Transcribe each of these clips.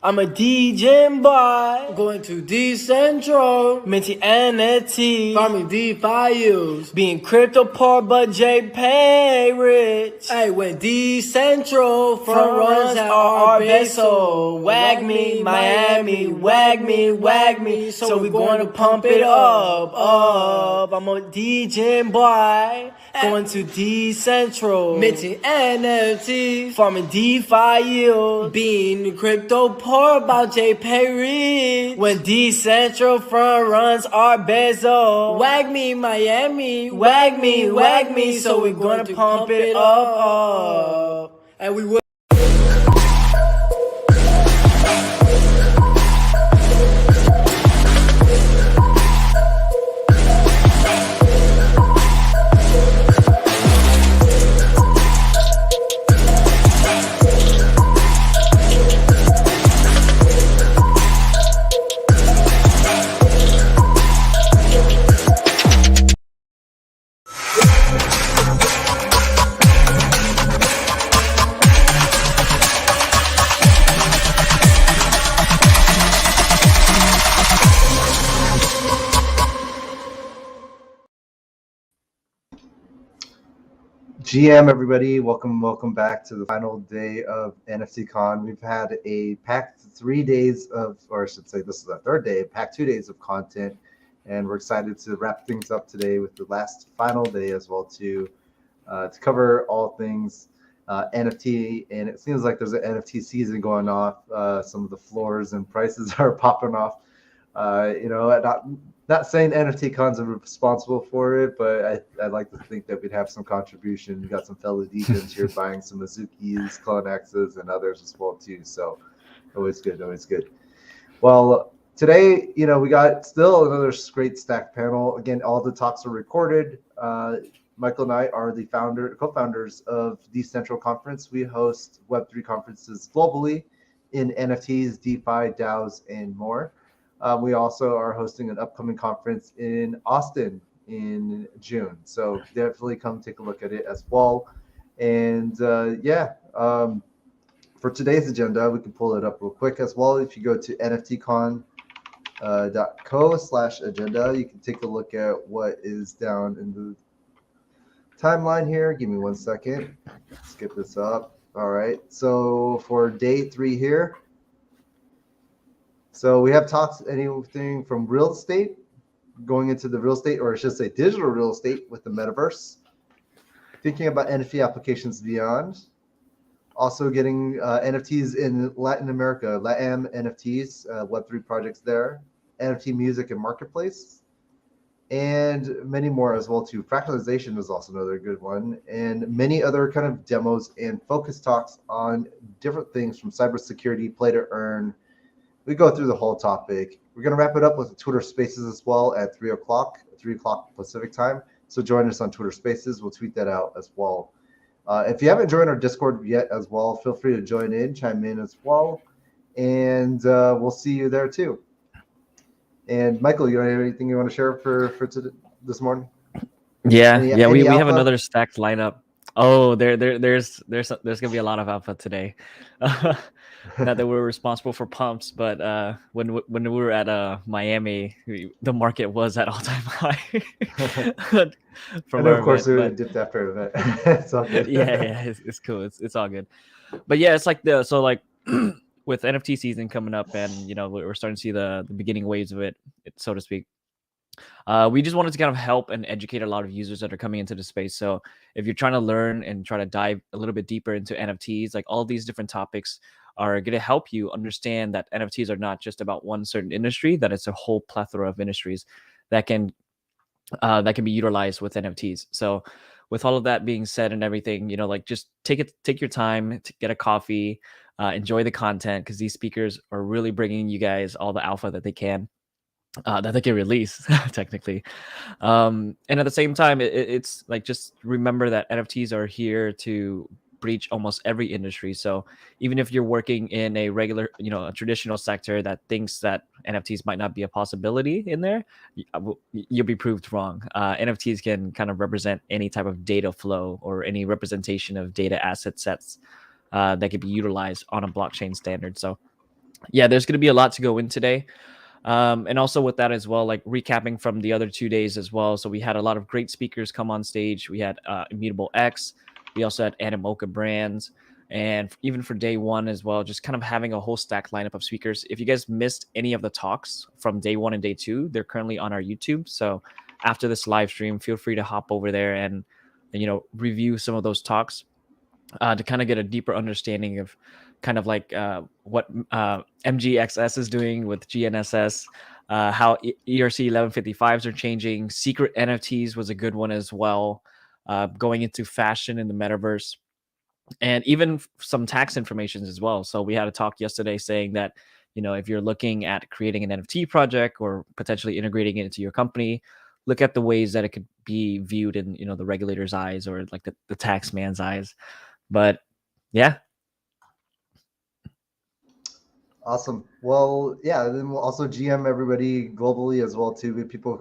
I'm a DJ boy, going to Decentral, minting NFT, farming DeFi use, being crypto poor but JPay rich. Hey, when Decentral front runs at our base, so wag me, Miami, wag me, so we going to pump it up. I'm a DJ boy, going to Decentral, minting NFT, farming DeFi yield, being crypto poor about JPay rich. When Decentral front runs our bezo, wag me, Miami, wag me, so we're gonna pump it up. And we will. GM, everybody, welcome back to the final day of NFTCON. We've had a packed 3 days of, or I should say this is the third day, packed 2 days of content, and we're excited to wrap things up today with the last final day as well to cover all things NFT. And it seems like there's an NFT season going off. Some of the floors and prices are popping off. Not saying NFTCons are responsible for it, but I'd like to think that we'd have some contribution. We got some fellow deacons here buying some Azukis, Clonexes, and others as well too. So always good. Well, today, we got still another great stacked panel. Again, all the talks are recorded. Michael and I are the co-founders of Decentral Conference. We host Web3 conferences globally in NFTs, DeFi, DAOs, and more. We also are hosting an upcoming conference in Austin in June. So definitely come take a look at it as well. And for today's agenda, we can pull it up real quick as well. If you go to nftcon.co/agenda, you can take a look at what is down in the timeline here. Give me 1 second. Skip this up. All right. So for day 3 here, so we have talks anything from real estate, going into the real estate, or I should say digital real estate with the metaverse, thinking about NFT applications beyond, also getting NFTs in Latin America, LATAM NFTs, Web3 projects there, NFT music and marketplace, and many more as well too. Fractalization is also another good one, and many other kind of demos and focus talks on different things from cybersecurity, play to earn. We go through the whole topic. We're going to wrap it up with Twitter Spaces as well at 3 o'clock Pacific time. So join us on Twitter Spaces. We'll tweet that out as well. If you haven't joined our Discord yet as well, feel free to join in, chime in as well. And we'll see you there too. And Michael, you have anything you want to share for today, this morning? We have another stacked lineup. Oh, there's gonna be a lot of alpha today. Not that we're responsible for pumps, but when we were at Miami, the market was at all-time high. And of course, it dipped after event. It's all good. It's cool. It's all good. But yeah, it's like with NFT season coming up, and we're starting to see the beginning waves of it, so to speak. We just wanted to kind of help and educate a lot of users that are coming into the space. So if you're trying to learn and try to dive a little bit deeper into NFTs, like all these different topics are going to help you understand that NFTs are not just about one certain industry, that it's a whole plethora of industries that can be utilized with NFTs. So with all of that being said and everything, just take your time to get a coffee, enjoy the content, because these speakers are really bringing you guys all the alpha that they can release technically. And at the same time, it's like, just remember that NFTs are here to breach almost every industry. So even if you're working in a regular, a traditional sector that thinks that NFTs might not be a possibility in there, you'll be proved wrong. NFTs can kind of represent any type of data flow or any representation of data asset sets that can be utilized on a blockchain standard. So yeah, there's going to be a lot to go in today. And also with that as well, like recapping from the other 2 days as well. So we had a lot of great speakers come on stage. We had Immutable X. We also had Animoca Brands. And even for day one as well, just kind of having a whole stack lineup of speakers. If you guys missed any of the talks from day one and day two, they're currently on our YouTube. So after this live stream, feel free to hop over there and review some of those talks to kind of get a deeper understanding of kind of like what MGXS is doing with GNSS, how ERC 1155s are changing. Secret NFTs was a good one as well, going into fashion in the metaverse, and even some tax information as well. So we had a talk yesterday saying that, if you're looking at creating an NFT project or potentially integrating it into your company, look at the ways that it could be viewed in, the regulator's eyes or like the tax man's eyes. But yeah. Awesome. Well, yeah, then we'll also GM everybody globally as well too. We have people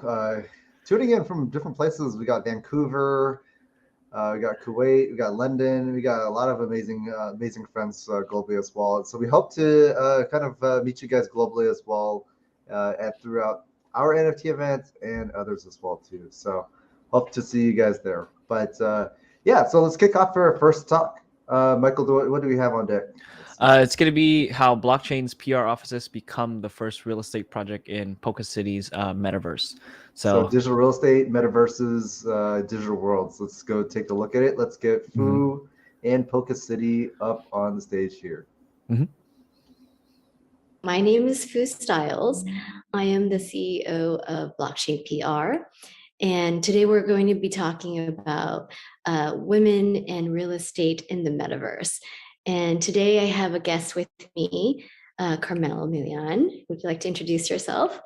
tuning in from different places. We got Vancouver, we got Kuwait, we got London, we got a lot of amazing friends globally as well. So we hope to kind of meet you guys globally as well throughout our NFT event and others as well too. So hope to see you guys there. But yeah, so let's kick off for our first talk. Michael, what do we have on deck? It's going to be how blockchain's PR offices become the first real estate project in Polka City's metaverse. So digital real estate, metaverses, digital worlds. Let's go take a look at it. Let's get Fu and Polka City up on the stage here. My name is Fu Stiles. I am the CEO of Blockchain PR. And today we're going to be talking about women and real estate in the metaverse. And today I have a guest with me, Carmela Milian. Would you like to introduce yourself?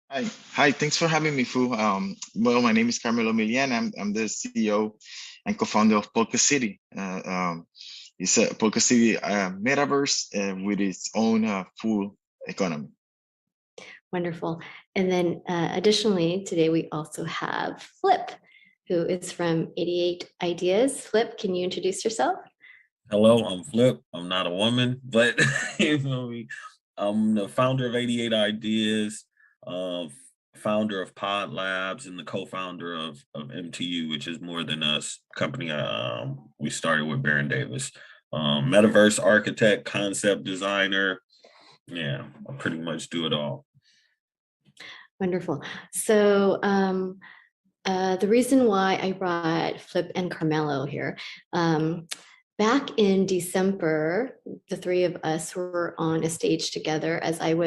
Hi. Thanks for having me, Fu. Well, my name is Carmelo Milian. I'm the CEO and co-founder of Polka City. It's a Polka City metaverse with its own full economy. Wonderful. And then additionally, today we also have Flip, who is from 88 Ideas. Flip, can you introduce yourself? Hello, I'm Flip. I'm not a woman, but you know me. I'm the founder of 88 Ideas, founder of Pod Labs, and the co-founder of MTU, which is More Than Us company. We started with Baron Davis. Metaverse architect, concept designer. Yeah, I pretty much do it all. Wonderful. So the reason why I brought Flip and Carmelo here, back in December, the three of us were on a stage together I'm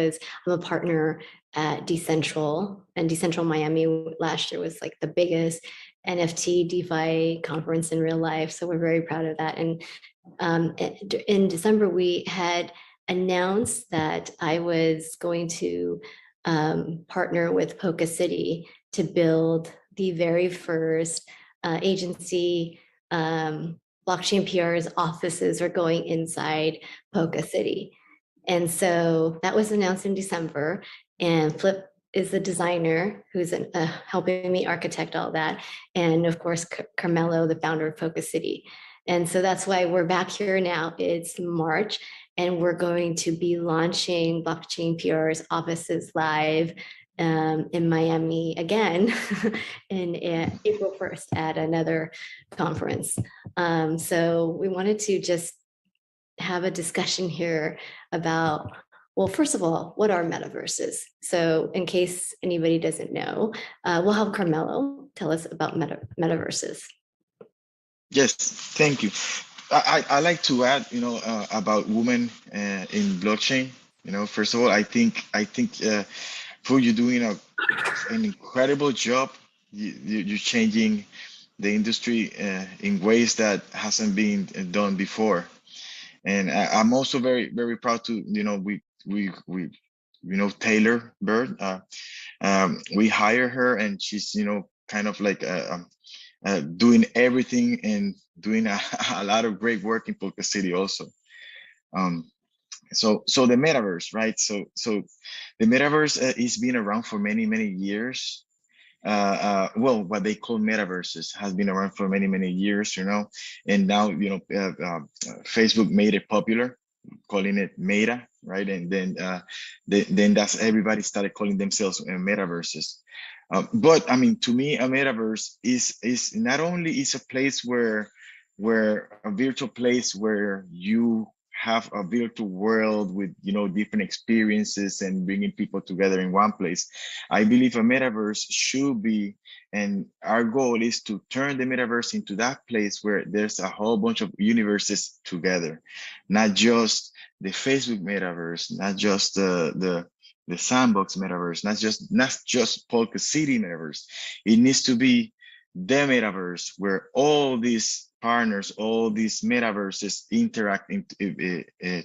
a partner at Decentral, and Decentral Miami last year was like the biggest NFT DeFi conference in real life. So we're very proud of that. And in December, we had announced that I was going to partner with Polka City to build the very first agency. Blockchain PR's offices are going inside Polka City. And so that was announced in December, and Flip is the designer who's helping me architect all that. And of course, Carmelo, the founder of Polka City. And so that's why we're back here now. It's March, and we're going to be launching Blockchain PR's offices live in Miami again in April 1st at another conference. So we wanted to just have a discussion here about, well, first of all, what are metaverses? So in case anybody doesn't know, we'll have Carmelo tell us about metaverses. Yes, thank you. I like to add, about women in blockchain. First of all, I think Fu, you're doing an incredible job. You're changing the industry in ways that hasn't been done before. And I'm also very, very proud to, we Taylor Bird. We hire her, and she's, kind of like doing everything and doing a lot of great work in Polka City also. So the metaverse, right? So the metaverse is been around for many, many years. Well, what they call metaverses has been around for many, many years, and now, Facebook made it popular. calling it Meta, right? And then that's everybody started calling themselves metaverses. But I mean, to me, a metaverse is not only is a place where a virtual place where you have a virtual world with different experiences and bringing people together in one place. I believe a metaverse should be, and our goal is to turn the metaverse into that place where there's a whole bunch of universes together, not just the Facebook metaverse, not just the sandbox metaverse, not just Polka City metaverse. It needs to be the metaverse where all these partners, all these metaverses interact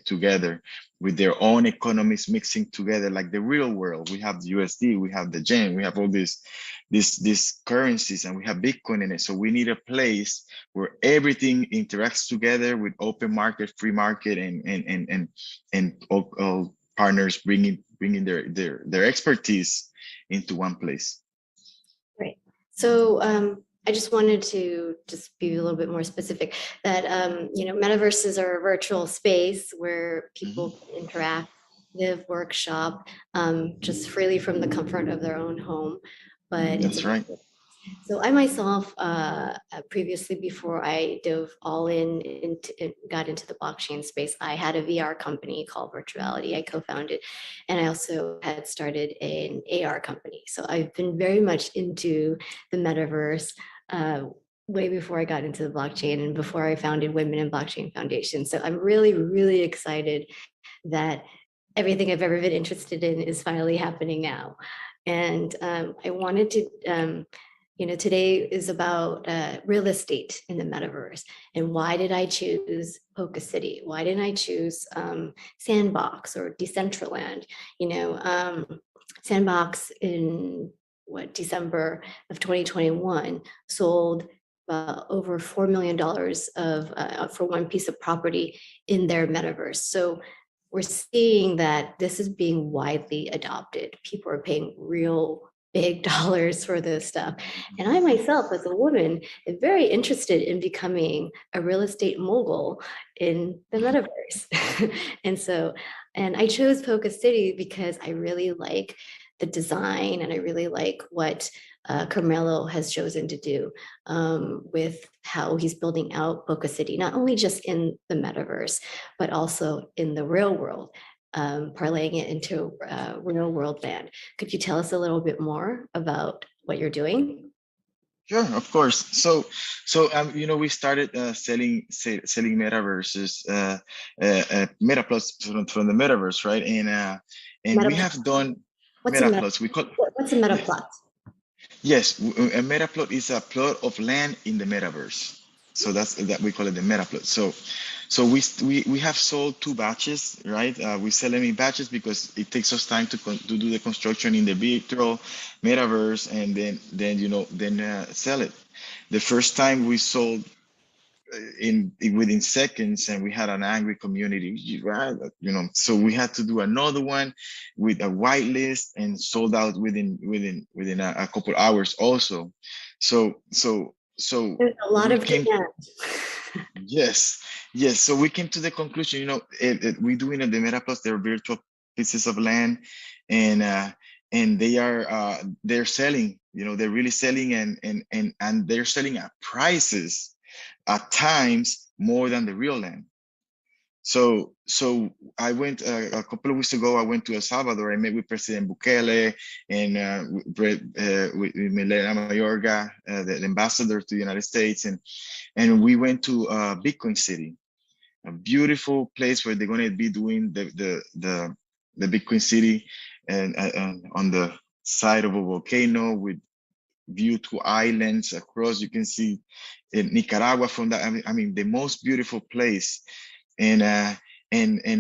together with their own economies mixing together, like the real world. We have the USD, we have the yen, we have all these currencies, and we have Bitcoin in it. So we need a place where everything interacts together with open market, free market, and all partners bringing their expertise into one place. Great. So I just wanted to just be a little bit more specific that, metaverses are a virtual space where people can interact, live, workshop, just freely from the comfort of their own home. But That's right. So I myself, previously, before I dove all got into the blockchain space, I had a VR company called Virtuality. I co-founded, and I also had started an AR company. So I've been very much into the metaverse way before I got into the blockchain and before I founded Women in Blockchain Foundation. So I'm really, really excited that everything I've ever been interested in is finally happening now. And I wanted to, today is about real estate in the metaverse. And why did I choose Polka City? Why didn't I choose Sandbox or Decentraland? Sandbox in December of 2021 sold over $4 million for one piece of property in their metaverse. So we're seeing that this is being widely adopted. People are paying real big dollars for this stuff. And I myself, as a woman, am very interested in becoming a real estate mogul in the metaverse. and I chose Polka City because I really like the design and I really like what Carmelo has chosen to do with how he's building out Polka City, not only just in the metaverse, but also in the real world, parlaying it into real world land. Could you tell us a little bit more about what you're doing? Sure, of course. So we started selling metaverses, metaplots from the metaverse, right? And we have done metaplots. What's a metaplot? Yes, a metaplot is a plot of land in the metaverse. So that we call it the metaplot. So we have sold 2 batches, right? We sell them in batches because it takes us time to do the construction in the virtual metaverse and then sell it. The first time we sold within seconds, and we had an angry community, right? So we had to do another one with a white list and sold out within a couple hours also. So There's a lot of demand. Yes. So we came to the conclusion, we doing the metaplots, they're virtual pieces of land, and they're selling, they're really selling, and they're selling at prices at times more than the real land. So I went a couple of weeks ago. I went to El Salvador. I met with President Bukele and with Milena Mayorga, the ambassador to the United States, and we went to Bitcoin City, a beautiful place where they're going to be doing the Bitcoin City, and on the side of a volcano with view to islands across. You can see in Nicaragua from that. I mean, the most beautiful place. And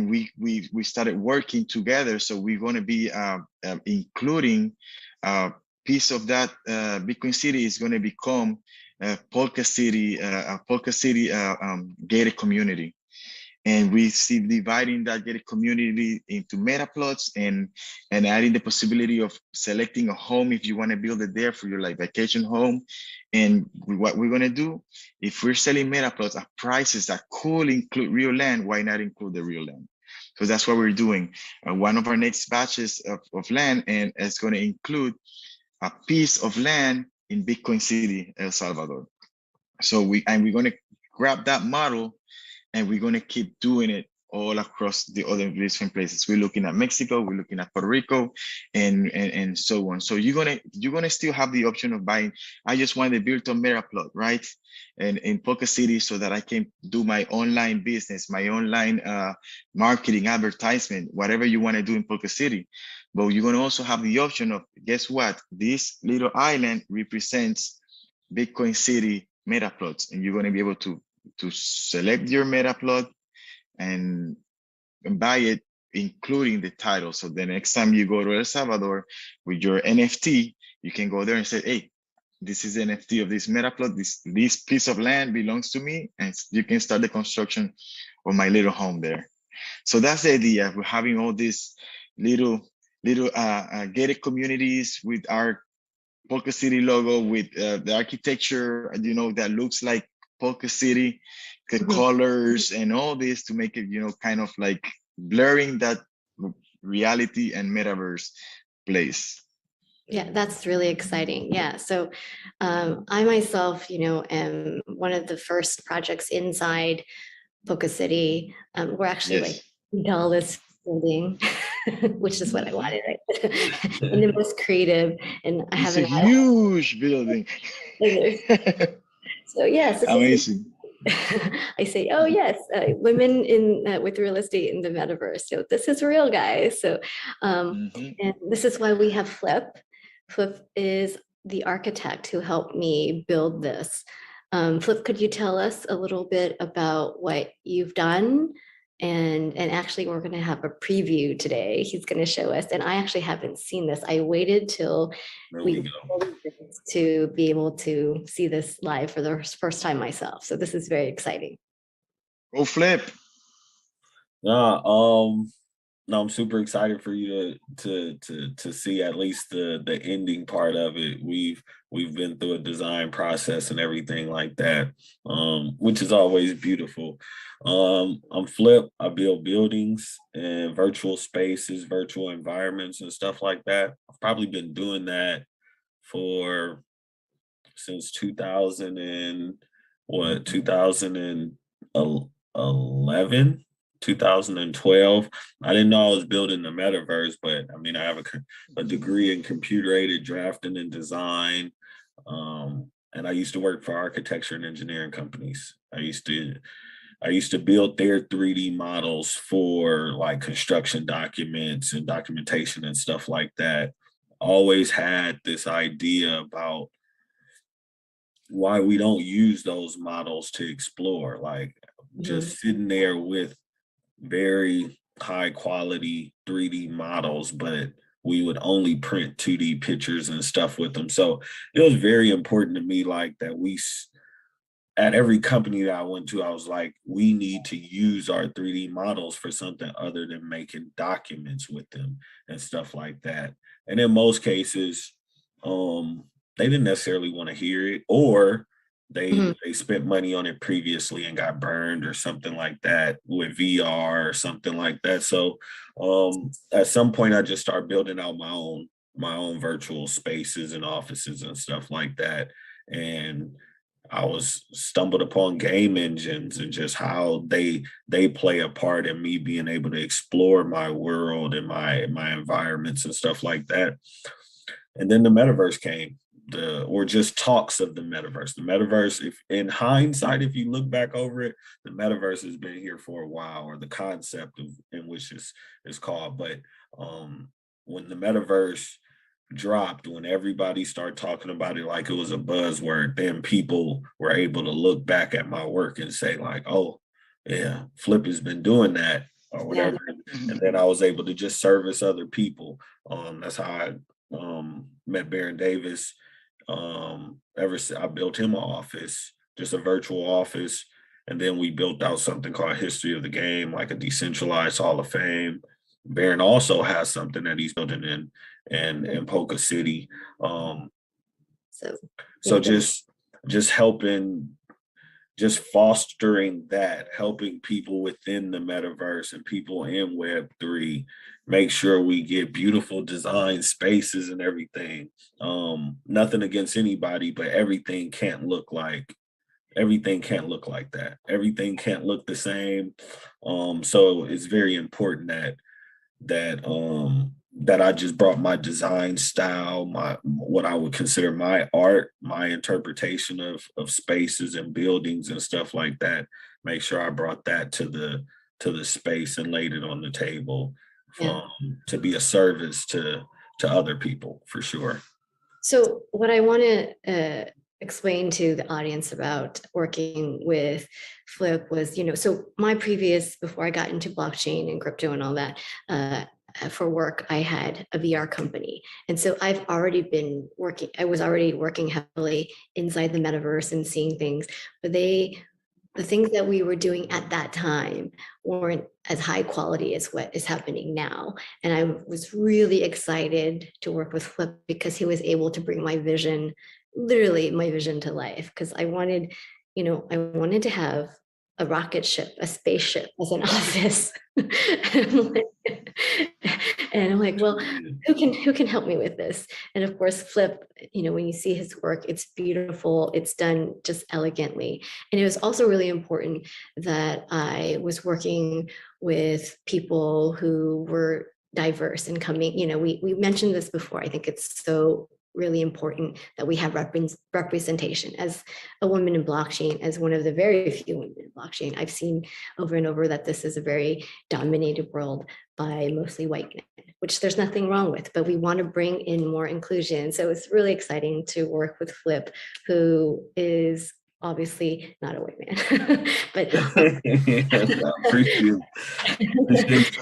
we started working together. So we're going to be including a piece of that. Bitcoin City is going to become Polka City, gated community. And we see dividing that gated community into metaplots and adding the possibility of selecting a home if you want to build it there for your vacation home. And what we're going to do, if we're selling metaplots at prices that could include real land, why not include the real land? So that's what we're doing. One of our next batches of land, and it's going to include a piece of land in Bitcoin City, El Salvador. So we're going to grab that model, and we're going to keep doing it all across the other different places. We're looking at Mexico, we're looking at Puerto Rico, and so on. So you're gonna still have the option of buying. I just want the virtual meta plot, right? And in Poker City, so that I can do my online business, my online marketing, advertisement, whatever you want to do in Poker City. But you're gonna also have the option of, guess what? This little island represents Bitcoin City meta plots, and you're gonna be able to select your meta plot and buy it, including the title. So the next time you go to El Salvador with your NFT, you can go there and say, hey, this is the NFT of this meta plot. This piece of land belongs to me, and you can start the construction of my little home there. So that's the idea. We're having all these little gated communities with our Polka City logo, with the architecture, that looks like Polka City, the colors and all this, to make it, kind of like blurring that reality and metaverse place. Yeah, that's really exciting. Yeah. So I myself, am one of the first projects inside Polka City. We're actually like the tallest building, which is what I wanted, right? And the most creative. And I It's a haven't huge building. So yes, amazing. I say, oh yes, women in with real estate in the metaverse. So this is real, guys. So and this is why we have Flip. Flip is the architect who helped me build this. Flip, could you tell us a little bit about what you've done? And actually, we're going to have a preview today. He's going to show us. And I actually haven't seen this. I waited till to be able to see this live for the first time myself. So this is very exciting. Go Flip. No, I'm super excited for you to see at least the ending part of it. We've been through a design process and everything like that, which is always beautiful. I'm Flip. I build buildings and virtual spaces, virtual environments and stuff like that. I've probably been doing that since 2011, 2012. I didn't know I was building the metaverse, but I mean, I have a degree in computer-aided drafting and design. And I used to work for architecture and engineering companies. I used to build their 3D models for like construction documents and documentation and stuff like that. Always had this idea about why we don't use those models to explore, like just sitting there with very high quality 3D models, but we would only print 2D pictures and stuff with them. So it was very important to me, like that at every company that I went to, I was like, we need to use our 3D models for something other than making documents with them and stuff like that. And in most cases, they didn't necessarily want to hear it, or they spent money on it previously and got burned or something like that with VR or something like that. So at some point I just started building out my own virtual spaces and offices and stuff like that. And I was stumbled upon game engines and just how they play a part in me being able to explore my world and my environments and stuff like that. And then the metaverse came. Or just talks of the metaverse. The metaverse, if in hindsight, if you look back over it, the metaverse has been here for a while, or the concept in which is called. But when the metaverse dropped, when everybody started talking about it like it was a buzzword, then people were able to look back at my work and say like, oh yeah, Flip has been doing that or whatever. And then I was able to just service other people. That's how I met Baron Davis. I built him an office, just a virtual office. And then we built out something called History of the Game, like a decentralized Hall of Fame. Baron also has something that he's building in Polka City. So just helping just fostering that, helping people within the metaverse and people in Web3, make sure we get beautiful design spaces and everything. Nothing against anybody, but everything can't look like that. Everything can't look the same. So it's very important that I just brought my design style, what I would consider my art, my interpretation of spaces and buildings and stuff like that. Make sure I brought that to the space and laid it on the table, to be a service to other people, for sure. So what I want to explain to the audience about working with Flip was, so my previous, before I got into blockchain and crypto and all that, for work, I had a VR company. And so I was already working heavily inside the metaverse and seeing things, but the things that we were doing at that time weren't as high quality as what is happening now. And I was really excited to work with Flip because he was able to bring my vision, literally my vision, to life. Because I wanted to have a rocket ship, a spaceship as an office. And I'm like, well, who can help me with this? And of course, Flip, when you see his work, it's beautiful. It's done just elegantly. And it was also really important that I was working with people who were diverse and coming, we mentioned this before. I think it's so really important that we have representation. As a woman in blockchain, as one of the very few women in blockchain, I've seen over and over that this is a very dominated world by mostly white men, which there's nothing wrong with, but we want to bring in more inclusion. So it's really exciting to work with Flip, who is obviously not a white man, but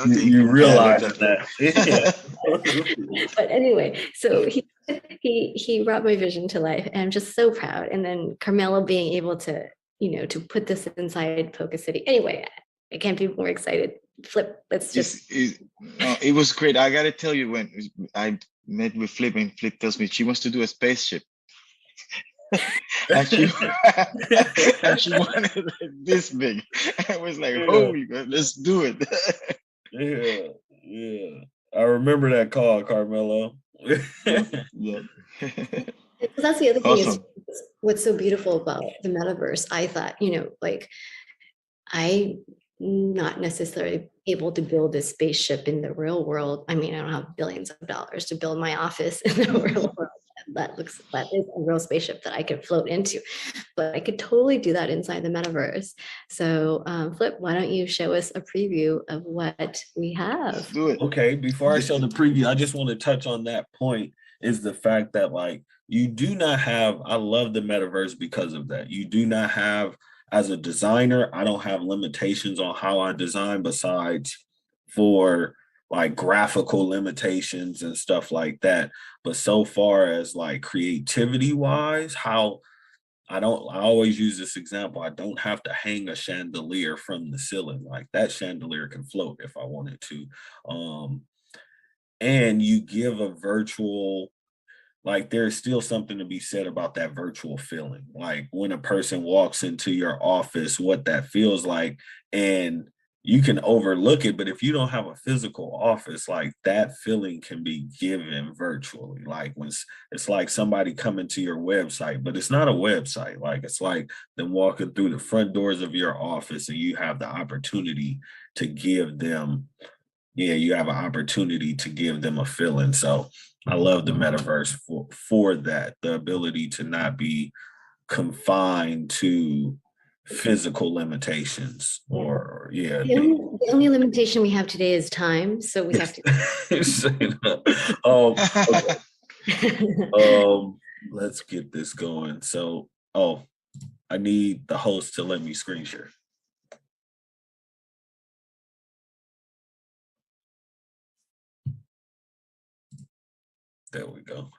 you realize that. But anyway, so he brought my vision to life, and I'm just so proud. And then Carmelo being able to, to put this inside Focus City. Anyway, I can't be more excited. Flip, let's just. It was great. I gotta tell you, when I met with Flip, and Flip tells me she wants to do a spaceship. and she wanted it this big. I was like, holy God, let's do it. Yeah. I remember that call, Carmelo. Yeah. That's the other thing Awesome. is what's so beautiful about the metaverse. I thought, I'm not necessarily able to build a spaceship in the real world. I mean, I don't have billions of dollars to build my office in the real world. That is a real spaceship that I could float into, but I could totally do that inside the metaverse. So Flip, why don't you show us a preview of what we have? Let's do it. Okay, before I show the preview, I just want to touch on that point, is the fact that you do not have, I love the metaverse because of that. You do not have, as a designer, I don't have limitations on how I design besides for graphical limitations and stuff like that. But so far as creativity wise, I always use this example. I don't have to hang a chandelier from the ceiling. That chandelier can float if I wanted to. And you give a virtual, there's still something to be said about that virtual feeling. When a person walks into your office, what that feels like, and you can overlook it, but if you don't have a physical office, that feeling can be given virtually. When it's like somebody coming to your website, but it's not a website. It's like them walking through the front doors of your office, and you have the opportunity to give them, you have an opportunity to give them a feeling. So I love the metaverse for that, the ability to not be confined to physical limitations or the only limitation we have today is time, so we have to let's get this going. So I need the host to let me screen share. There we go.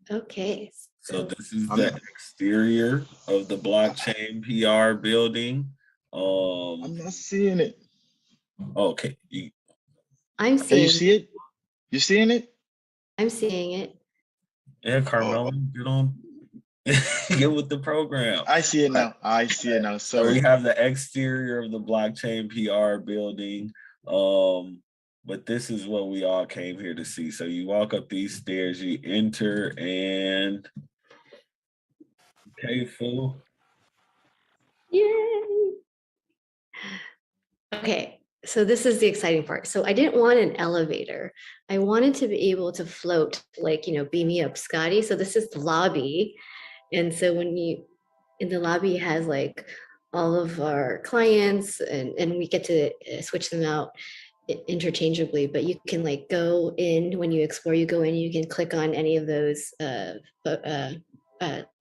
Okay. So this is the exterior of the blockchain PR building. I'm not seeing it. Okay. I'm seeing. You see it? You seeing it? I'm seeing it. Yeah, Carmelo, get on, get with the program. I see it now. I see it now. So So we have the exterior of the blockchain PR building. But this is what we all came here to see. So you walk up these stairs, you enter, and okay, fool. Yay! Okay, so this is the exciting part. So I didn't want an elevator. I wanted to be able to float, like, beam me up, Scotty. So this is the lobby. And so when you, in the lobby has like all of our clients and we get to switch them out interchangeably, but you can like go in, when you explore, you go in, you can click on any of those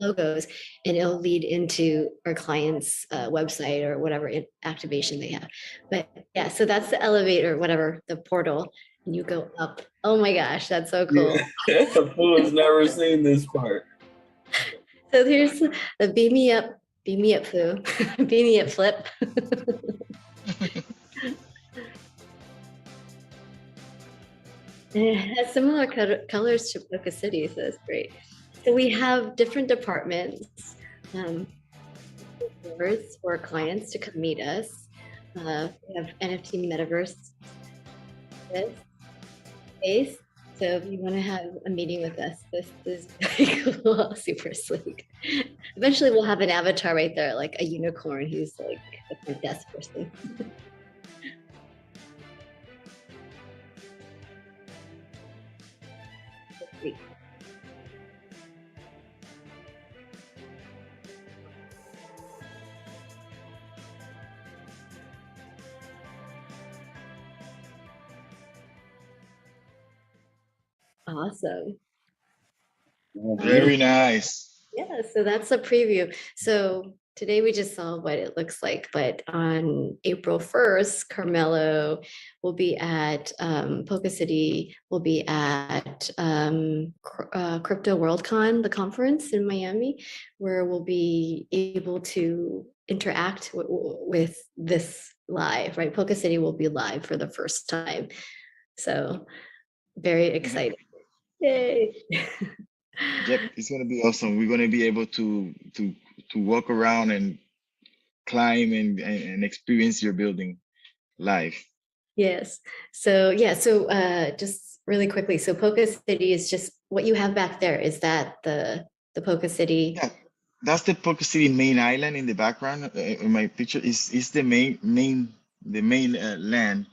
logos and it'll lead into our client's website or whatever activation they have. But yeah, so that's the elevator, whatever, the portal, and you go up. Oh my gosh, that's so cool. Yeah. Fool has never seen this part. So here's the beam me up foo, beam me up flip. And it has similar colors to Boca City, so that's great. So we have different departments for our clients to come meet us. We have NFT Metaverse space. So if you want to have a meeting with us, this is very cool, super sleek. Eventually we'll have an avatar right there, like a unicorn who's like the front desk person. Awesome. very nice. Yeah, so that's a preview. So today we just saw what it looks like, but on April 1st, Carmelo will be at Poca City, will be at Crypto WorldCon, the conference in Miami, where we'll be able to interact with this live, right? Poca City will be live for the first time. So very exciting. Yay. Yep, it's gonna be awesome. We're gonna be able to walk around and climb and experience your building live. Yes. So yeah, so just really quickly. So Poca City is just what you have back there. Is that the Poca City? Yeah, that's the Poca City main island in the background. In my picture is the main land.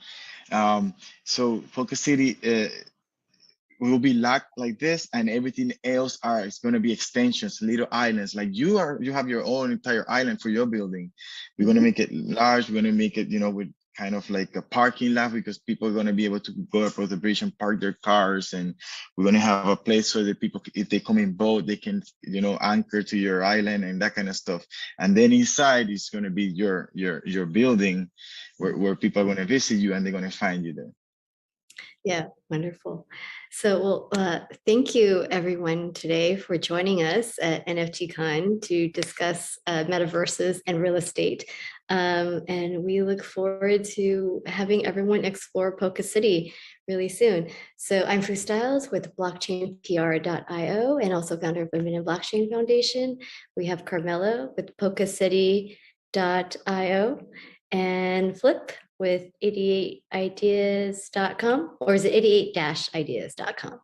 So Poca City will be locked like this, and everything else is going to be extensions, little islands. Like you have your own entire island for your building. We're going to make it large. We're going to make it, with kind of like a parking lot, because people are going to be able to go up the bridge and park their cars, and we're going to have a place so that people, if they come in boat, they can anchor to your island and that kind of stuff. And then inside is going to be your building where people are going to visit you and they're going to find you there. Yeah, wonderful. So, well, thank you everyone today for joining us at NFTCON to discuss metaverses and real estate. And we look forward to having everyone explore Poca City really soon. So I'm Fu Styles with blockchainpr.io and also founder of Women in Blockchain Foundation. We have Carmelo with PocaCity.io and Flip with 88ideas.com, or is it 88-ideas.com?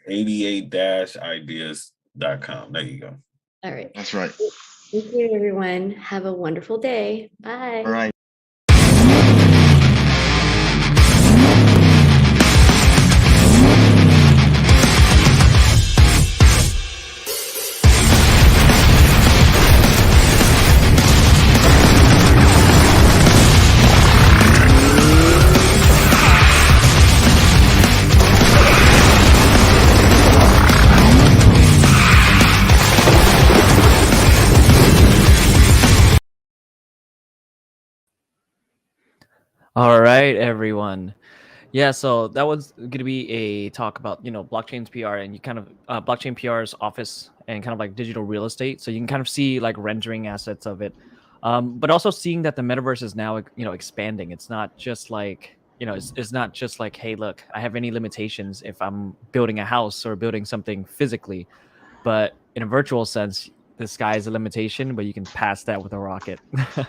88-ideas.com. There you go. All right. That's right. Thank you, everyone. Have a wonderful day. Bye. All right. All right, everyone. Yeah, so that was going to be a talk about, blockchain's PR and you kind of blockchain PR's office and kind of like digital real estate. So you can kind of see like rendering assets of it, but also seeing that the metaverse is now, expanding. It's not just like you know, it's not just like, hey, look, I have any limitations if I'm building a house or building something physically, but in a virtual sense, the sky is a limitation, but you can pass that with a rocket. I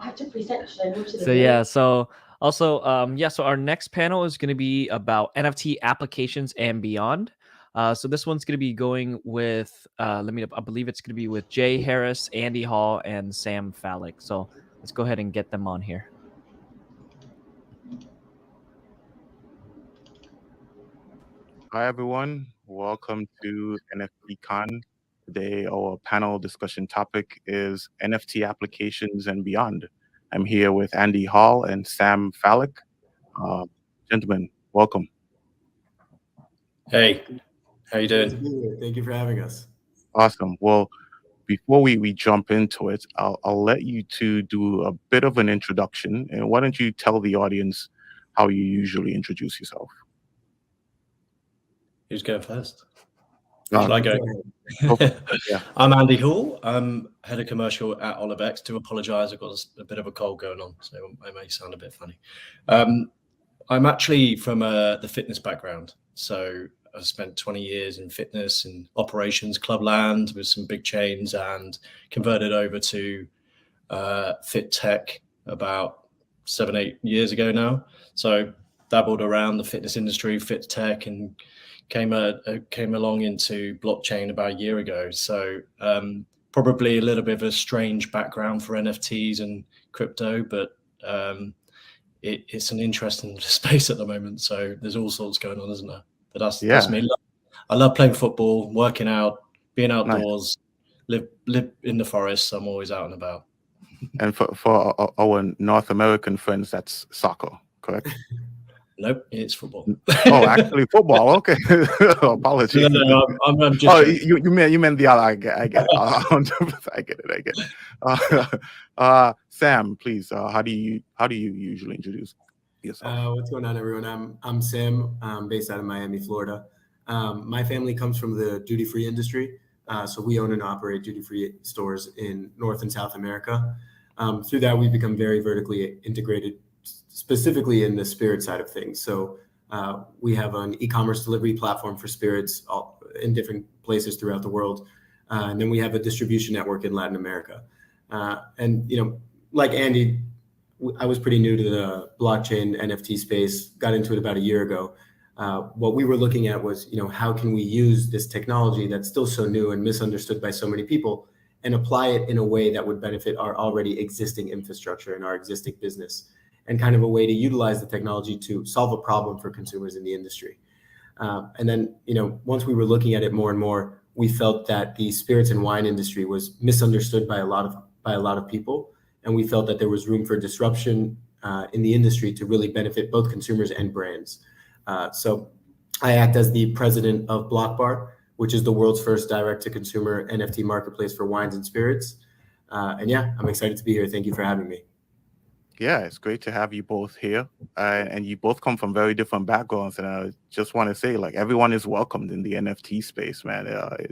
have to present. Should I move to the So yeah, so also so our next panel is going to be about NFT applications and beyond. So this one's going to be going with I believe it's going to be with Jay Harris, Andy Hall, and Sam Fallick. So let's go ahead and get them on here. Hi, everyone. Welcome to NFTCON. Today, our panel discussion topic is NFT applications and beyond. I'm here with Andy Hall and Sam Fallick. Gentlemen, welcome. Hey, how you Great to doing? be here. Thank you for having us. Awesome. Well, before we jump into it, I'll let you two do a bit of an introduction. And why don't you tell the audience how you usually introduce yourself? Who's going first? Uh, Shall I go? Go for it. Yeah. I'm Andy Hall. I'm head of commercial at Olivex. Do apologise, I've got a bit of a cold going on, so I may sound a bit funny. I'm actually from the fitness background, so I spent 20 years in fitness and operations, Clubland with some big chains, and converted over to fit tech about 7-8 years ago now. So dabbled around the fitness industry, fit tech, and came along into blockchain about a year ago. So probably a little bit of a strange background for NFTs and crypto, but it's an interesting space at the moment. So there's all sorts going on, isn't there? But that's me. I love playing football, working out, being outdoors, live in the forest. So I'm always out and about. And for our North American friends, that's soccer, correct? Nope, it's football. Oh, actually, football. Okay, apologies. No, I'm just. Oh, you meant the other. I get it. I get it. Sam, please. How do you usually introduce yourself? What's going on, everyone? I'm Sam. I'm based out of Miami, Florida. My family comes from the duty-free industry, so we own and operate duty-free stores in North and South America. Through that, we've become very vertically integrated, specifically in the spirit side of things. So we have an e-commerce delivery platform for spirits in different places throughout the world. And then we have a distribution network in Latin America. And, like Andy, I was pretty new to the blockchain NFT space, got into it about a year ago. What we were looking at was, how can we use this technology that's still so new and misunderstood by so many people and apply it in a way that would benefit our already existing infrastructure and our existing business, and kind of a way to utilize the technology to solve a problem for consumers in the industry. And then, once we were looking at it more and more, we felt that the spirits and wine industry was misunderstood by a lot of people, and we felt that there was room for disruption in the industry to really benefit both consumers and brands. So I act as the president of BlockBar, which is the world's first direct-to-consumer NFT marketplace for wines and spirits. And yeah, I'm excited to be here. Thank you for having me. Yeah, it's great to have you both here. And you both come from very different backgrounds. And I just want to say, everyone is welcomed in the NFT space, man.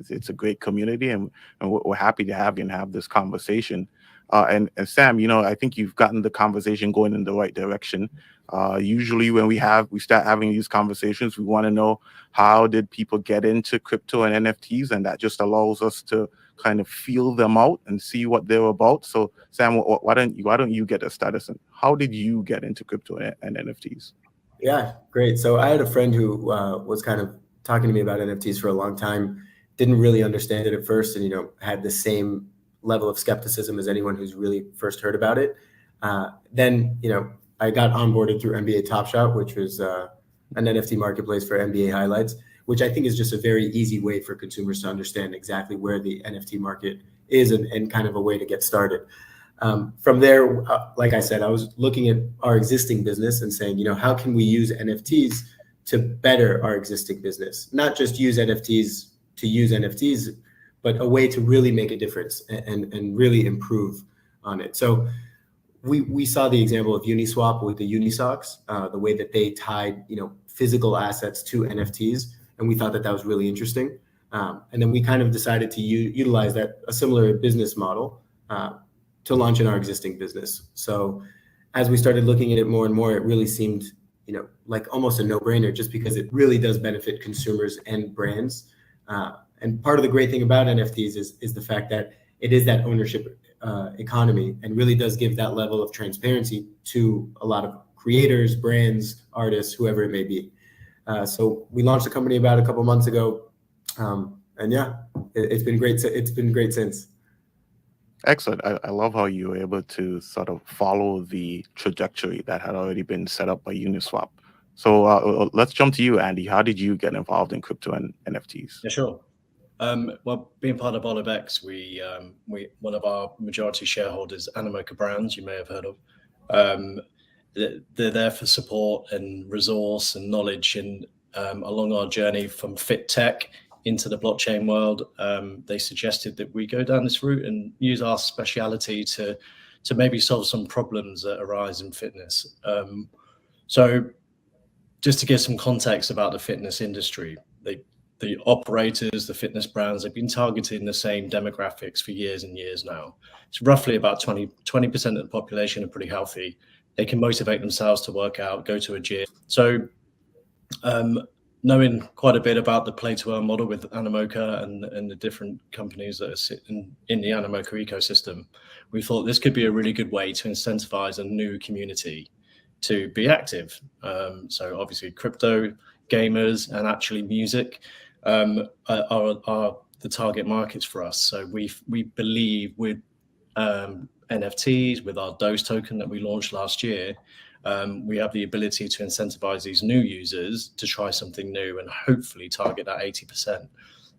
It's a great community, and we're happy to have you and have this conversation. And Sam, I think you've gotten the conversation going in the right direction. Usually when we start having these conversations, we want to know, how did people get into crypto and NFTs? And that just allows us to kind of feel them out and see what they're about. So Sam, why don't you get us started? How did you get into crypto and NFTs? Yeah, great. So I had a friend who was kind of talking to me about NFTs for a long time, didn't really understand it at first, and had the same level of skepticism as anyone who's really first heard about it. Then I got onboarded through NBA Top Shot, which was an NFT marketplace for NBA highlights, which I think is just a very easy way for consumers to understand exactly where the NFT market is and kind of a way to get started. From there, like I said, I was looking at our existing business and saying, how can we use NFTs to better our existing business? Not just use NFTs to use NFTs, but a way to really make a difference and really improve on it. So we saw the example of Uniswap with the Unisocks, the way that they tied, physical assets to NFTs. And we thought that was really interesting. And then we kind of decided to utilize a similar business model to launch in our existing business. So as we started looking at it more and more, it really seemed, like almost a no-brainer, just because it really does benefit consumers and brands. And part of the great thing about NFTs is the fact that it is that ownership economy, and really does give that level of transparency to a lot of creators, brands, artists, whoever it may be. So we launched the company about a couple months ago, and yeah, it's been great. It's been great since. Excellent. I love how you were able to sort of follow the trajectory that had already been set up by Uniswap. So let's jump to you, Andy. How did you get involved in crypto and NFTs? Yeah, sure. Well, being part of OliveX, we one of our majority shareholders, Animoca Brands, you may have heard of. They're there for support and resource and knowledge, and along our journey from fit tech into the blockchain world, they suggested that we go down this route and use our speciality to maybe solve some problems that arise in fitness. So just to give some context about the fitness industry, the operators, the fitness brands, have been targeting the same demographics for years and years now. It's roughly about 20% of the population are pretty healthy. They can motivate themselves to work out, go to a gym. So knowing quite a bit about the play-to-earn model with Animoca and the different companies that are sitting in the Animoca ecosystem, we thought this could be a really good way to incentivize a new community to be active. So obviously crypto, gamers, and actually music are the target markets for us. So we believe with NFTs, with our DOS token that we launched last year, we have the ability to incentivize these new users to try something new and hopefully target that 80%.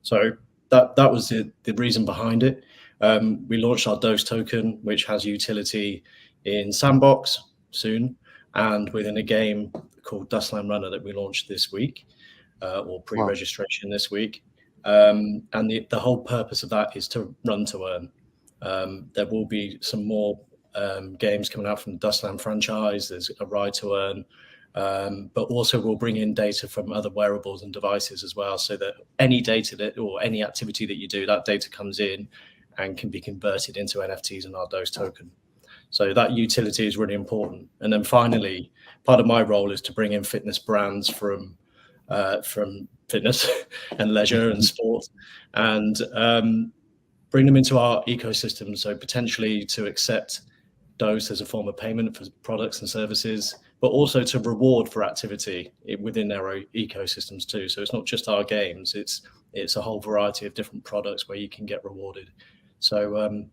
So that was the reason behind it. We launched our DOS token, which has utility in Sandbox soon, and within a game called Dustland Runner that we launched this week, or pre-registration this week. And the whole purpose of that is to run to earn. There will be some more games coming out from the Dustland franchise. There's a ride to earn, but also we'll bring in data from other wearables and devices as well, so that any data or any activity that you do, that data comes in and can be converted into NFTs and our DOS token. So that utility is really important. And then finally, part of my role is to bring in fitness brands from fitness and leisure and sport, and bring them into our ecosystem. So potentially to accept DOS as a form of payment for products and services, but also to reward for activity within their own ecosystems too. So it's not just our games, it's a whole variety of different products where you can get rewarded. So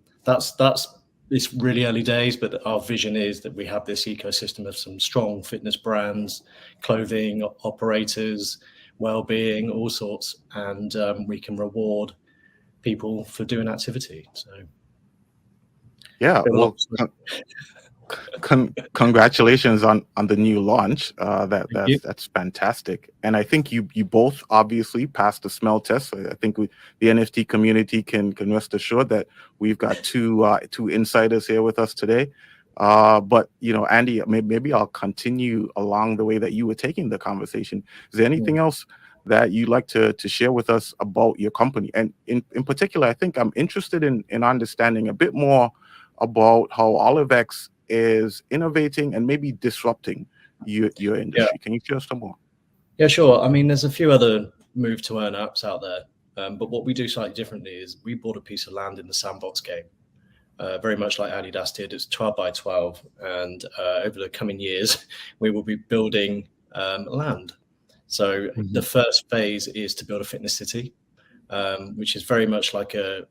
it's really early days, but our vision is that we have this ecosystem of some strong fitness brands, clothing operators, well-being, all sorts, and we can reward people for doing activity. So yeah, well, congratulations on the new launch. That's fantastic, and I think you both obviously passed the smell test. I think the NFT community can rest assured that we've got two insiders here with us today. But Andy, maybe I'll continue along the way that you were taking the conversation. Is there anything else that you'd like to share with us about your company? And in particular, I think I'm interested in understanding a bit more about how OliveX is innovating and maybe disrupting your industry. Yeah. Can you share some more? Yeah, sure. I mean, there's a few other move to earn apps out there, but what we do slightly differently is we bought a piece of land in the Sandbox game, very much like Adidas did. It's 12 by 12, and over the coming years, we will be building land. So the first phase is to build a fitness city, which is very much like a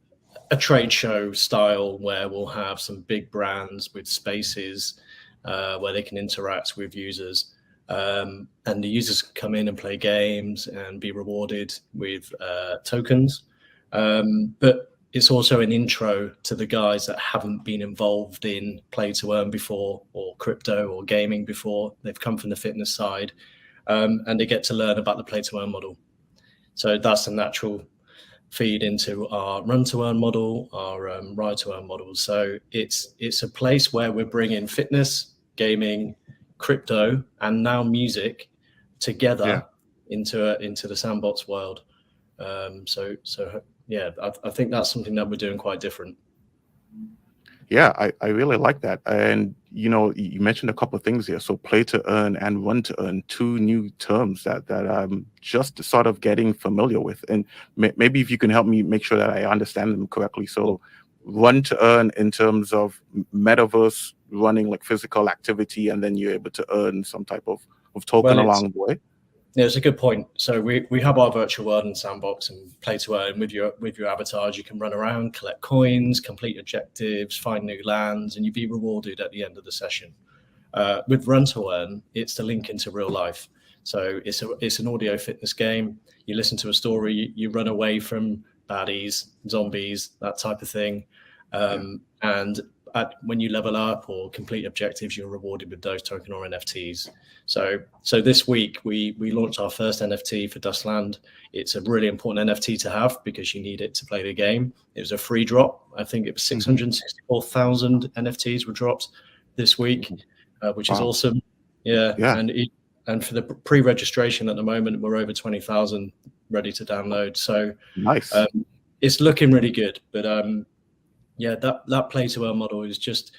trade show style, where we'll have some big brands with spaces where they can interact with users, and the users can come in and play games and be rewarded with tokens. But it's also an intro to the guys that haven't been involved in play to earn before, or crypto or gaming before. They've come from the fitness side, and they get to learn about the play to earn model. So that's a natural feed into our run to earn model, our ride to earn model. So it's a place where we're bringing fitness, gaming, crypto, and now music together into the Sandbox world. So yeah, I think that's something that we're doing quite different. Yeah, I really like that. And you mentioned a couple of things here. So play to earn and run to earn, two new terms that I'm just sort of getting familiar with. And maybe if you can help me make sure that I understand them correctly. So run to earn in terms of metaverse running like physical activity, and then you're able to earn some type of token Well, along the way. Yeah, it's a good point. So we have our virtual world and sandbox and play to earn with your avatars. You can run around, collect coins, complete objectives, find new lands, and you be rewarded at the end of the session. With run to earn, it's the link into real life. So it's an audio fitness game. You listen to a story, you run away from baddies, zombies, that type of thing, and when you level up or complete objectives, you're rewarded with those token or NFTs. So this week we launched our first NFT for Dustland. It's a really important NFT to have because you need it to play the game. It was a free drop. I think it was 664,000 NFTs were dropped this week, which is awesome. Yeah. And for the pre-registration at the moment, we're over 20,000 ready to download. So nice. It's looking really good. But yeah, that play to earn model is just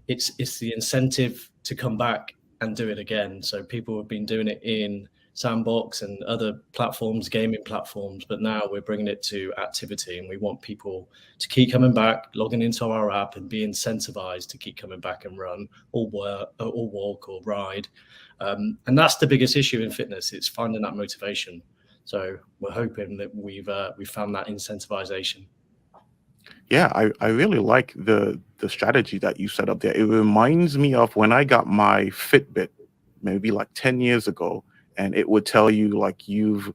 it's the incentive to come back and do it again. So people have been doing it in Sandbox and other platforms, gaming platforms, but now we're bringing it to activity, and we want people to keep coming back, logging into our app, and be incentivized to keep coming back and run or walk or ride. And that's the biggest issue in fitness. It's finding that motivation. So we're hoping that we've found that incentivization. Yeah, I really like the strategy that you set up there. It reminds me of when I got my Fitbit, maybe like 10 years ago, and it would tell you like you've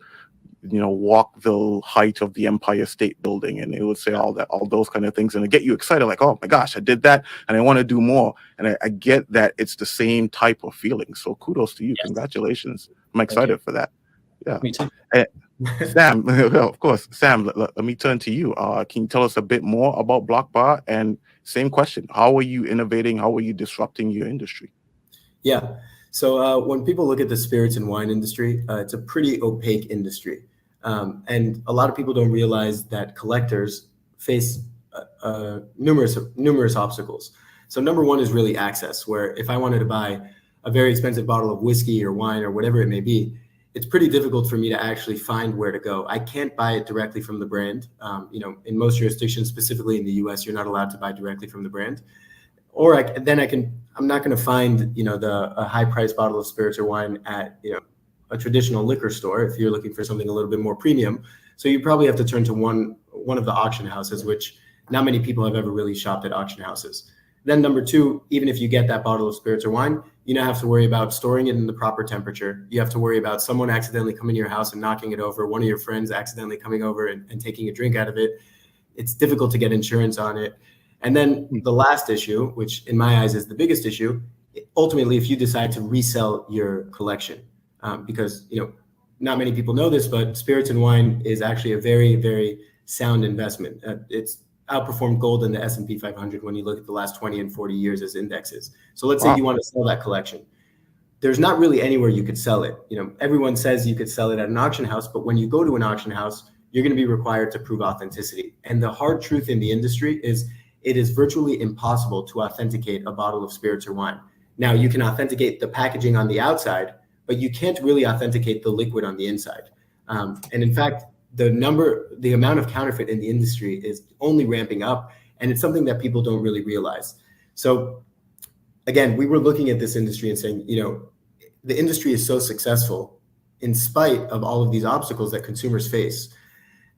walked the height of the Empire State Building, and it would say all those kind of things, and it get you excited, like, oh my gosh, I did that, and I want to do more. And I get that it's the same type of feeling. So kudos to you. Yes. Congratulations. I'm excited for that. Yeah. Me too. Sam, of course, Sam, let me turn to you. Can you tell us a bit more about Block Bar? And same question, how are you innovating? How are you disrupting your industry? Yeah. So when people look at the spirits and wine industry, it's a pretty opaque industry. And a lot of people don't realize that collectors face numerous obstacles. So number one is really access, where if I wanted to buy a very expensive bottle of whiskey or wine or whatever it may be, it's pretty difficult for me to actually find where to go. I can't buy it directly from the brand. In most jurisdictions, specifically in the US, you're not allowed to buy directly from the brand. Or I'm not going to find, a high price bottle of spirits or wine at, a traditional liquor store if you're looking for something a little bit more premium. So you probably have to turn to one of the auction houses, which not many people have ever really shopped at auction houses. Then number two, even if you get that bottle of spirits or wine, you now have to worry about storing it in the proper temperature. You have to worry about someone accidentally coming to your house and knocking it over, one of your friends accidentally coming over and taking a drink out of it. It's difficult to get insurance on it. And then the last issue, which in my eyes is the biggest issue, ultimately, if you decide to resell your collection, because, not many people know this, but spirits and wine is actually a very, very sound investment. It's outperformed gold in the S&P 500 when you look at the last 20 and 40 years as indexes. So let's say you want to sell that collection. There's not really anywhere you could sell it. Everyone says you could sell it at an auction house, but when you go to an auction house, you're going to be required to prove authenticity. And the hard truth in the industry is it is virtually impossible to authenticate a bottle of spirits or wine. Now, you can authenticate the packaging on the outside, but you can't really authenticate the liquid on the inside. And in fact, the amount of counterfeit in the industry is only ramping up, and it's something that people don't really realize. So again, we were looking at this industry and saying, the industry is so successful in spite of all of these obstacles that consumers face.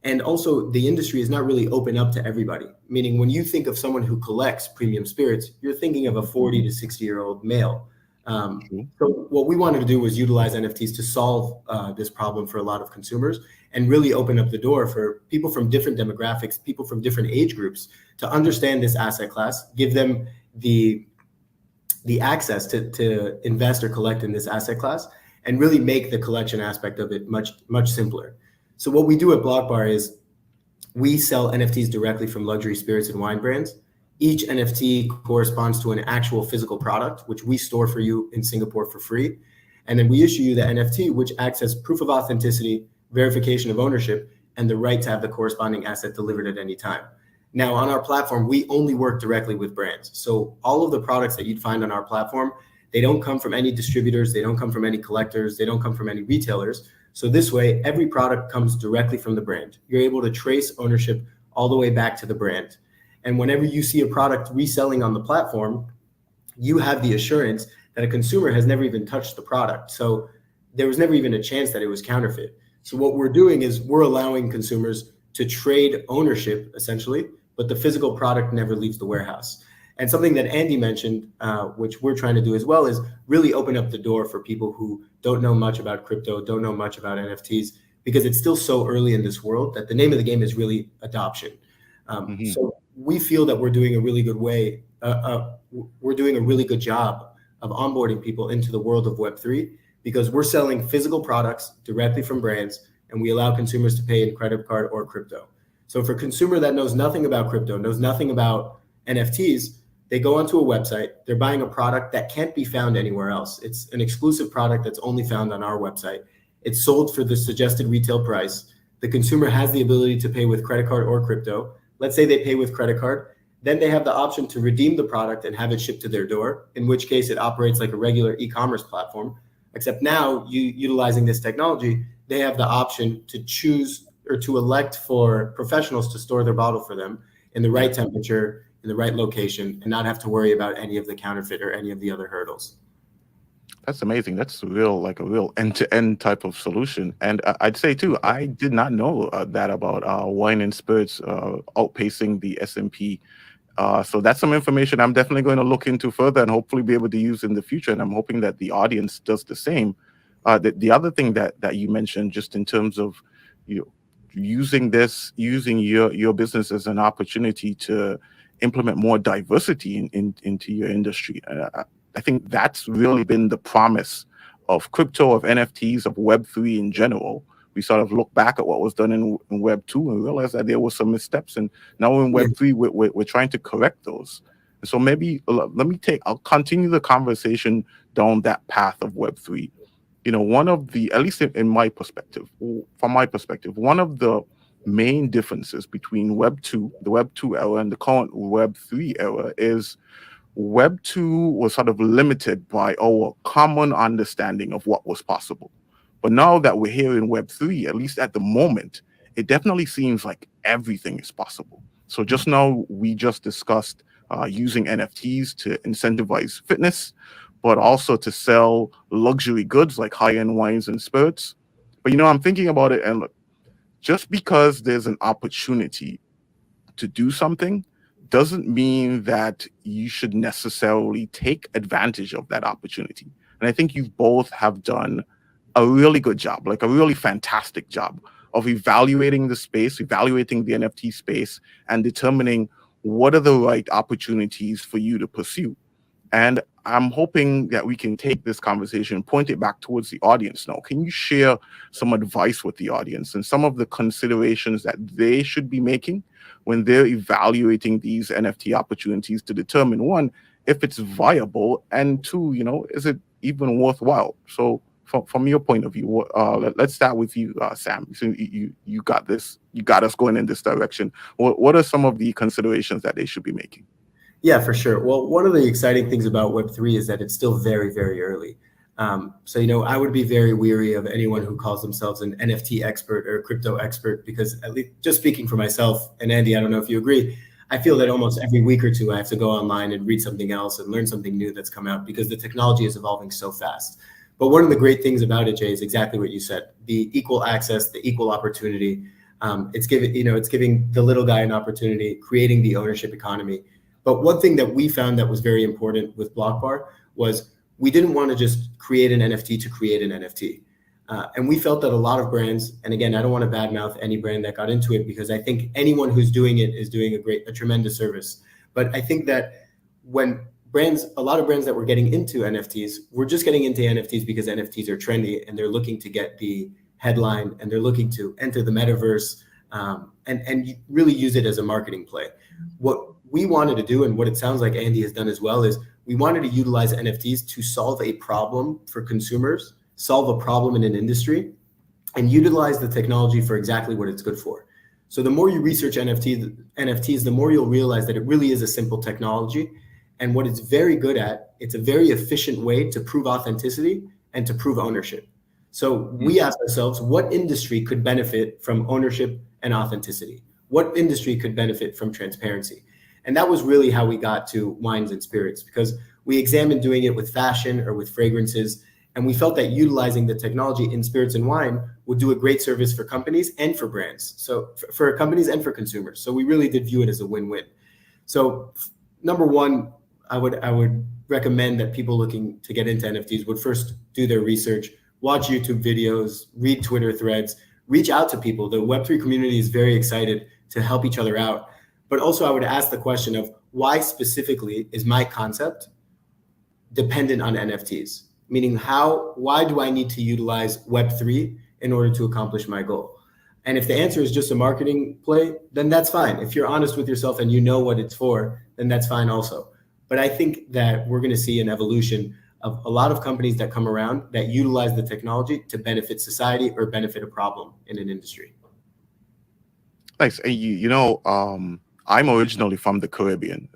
And also the industry is not really open up to everybody, meaning when you think of someone who collects premium spirits, you're thinking of a 40 to 60-year-old male. So what we wanted to do was utilize NFTs to solve this problem for a lot of consumers and really open up the door for people from different demographics, people from different age groups to understand this asset class, give them the access to invest or collect in this asset class, and really make the collection aspect of it much, much simpler. So what we do at Block Bar is we sell NFTs directly from luxury spirits and wine brands. Each NFT corresponds to an actual physical product, which we store for you in Singapore for free. And then we issue you the NFT, which acts as proof of authenticity, verification of ownership, and the right to have the corresponding asset delivered at any time. Now, on our platform, we only work directly with brands. So all of the products that you'd find on our platform, they don't come from any distributors, they don't come from any collectors, they don't come from any retailers. So this way, every product comes directly from the brand. You're able to trace ownership all the way back to the brand. And whenever you see a product reselling on the platform, you have the assurance that a consumer has never even touched the product. So there was never even a chance that it was counterfeit. So what we're doing is we're allowing consumers to trade ownership, essentially, but the physical product never leaves the warehouse. And something that Andy mentioned, which we're trying to do as well, is really open up the door for people who don't know much about crypto, don't know much about NFTs, because it's still so early in this world that the name of the game is really adoption. So we feel that we're doing a really good way. We're doing a really good job of onboarding people into the world of Web3, because we're selling physical products directly from brands, and we allow consumers to pay in credit card or crypto. So for a consumer that knows nothing about crypto, knows nothing about NFTs, they go onto a website, they're buying a product that can't be found anywhere else. It's an exclusive product that's only found on our website. It's sold for the suggested retail price. The consumer has the ability to pay with credit card or crypto. Let's say they pay with credit card, then they have the option to redeem the product and have it shipped to their door, in which case it operates like a regular e-commerce platform. Except now, utilizing this technology, they have the option to choose or to elect for professionals to store their bottle for them in the right temperature, in the right location, and not have to worry about any of the counterfeit or any of the other hurdles. That's amazing. That's a real end-to-end type of solution. And I'd say too, I did not know that about wine and spirits outpacing the S&P. So that's some information I'm definitely going to look into further and hopefully be able to use in the future. And I'm hoping that the audience does the same. The other thing that you mentioned, just in terms of using your business as an opportunity to implement more diversity into your industry. I think that's really been the promise of crypto, of NFTs, of Web3 in general. We sort of look back at what was done in Web2 and realize that there were some missteps. And now in Web3, we're trying to correct those. And so maybe I'll continue the conversation down that path of Web3. One of the, at least from my perspective, one of the main differences between Web2, the Web2 era, and the current Web3 era is Web 2 was sort of limited by our common understanding of what was possible. But now that we're here in Web 3, at least at the moment, it definitely seems like everything is possible. So just now, we just discussed using NFTs to incentivize fitness, but also to sell luxury goods like high-end wines and spirits. But I'm thinking about it, and look, just because there's an opportunity to do something doesn't mean that you should necessarily take advantage of that opportunity. And I think you both have done a really good job, like a really fantastic job of evaluating the space, evaluating the NFT space, and determining what are the right opportunities for you to pursue. And I'm hoping that we can take this conversation and point it back towards the audience now. Can you share some advice with the audience and some of the considerations that they should be making when they're evaluating these NFT opportunities to determine, one, if it's viable, and two, is it even worthwhile? So from your point of view, let's start with you, Sam. So you got this. You got us going in this direction. What are some of the considerations that they should be making? Yeah, for sure. Well, one of the exciting things about Web3 is that it's still very, very early. So, I would be very weary of anyone who calls themselves an NFT expert or a crypto expert, because at least just speaking for myself, and Andy, I don't know if you agree, I feel that almost every week or two I have to go online and read something else and learn something new that's come out, because the technology is evolving so fast. But one of the great things about it, Jay, is exactly what you said: the equal access, the equal opportunity. It's giving the little guy an opportunity, creating the ownership economy. But one thing that we found that was very important with BlockBar was we didn't want to just create an NFT to create an NFT. And we felt that a lot of brands, and again, I don't want to badmouth any brand that got into it, because I think anyone who's doing it is doing a tremendous service. But I think that when a lot of brands that were getting into NFTs, were just getting into NFTs because NFTs are trendy and they're looking to get the headline and they're looking to enter the metaverse and really use it as a marketing play. What we wanted to do, and what it sounds like Andy has done as well, is we wanted to utilize NFTs to solve a problem for consumers, solve a problem in an industry, and utilize the technology for exactly what it's good for. So the more you research NFTs, the more you'll realize that it really is a simple technology. And what it's very good at, it's a very efficient way to prove authenticity and to prove ownership. So we ask ourselves, what industry could benefit from ownership and authenticity? What industry could benefit from transparency? And that was really how we got to wines and spirits, because we examined doing it with fashion or with fragrances. And we felt that utilizing the technology in spirits and wine would do a great service for companies and for brands. So for companies and for consumers. So we really did view it as a win-win. So number one, I would recommend that people looking to get into NFTs would first do their research, watch YouTube videos, read Twitter threads, reach out to people. The Web3 community is very excited to help each other out. But also I would ask the question of why specifically is my concept dependent on NFTs? Meaning why do I need to utilize Web3 in order to accomplish my goal? And if the answer is just a marketing play, then that's fine. If you're honest with yourself and you know what it's for, then that's fine also. But I think that we're going to see an evolution of a lot of companies that come around that utilize the technology to benefit society or benefit a problem in an industry. Nice. And I'm originally from the Caribbean,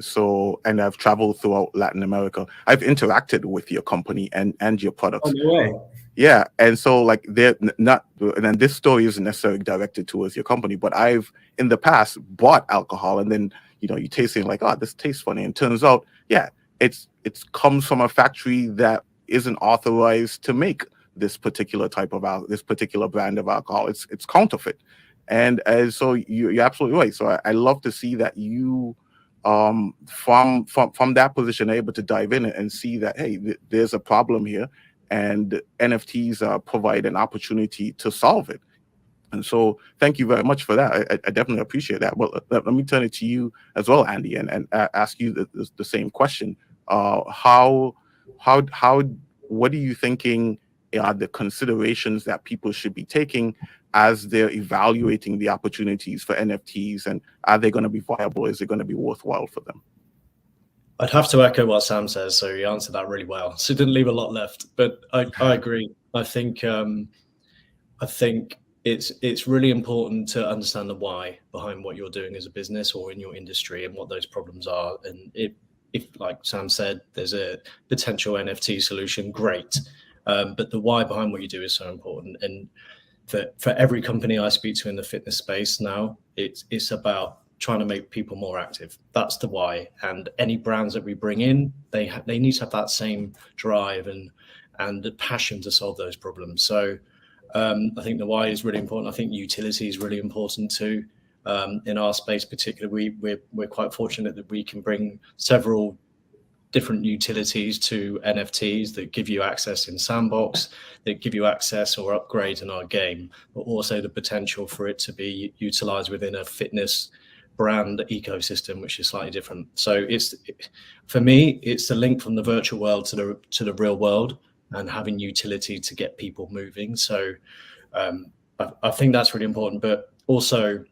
and I've traveled throughout Latin America. I've interacted with your company and your products. Oh, no way. Yeah, and so like they're not, and then this story isn't necessarily directed towards your company, but I've in the past bought alcohol, and then you taste it like, oh, this tastes funny, and it turns out, yeah, it's comes from a factory that isn't authorized to make this particular type of this particular brand of alcohol. It's counterfeit. And so you're absolutely right. So I love to see that you, from that position, are able to dive in and see that, hey, there's a problem here, and NFTs provide an opportunity to solve it. And so thank you very much for that. I definitely appreciate that. Well, let me turn it to you as well, Andy, and ask you the same question. What are you thinking are the considerations that people should be taking as they're evaluating the opportunities for NFTs, and are they going to be viable? Is it going to be worthwhile for them? I'd have to echo what Sam says, so he answered that really well. So he didn't leave a lot left, but I agree. I think it's really important to understand the why behind what you're doing as a business or in your industry and what those problems are. And if like Sam said, there's a potential NFT solution, great. But the why behind what you do is so important. And for every company I speak to in the fitness space now, it's about trying to make people more active. That's the why. And any brands that we bring in, they need to have that same drive and the passion to solve those problems. So I think the why is really important. I think utility is really important too. In our space particularly, we're quite fortunate that we can bring several different utilities to NFTs that give you access in Sandbox, that give you access or upgrade in our game, but also the potential for it to be utilized within a fitness brand ecosystem, which is slightly different. So for me, it's the link from the virtual world to the real world and having utility to get people moving. So I think that's really important, but also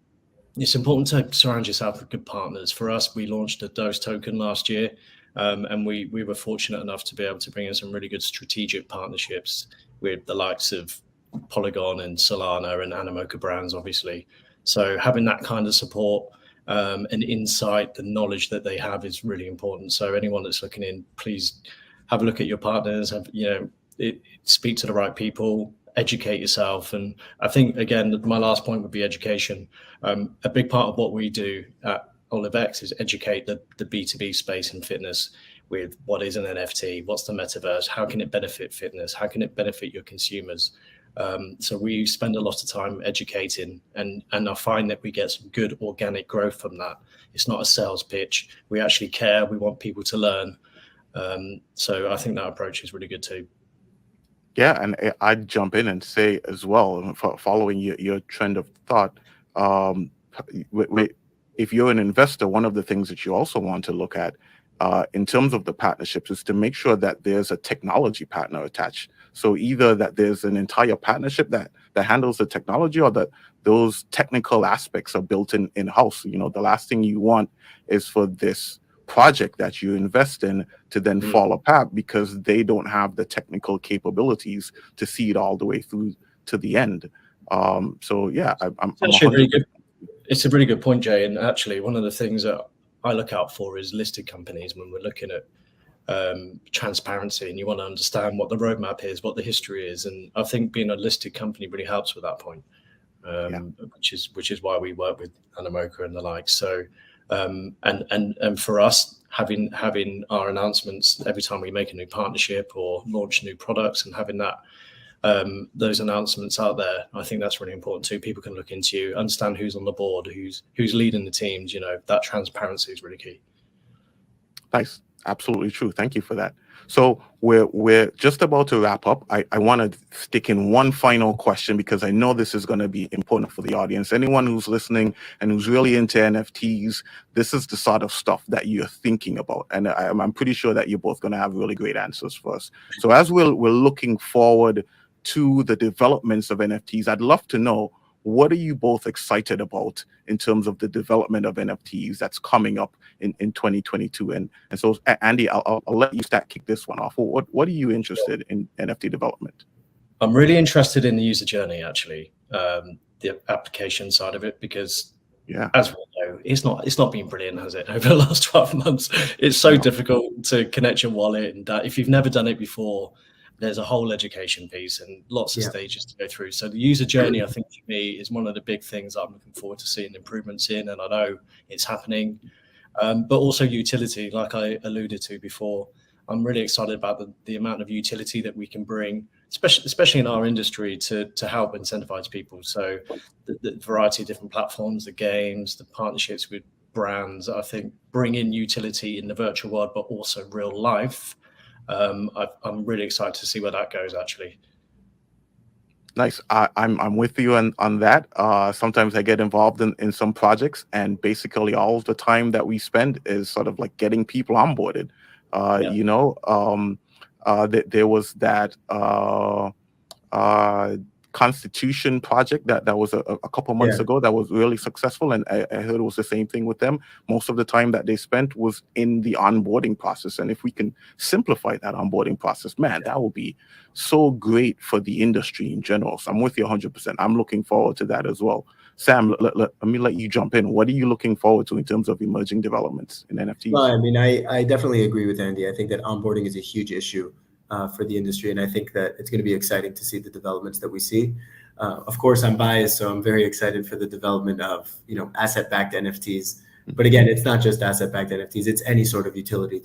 it's important to surround yourself with good partners. For us, we launched a Dose token last year. And we were fortunate enough to be able to bring in some really good strategic partnerships with the likes of Polygon and Solana and Animoca brands, obviously. So having that kind of support and insight, the knowledge that they have is really important. So anyone that's looking in, please have a look at your partners, speak to the right people, educate yourself. And I think, again, my last point would be education. A big part of what we do at OliveX is educate the B2B space in fitness with what is an NFT, what's the metaverse, how can it benefit fitness, how can it benefit your consumers. So we spend a lot of time educating, and I find that we get some good organic growth from that. It's not a sales pitch. We actually care. We want people to learn. So I think that approach is really good too. Yeah, and I'd jump in and say as well, following your trend of thought, if you're an investor, one of the things that you also want to look at in terms of the partnerships is to make sure that there's a technology partner attached. So either that there's an entire partnership that handles the technology, or that those technical aspects are built in-house. The last thing you want is for this project that you invest in to then fall apart because they don't have the technical capabilities to see it all the way through to the end. So yeah, I'm actually really good. It's a really good point, Jay. And actually, one of the things that I look out for is listed companies when we're looking at transparency, and you want to understand what the roadmap is, what the history is. And I think being a listed company really helps with that point, which is why we work with Animoca and the like. So, and for us, having our announcements every time we make a new partnership or launch new products, and having that those announcements out there, I think that's really important too. People can look into you, understand who's on the board, who's leading the teams. That transparency is really key. Nice. Absolutely true. Thank you for that. So we're just about to wrap up. I want to stick in one final question because I know this is going to be important for the audience. Anyone who's listening and who's really into NFTs, this is the sort of stuff that you're thinking about. And I'm pretty sure that you're both going to have really great answers for us. So as we're looking forward to the developments of NFTs, I'd love to know, what are you both excited about in terms of the development of NFTs that's coming up in 2022? And so, Andy, I'll let you kick this one off. What are you interested in NFT development? I'm really interested in the user journey, actually, the application side of it, because as we know, it's not been brilliant, has it, over the last 12 months? It's so difficult to connect your wallet, and if you've never done it before, there's a whole education piece and lots of stages to go through. So the user journey, I think, for me, is one of the big things I'm looking forward to seeing improvements in, and I know it's happening. But also utility, like I alluded to before. I'm really excited about the amount of utility that we can bring, especially in our industry, to help incentivize people. So the variety of different platforms, the games, the partnerships with brands, I think bring in utility in the virtual world, but also real life. I'm really excited to see where that goes, actually. Nice. I'm with you on that. Sometimes I get involved in some projects, and basically all of the time that we spend is sort of like getting people onboarded. There was that Constitution project that was a couple months ago that was really successful, and I heard it was the same thing with them. Most of the time that they spent was in the onboarding process, and if we can simplify that onboarding process, man, that will be so great for the industry in general. So I'm with you 100%. I'm looking forward to that as well. Sam, let me let you jump in. What are you looking forward to in terms of emerging developments in NFTs? Well, I mean, I definitely agree with Andy. I think that onboarding is a huge issue for the industry, and I think that it's going to be exciting to see the developments that we see. Of course, I'm biased, so I'm very excited for the development of asset-backed NFTs. But again, it's not just asset-backed NFTs; it's any sort of utility.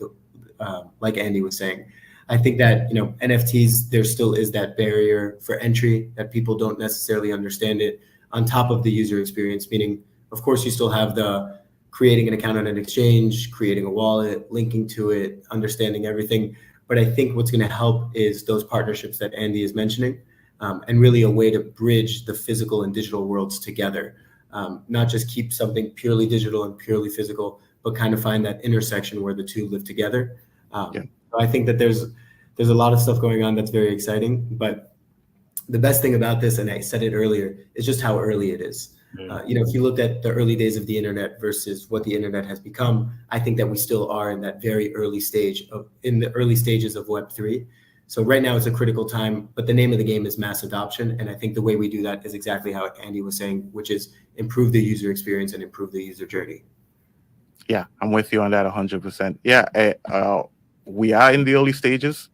Like Andy was saying, I think that NFTs, there still is that barrier for entry, that people don't necessarily understand it. On top of the user experience, meaning, of course, you still have the creating an account on an exchange, creating a wallet, linking to it, understanding everything. But I think what's going to help is those partnerships that Andy is mentioning, and really a way to bridge the physical and digital worlds together. Not just keep something purely digital and purely physical, but kind of find that intersection where the two live together. I think that there's a lot of stuff going on that's very exciting. But the best thing about this, and I said it earlier, is just how early it is. If you looked at the early days of the internet versus what the internet has become, I think that we still are in that very early stage in the early stages of Web3. So right now it's a critical time, but the name of the game is mass adoption. And I think the way we do that is exactly how Andy was saying, which is improve the user experience and improve the user journey. Yeah, I'm with you on that 100%. Yeah, we are in the early stages.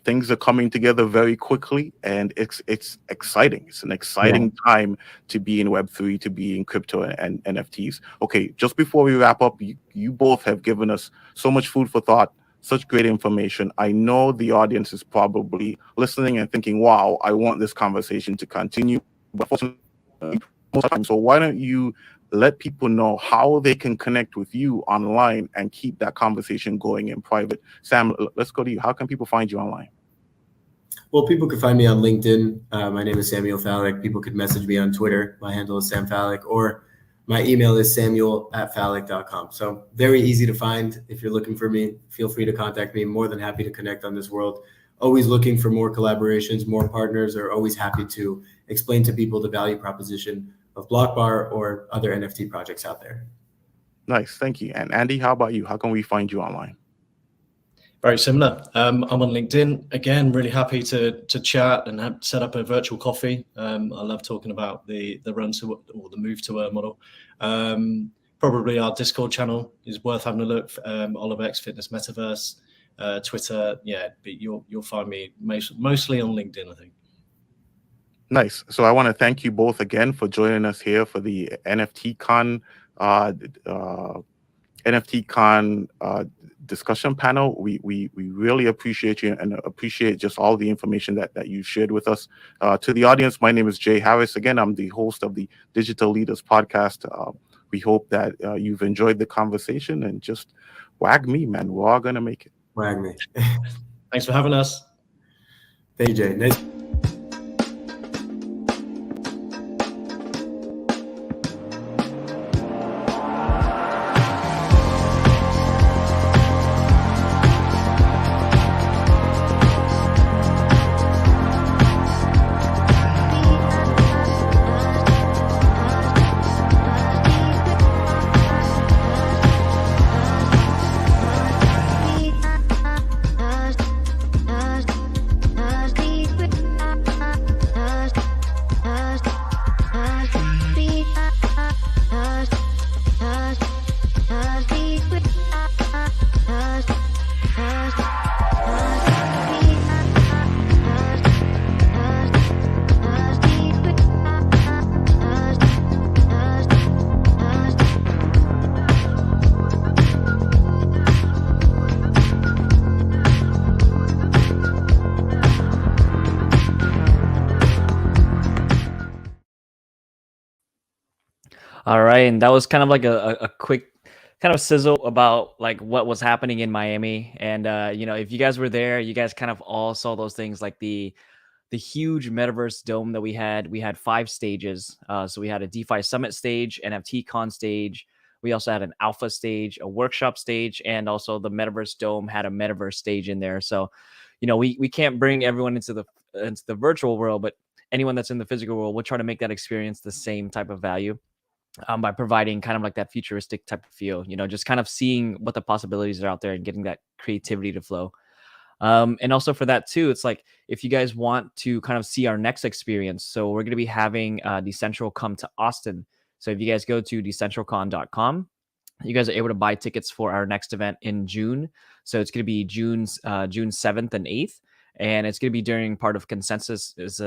Things are coming together very quickly, and it's exciting. It's an exciting time to be in Web3, to be in crypto and NFTs. Okay, just before we wrap up, you both have given us so much food for thought, such great information. I know the audience is probably listening and thinking, wow, I want this conversation to continue. But so why don't you let people know how they can connect with you online and keep that conversation going in private? Sam, let's go to you. How can people find you online? Well, people could find me on LinkedIn. My name is Samuel Fallick. People could message me on Twitter. My handle is Sam Fallick, or my email is samuel@fallick.com. So very easy to find. If you're looking for me, feel free to contact me. More than happy to connect on this world. Always looking for more collaborations, more partners, or always happy to explain to people the value proposition of BlockBar or other NFT projects out there. Nice, thank you. And Andy, how about you? How can we find you online? Very similar. I'm on LinkedIn. Again, really happy to chat and set up a virtual coffee. I love talking about the run to or the move to a model. Probably our Discord channel is worth having a look. Oliver X Fitness Metaverse, Twitter. Yeah, but you'll find me mostly on LinkedIn, I think. Nice. So I want to thank you both again for joining us here for the NFTCON discussion panel. We really appreciate you and appreciate just all the information that you shared with us. To the audience, my name is Jay Harris. Again, I'm the host of the Digital Leaders Podcast. We hope that you've enjoyed the conversation, and just wag me, man. We're all gonna make it. Wag me. Thanks for having us. Thank you, Jay. Nice. All right, and that was kind of like a quick kind of sizzle about like what was happening in Miami. And if you guys were there, you guys kind of all saw those things, like the huge metaverse dome that we had. We had 5 stages. So we had a DeFi Summit stage, NFTCon stage. We also had an alpha stage, a workshop stage, and also the metaverse dome had a metaverse stage in there. So, we can't bring everyone into the virtual world, but anyone that's in the physical world, we'll try to make that experience the same type of value. By providing kind of like that futuristic type of feel, just kind of seeing what the possibilities are out there and getting that creativity to flow. And also for that too, it's like, if you guys want to kind of see our next experience, so we're going to be having Decentral come to Austin. So if you guys go to decentralcon.com, you guys are able to buy tickets for our next event in June. So it's going to be June 7th and 8th. And it's going to be during part of Consensus is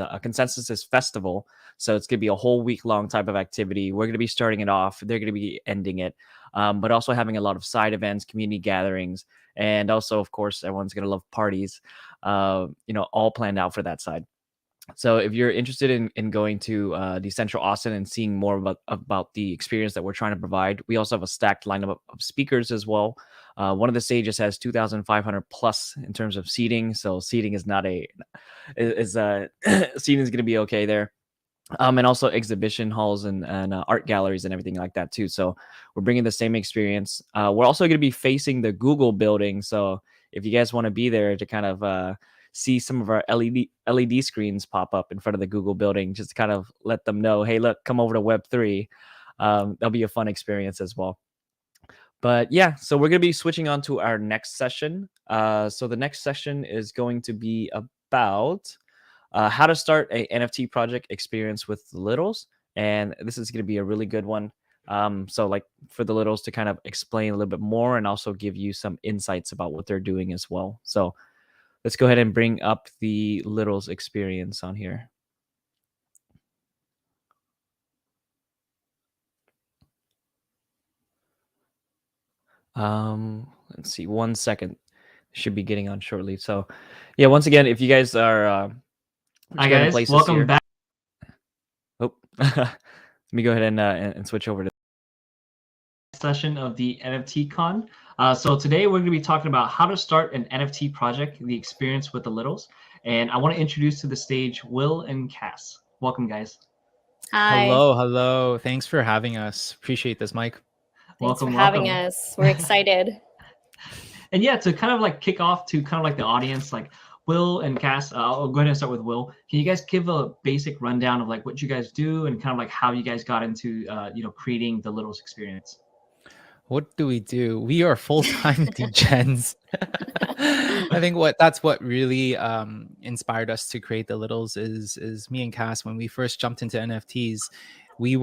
festival. So it's going to be a whole week long type of activity. We're going to be starting it off. They're going to be ending it, but also having a lot of side events, community gatherings, and also, of course, everyone's going to love parties, all planned out for that side. So if you're interested in going to Decentral Austin and seeing more about the experience that we're trying to provide, we also have a stacked lineup of speakers as well. One of the stages has 2,500 plus in terms of seating. So seating is seating is going to be okay there. And also exhibition halls and art galleries and everything like that too. So we're bringing the same experience. We're also going to be facing the Google building. So if you guys want to be there to kind of see some of our LED screens pop up in front of the Google building, just to kind of let them know, hey, look, come over to Web3. That'll be a fun experience as well. But yeah, so we're going to be switching on to our next session. So the next session is going to be about how to start a NFT project experience with the littles. And this is going to be a really good one. So like for the littles to kind of explain a little bit more and also give you some insights about what they're doing as well. So let's go ahead and bring up the littles experience on here. Let's see, 1 second. Should be getting on shortly. So yeah, once again, if you guys are hi guys, welcome back. Oh, let me go ahead and switch over to session of the NFTCON. So today we're going to be talking about how to start an NFT project, the experience with the littles. And I want to introduce to the stage Will and Cass. Welcome, guys. Hi. Hello. Thanks for having us. Appreciate this, Mike. Thanks for having us. We're excited. And yeah, to kind of like kick off to kind of like the audience, like Will and Cass, I'll go ahead and start with Will. Can you guys give a basic rundown of like what you guys do and kind of like how you guys got into, creating the littles experience? What do we do? We are full-time degens. I think that's what really inspired us to create the Littles is me and Cass. When we first jumped into NFTs, we have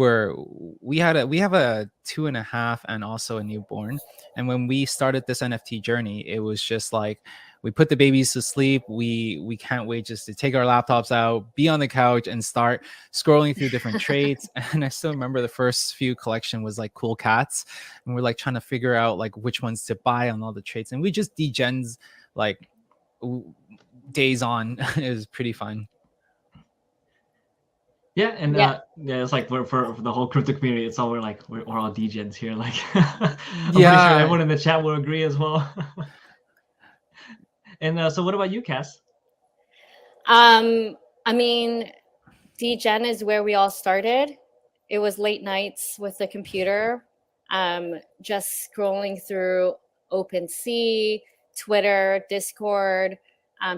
a 2.5 and also a newborn. And when we started this NFT journey, it was just like we put the babies to sleep. We can't wait just to take our laptops out, be on the couch, and start scrolling through different traits. And I still remember the first few collection was like cool cats, and we're like trying to figure out like which ones to buy on all the traits. And we just degens like days on. It was pretty fun. Yeah, and yeah, it's like for the whole crypto community, it's all we're all degens here. Like, I'm pretty sure everyone in the chat will agree as well. And so, what about you, Cass? I mean, degen is where we all started. It was late nights with the computer, just scrolling through OpenSea, Twitter, Discord.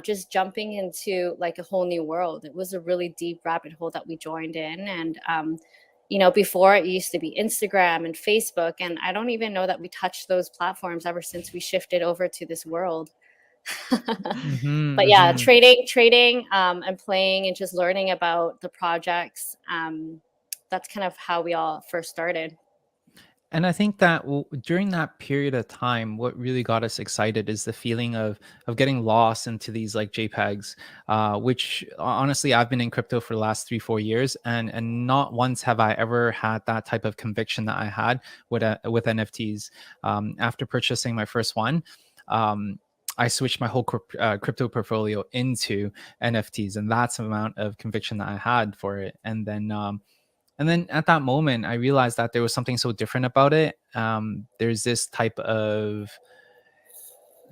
Just jumping into like a whole new world. It was a really deep rabbit hole that we joined in. And, before it used to be Instagram and Facebook. And I don't even know that we touched those platforms ever since we shifted over to this world. But yeah, trading and playing and just learning about the projects. That's kind of how we all first started. And I think that during that period of time, what really got us excited is the feeling of getting lost into these like JPEGs, which honestly, I've been in crypto for the last 3-4 years, and not once have I ever had that type of conviction that I had with NFTs. After purchasing my first one, I switched my whole crypto portfolio into NFTs, and that's the amount of conviction that I had for it. And then at that moment, I realized that there was something so different about it. There's this type of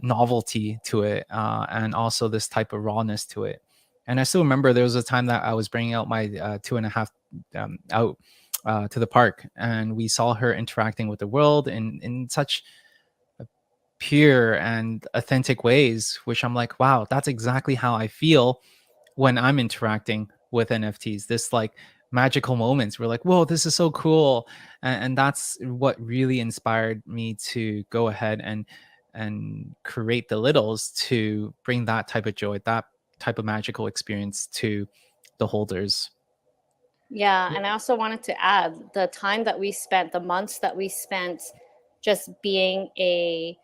novelty to it, and also this type of rawness to it. And I still remember there was a time that I was bringing out my 2.5 out to the park, and we saw her interacting with the world in such pure and authentic ways, which I'm like, wow, that's exactly how I feel when I'm interacting with NFTs. This like magical moments. We're like, whoa, this is so cool. And that's what really inspired me to go ahead and create the Littles to bring that type of joy, that type of magical experience to the holders. Yeah, and I also wanted to add the time that we spent, the months that we spent just being a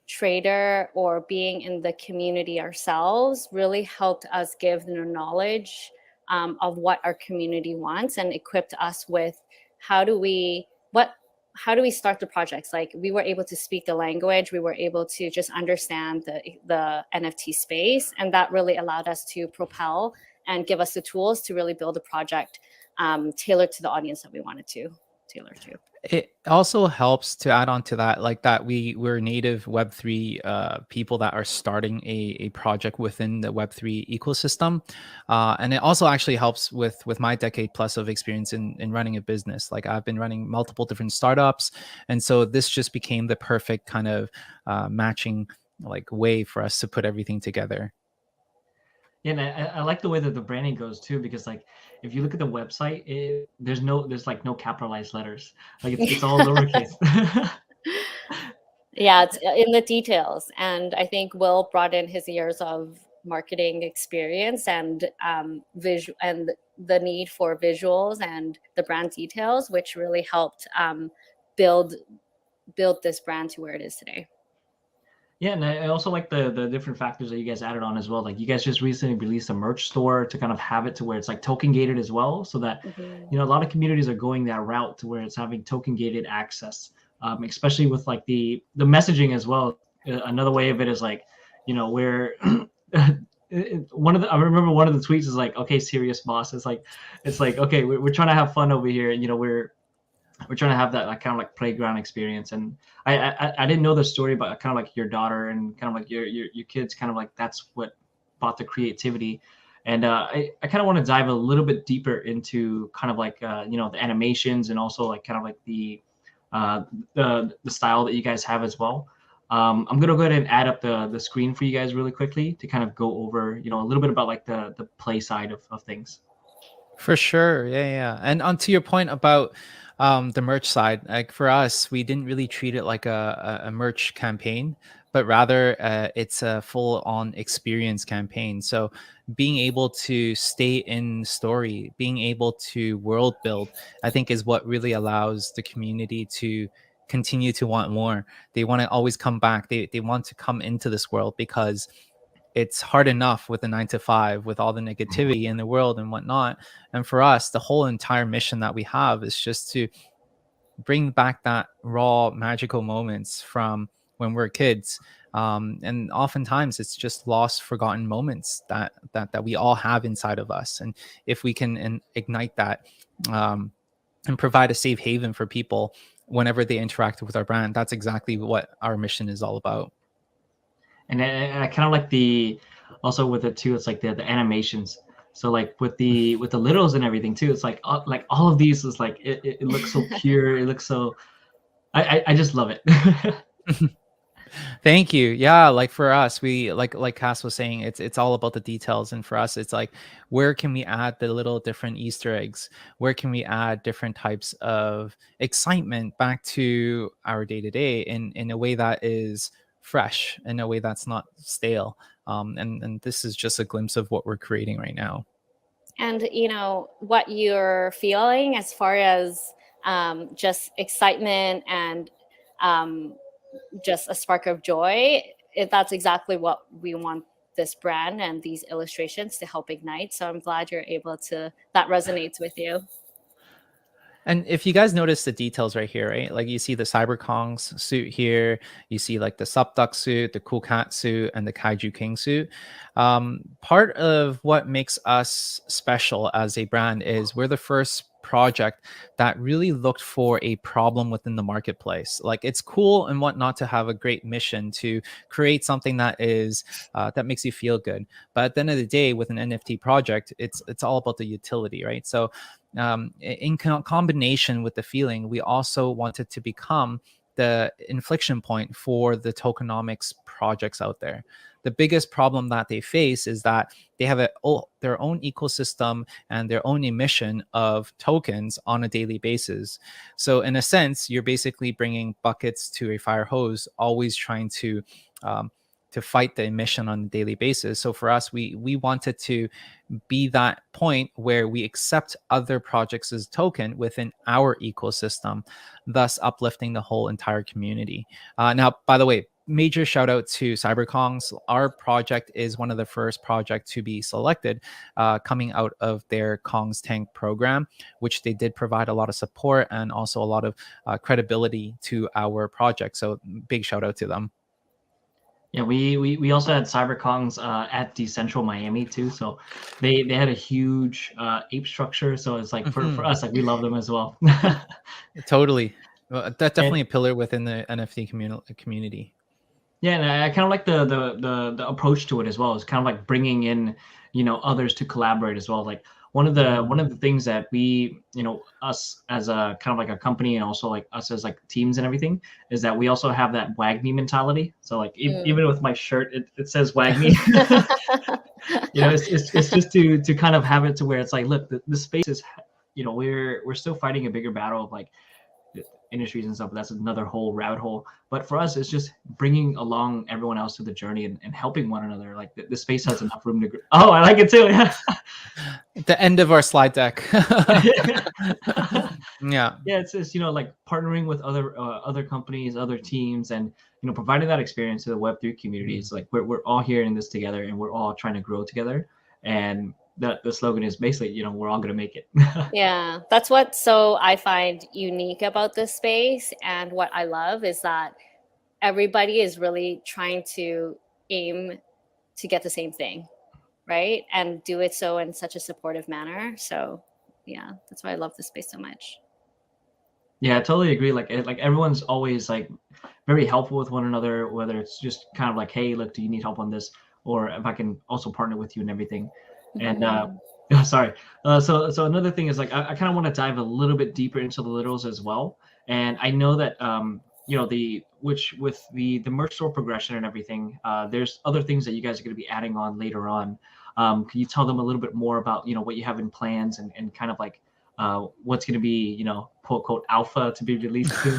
trader or being in the community ourselves really helped us give the knowledge of what our community wants and equipped us with how do we start the projects. Like we were able to speak the language, we were able to just understand the NFT space, and that really allowed us to propel and give us the tools to really build a project tailored to the audience that we wanted to tailor to. It also helps to add on to that, like that we're native Web3 people that are starting a project within the Web3 ecosystem. And it also actually helps with my decade plus of experience in running a business. Like I've been running multiple different startups. And so this just became the perfect kind of matching like way for us to put everything together. Yeah, and I like the way that the branding goes too, because like if you look at the website, there's like no capitalized letters, like it's all lowercase. Yeah, it's in the details, and I think Will brought in his years of marketing experience and visual and the need for visuals and the brand details, which really helped build this brand to where it is today. Yeah, and I also like the different factors that you guys added on as well. Like you guys just recently released a merch store to kind of have it to where it's like token gated as well, so that a lot of communities are going that route to where it's having token gated access, especially with like the messaging as well. Another way of it is like, where I remember one of the tweets is like, okay, serious boss. It's like okay, we're trying to have fun over here. We're trying to have that like kind of like playground experience. And I didn't know the story about kind of like your daughter and kind of like your kids, kind of like that's what brought the creativity. And I kind of want to dive a little bit deeper into kind of like the animations and also like kind of like the style that you guys have as well. I'm gonna go ahead and add up the screen for you guys really quickly to kind of go over a little bit about like the play side of things. For sure. Yeah. And on to your point about The merch side, like for us, we didn't really treat it like a merch campaign, but rather it's a full-on experience campaign. So being able to stay in story, being able to world build, I think is what really allows the community to continue to want more. They want to always come back. They want to come into this world because it's hard enough with a 9 to 5 with all the negativity in the world and whatnot. And for us, the whole entire mission that we have is just to bring back that raw magical moments from when we're kids. And oftentimes it's just lost, forgotten moments that we all have inside of us. And if we can ignite that, and provide a safe haven for people whenever they interact with our brand, that's exactly what our mission is all about. And I kind of like also with it too, it's like the animations. So like with the littles and everything too, it's like all of these is like it looks so pure. It looks so, I just love it. Thank you. Yeah, like for us, we like Cass was saying, it's all about the details, and for us, it's like, where can we add the little different Easter eggs? Where can we add different types of excitement back to our day to day in a way that is fresh, in a way that's not stale? And this is just a glimpse of what we're creating right now. And what you're feeling as far as just excitement and just a spark of joy, that's exactly what we want this brand and these illustrations to help ignite. So I'm glad you're able to, that resonates with you. And if you guys notice the details right here, right? Like you see the CyberKong's suit here, you see like the Subduck suit, the Cool Cat suit, and the Kaiju King suit. Part of what makes us special as a brand is we're the first project that really looked for a problem within the marketplace. Like it's cool and whatnot to have a great mission to create something that is that makes you feel good. But at the end of the day, with an NFT project, it's all about the utility, right? So in combination with the feeling, we also wanted to become the inflection point for the tokenomics projects out there. The biggest problem that they face is that they have their own ecosystem and their own emission of tokens on a daily basis. So in a sense, you're basically bringing buckets to a fire hose, always trying to fight the emission on a daily basis. So for us, we wanted to be that point where we accept other projects as token within our ecosystem, thus uplifting the whole entire community. Now, by the way, major shout out to CyberKong's. Our project is one of the first projects to be selected coming out of their Kong's Tank program, which they did provide a lot of support and also a lot of credibility to our project. So big shout out to them. Yeah, we also had CyberKong's at Decentral Miami too. So they had a huge ape structure. So it's like for us, like we love them as well. Totally. Well, that's definitely a pillar within the NFT community. Yeah, and I kind of like the approach to it as well. It's kind of like bringing in, others to collaborate as well. Like one of the things that we, us as a kind of like a company and also like us as like teams and everything, is that we also have that wag me mentality. So like even with my shirt, it says wag me. It's just to kind of have it to where it's like, look, the space is, we're still fighting a bigger battle of like industries and stuff, but that's another whole rabbit hole. But for us, it's just bringing along everyone else to the journey and helping one another. Like the space has enough room to oh, I like it too. Yeah. The end of our slide deck. Yeah, it's just like partnering with other companies, other teams, and providing that experience to the Web3 community. It's like we're all here in this together, and we're all trying to grow together. And the slogan is basically, we're all gonna make it. Yeah, that's what I find unique about this space, and what I love is that everybody is really trying to aim to get the same thing, right? And do it so in such a supportive manner. So yeah, that's why I love this space so much. Yeah, I totally agree. Like everyone's always like very helpful with one another, whether it's just kind of like, hey, look, do you need help on this? Or if I can also partner with you and everything. And sorry. So another thing is like I kind of want to dive a little bit deeper into the littles as well. And I know that with the merch store progression and everything, there's other things that you guys are going to be adding on later on. Can you tell them a little bit more about what you have in plans and kind of like what's going to be, you know, quote unquote alpha to be released soon?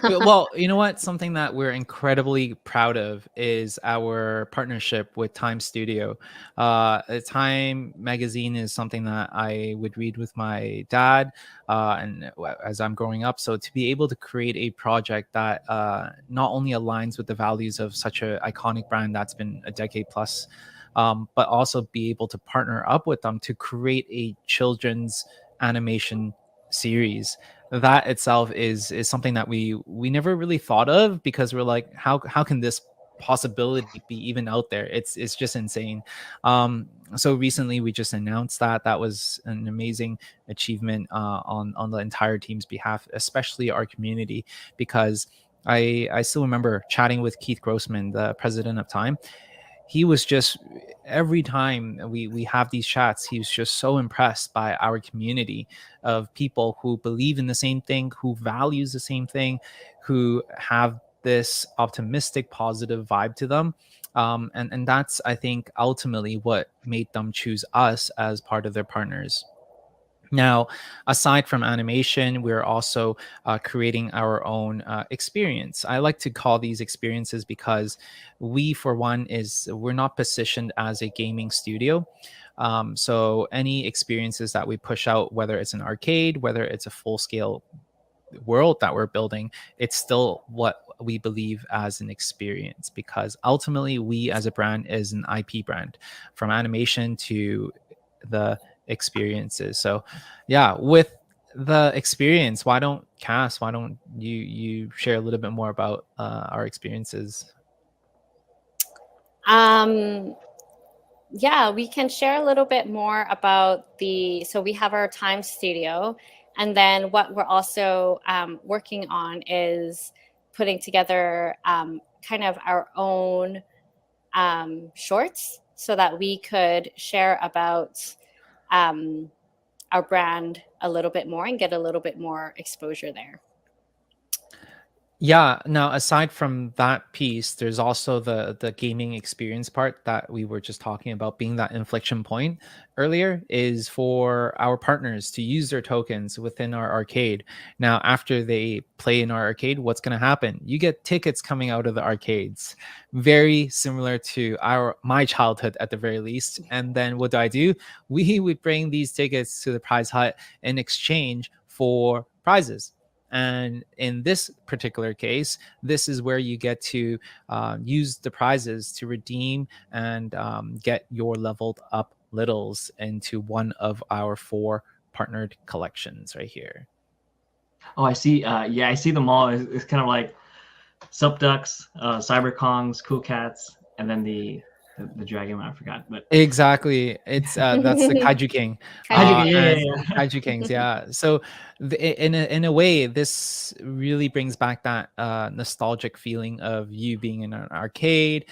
Well, you know what? Something that we're incredibly proud of is our partnership with Time Studio. Time magazine is something that I would read with my dad, and as I'm growing up. So to be able to create a project that not only aligns with the values of such an iconic brand that's been a decade plus, but also be able to partner up with them to create a children's animation series, that itself is something that we never really thought of, because we're like, how can this possibility be even out there? It's just insane. So recently we just announced that was an amazing achievement on the entire team's behalf, especially our community, because I still remember chatting with Keith Grossman, the president of Time. He was just, every time we have these chats, he was just so impressed by our community of people who believe in the same thing, who values the same thing, who have this optimistic, positive vibe to them. And that's, I think, ultimately what made them choose us as part of their partners. Now, aside from animation, we're also creating our own experience. I like to call these experiences because we, for one, we're not positioned as a gaming studio. So any experiences that we push out, whether it's an arcade, whether it's a full-scale world that we're building, it's still what we believe as an experience, because ultimately we as a brand is an IP brand, from animation to the experiences. So yeah, with the experience, why don't you share a little bit more about our experiences? Yeah, we can share a little bit more about so we have our Time Studio, and then what we're also working on is putting together kind of our own shorts, so that we could share about our brand a little bit more and get a little bit more exposure there. Yeah. Now, aside from that piece, there's also the gaming experience part that we were just talking about, being that inflection point earlier, is for our partners to use their tokens within our arcade. Now, after they play in our arcade, what's going to happen? You get tickets coming out of the arcades, very similar to my childhood at the very least. And then what do? We would bring these tickets to the prize hut in exchange for prizes. And in this particular case, this is where you get to use the prizes to redeem and get your leveled up littles into one of our 4 partnered collections right here. Oh, I see. Yeah, I see them all. It's kind of like Subducks, Cyberkongs, Cool Cats, and then the dragon one I forgot. But exactly, it's that's the Kaiju King. Kaiju Kings, yeah. So in a way, this really brings back that nostalgic feeling of you being in an arcade,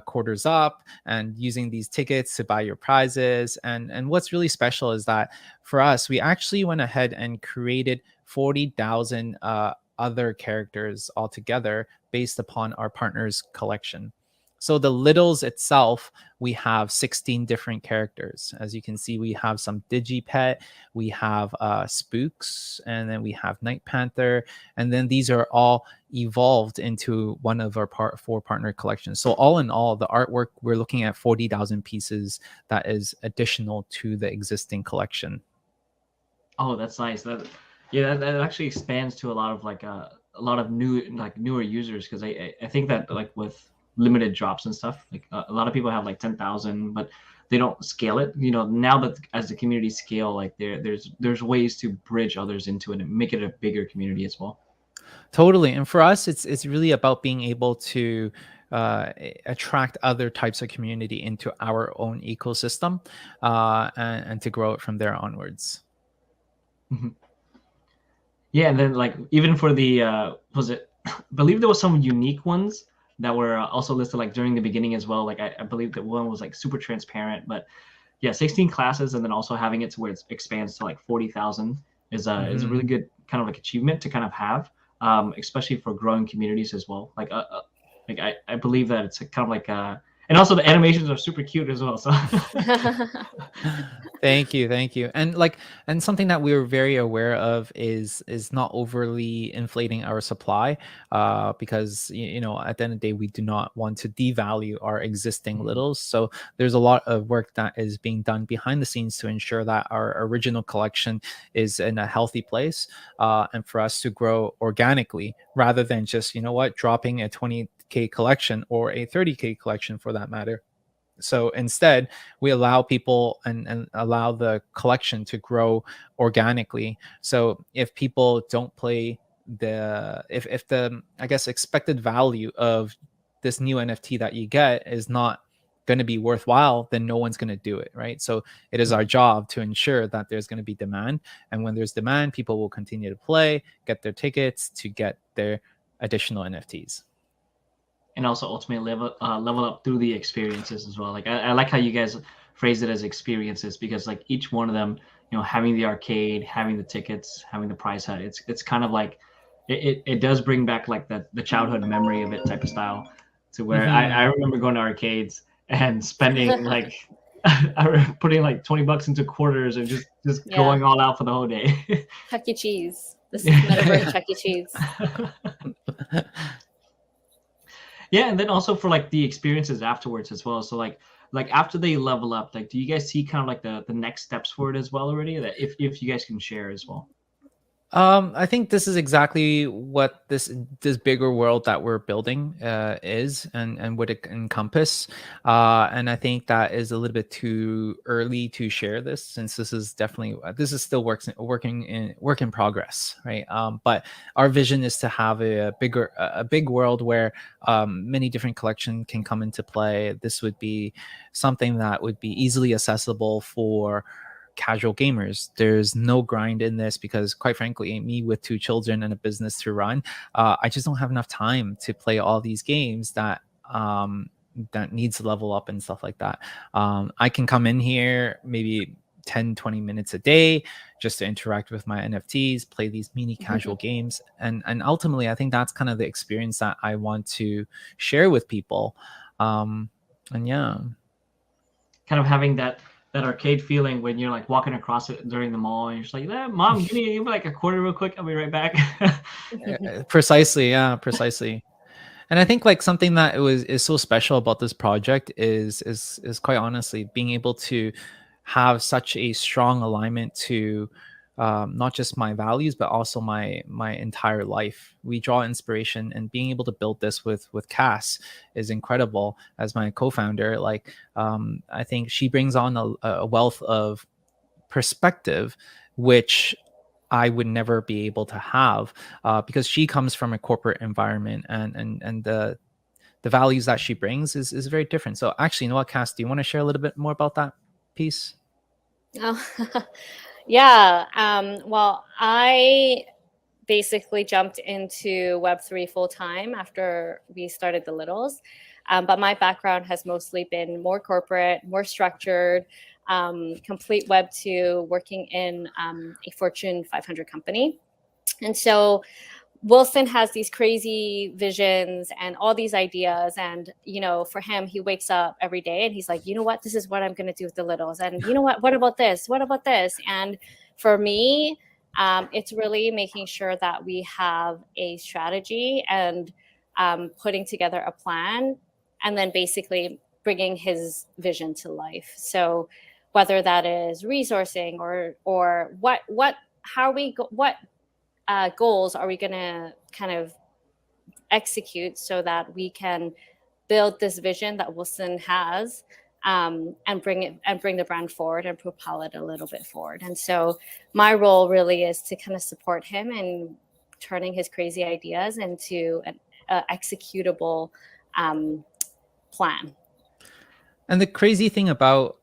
quarters up, and using these tickets to buy your prizes. And what's really special is that for us, we actually went ahead and created 40,000 other characters altogether based upon our partners' collection. So the littles itself, we have 16 different characters. As you can see, we have some Digipet, we have Spooks, and then we have Night Panther. And then these are all evolved into one of our 4 partner collections. So all in all, the artwork, we're looking at 40,000 pieces that is additional to the existing collection. Oh, that's nice. That actually expands to a lot of a lot of newer users, because I think that with limited drops and stuff, a lot of people have 10,000, but they don't scale it. Now that as the community scale, there's ways to bridge others into it and make it a bigger community as well. Totally. And for us, it's really about being able to attract other types of community into our own ecosystem, and to grow it from there onwards. Mm-hmm. Yeah, and then even for the I believe there was some unique ones that were also listed during the beginning as well. I believe that one was super transparent, but yeah, 16 classes, and then also having it to where it expands to 40,000 is a really good kind of achievement to kind of have, especially for growing communities as well. I believe that it's kind of and also the animations are super cute as well. So Thank you, and something that we were very aware of is not overly inflating our supply, because you know, at the end of the day, we do not want to devalue our existing littles. So there's a lot of work that is being done behind the scenes to ensure that our original collection is in a healthy place, and for us to grow organically rather than just, you know what, dropping a 20K collection or a 30K collection for that matter. So instead, we allow people and allow the collection to grow organically. So if people don't play if the, I guess, expected value of this new NFT that you get is not going to be worthwhile, then no one's going to do it, right? So it is our job to ensure that there's going to be demand, and when there's demand, people will continue to play, get their tickets to get their additional NFTs. And also ultimately level up through the experiences as well. Like I like how you guys phrase it as experiences, because like each one of them, you know, having the arcade, having the tickets, having the prize hut, it's kind of like it does bring back like the childhood memory of it type of style, to where I remember going to arcades and spending like putting like $20 into quarters and just going all out for the whole day. Chuck E. Cheese. This is metaverse Chuck E. Cheese. Yeah, and then also for like the experiences afterwards as well. So like after they level up, like do you guys see kind of like the next steps for it as well already? That if you guys can share as well. I think this is exactly what this bigger world that we're building is, and would it encompass. And I think that is a little bit too early to share this, since this is still work in progress, right? But our vision is to have a big world where many different collections can come into play. This would be something that would be easily accessible for casual gamers. There's no grind in this, because quite frankly, me with 2 children and a business to run, I just don't have enough time to play all these games that needs to level up and stuff like that. I can come in here maybe 10-20 minutes a day just to interact with my NFTs, play these mini casual games, and ultimately I think that's kind of the experience that I want to share with people. And yeah, kind of having that arcade feeling when you're like walking across it during the mall and you're just like, Mom, give me like a quarter real quick, I'll be right back. Precisely. And I think like something that is so special about this project is quite honestly being able to have such a strong alignment to not just my values, but also my entire life. We draw inspiration, and being able to build this with Cass is incredible. As my co-founder, like I think she brings on a wealth of perspective, which I would never be able to have, because she comes from a corporate environment, and the values that she brings is very different. So actually, you know what, Cass, do you want to share a little bit more about that piece? Oh, yeah. Well, I basically jumped into Web3 full time after we started the Littles. But my background has mostly been more corporate, more structured, complete Web2, working in a Fortune 500 company. And so Wilson has these crazy visions and all these ideas. And, you know, for him, he wakes up every day and he's like, you know what, this is what I'm going to do with the Littles. And you know what about this? What about this? And for me, it's really making sure that we have a strategy and putting together a plan, and then basically bringing his vision to life. So whether that is resourcing or what goals are we going to kind of execute so that we can build this vision that Wilson has, and bring the brand forward and propel it a little bit forward. And so my role really is to kind of support him in turning his crazy ideas into an executable plan. And the crazy thing about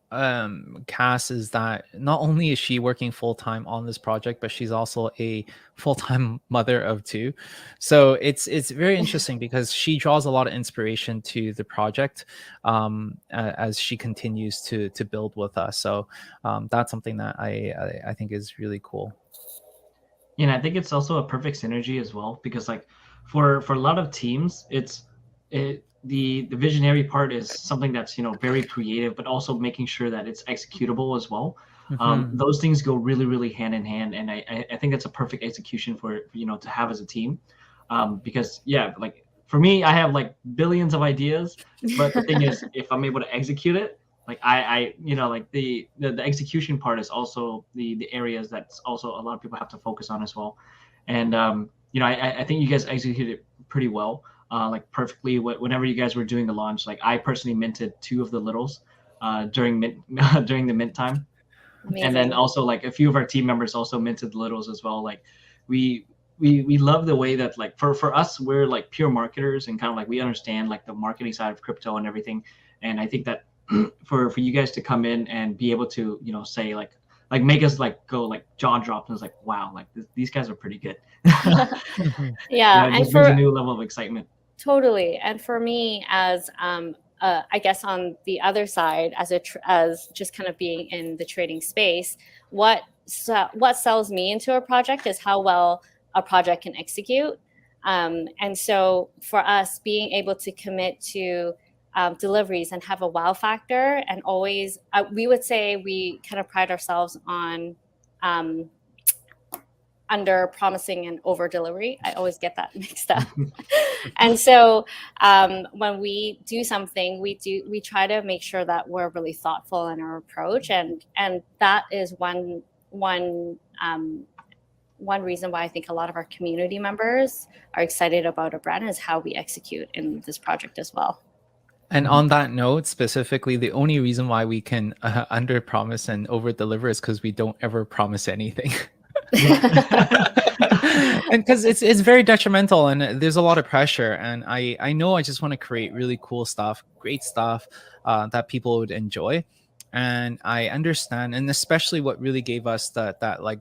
Cass is that not only is she working full-time on this project, but she's also a full-time mother of 2. So it's very interesting because she draws a lot of inspiration to the project as she continues to build with us. So that's something that I think is really cool. And I think it's also a perfect synergy as well, because like for a lot of teams, the visionary part is something that's, you know, very creative, but also making sure that it's executable as well. Those things go really, really hand in hand, and I think that's a perfect execution for to have as a team, because like for me, I have like billions of ideas, but the thing is, if I'm able to execute it, like I like the execution part is also the areas that's also a lot of people have to focus on as well, and I think you guys executed pretty well, like perfectly. Whenever you guys were doing the launch, like I personally minted 2 of the littles during during the mint time. Amazing. And then also like a few of our team members also minted the littles as well. Like we love the way that like for us, we're like pure marketers and kind of like we understand like the marketing side of crypto and everything. And I think that for you guys to come in and be able to say like make us like go like jaw drop and it's like, wow, like these guys are pretty good. Yeah, it and just brings a new level of excitement. Totally. And for me, as I guess on the other side, as just kind of being in the trading space, what sells me into a project is how well a project can execute. And so for us, being able to commit to deliveries and have a wow factor, and always, we would say we kind of pride ourselves on under promising and over delivery. I always get that mixed up. And so when we do something, we try to make sure that we're really thoughtful in our approach. And that is one reason why I think a lot of our community members are excited about a brand is how we execute in this project as well. And on that note, specifically, the only reason why we can under promise and over deliver is because we don't ever promise anything. And because it's very detrimental and there's a lot of pressure, and I know I just want to create really cool stuff, great stuff that people would enjoy, and I understand, and especially what really gave us that like,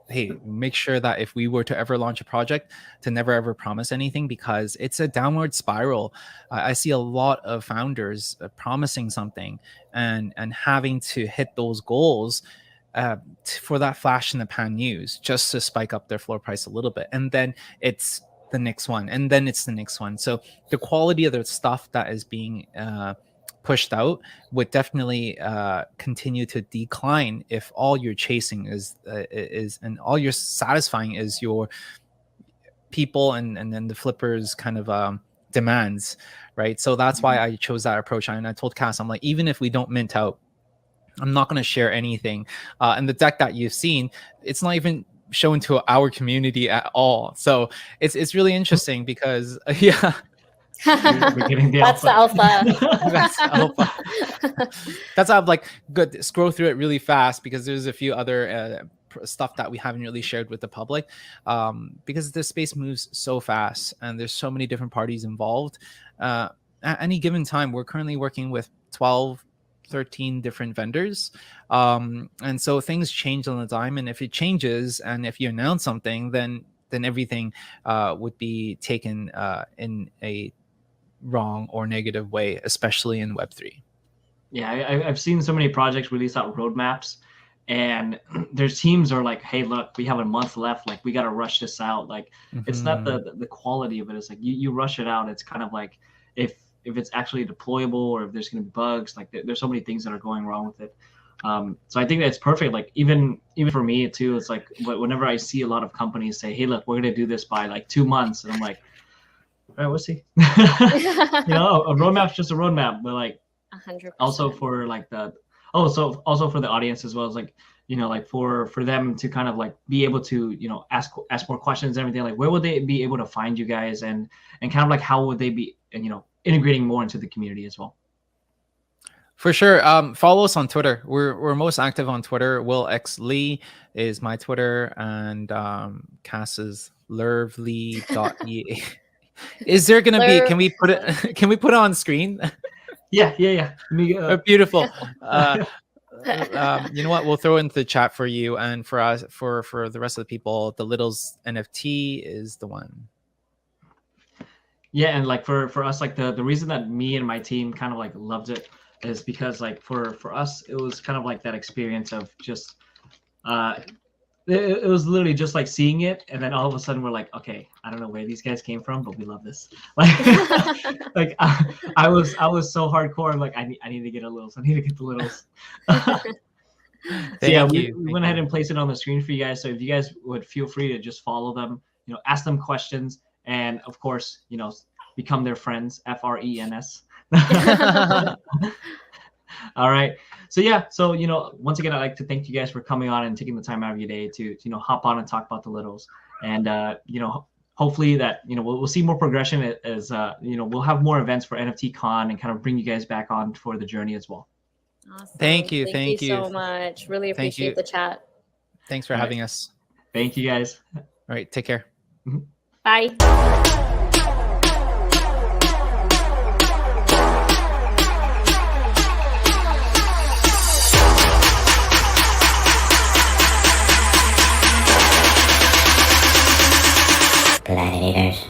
hey, make sure that if we were to ever launch a project, to never ever promise anything, because it's a downward spiral. I see a lot of founders promising something and having to hit those goals for that flash in the pan news just to spike up their floor price a little bit, and then it's the next one, and then it's the next one. So the quality of the stuff that is being pushed out would definitely continue to decline if all you're chasing is and all you're satisfying is your people and then the flippers kind of demands, right? So that's why I chose that approach. And I told Cass, I'm like, even if we don't mint out, I'm not going to share anything. And the deck that you've seen, it's not even shown to our community at all. So it's really interesting because yeah. That's the alpha. That's the alpha. That's how I'm like, good, scroll through it really fast because there's a few other stuff that we haven't really shared with the public, because the space moves so fast and there's so many different parties involved. At any given time, we're currently working with 13 different vendors, and so things change on the dime, and if it changes and if you announce something, then everything would be taken in a wrong or negative way, especially in Web3. Yeah, I've seen so many projects release out roadmaps, and their teams are like, hey, look, we have a month left, like we got to rush this out. Like it's not the quality of it, it's like you rush it out. It's kind of like if it's actually deployable or if there's going to be bugs, like there's so many things that are going wrong with it. So I think that's perfect. Like even for me too, it's like whenever I see a lot of companies say, hey, look, we're going to do this by like 2 months, and I'm like, all right, we'll see. A roadmap's just a roadmap, but like 100%. Also for like also for the audience as well as like, like for them to kind of like be able to, ask more questions and everything, like where would they be able to find you guys, and kind of like how would they be, integrating more into the community as well? For sure. Follow us on Twitter. We're most active on Twitter. Will X Lee is my Twitter, and Cass's lervlee.ea. Is there gonna be? Can we put it? Can we put it on screen? Yeah. Beautiful. You know what? We'll throw it into the chat for you, and for us, for the rest of the people, the Littles NFT is the one. Yeah, and like for us, like the reason that me and my team kind of like loved it is because like for us, it was kind of like that experience of just it was literally just like seeing it, and then all of a sudden we're like, okay, I don't know where these guys came from, but we love this. Like, like I was so hardcore. I'm like, I need to get a Littles. I need to get the Littles. So yeah, Thank we you. went ahead and placed it on the screen for you guys. So if you guys would feel free to just follow them, ask them questions, and of course, become their friends. FRENS. All right. So yeah. So once again, I'd like to thank you guys for coming on and taking the time out of your day to hop on and talk about the littles. And hopefully that we'll see more progression as we'll have more events for NFTCON and kind of bring you guys back on for the journey as well. Awesome. Thank you. Thank you so much. Really Thank appreciate you. the chat. Thanks for All right. having us. Thank you guys. All right. Take care. Bye. Gladiators.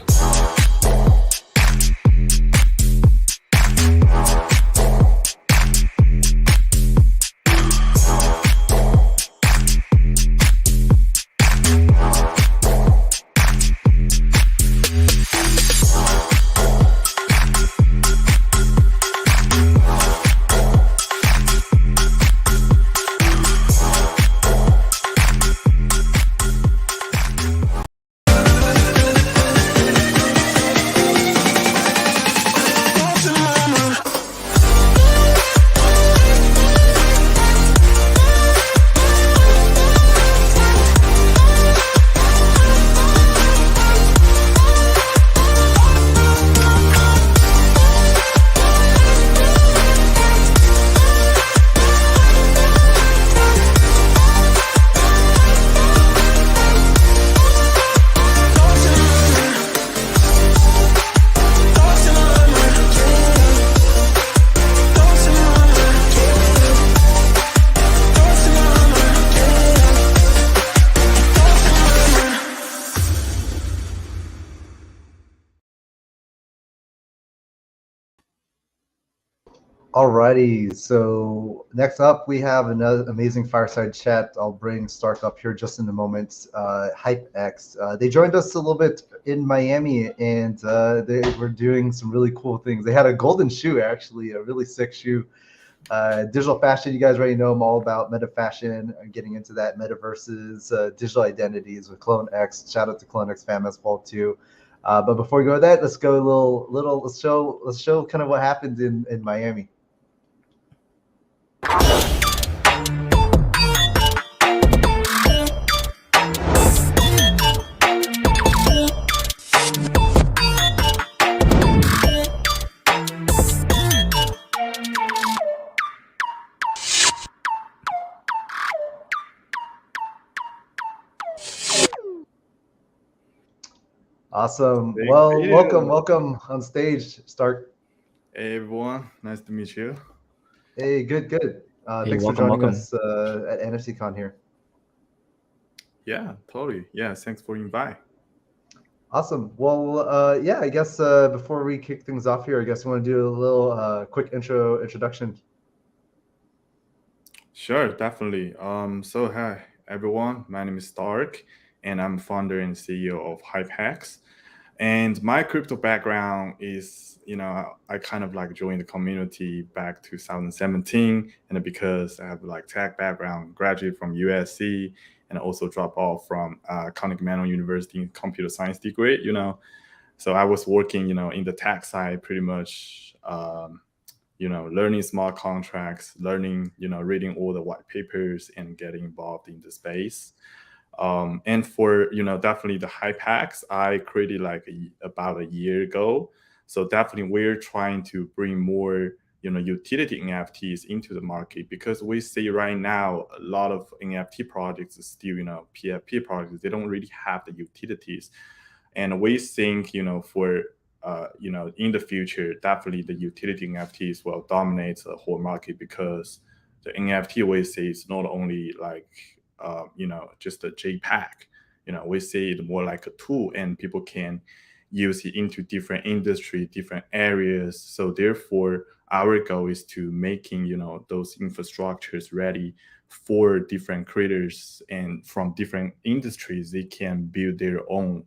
Alrighty, so next up we have another amazing fireside chat. I'll bring Stark up here just in a moment. HypeX, they joined us a little bit in Miami, and they were doing some really cool things. They had a golden shoe, actually, a really sick shoe. Digital fashion, you guys already know I'm all about meta fashion, getting into that metaverses, digital identities with Clone X. Shout out to Clone X fam as well too. But before we go to that, let's go let's show kind of what happened in Miami. Awesome. Well, welcome on stage, Stark. Hey everyone, nice to meet you. Hey, good. Hey, Thanks welcome, for joining welcome. us at NFTCON here. Yeah, totally. Yeah, thanks for invite. Awesome. Well, yeah, I guess before we kick things off here, I guess we want to do a little quick introduction. Sure, definitely. So hi everyone, my name is Stark, and I'm founder and CEO of HypeX. And my crypto background is, I kind of like joined the community back 2017, and because I have like tech background, graduated from USC, and also dropped off from Carnegie Mellon University computer science degree, So I was working, in the tech side pretty much, learning smart contracts, learning, reading all the white papers and getting involved in the space. And for, definitely the HypeX, I created like about a year ago. So definitely we're trying to bring more, utility NFTs into the market, because we see right now a lot of NFT projects are still, PFP projects, they don't really have the utilities. And we think, for in the future, definitely the utility NFTs will dominate the whole market, because the NFT we see is not only like, just a JPEG. We see it more like a tool, and people can use it into different industry, different areas. So therefore, our goal is to making, those infrastructures ready for different creators, and from different industries, they can build their own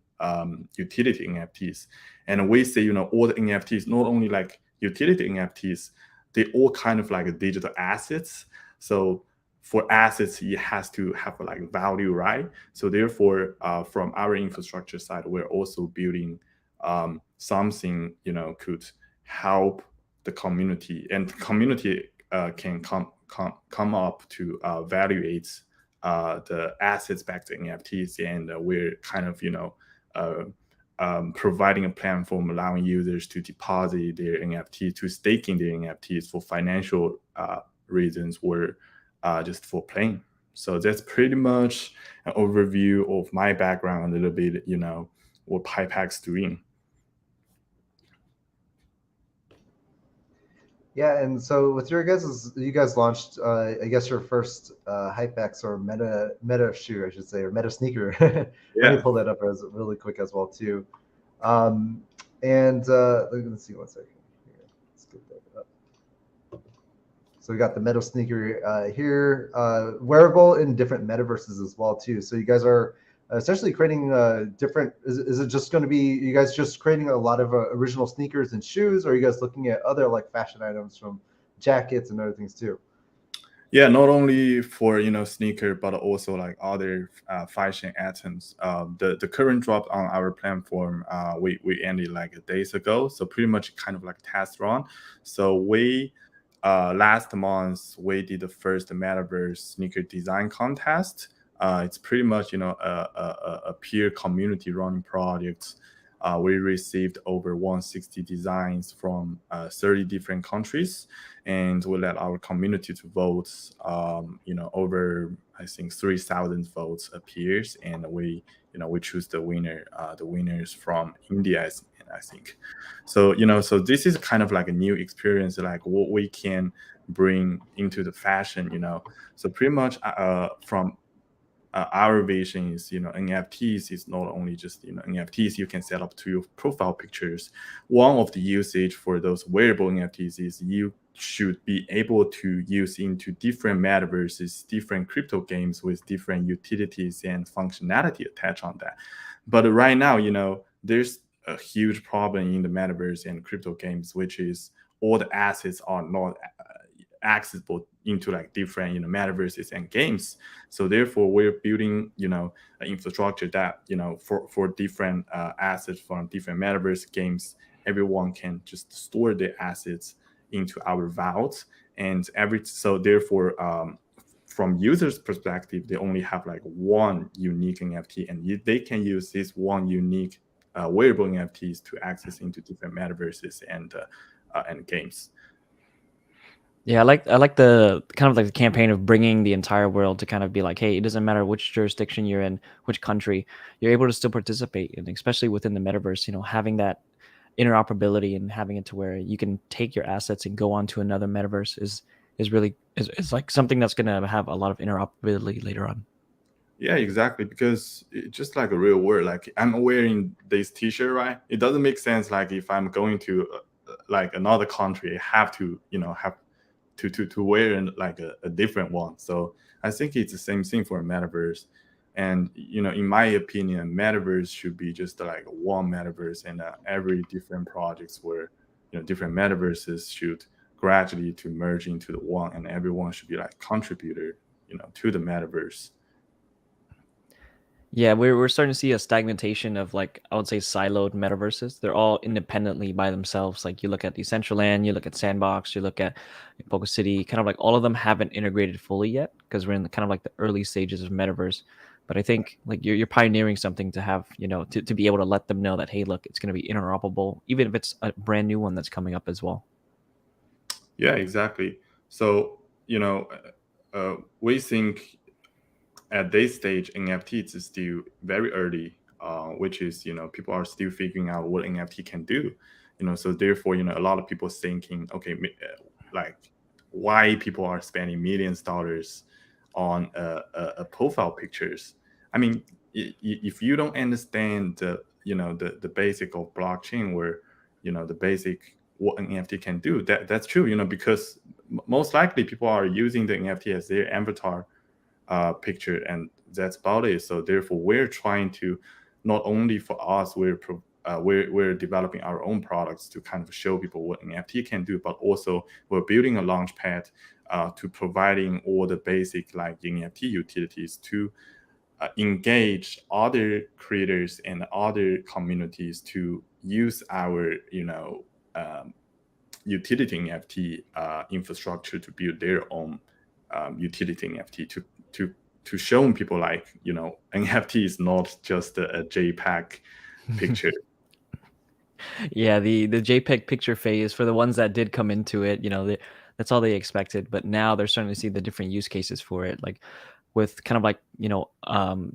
utility NFTs. And we say, all the NFTs, not only like utility NFTs, they all kind of like digital assets. So for assets, it has to have like value, right? So therefore, from our infrastructure side, we're also building something, you know, could help the community, and the community can come up to evaluate the assets back to NFTs, and we're kind of, you know, providing a platform allowing users to deposit their NFT, to staking their NFTs for financial reasons, or just for playing. So that's pretty much an overview of my background, a little bit, you know, what PipeHack's doing. Yeah, and so with you guys launched, I guess your first Hypex or meta shoe, I should say, or meta sneaker. Let me pull that up as really quick as well too. And let's see one second here. Let's get that up. So we got the meta sneaker here, wearable in different metaverses as well too. So you guys are essentially creating different. Is it just going to be you guys just creating a lot of original sneakers and shoes, or are you guys looking at other like fashion items from jackets and other things too? Yeah, not only for, you know, sneaker, but also like other fashion items. The current drop on our platform, we ended like days ago, so pretty much kind of like test run. So we last month we did the first metaverse sneaker design contest. It's pretty much, you know, a peer community running project. We received over 160 designs from 30 different countries, and we let our community to vote. You know, over I think 3,000 votes appears, and we, you know, we choose the winner. The winners from India, I think. So, you know, so this is kind of like a new experience, like what we can bring into the fashion. You know, so pretty much from our vision is, you know, NFTs is not only just, you know, NFTs you can set up to your profile pictures. One of the usage for those wearable NFTs is you should be able to use into different metaverses, different crypto games with different utilities and functionality attached on that. But right now, you know, there's a huge problem in the metaverse and crypto games, which is all the assets are not accessible into like different, you know, metaverses and games. So therefore we're building, you know, an infrastructure that, you know, for different assets from different metaverse games, everyone can just store their assets into our vault. And so therefore from users perspective, they only have like one unique NFT, and they can use this one unique wearable NFTs to access into different metaverses and games. Yeah, I like the kind of like the campaign of bringing the entire world to kind of be like, hey, it doesn't matter which jurisdiction you're in, which country, you're able to still participate, and especially within the metaverse, you know, having that interoperability and having it to where you can take your assets and go on to another metaverse is really is like something that's going to have a lot of interoperability later on. Yeah, exactly. Because it's just like a real world. Like I'm wearing this T-shirt, right? It doesn't make sense. Like if I'm going to like another country, I have to, you know, have to wear like a different one. So I think it's the same thing for a metaverse. And, you know, in my opinion, metaverse should be just like one metaverse, and every different projects where, you know, different metaverses should gradually to merge into the one, and everyone should be like contributor, you know, to the metaverse. Yeah, we're starting to see a stagnation of, like, I would say siloed metaverses. They're all independently by themselves. Like you look at Decentraland, you look at Sandbox, you look at Poco City, kind of like all of them haven't integrated fully yet because we're in the kind of like the early stages of metaverse. But I think like you're pioneering something to have, you know, to be able to let them know that, hey, look, it's going to be interoperable, even if it's a brand new one that's coming up as well. Yeah, exactly. So, you know, we think at this stage, NFT is still very early, which is, you know, people are still figuring out what NFT can do, you know, so therefore, you know, a lot of people thinking, okay, like why people are spending millions of dollars on a profile pictures. I mean, if you don't understand the, you know, the basic of blockchain, where, you know, the basic what an NFT can do, that's true, you know, because most likely people are using the NFT as their avatar picture, and that's about it. So therefore we're trying to, not only for us, we're we're developing our own products to kind of show people what NFT can do, but also we're building a launch pad to providing all the basic like NFT utilities to engage other creators and other communities to use our utility NFT infrastructure to build their own utility NFT to show people like NFT is not just a JPEG picture. Yeah, the JPEG picture phase for the ones that did come into it, that's all they expected. But now they're starting to see the different use cases for it, like with kind of like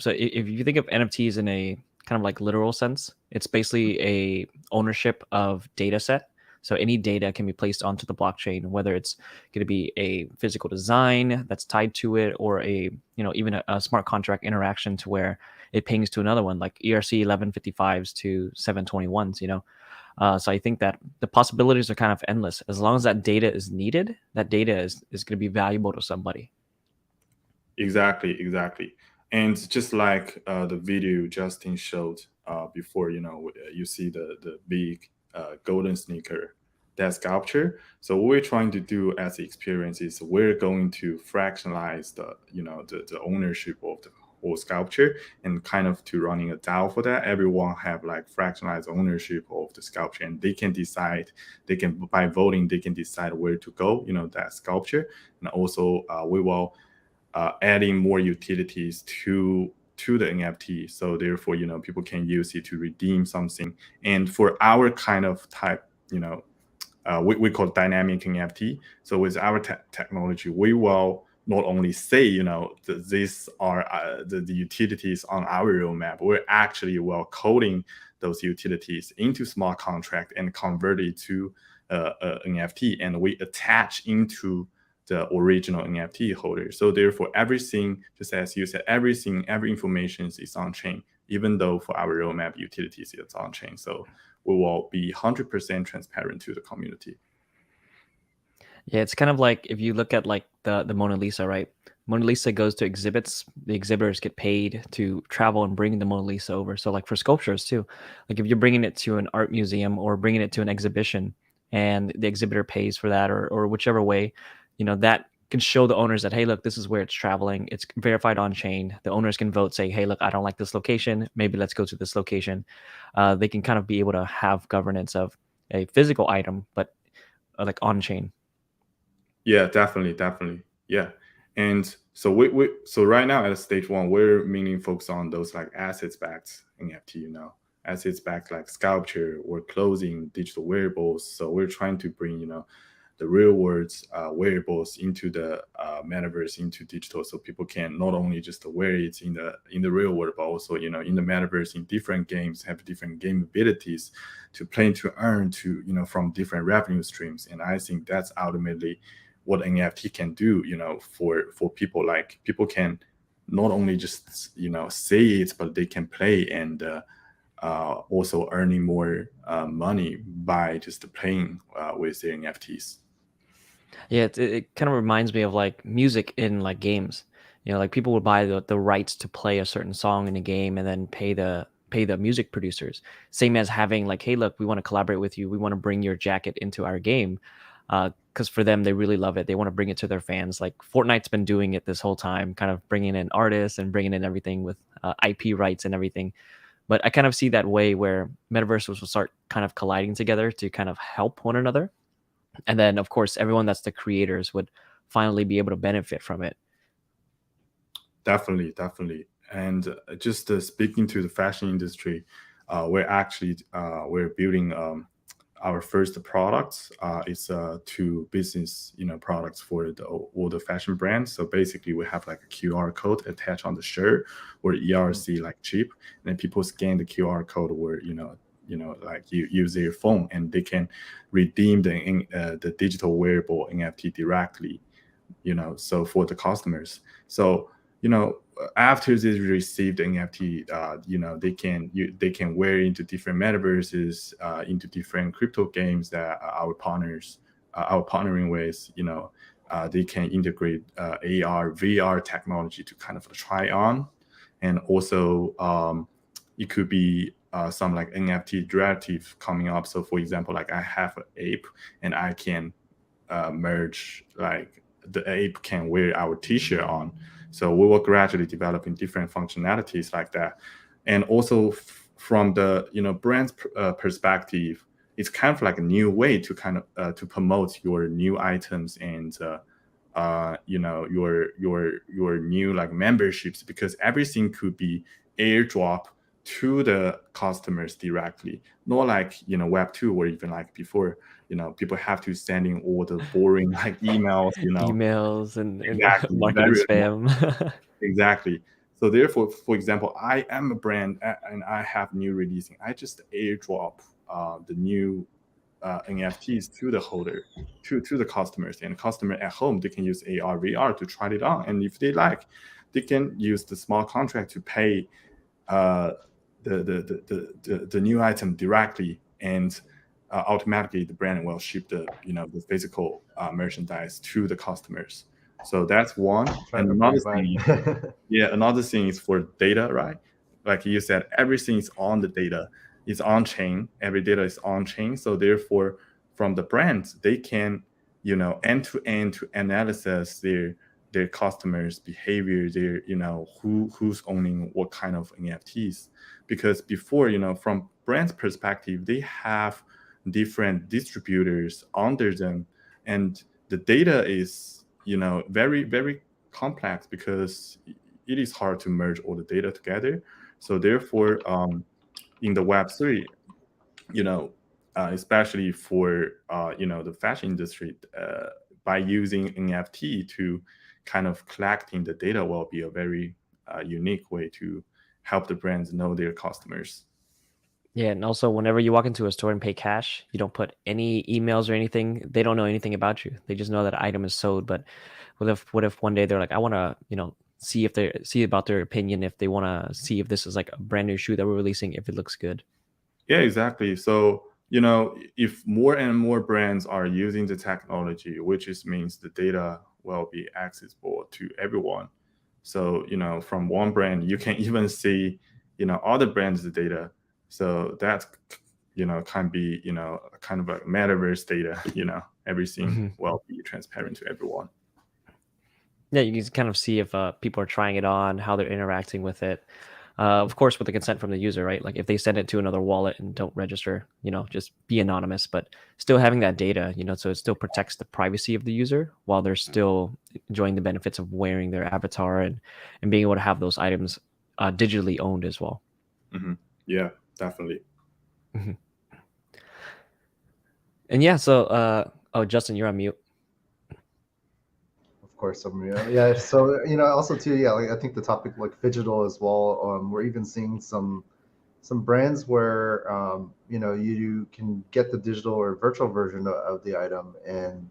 so if you think of NFTs in a kind of like literal sense, it's basically a ownership of data set. So any data can be placed onto the blockchain, whether it's going to be a physical design that's tied to it, or even a smart contract interaction to where it pings to another one, like ERC 1155s to 721s. So I think that the possibilities are kind of endless. As long as that data is needed, that data is going to be valuable to somebody. Exactly. And just like the video Justin showed before, you see the big golden sneaker, that sculpture. So what we're trying to do as the experience is we're going to fractionalize the ownership of the whole sculpture, and kind of to running a DAO for that. Everyone have like fractionalized ownership of the sculpture, and they can decide, by voting, they can decide where to go, that sculpture. And also we will adding more utilities to the NFT. So therefore, people can use it to redeem something. And for our kind of type, we call dynamic NFT. So with our technology, we will not only say, these are the utilities on our roadmap. We're actually coding those utilities into smart contract and convert it to NFT, and we attach into the original NFT holder. So therefore, everything, just as you said, every information is on chain, even though for our roadmap utilities it's on chain. So we will be 100% transparent to the community. Yeah, it's kind of like if you look at like the Mona Lisa, right? Mona Lisa goes to exhibits. The exhibitors get paid to travel and bring the Mona Lisa over. So like for sculptures too, like if you're bringing it to an art museum or bringing it to an exhibition, and the exhibitor pays for that, or whichever way, that can show the owners that, hey, look, this is where it's traveling. It's verified on chain. The owners can vote, say, hey, look, I don't like this location. Maybe let's go to this location. They can kind of be able to have governance of a physical item, but like on chain. Yeah, definitely. Yeah. And so so right now at stage 1, we're mainly focused on those like assets backed NFT, assets backed like sculpture or clothing, digital wearables. So we're trying to bring, the real world wearables into the metaverse, into digital, so people can not only just wear it in the real world, but also in the metaverse, in different games, have different game abilities to play, to earn, to from different revenue streams. And I think that's ultimately what NFT can do, for people. Like people can not only just say it, but they can play and also earning more money by just playing with their NFTs. Yeah, it kind of reminds me of like music in like games. Like people would buy the rights to play a certain song in a game and then pay the music producers. Same as having like, hey, look, we want to collaborate with you. We want to bring your jacket into our game. Because for them, they really love it. They want to bring it to their fans. Like Fortnite's been doing it this whole time, kind of bringing in artists and bringing in everything with IP rights and everything. But I kind of see that way where metaverses will start kind of colliding together to kind of help one another. And then, of course, everyone that's the creators would finally be able to benefit from it. Definitely. And just speaking to the fashion industry, we're building our first products. It's two business products for all the fashion brands. So basically, we have like a QR code attached on the shirt or ERC like chip, and then people scan the QR code or like you use their phone, and they can redeem the digital wearable NFT directly, so for the customers. So after they receive the NFT, they can wear into different metaverses, into different crypto games that our partners are partnering with. They can integrate AR, VR technology to kind of try on, and also it could be some like NFT derivative coming up. So for example, like I have an ape and I can merge, like the ape can wear our t-shirt on. So we will gradually developing different functionalities like that. And also from the brand's perspective, it's kind of like a new way to kind of to promote your new items and your new like memberships, because everything could be airdrop to the customers directly, not like Web2 or even like before, people have to send in all the boring like emails, emails and exactly, marketing very spam. exactly. So therefore, for example, I am a brand and I have new releasing, I just airdrop the new NFTs to the holder, to the customers, and customer at home, they can use AR VR to try it on, and if they like, they can use the smart contract to pay the new item directly, and automatically the brand will ship the the physical merchandise to the customers. So that's one. And another thing, another thing is for data, right? Like you said, everything is on the data, is on chain. Every data is on chain. So therefore, from the brands, they can end to end to analyze their customers' behavior, their who's owning what kind of NFTs. Because before, from brands' perspective, they have different distributors under them, and the data is very, very complex because it is hard to merge all the data together. So therefore, in the Web3, especially for the fashion industry, by using NFT to kind of collecting the data will be a very unique way to help the brands know their customers. Yeah, and also whenever you walk into a store and pay cash, you don't put any emails or anything. They don't know anything about you. They just know that item is sold. But what if one day they're like, I want to, see about their opinion, if they want to see if this is like a brand new shoe that we're releasing, if it looks good. Yeah, exactly. So, if more and more brands are using the technology, which just means the data will be accessible to everyone. So, from one brand, you can even see, other brands' data. So that, can be, kind of like metaverse data, everything will be transparent to everyone. Yeah, you can kind of see if people are trying it on, how they're interacting with it. Of course, with the consent from the user, right? Like if they send it to another wallet and don't register, just be anonymous, but still having that data, so it still protects the privacy of the user while they're still enjoying the benefits of wearing their avatar and being able to have those items digitally owned as well. Mm-hmm. Yeah, definitely. Mm-hmm. And yeah, so, Justin, you're on mute. Of course, yeah. So also too, yeah. Like I think the topic like digital as well. We're even seeing some brands where you can get the digital or virtual version of the item, and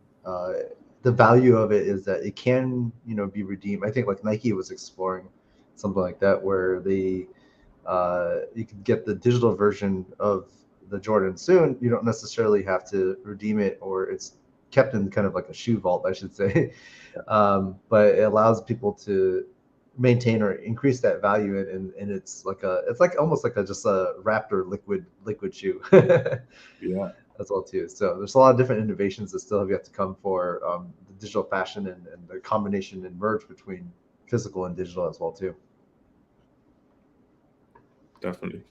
the value of it is that it can be redeemed. I think like Nike was exploring something like that where they you can get the digital version of the Jordan soon. You don't necessarily have to redeem it, or it's kept in kind of like a shoe vault, I should say. But it allows people to maintain or increase that value, and it's like almost like just a Raptor liquid shoe. Yeah, as well too. So there's a lot of different innovations that still have yet to come for the digital fashion and the combination and merge between physical and digital as well too. Definitely.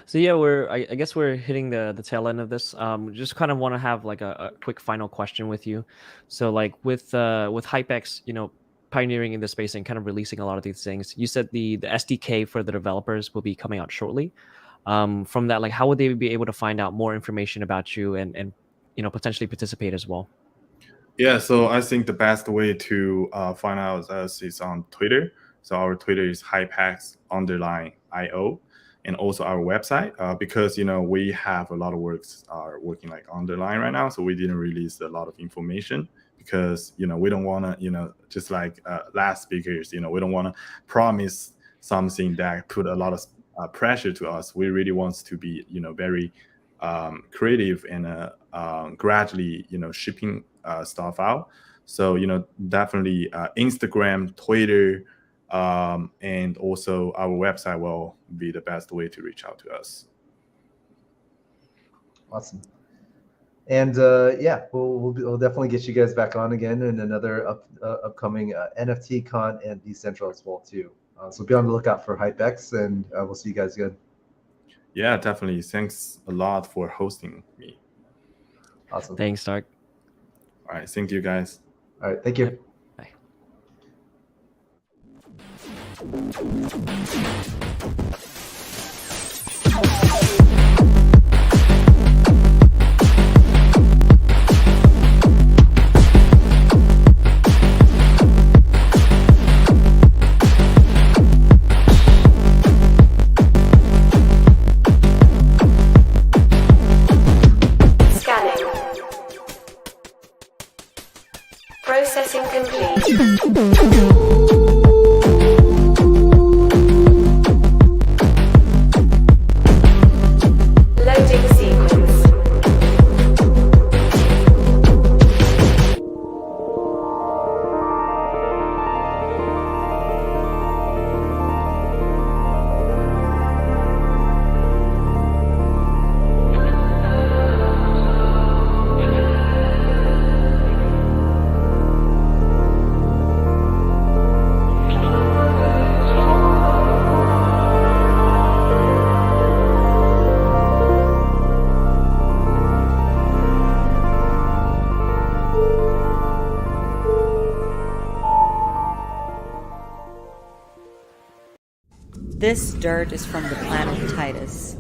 So yeah, I guess we're hitting the tail end of this. Just kind of want to have like a quick final question with you. So like with HypeX, pioneering in the space and kind of releasing a lot of these things. You said the SDK for the developers will be coming out shortly. From that, like how would they be able to find out more information about you and potentially participate as well? Yeah, so I think the best way to find out us is on Twitter. So our Twitter is hypex_IO, and also our website, because we have a lot of works are working like underline right now, so we didn't release a lot of information because we don't want to just like last speakers, we don't want to promise something that put a lot of pressure to us. We really want to be very creative and gradually shipping stuff out. So definitely Instagram, Twitter, And also our website will be the best way to reach out to us. Awesome. And yeah, we'll definitely get you guys back on again in another upcoming NFTCON and Decentral as well too. So be on the lookout for HypeX, and we'll see you guys again. Yeah, definitely. Thanks a lot for hosting me. Awesome. Thanks, Stark. All right. Thank you, guys. All right. Thank you. Yep. Bye. Scanning. Processing complete. Loading sequence. This dirt is from the planet Titus.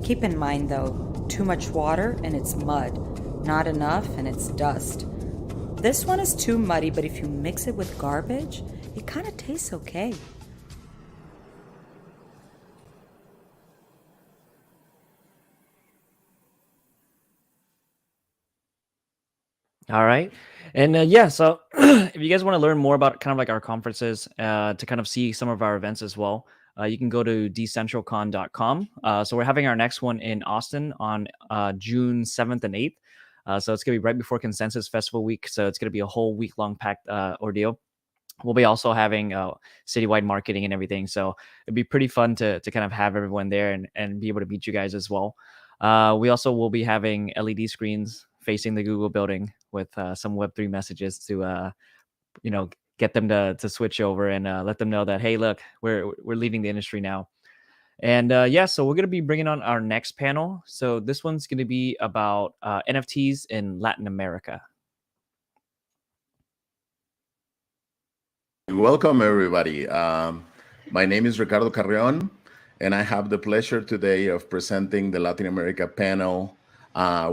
Keep in mind though, too much water and it's mud, not enough and it's dust. This one is too muddy, but if you mix it with garbage, it kind of tastes okay. All right. And yeah, so if you guys want to learn more about kind of like our conferences, to kind of see some of our events as well, you can go to decentralcon.com. So we're having our next one in Austin on June 7th and 8th. So it's going to be right before Consensus Festival Week. So it's going to be a whole week-long packed ordeal. We'll be also having citywide marketing and everything. So it'd be pretty fun to kind of have everyone there and be able to meet you guys as well. We also will be having LED screens facing the Google building with some Web3 messages to, get them to switch over and let them know that, hey, look, we're leaving the industry now. And yeah, so we're going to be bringing on our next panel. So this one's going to be about NFTs in Latin America. Welcome, everybody. My name is Ricardo Carrion, and I have the pleasure today of presenting the Latin America panel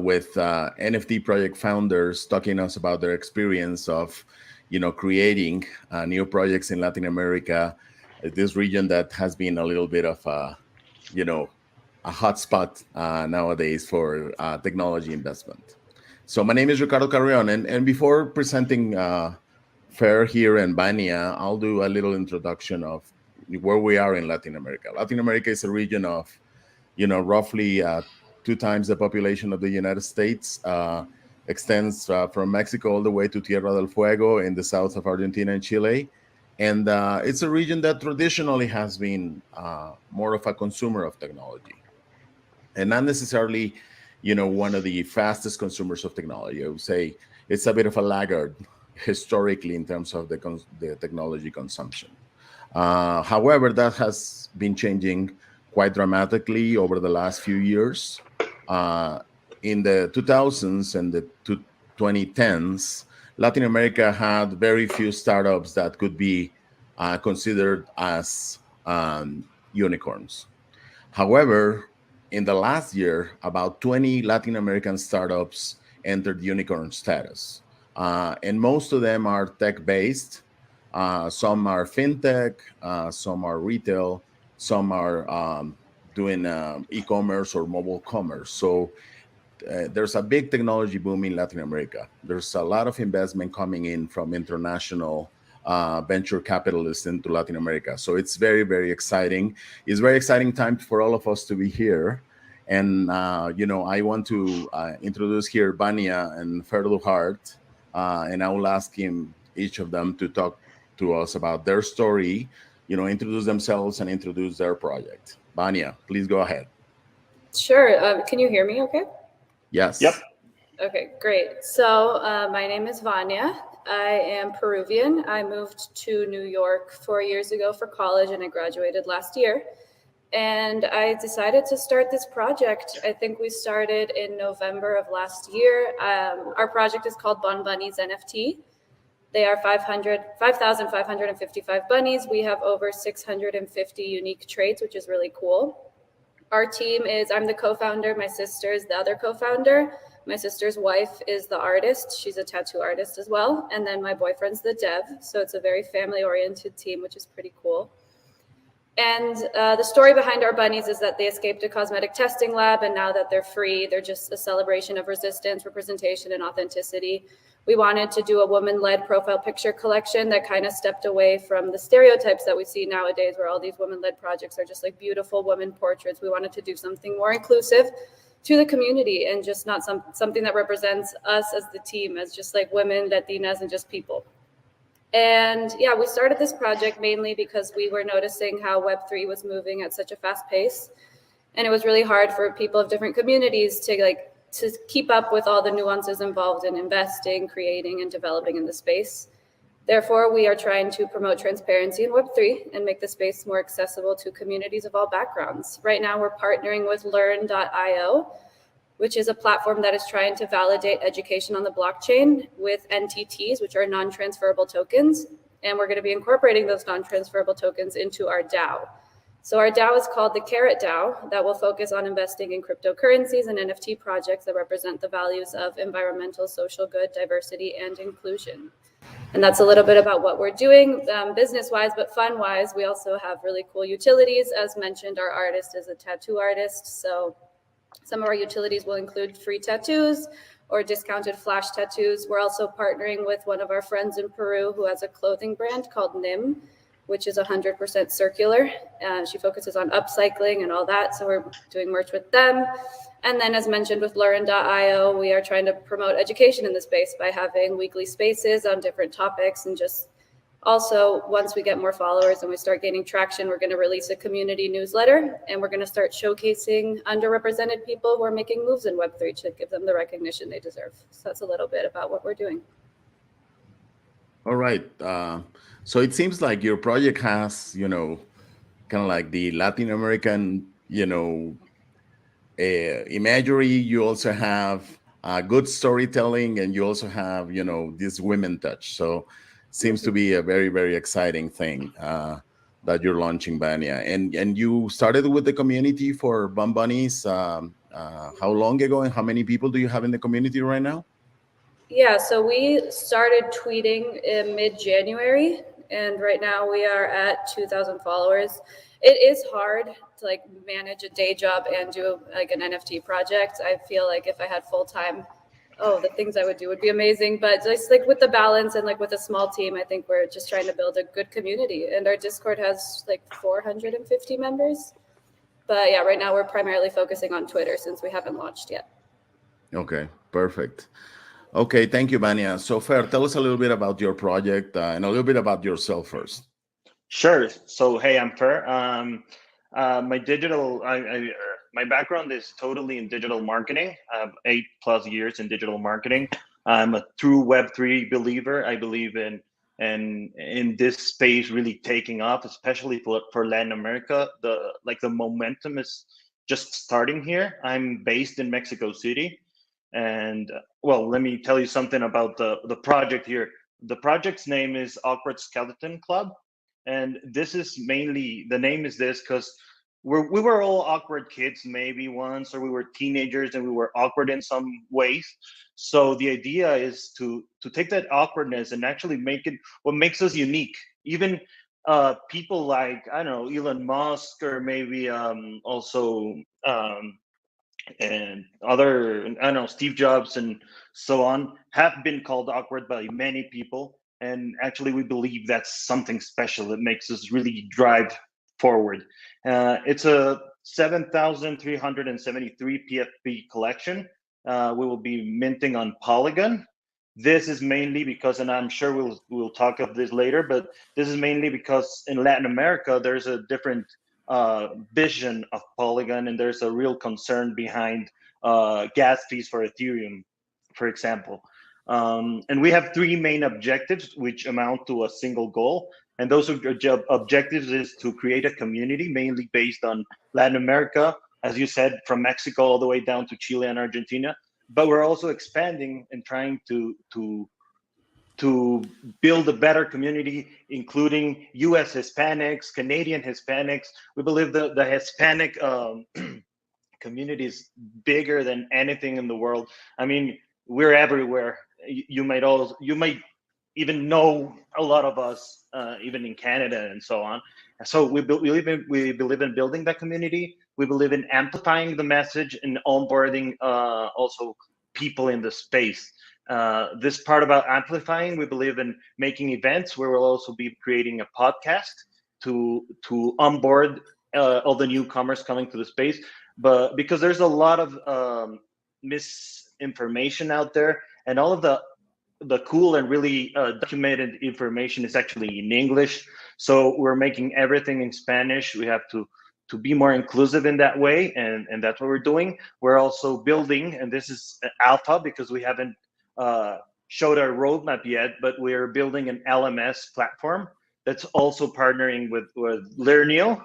with NFT project founders talking to us about their experience of, creating new projects in Latin America, this region that has been a little bit of a hotspot nowadays for technology investment. So my name is Ricardo Carrion, and before presenting Fer here in Bania, I'll do a little introduction of where we are in Latin America. Latin America is a region of, roughly 2 times the population of the United States, extends from Mexico all the way to Tierra del Fuego in the south of Argentina and Chile. And it's a region that traditionally has been more of a consumer of technology and not necessarily, one of the fastest consumers of technology. I would say it's a bit of a laggard historically in terms of the technology consumption. However, that has been changing quite dramatically over the last few years. In the 2000s and the 2010s, Latin America had very few startups that could be considered as unicorns. However, in the last year, about 20 Latin American startups entered unicorn status. And most of them are tech-based. Some are fintech, some are retail, some are doing e-commerce or mobile commerce. So there's a big technology boom in Latin America. There's a lot of investment coming in from international venture capitalists into Latin America. So it's very, very exciting. It's a very exciting time for all of us to be here. And, I want to introduce here Bania and Fer Duhart. And I will ask each of them to talk to us about their story, introduce themselves and introduce their project. Vania, please go ahead. Sure. Can you hear me okay? Yes. Yep. Okay, great. So my name is Vania. I am Peruvian. I moved to New York 4 years ago for college, and I graduated last year. And I decided to start this project. I think we started in November of last year. Our project is called Bon Bunnies NFT. They are 5,555 bunnies. We have over 650 unique traits, which is really cool. Our team is, I'm the co-founder, my sister is the other co-founder. My sister's wife is the artist. She's a tattoo artist as well. And then my boyfriend's the dev. So it's a very family-oriented team, which is pretty cool. And the story behind our bunnies is that they escaped a cosmetic testing lab, and now that they're free, they're just a celebration of resistance, representation, and authenticity. We wanted to do a woman-led profile picture collection that kind of stepped away from the stereotypes that we see nowadays, where all these women-led projects are just like beautiful women portraits. We wanted to do something more inclusive to the community, and just not something that represents us as the team, as just like women, Latinas, and just people. And yeah, we started this project mainly because we were noticing how Web3 was moving at such a fast pace. And it was really hard for people of different communities to keep up with all the nuances involved in investing, creating, and developing in the space. Therefore, we are trying to promote transparency in Web3 and make the space more accessible to communities of all backgrounds. Right now, we're partnering with Learn.io, which is a platform that is trying to validate education on the blockchain with NTTs, which are non-transferable tokens. And we're going to be incorporating those non-transferable tokens into our DAO. So our DAO is called the Carrot DAO, that will focus on investing in cryptocurrencies and NFT projects that represent the values of environmental, social good, diversity, and inclusion. And that's a little bit about what we're doing business-wise, but fun-wise, we also have really cool utilities. As mentioned, our artist is a tattoo artist, so some of our utilities will include free tattoos or discounted flash tattoos. We're also partnering with one of our friends in Peru who has a clothing brand called NIM, which is 100% circular. She focuses on upcycling and all that, so we're doing merch with them. And then, as mentioned, with Learn.io, we are trying to promote education in the space by having weekly spaces on different topics. And just also, once we get more followers and we start gaining traction, we're going to release a community newsletter, and we're going to start showcasing underrepresented people who are making moves in Web3 to give them the recognition they deserve. So that's a little bit about what we're doing. All right. So it seems like your project has, kind of like the Latin American, imagery. You also have good storytelling, and you also have, this women touch. So seems to be a very, very exciting thing that you're launching, Vania. And you started with the community for Bon Bunnies how long ago, and how many people do you have in the community right now? Yeah, so we started tweeting in mid-January, and right now we are at 2,000 followers. It is hard to manage a day job and do an NFT project. I feel like if I had full-time, the things I would do would be amazing. But just with the balance and with a small team, I think we're just trying to build a good community. And our Discord has 450 members. But yeah, right now we're primarily focusing on Twitter since we haven't launched yet. Okay, perfect. Okay, thank you, Vania. So Fer, tell us a little bit about your project and a little bit about yourself first. Sure. So, hey, I'm Fer. My background is totally in digital marketing. I have 8+ years in digital marketing. I'm a true Web3 believer. I believe in this space really taking off, especially for Latin America. The momentum is just starting here. I'm based in Mexico City. And well, let me tell you something about the project here. The project's name is Awkward Skeleton Club. And this is mainly, the name is this because we were all awkward kids maybe once, or we were teenagers and we were awkward in some ways. So the idea is to take that awkwardness and actually make it what makes us unique. Even people like, I don't know, Elon Musk, or maybe also and other, I don't know, Steve Jobs and so on, have been called awkward by many people. And actually, we believe that's something special that makes us really drive forward. It's a 7,373 PFP collection. We will be minting on Polygon. This is mainly because, and I'm sure we'll talk of this later, but this is mainly because in Latin America there's a different vision of Polygon, and there's a real concern behind gas fees for Ethereum, for example. And we have three main objectives, which amount to a single goal. And those objectives is to create a community mainly based on Latin America, as you said, from Mexico all the way down to Chile and Argentina. But we're also expanding and trying to build a better community, including U.S. Hispanics, Canadian Hispanics. We believe the Hispanic community is bigger than anything in the world. I mean, we're everywhere. You might even know a lot of us, even in Canada and so on. So we believe in building that community. We believe in amplifying the message and onboarding also people in the space. This part about amplifying, we believe in making events where we'll also be creating a podcast to onboard all the newcomers coming to the space. But because there's a lot of misinformation out there, and all of the cool and really documented information is actually in English. So we're making everything in Spanish. We have to be more inclusive in that way, and that's what we're doing. We're also building, and this is alpha because we haven't showed our roadmap yet, but we're building an LMS platform that's also partnering with Learneo.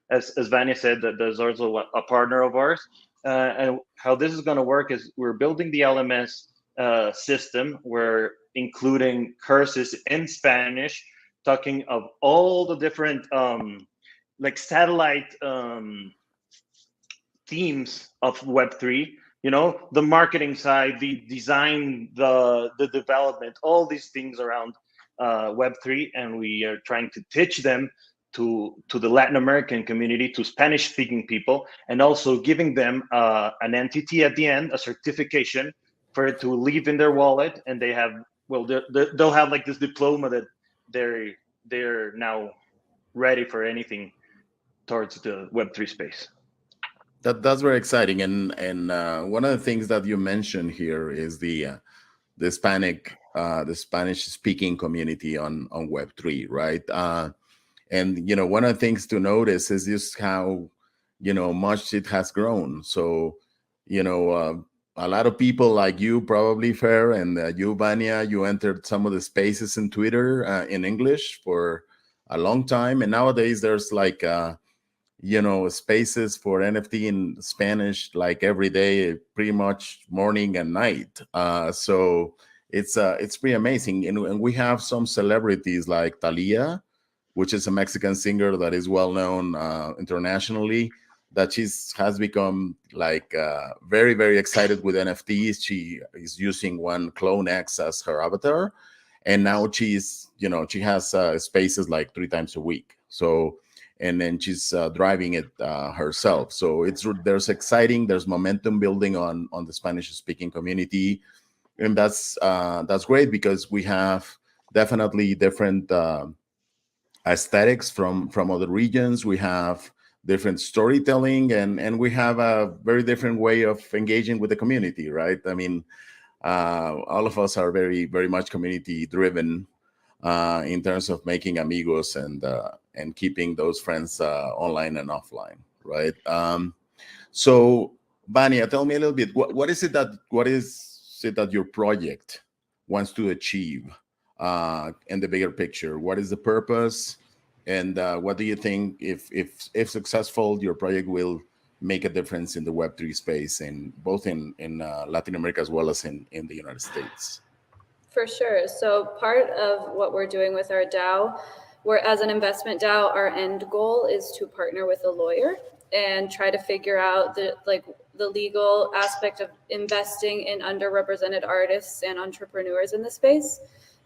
As Vanya said, that there's also a partner of ours. And how this is going to work is we're building the LMS system. We're including courses in Spanish, talking of all the different like satellite themes of Web3. You know, the marketing side, the design, the development, all these things around Web3, and we are trying to teach them to the Latin American community, to Spanish-speaking people, and also giving them an entity at the end, a certification for it to leave in their wallet, and they have, well, they'll have like this diploma that they're now ready for anything towards the Web3 space. That's very exciting, and one of the things that you mentioned here is the Spanish-speaking community on Web3, right? And you know, one of the things to notice is just how much it has grown. So a lot of people like you, probably Fer, and you, Vanya, you entered some of the spaces in Twitter in English for a long time, and nowadays there's like spaces for NFT in Spanish like every day, pretty much morning and night. So it's pretty amazing, and we have some celebrities like Thalia, which is a Mexican singer that is well known internationally, that has become like very, very excited with NFTs. She is using one Clone X as her avatar, and now she has spaces like 3 times a week. So, and then she's driving it herself. So there's momentum building on the Spanish-speaking community, and that's great because we have definitely different aesthetics from other regions. We have different storytelling, and we have a very different way of engaging with the community, right? I mean, all of us are very, very much community driven in terms of making amigos and keeping those friends online and offline, right? So Vanya, tell me a little bit, what is it that your project wants to achieve in the bigger picture? What is the purpose, and what do you think, if successful, your project will make a difference in the Web3 space, both in Latin America as well as in the United States? For sure. So part of what we're doing with our DAO, as an investment DAO, our end goal is to partner with a lawyer and try to figure out the legal aspect of investing in underrepresented artists and entrepreneurs in the space,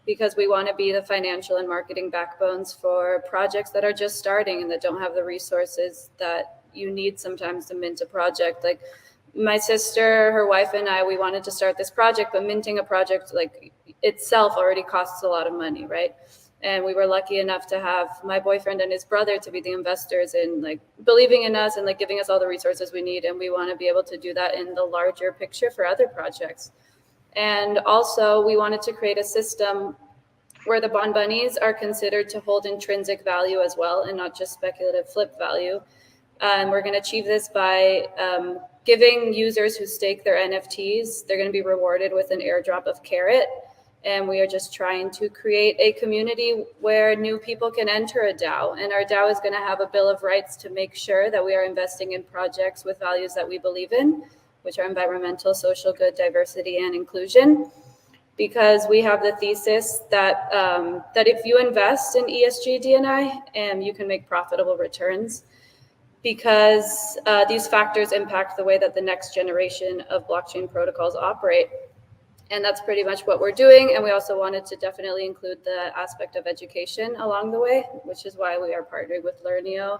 because we want to be the financial and marketing backbones for projects that are just starting and that don't have the resources that you need sometimes to mint a project. Like my sister, her wife, and I, we wanted to start this project, but minting a project like itself already costs a lot of money, right? And we were lucky enough to have my boyfriend and his brother to be the investors in like believing in us and like giving us all the resources we need. And we want to be able to do that in the larger picture for other projects. And also we wanted to create a system where the Bon Bunnies are considered to hold intrinsic value as well and not just speculative flip value. And we're going to achieve this by giving users who stake their NFTs, they're going to be rewarded with an airdrop of Carrot. And we are just trying to create a community where new people can enter a DAO. And our DAO is going to have a bill of rights to make sure that we are investing in projects with values that we believe in, which are environmental, social good, diversity, and inclusion. Because we have the thesis that that if you invest in ESG D&I, you can make profitable returns, because these factors impact the way that the next generation of blockchain protocols operate. And that's pretty much what we're doing. And we also wanted to definitely include the aspect of education along the way, which is why we are partnering with Learneo.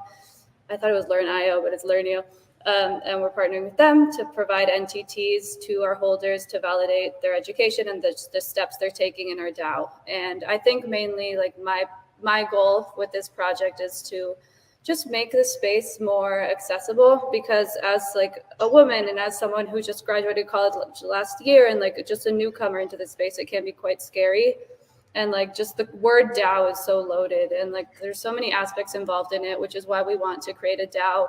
I thought it was Learn.io, but it's Learneo. And we're partnering with them to provide NTTs to our holders to validate their education and the steps they're taking in our DAO. And I think mainly like my goal with this project is to just make the space more accessible, because as like a woman and as someone who just graduated college last year and like just a newcomer into the space, it can be quite scary. And like just the word DAO is so loaded and like there's so many aspects involved in it, which is why we want to create a DAO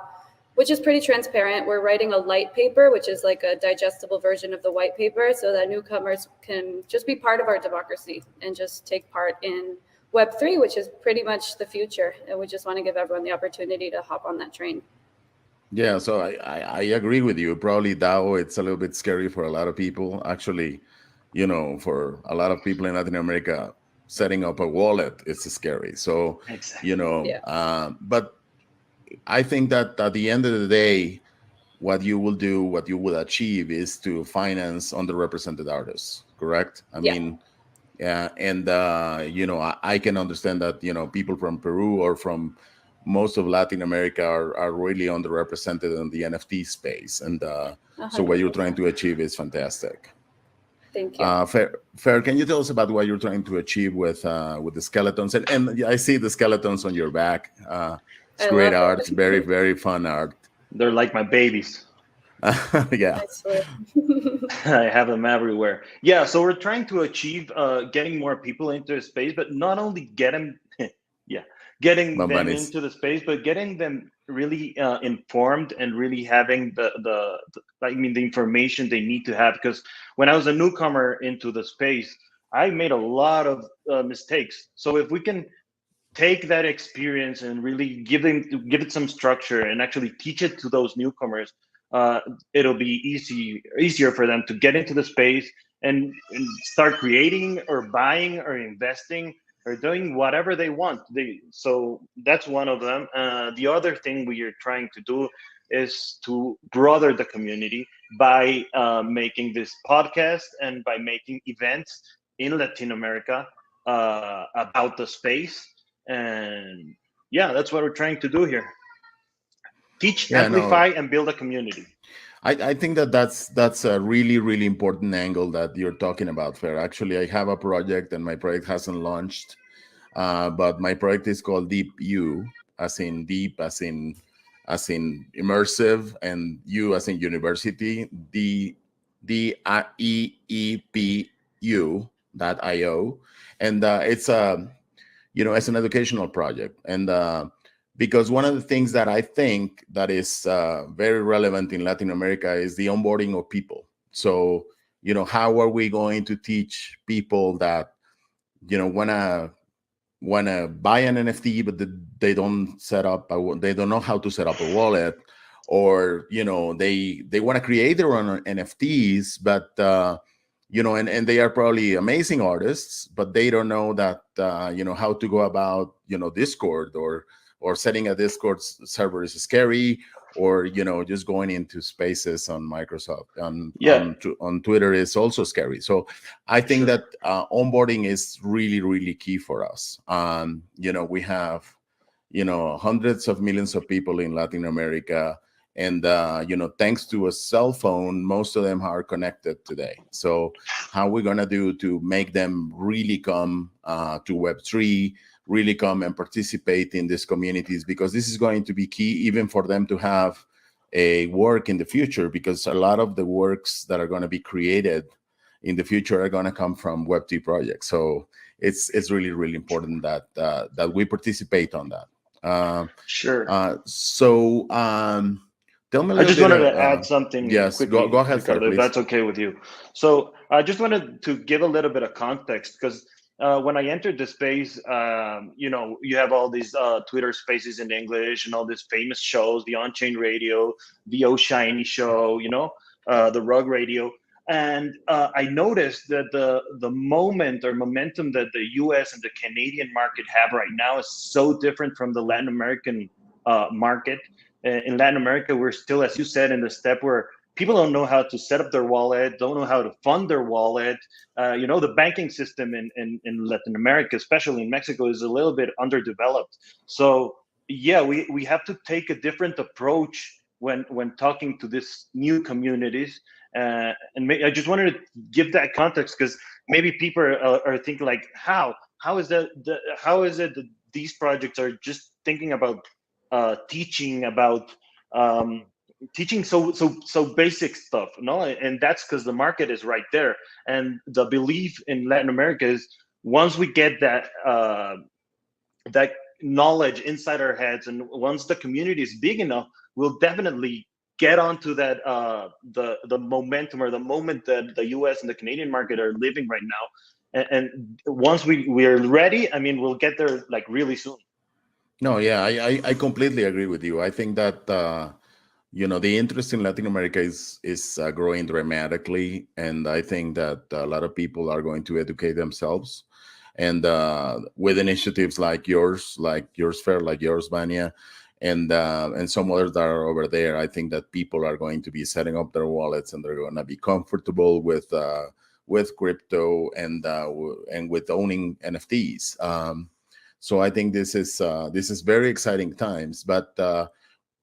which is pretty transparent. We're writing a light paper, which is like a digestible version of the white paper, so that newcomers can just be part of our democracy and just take part in Web3, which is pretty much the future. And we just want to give everyone the opportunity to hop on that train. Yeah, so I agree with you. Probably DAO, it's a little bit scary for a lot of people. Actually, you know, for a lot of people in Latin America, setting up a wallet is scary. So, you know, but I think that at the end of the day, what you will do, what you will achieve is to finance underrepresented artists, correct? I mean, yeah, and, you know, I can understand that, you know, people from Peru or from most of Latin America are really underrepresented in the NFT space. And so what you're trying to achieve is fantastic. Thank you. Fair, can you tell us about what you're trying to achieve with the skeletons? And I see the skeletons on your back. It's great art. It's very, very fun art. They're like my babies. Yeah. I have them everywhere. Yeah, so we're trying to achieve getting more people into the space, but not only getting them into the space, but getting them really informed and really having the information they need to have. Because when I was a newcomer into the space, I made a lot of mistakes. So if we can take that experience and really give it some structure and actually teach it to those newcomers, it'll be easier for them to get into the space and start creating or buying or investing or doing whatever they want. So that's one of them. The other thing we are trying to do is to broaden the community by making this podcast and by making events in Latin America about the space. And yeah, that's what we're trying to do here. Teach, amplify, and build a community. I think that's a really, really important angle that you're talking about, Fer. Actually, I have a project and my project hasn't launched, but my project is called Deep U, as in deep, as in immersive, and U as in university, DIEEPU.io. And it's it's an educational project. And because one of the things that I think that is very relevant in Latin America is the onboarding of people. So, how are we going to teach people that, want to buy an NFT, but they don't they don't know how to set up a wallet, or, they want to create their own NFTs, but, and they are probably amazing artists, but they don't know that, how to go about, Discord or setting a Discord server is scary, or, just going into spaces on Microsoft, on Twitter is also scary. So I think that onboarding is really, really key for us. We have, hundreds of millions of people in Latin America. And, thanks to a cell phone, most of them are connected today. So how are we going to do to make them really come to Web3, really come and participate in these communities? Because this is going to be key even for them to have a work in the future, because a lot of the works that are going to be created in the future are going to come from Web3 projects. So it's really, really important that that we participate on that. Sure. So tell me a I little just bit. wanted to add something Yes, quickly, go ahead, Ricardo, Fer, if please. that's okay with you. So I just wanted to give a little bit of context because when I entered the space, you know, you have all these Twitter spaces in English and all these famous shows, the On-Chain Radio, the Oh Shiny Show, you know, the Rug Radio. And I noticed that the moment or momentum that the US and the Canadian market have right now is so different from the Latin American market. In Latin America, we're still, as you said, in the step where people don't know how to set up their wallet, don't know how to fund their wallet. You know, the banking system in Latin America, especially in Mexico, is a little bit underdeveloped. So yeah, we have to take a different approach when talking to these new communities. And I just wanted to give that context because maybe people are thinking like, how is it that these projects are just thinking about teaching about teaching so basic stuff, no? And that's because the market is right there. And the belief in Latin America is once we get that that knowledge inside our heads, and once the community is big enough, we'll definitely get onto that the momentum or the moment that the US and the Canadian market are living right now. And once we are ready, I mean, we'll get there like really soon. No, yeah, I completely agree with you. I think that you know, the interest in Latin America is growing dramatically, and I think that a lot of people are going to educate themselves. And with initiatives like yours, Fer, like yours, Vania, and some others that are over there, I think that people are going to be setting up their wallets, and they're going to be comfortable with crypto and with owning NFTs. So I think this is very exciting times, but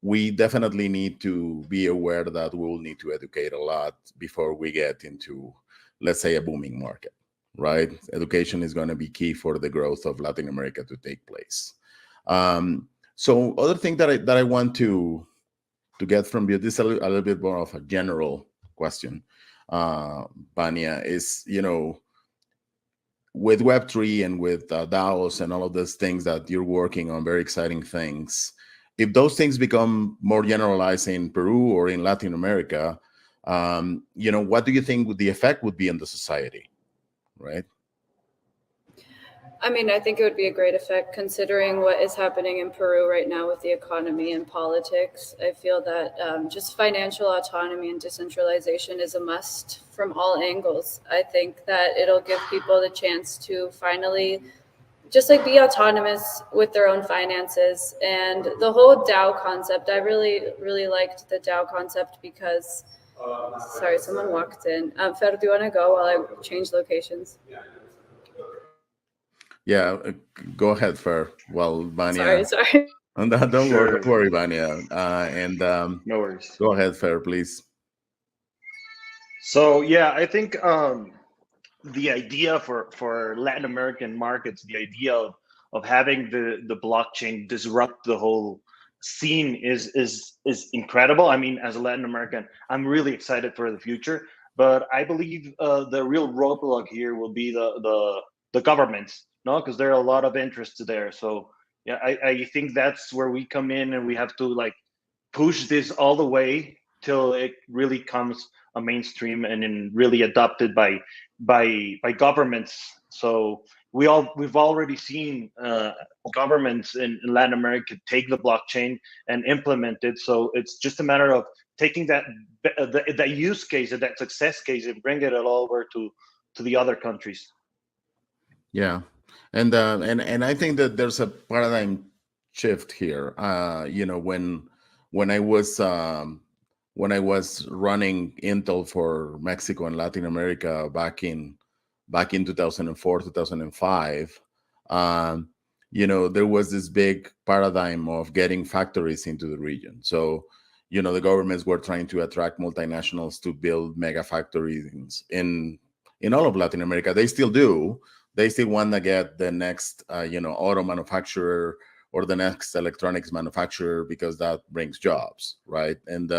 we definitely need to be aware that we will need to educate a lot before we get into, let's say, a booming market, right? Education is going to be key for the growth of Latin America to take place. So other thing that I want to get from you, this is a little bit more of a general question, Vania, is, you know, with Web3 and with DAOs and all of those things that you're working on, very exciting things. If those things become more generalized in Peru or in Latin America, you know, what do you think the effect would be on the society, right? I mean, I think it would be a great effect considering what is happening in Peru right now with the economy and politics. I feel that just financial autonomy and decentralization is a must from all angles. I think that it'll give people the chance to finally just like be autonomous with their own finances. And the whole DAO concept, I really, really liked the DAO concept because, sorry, someone walked in. Fer, do you want to go while I change locations? Yeah, go ahead, Fer. Well, Vania. Sorry. Don't Sure. worry, Vania. No worries. Go ahead, Fer, please. So yeah, I think the idea for Latin American markets, the idea of having the blockchain disrupt the whole scene is incredible. I mean, as a Latin American, I'm really excited for the future. But I believe the real roadblock here will be the governments, no, because there are a lot of interests there. So yeah, I think that's where we come in, and we have to like push this all the way till it really comes a mainstream and then really adopted by governments. So we've already seen governments in Latin America take the blockchain and implement it. So it's just a matter of taking that use case, that success case, and bring it all over to the other countries. Yeah, and I think that there's a paradigm shift here. You know, when I was running Intel for Mexico and Latin America back in 2004, 2005, you know, there was this big paradigm of getting factories into the region. So, you know, the governments were trying to attract multinationals to build mega factories in all of Latin America. They still do. They still want to get the next, you know, auto manufacturer or the next electronics manufacturer because that brings jobs, right? And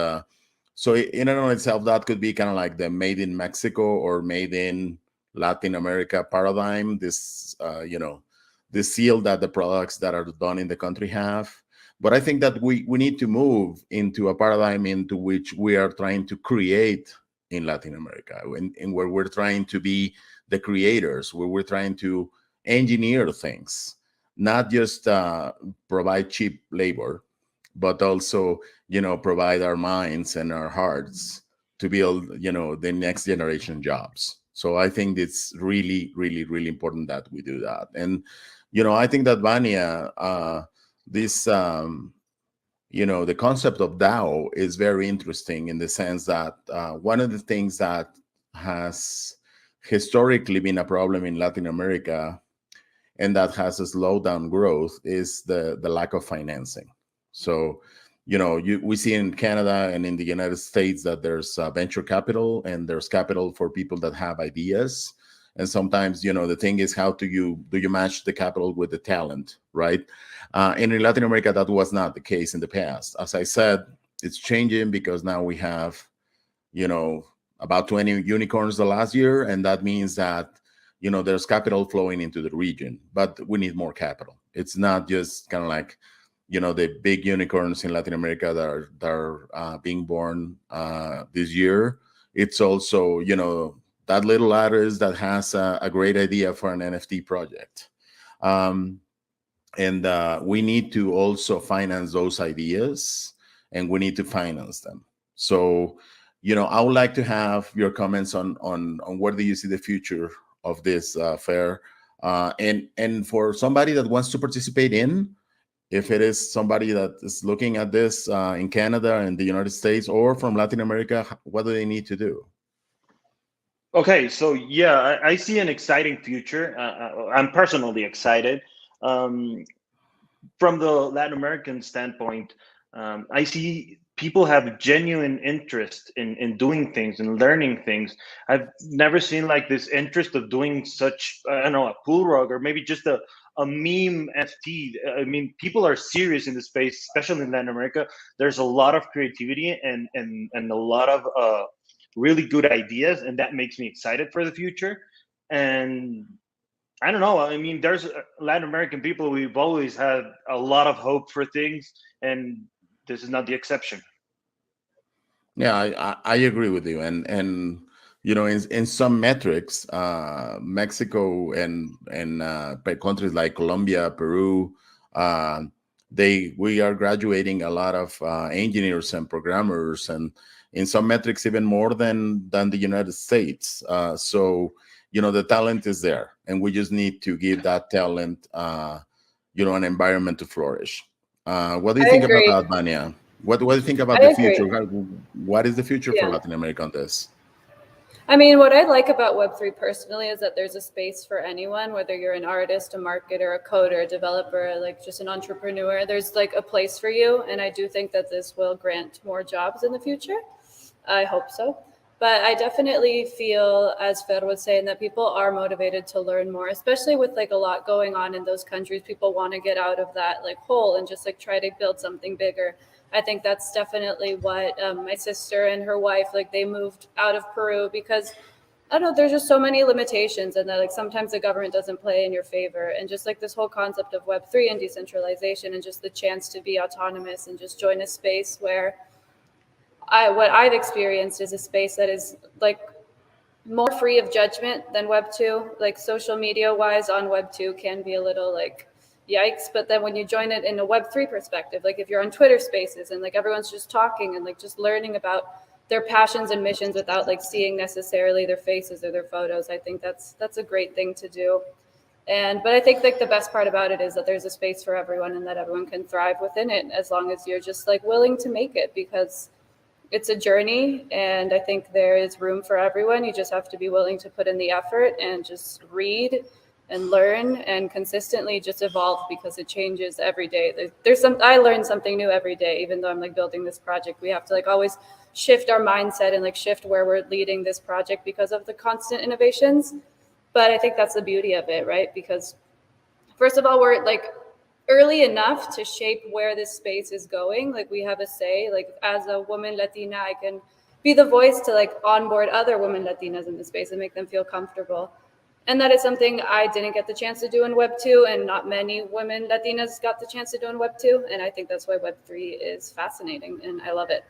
So in and of itself, that could be kind of like the made in Mexico or made in Latin America paradigm. This, the seal that the products that are done in the country have. But I think that we need to move into a paradigm into which we are trying to create in Latin America, and where we're trying to be the creators, where we're trying to engineer things, not just provide cheap labor, but also, provide our minds and our hearts to build, the next generation jobs. So I think it's really, really, really important that we do that. And, I think that Vania, this, the concept of DAO is very interesting in the sense that one of the things that has historically been a problem in Latin America and that has slowed down growth is the lack of financing. So, we see in Canada and in the United States that there's venture capital and there's capital for people that have ideas. And sometimes, the thing is, how do you match the capital with the talent, right? And in Latin America, that was not the case in the past. As I said, it's changing because now we have, about 20 unicorns the last year. And that means that, there's capital flowing into the region, but we need more capital. It's not just kind of like, the big unicorns in Latin America that are being born this year. It's also, that little artist that has a great idea for an NFT project. And we need to also finance those ideas, and we need to finance them. So, I would like to have your comments on where do you see the future of this fair, and for somebody that wants to participate in, if it is somebody that is looking at this in Canada and the United States or from Latin America, what do they need to do? Okay, so yeah, I see an exciting future. I'm personally excited. From the Latin American standpoint, I see people have genuine interest in doing things and learning things. I've never seen like this interest of doing such, I don't know, a pool rug or maybe just a meme NFT. I mean, people are serious in this space, especially in Latin America. There's a lot of creativity and a lot of really good ideas, and that makes me excited for the future. And I don't know. I mean, there's Latin American people. We've always had a lot of hope for things, and this is not the exception. Yeah, I agree with you. And in some metrics, Mexico and countries like Colombia, Peru, we are graduating a lot of engineers and programmers, and in some metrics even more than the United States. So the talent is there, and we just need to give that talent an environment to flourish. What do you think about that, Vania? What do you think about the future? What is the future for Latin America on this? I mean, what I like about Web3 personally is that there's a space for anyone, whether you're an artist, a marketer, a coder, a developer, like just an entrepreneur. There's like a place for you. And I do think that this will grant more jobs in the future. I hope so. But I definitely feel, as Fer was saying, that people are motivated to learn more, especially with like a lot going on in those countries. People want to get out of that like hole and just like try to build something bigger. I think that's definitely what my sister and her wife, like they moved out of Peru because I don't know, there's just so many limitations, and that like sometimes the government doesn't play in your favor. And just like this whole concept of Web3 and decentralization and just the chance to be autonomous and just join a space where what I've experienced is a space that is like more free of judgment than Web 2. Like social media wise on Web 2 can be a little like yikes, but then when you join it in a Web 3 perspective, like if you're on Twitter Spaces and like everyone's just talking and like just learning about their passions and missions without like seeing necessarily their faces or their photos, I think that's a great thing to do. But I think like the best part about it is that there's a space for everyone and that everyone can thrive within it as long as you're just like willing to make it, because it's a journey, and I think there is room for everyone. You just have to be willing to put in the effort and just read and learn and consistently just evolve, because it changes every day. I learn something new every day, even though I'm like building this project. We have to like always shift our mindset and like shift where we're leading this project because of the constant innovations. But I think that's the beauty of it, right? Because first of all, we're like early enough to shape where this space is going. Like we have a say, like as a woman Latina, I can be the voice to like onboard other women Latinas in the space and make them feel comfortable. And that is something I didn't get the chance to do in Web 2, and not many women Latinas got the chance to do in Web 2. And I think that's why Web 3 is fascinating, and I love it.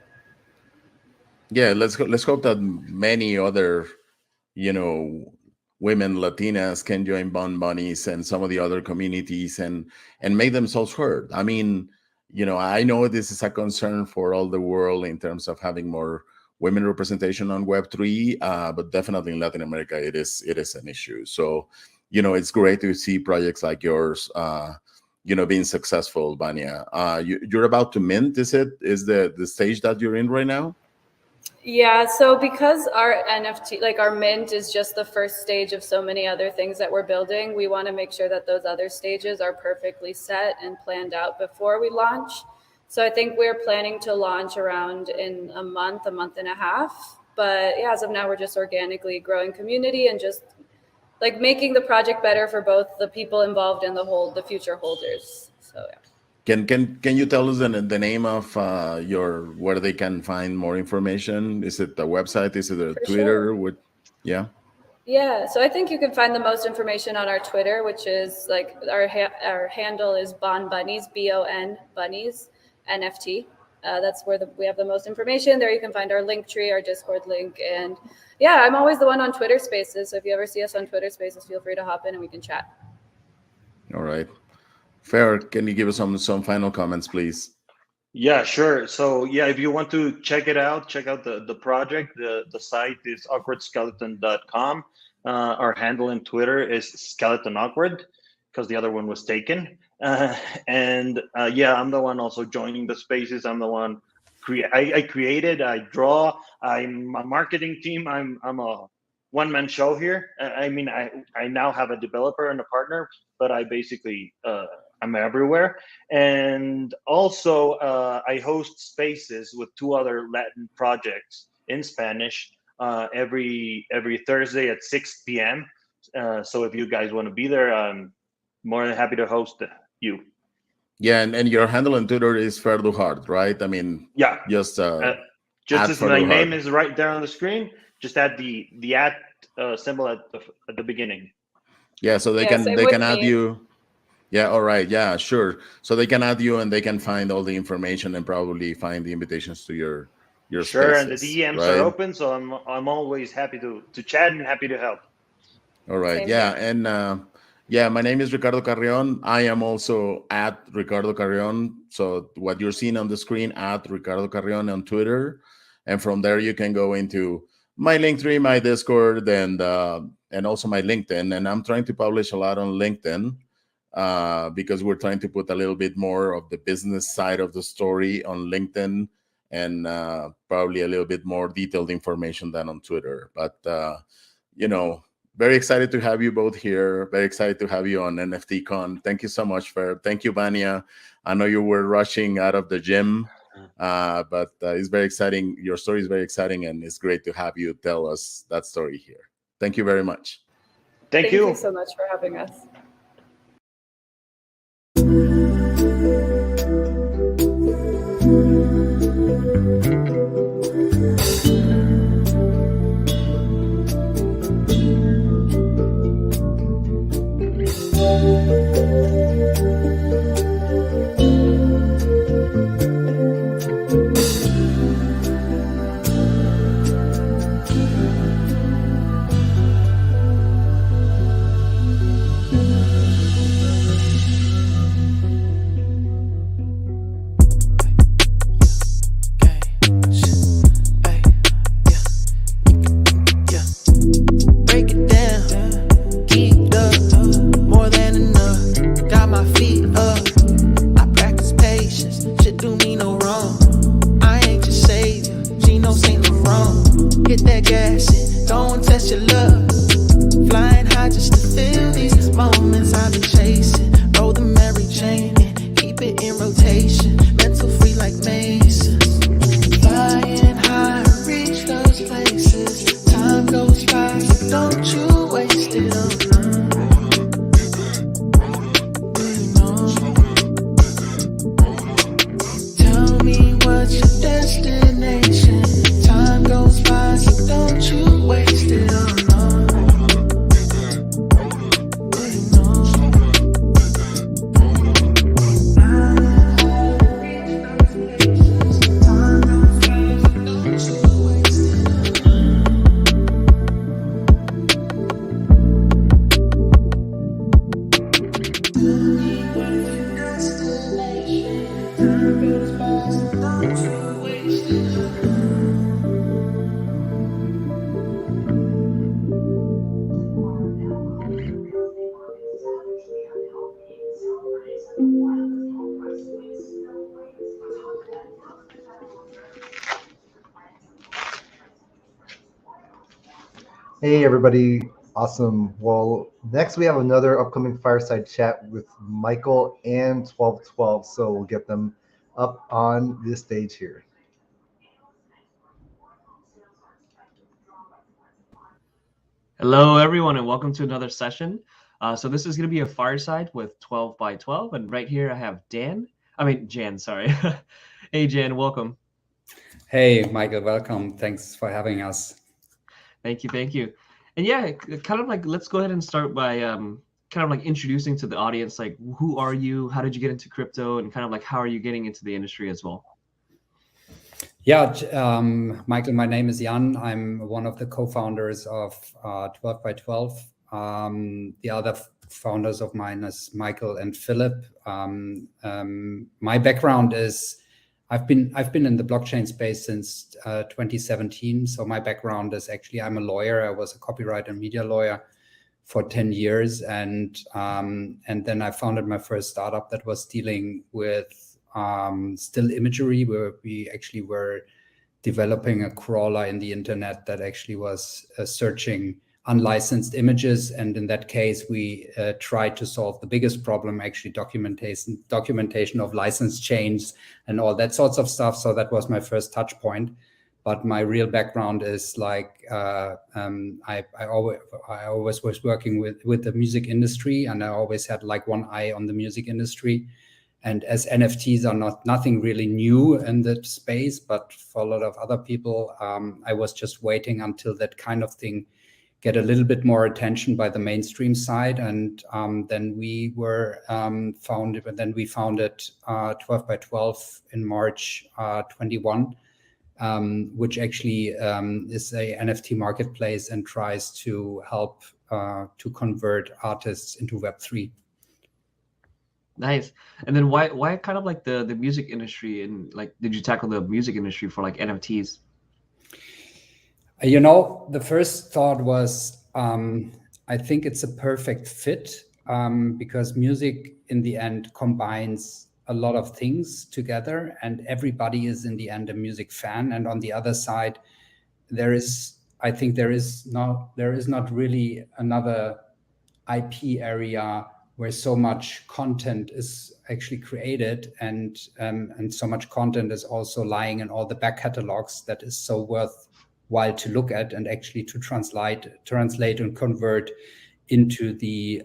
Yeah, let's hope that many other, women Latinas can join Bond Bunnies and some of the other communities and make themselves heard. I mean, I know this is a concern for all the world in terms of having more women representation on Web3, but definitely in Latin America, it is an issue. So, it's great to see projects like yours, being successful, Vania. You're about to mint, is the stage that you're in right now? Yeah, so because our NFT, like our mint, is just the first stage of so many other things that we're building, we want to make sure that those other stages are perfectly set and planned out before we launch. So I think we're planning to launch around in a month and a half. But yeah, as of now, we're just organically growing community and just like making the project better for both the people involved and the future holders. So yeah. Can you tell us the name of where they can find more information? Is it the website? Is it a Twitter? Sure. Yeah, so I think you can find the most information on our Twitter, which is like our handle is Bon Bunnies, BON Bunnies NFT. That's where we have the most information. There you can find our link tree, our Discord link, and yeah, I'm always the one on Twitter Spaces. So if you ever see us on Twitter Spaces, feel free to hop in and we can chat. All right. Fair, can you give us some final comments, please? Yeah, sure. So yeah, if you want to check out the project. The site is awkwardskeleton.com. Our handle in Twitter is skeletonawkward because the other one was taken. And I'm the one also joining the spaces. I'm the one I created, I draw, I'm a marketing team. I'm a one-man show here. I mean, I now have a developer and a partner, but I basically I'm everywhere. And also I host spaces with two other Latin projects in Spanish every Thursday at 6 p.m. So if you guys want to be there, I'm more than happy to host you. Yeah, and your handle on Twitter is Ferduhard, right? I mean, yeah, just as my name is right there on the screen, just add the symbol at the beginning. Yeah, so they can add you. Yeah, all right. Yeah, sure. So they can add you and they can find all the information and probably find the invitations to your sure, spaces, and the DMs right? are open, so I'm always happy to chat and happy to help. All right. Same Yeah, here. and my name is Ricardo Carrion. I am also at Ricardo Carrion. So what you're seeing on the screen, at Ricardo Carrion on Twitter, and from there you can go into my Linktree, my Discord, and also my LinkedIn. And I'm trying to publish a lot on LinkedIn because we're trying to put a little bit more of the business side of the story on LinkedIn, and probably a little bit more detailed information than on Twitter. But very excited to have you both here. Very excited to have you on NFTCON. Thank you so much, Fer. Thank you, Vania. I know you were rushing out of the gym, but it's very exciting. Your story is very exciting, and it's great to have you tell us that story here. Thank you very much. Thank you so much for having us. Hey, everybody. Awesome. Well, next we have another upcoming fireside chat with Michael and 1212. So we'll get them up on this stage here. Hello, everyone, and welcome to another session. So this is going to be a fireside with 12 by 12, and right here I have Jan, sorry. Hey, Jan, welcome. Hey, Michael, welcome. Thanks for having us. Thank you. And yeah, kind of like, let's go ahead and start by kind of like introducing to the audience, like, who are you? How did you get into crypto? And kind of like, how are you getting into the industry as well? Yeah, Michael, my name is Jan. I'm one of the co-founders of 12 by 12. The other founders of mine is Michael and Philip. My background is I've been in the blockchain space since 2017. So my background is actually I'm a lawyer. I was a copyright and media lawyer for 10 years, and then I founded my first startup that was dealing with still imagery, where we actually were developing a crawler in the internet that actually was searching unlicensed images. And in that case, we tried to solve the biggest problem, actually documentation of license chains and all that sorts of stuff. So that was my first touch point. But my real background is like I always was working with the music industry, and I always had like one eye on the music industry. And as NFTs are nothing really new in that space, but for a lot of other people, I was just waiting until that kind of thing get a little bit more attention by the mainstream side. And then we were founded 12 by 12 in March 21, which actually is a NFT marketplace and tries to help to convert artists into Web3. Nice. And then why kind of like the music industry, and like, did you tackle the music industry for like NFTs? You know, the first thought was, I think it's a perfect fit because music in the end combines a lot of things together, and everybody is in the end a music fan. And on the other side, I think there is not really another IP area where so much content is actually created, and so much content is also lying in all the back catalogs that is so worthwhile to look at and actually to translate and convert into the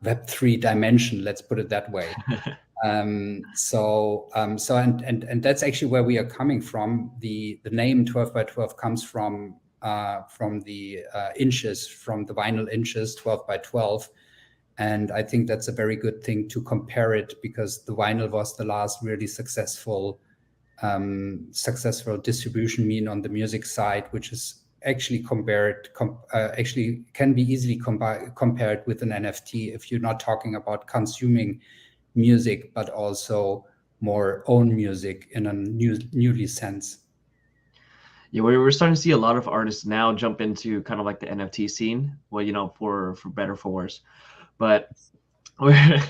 Web3 dimension. Let's put it that way. And that's actually where we are coming from. The name 12 by 12 comes from the inches, from the vinyl inches, 12 by 12. And I think that's a very good thing to compare it, because the vinyl was the last really successful distribution mean on the music side, which is actually actually can be easily compared with an NFT if you're not talking about consuming music, but also more own music in a newly sense. Yeah, we're starting to see a lot of artists now jump into kind of like the NFT scene. Well, you know, for better, for worse. But we're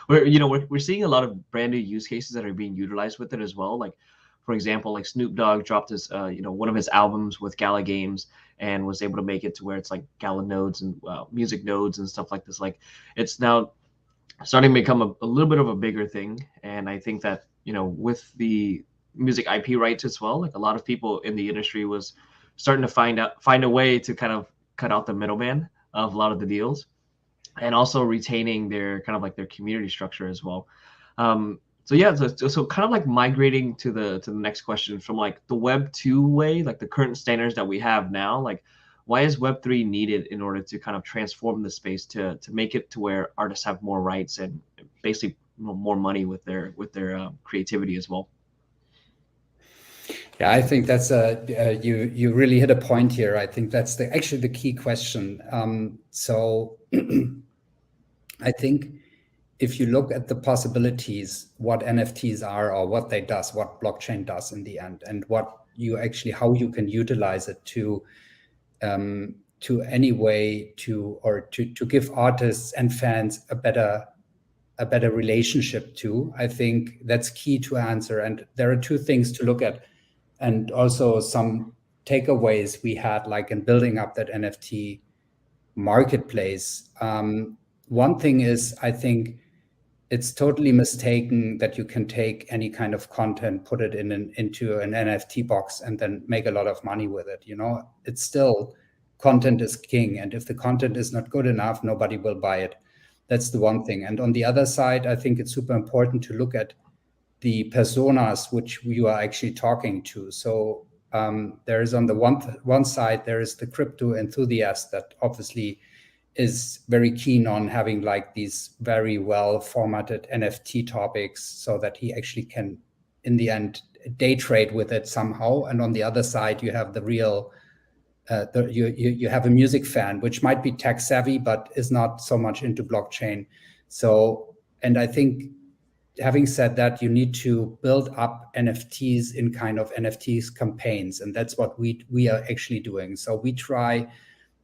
we're seeing a lot of brand new use cases that are being utilized with it as well. Like, for example, like Snoop Dogg dropped his one of his albums with Gala Games and was able to make it to where it's like Gala nodes and music nodes and stuff like this. Like, it's now starting to become a little bit of a bigger thing. And I think that, you know, with the music IP rights as well, like a lot of people in the industry was starting to find a way to kind of cut out the middleman of a lot of the deals, and also retaining their kind of like their community structure as well. So yeah, so kind of like migrating to the next question from like the Web 2 way, like the current standards that we have now, like why is Web 3 needed in order to kind of transform the space to make it to where artists have more rights and basically more money with their creativity as well? Yeah, I think that's you really hit a point here. I think that's actually the key question. So I think if you look at the possibilities, what NFTs are or what they does, what blockchain does in the end, and how you can utilize it to any way to give artists and fans a better relationship to, I think that's key to answer. And there are two things to look at, and also some takeaways we had like in building up that NFT marketplace. One thing is, I think it's totally mistaken that you can take any kind of content, put it into an NFT box, and then make a lot of money with it. It's still, content is king, and if the content is not good enough, nobody will buy it. That's the one thing. And on the other side, I think it's super important to look at the personas which you are actually talking to. So there is on the one side, there is the crypto enthusiast that obviously is very keen on having like these very well formatted NFT topics so that he actually can, in the end, day trade with it somehow. And on the other side, you have the real, you have a music fan, which might be tech savvy, but is not so much into blockchain. So, and I think having said that, you need to build up NFTs in kind of NFTs campaigns. And that's what we are actually doing. So we try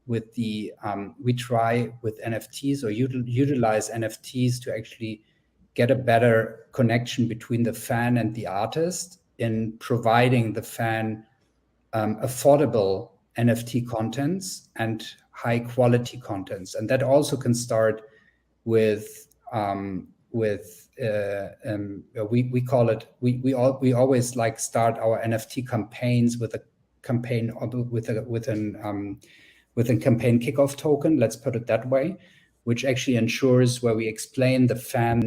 with NFTs or utilize NFTs to actually get a better connection between the fan and the artist in providing the fan affordable NFT contents and high quality contents. And that also can start with we call it, we always like start our NFT campaigns with a campaign with a campaign kickoff token, let's put it that way, which actually ensures where we explain the fan,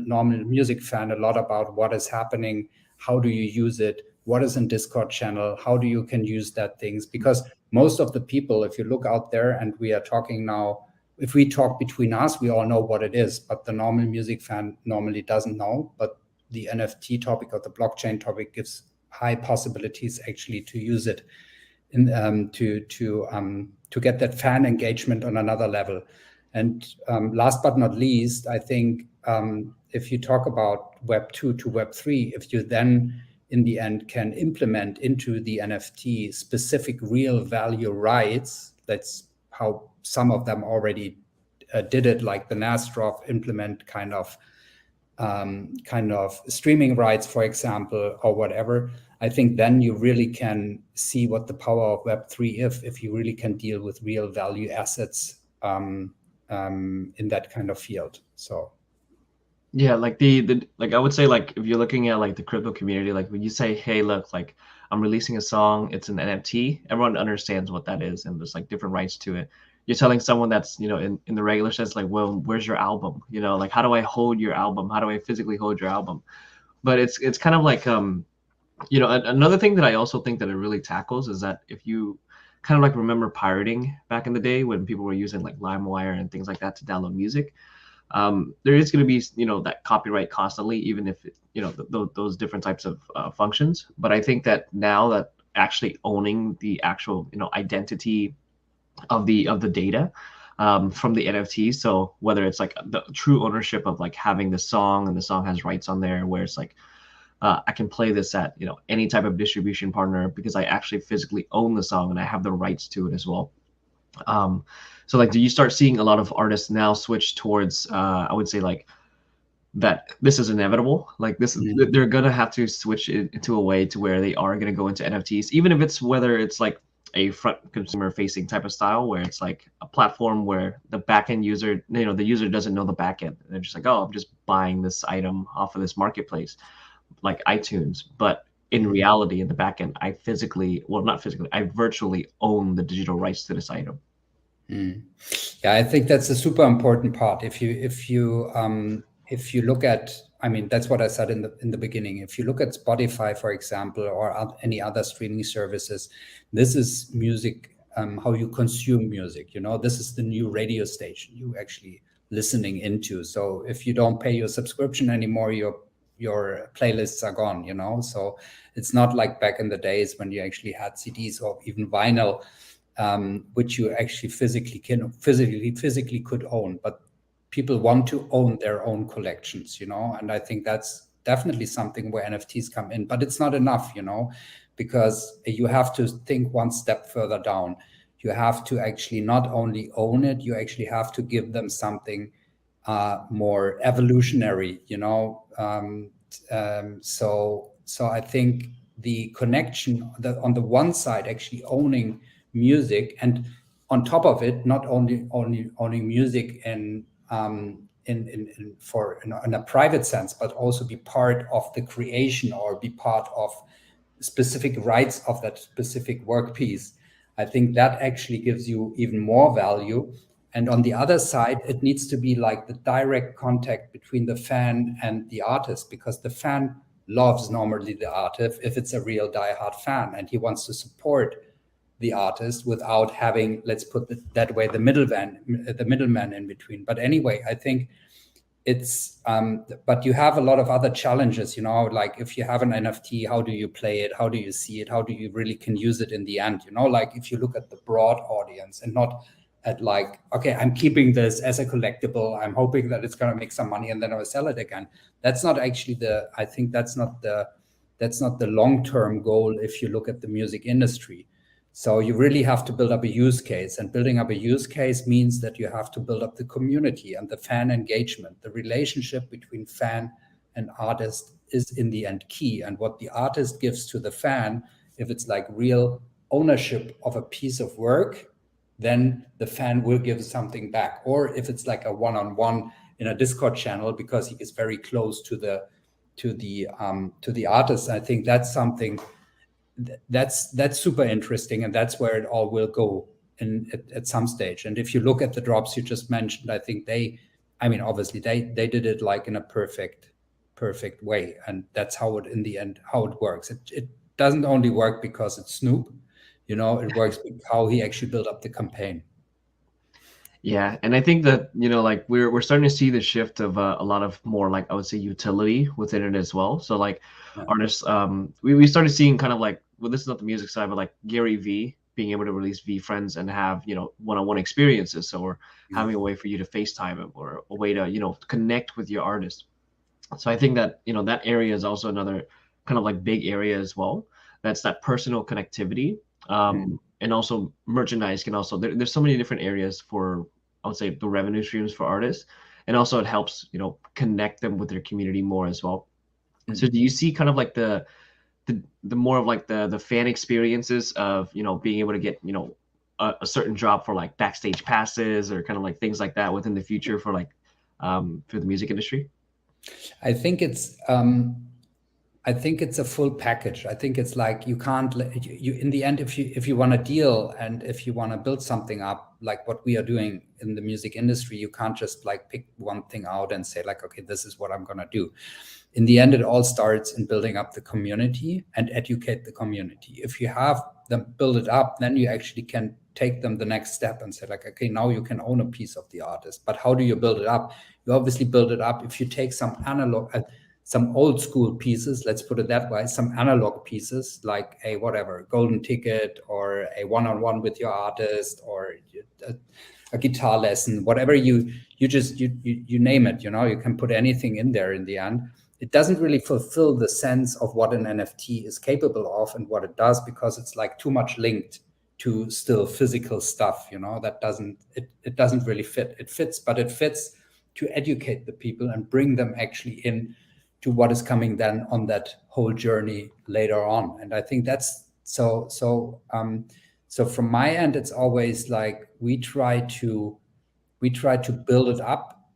normal music fan, a lot about what is happening, how do you use it, what is in Discord channel, how do you can use that things. Because most of the people, if you look out there and we are talking now, if we talk between us, we all know what it is, but the normal music fan normally doesn't know. But the NFT topic or the blockchain topic gives high possibilities actually to use it to get that fan engagement on another level. And last but not least, I think if you talk about Web 2 to Web 3, if you then in the end can implement into the NFT specific real value rights, that's how some of them already did it, like the Nastrov implement kind of streaming rights, for example, or whatever. I think then you really can see what the power of Web3 if you really can deal with real value assets in that kind of field. So yeah, like the like I would say, like if you're looking at like the crypto community, like when you say, hey, look, like I'm releasing a song, it's an NFT, everyone understands what that is, and there's like different rights to it. You're telling someone that's, in the regular sense, like, well, where's your album? Like, how do I hold your album? How do I physically hold your album? But it's kind of like another thing that I also think that it really tackles is that if you kind of like remember pirating back in the day when people were using like LimeWire and things like that to download music, there is going to be that copyright constantly, even if those different types of functions. But I think that now that actually owning the actual identity of the data from the NFT, so whether it's like the true ownership of like having the song and the song has rights on there, where it's like I can play this at any type of distribution partner because I actually physically own the song and I have the rights to it as well. So like, do you start seeing a lot of artists now switch towards I would say like that this is inevitable, like this they're gonna have to switch it into a way to where they are gonna go into NFTs, even if it's whether it's like a front consumer facing type of style where it's like a platform where the backend user, the user doesn't know the backend. They're just like, oh, I'm just buying this item off of this marketplace like iTunes, but in reality, in the backend, I virtually own the digital rights to this item. Yeah, I think that's a super important part. If you look at, I mean, that's what I said in the beginning. If you look at Spotify, for example, or any other streaming services, this is music, how you consume music. This is the new radio station you actually listening into. So if you don't pay your subscription anymore, your playlists are gone. So it's not like back in the days when you actually had CDs or even vinyl, which you actually physically could own, but people want to own their own collections, and I think that's definitely something where NFTs come in, but it's not enough, because you have to think one step further down. You have to actually not only own it, you actually have to give them something more evolutionary, so I think the connection on the one side actually owning music, and on top of it not only owning music in a private sense, but also be part of the creation or be part of specific rights of that specific work piece. I think that actually gives you even more value. And on the other side, it needs to be like the direct contact between the fan and the artist, because the fan loves normally the artist if it's a real diehard fan and he wants to support the artist without having, let's put it that way, the middleman in between. But anyway, I think it's but you have a lot of other challenges, you know, like if you have an NFT, how do you play it, how do you see it, how do you really can use it in the end, you know, like if you look at the broad audience and not at like, okay, I'm keeping this as a collectible, I'm hoping that it's going to make some money and then I'll sell it again. That's not actually I think that's not the long-term goal if you look at the music industry. So you really have to build up a use case, and building up a use case means that you have to build up the community and the fan engagement. The relationship between fan and artist is in the end key. And what the artist gives to the fan, if it's like real ownership of a piece of work, then the fan will give something back. Or if it's like a one-on-one in a Discord channel, because he is very close to the artist, I think that's something that's super interesting, and that's where it all will go at some stage. And if you look at the drops you just mentioned, I think obviously they did it like in a perfect way, and that's how it in the end how it works. It doesn't only work because it's Snoop, you know, it works because how he actually built up the campaign. Yeah, and I think that, you know, like we're starting to see the shift of a lot of more, like, I would say, utility within it as well. So like artists, we started seeing kind of like, well, this is not the music side, but like Gary V being able to release V Friends and have, you know, one-on-one experiences, or having a way for you to FaceTime him, or a way to, you know, connect with your artist. So I think that, you know, that area is also another kind of like big area as well. That's that personal connectivity. And also merchandise can also, there's so many different areas for, I would say, the revenue streams for artists. And also it helps, you know, connect them with their community more as well. So do you see kind of like the more of like the fan experiences of, you know, being able to get, you know, a certain drop for like backstage passes or kind of like things like that within the future for like for the music industry? I think it's a full package. I think it's like you can't you in the end, if you want to deal and if you want to build something up like what we are doing in the music industry, you can't just like pick one thing out and say like, okay, this is what I'm gonna do. In the end, it all starts in building up the community and educate the community. If you have them build it up, then you actually can take them the next step and say like, okay, now you can own a piece of the artist. But how do you build it up? You obviously build it up if you take some analog, some old school pieces, let's put it that way, some analog pieces like a whatever, golden ticket or a one-on-one with your artist or a guitar lesson, whatever you name it, you know, you can put anything in there in the end. It doesn't really fulfill the sense of what an NFT is capable of and what it does, because it's like too much linked to still physical stuff, you know, that it doesn't really fit. It fits, but it fits to educate the people and bring them actually in to what is coming then on that whole journey later on. And I think that's so from my end, it's always like we try to build it up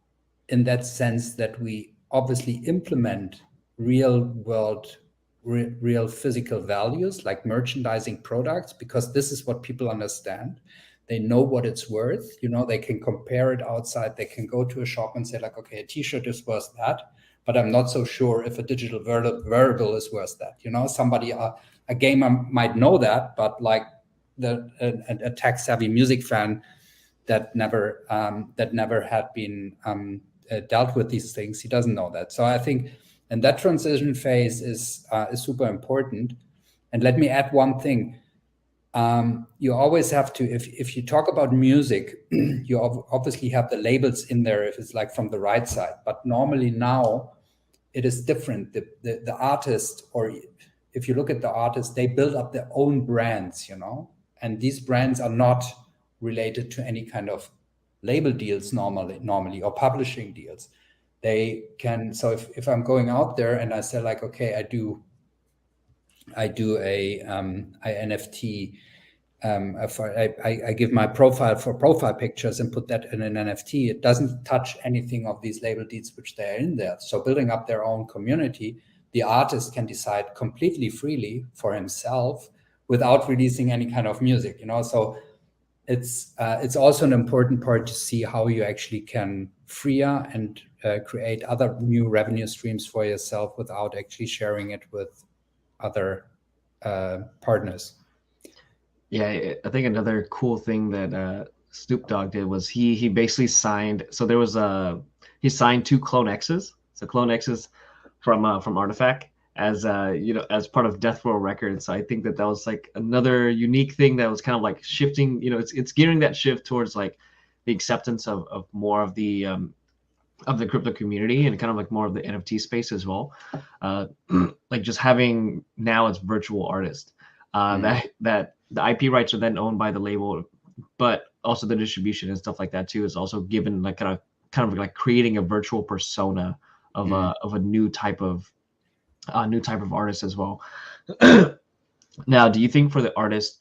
in that sense that we obviously implement real world, real physical values like merchandising products, because this is what people understand. They know what it's worth, you know, they can compare it outside. They can go to a shop and say like, okay, a t-shirt is worth that, but I'm not so sure if a digital wearable is worth that. You know, somebody, a gamer might know that, but like a tech-savvy music fan that never had been dealt with these things, he doesn't know that. So I think, and that transition phase is super important. And let me add one thing. You always have to, if you talk about music, you obviously have the labels in there if it's like from the right side. But normally now it is different. The artist, or if you look at the artist, they build up their own brands, you know, and these brands are not related to any kind of label deals normally or publishing deals. They can, so if I'm going out there and I say like, okay, I do I do a NFT. I give my profile for profile pictures and put that in an NFT. It doesn't touch anything of these label deeds which they're in there. So building up their own community, the artist can decide completely freely for himself without releasing any kind of music, you know. So it's also an important part to see how you actually can freer and create other new revenue streams for yourself without actually sharing it with other partners. Yeah, I think another cool thing that Snoop Dogg did was he basically signed. So there was he signed 2 Clone X's. So Clone X's from Artifact as as part of Death Row Records. So I think that was like another unique thing that was kind of like shifting. It's gearing that shift towards like the acceptance of more of the crypto community and kind of like more of the NFT space as well. Like just having now it's virtual artist. That the IP rights are then owned by the label, but also the distribution and stuff like that too is also given like kind of like creating a virtual persona of a new type of artist as well. Now, do you think for the artist,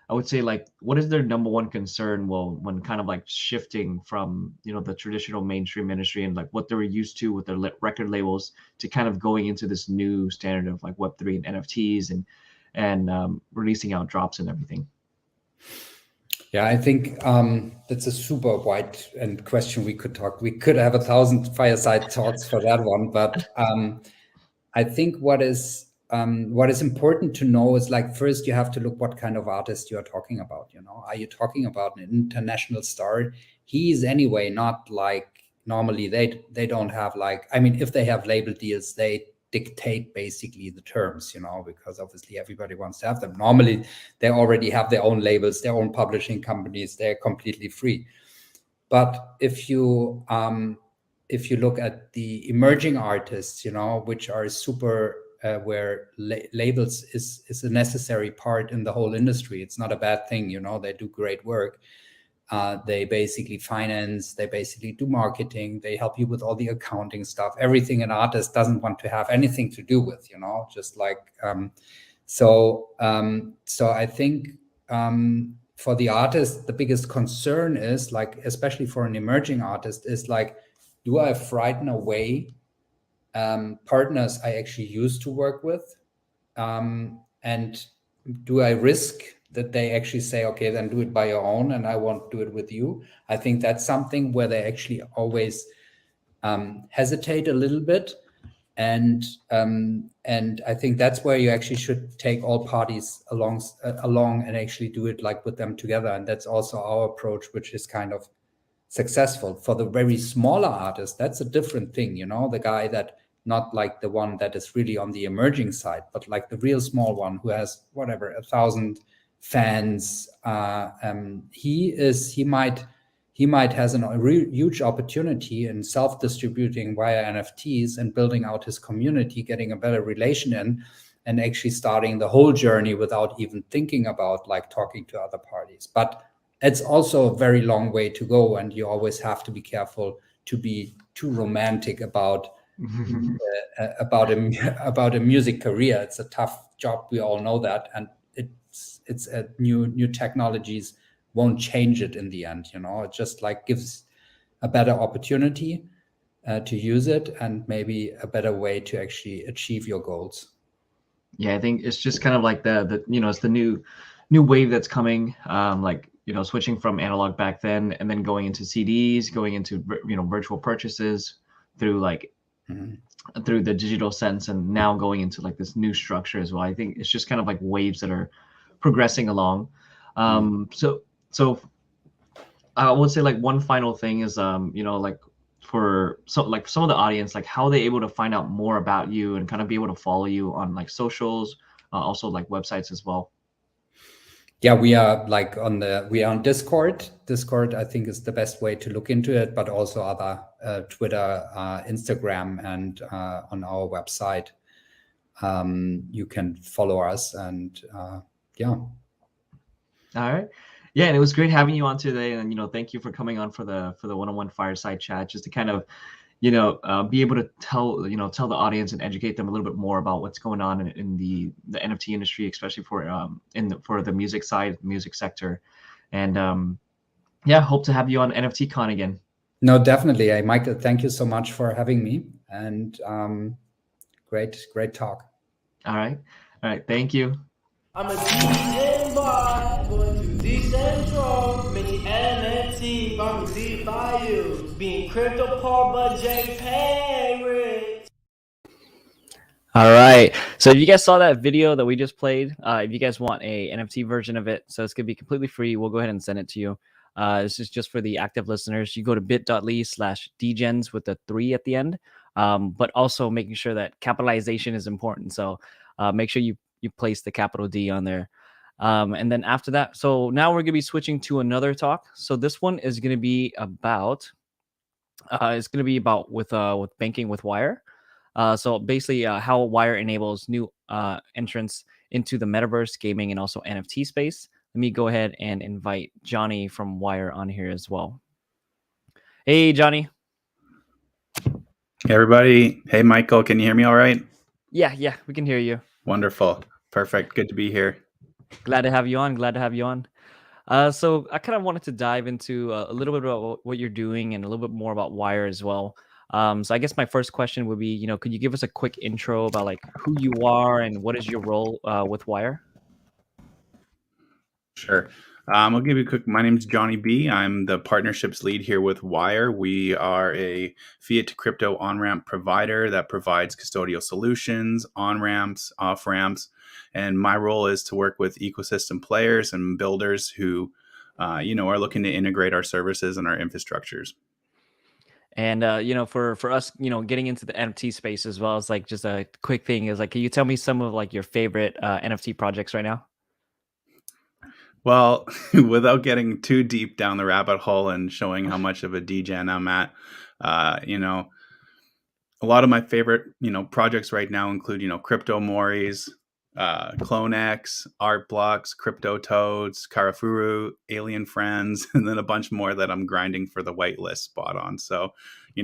I would say like what is their number one concern when kind of like shifting from the traditional mainstream industry and like what they were used to with their record labels to kind of going into this new standard of like Web3 and NFTs and releasing out drops and everything? Yeah, I think that's a super wide and question we could talk. We could have 1,000 fireside talks for that one, but I think what is important to know is like first you have to look what kind of artist you are talking about. Are you talking about an international star? He's anyway not like normally they don't have like, I mean, if they have label deals, they dictate basically the terms, because obviously everybody wants to have them. Normally they already have their own labels, their own publishing companies, they're completely free. But if you look at the emerging artists, which are super where labels is a necessary part in the whole industry. It's not a bad thing, they do great work. They basically finance, they basically do marketing, they help you with all the accounting stuff, everything an artist doesn't want to have anything to do with, just like, so I think for the artist, the biggest concern is like, especially for an emerging artist, is like, do I frighten away partners I actually used to work with? And do I risk that they actually say, okay, then do it by your own and I won't do it with you? I think that's something where they actually always hesitate a little bit. And I think that's where you actually should take all parties along and actually do it like with them together. And that's also our approach, which is kind of successful. For the very smaller artist, that's a different thing, the guy that not like the one that is really on the emerging side, but like the real small one who has whatever 1,000 fans. He might has a huge opportunity in self-distributing via NFTs and building out his community, getting a better relation in, and actually starting the whole journey without even thinking about like talking to other parties. But it's also a very long way to go, and you always have to be careful to be too romantic about a music career. It's a tough job, we all know that, and it's new technologies won't change it in the end. It just like gives a better opportunity to use it and maybe a better way to actually achieve your goals. Yeah, I think it's just kind of like the it's the new wave that's coming, like switching from analog back then and then going into CDs, going into virtual purchases through like through the digital sense, and now going into like this new structure as well. I think it's just kind of like waves that are progressing along. So I would say like one final thing is like for some of the audience, like how are they able to find out more about you and kind of be able to follow you on like socials, also like websites as well? Yeah, we are like on Discord. Discord, I think, is the best way to look into it, but also other Twitter, Instagram, and on our website. You can follow us, and yeah. All right. Yeah, and it was great having you on today, and thank you for coming on for the one-on-one fireside chat, just to kind of be able to tell the audience and educate them a little bit more about what's going on in the NFT industry, especially for the music side, music sector. And hope to have you on NFTCon again. No, definitely. Michael, thank you so much for having me, and great talk. All right. Thank you. I'm a DJ boy, going to Decentral, many NFT, farming DeFi, being crypto poor but JPay rich. All right. So if you guys saw that video that we just played, if you guys want a NFT version of it, so it's going to be completely free, we'll go ahead and send it to you. This is just for the active listeners. You go to bit.ly/dgens with the 3 at the end, but also making sure that capitalization is important. So make sure you place the capital D on there. And then after that, so now we're going to be switching to another talk. So this one is going to be about, with banking with Wire. So basically how Wire enables new entrants into the metaverse, gaming, and also NFT space. Let me go ahead and invite Johnny from Wire on here as well. Hey, Johnny. Hey, everybody. Hey, Michael. Can you hear me all right? Yeah, we can hear you. Wonderful. Perfect. Good to be here. Glad to have you on. So I kind of wanted to dive into a little bit about what you're doing and a little bit more about Wire as well. So I guess my first question would be, could you give us a quick intro about like who you are and what is your role with Wire? Sure. I'll give you a quick. My name is Johnny B. I'm the partnerships lead here with Wire. We are a fiat to crypto on-ramp provider that provides custodial solutions, on-ramps, off-ramps. And my role is to work with ecosystem players and builders who, are looking to integrate our services and our infrastructures. And for us, getting into the NFT space as well, as like just a quick thing is like, can you tell me some of like your favorite NFT projects right now? Well, without getting too deep down the rabbit hole and showing how much of a degen I'm at, a lot of my favorite, projects right now include, Crypto Moris, CloneX, Art Blocks, Crypto Toads, Karafuru, Alien Friends, and then a bunch more that I'm grinding for the whitelist spot on. So,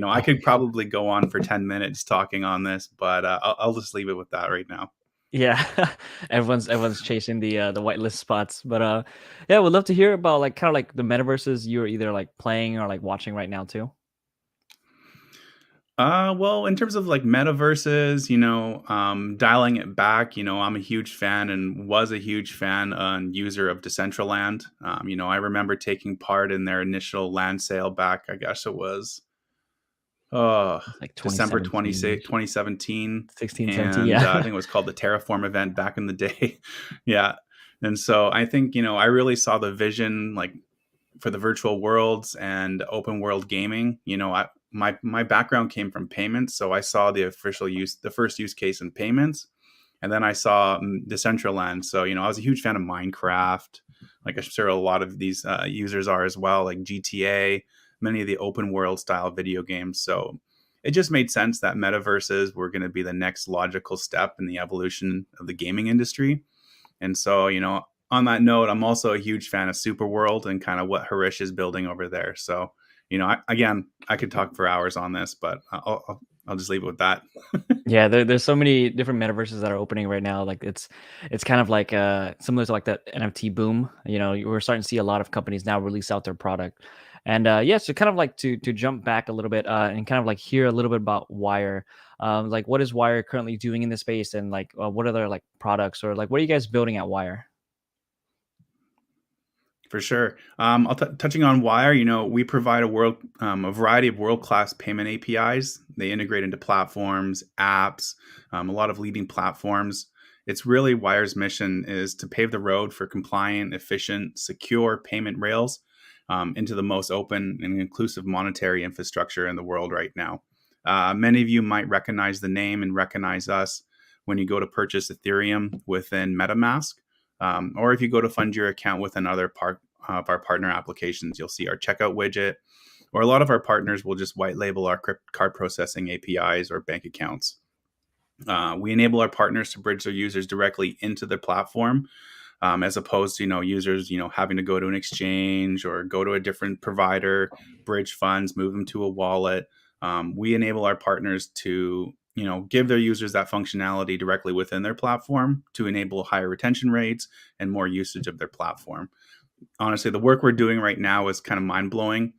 I could probably go on for 10 minutes talking on this, but I'll just leave it with that right now. Yeah, everyone's chasing the whitelist spots, but we'd love to hear about like kind of like the metaverses you're either like playing or like watching right now too. Well, in terms of like metaverses, dialing it back, I'm a huge fan and was a huge fan and user of Decentraland. I remember taking part in their initial land sale back, I guess it was like December 2017, 16, and 17, yeah. I think it was called the Terraform event back in the day. Yeah. And so I think, I really saw the vision like for the virtual worlds and open world gaming. My background came from payments, so I saw the first use case in payments, and then I saw Decentraland. So I was a huge fan of Minecraft, like I'm sure a lot of these users are as well, like GTA, many of the open world style video games. So it just made sense that metaverses were going to be the next logical step in the evolution of the gaming industry. And so on that note, I'm also a huge fan of Superworld and kind of what Harish is building over there. So I could talk for hours on this, but I'll just leave it with that. Yeah, there's so many different metaverses that are opening right now. Like it's kind of like similar to like that NFT boom. We're starting to see a lot of companies now release out their product, and so kind of like to jump back a little bit and kind of like hear a little bit about Wire. Like what is Wire currently doing in this space, and like what are their like products, or like what are you guys building at Wire? For sure. Touching on Wire, we provide a variety of world-class payment APIs. They integrate into platforms, apps, a lot of leading platforms. It's really Wire's mission is to pave the road for compliant, efficient, secure payment rails into the most open and inclusive monetary infrastructure in the world right now. Many of you might recognize the name and recognize us when you go to purchase Ethereum within MetaMask. Or if you go to fund your account with another part of our partner applications, you'll see our checkout widget, or a lot of our partners will just white label our card processing APIs or bank accounts. We enable our partners to bridge their users directly into the platform, as opposed to, users, having to go to an exchange or go to a different provider, bridge funds, move them to a wallet. We enable our partners to give their users that functionality directly within their platform to enable higher retention rates and more usage of their platform. Honestly, the work we're doing right now is kind of mind-blowing.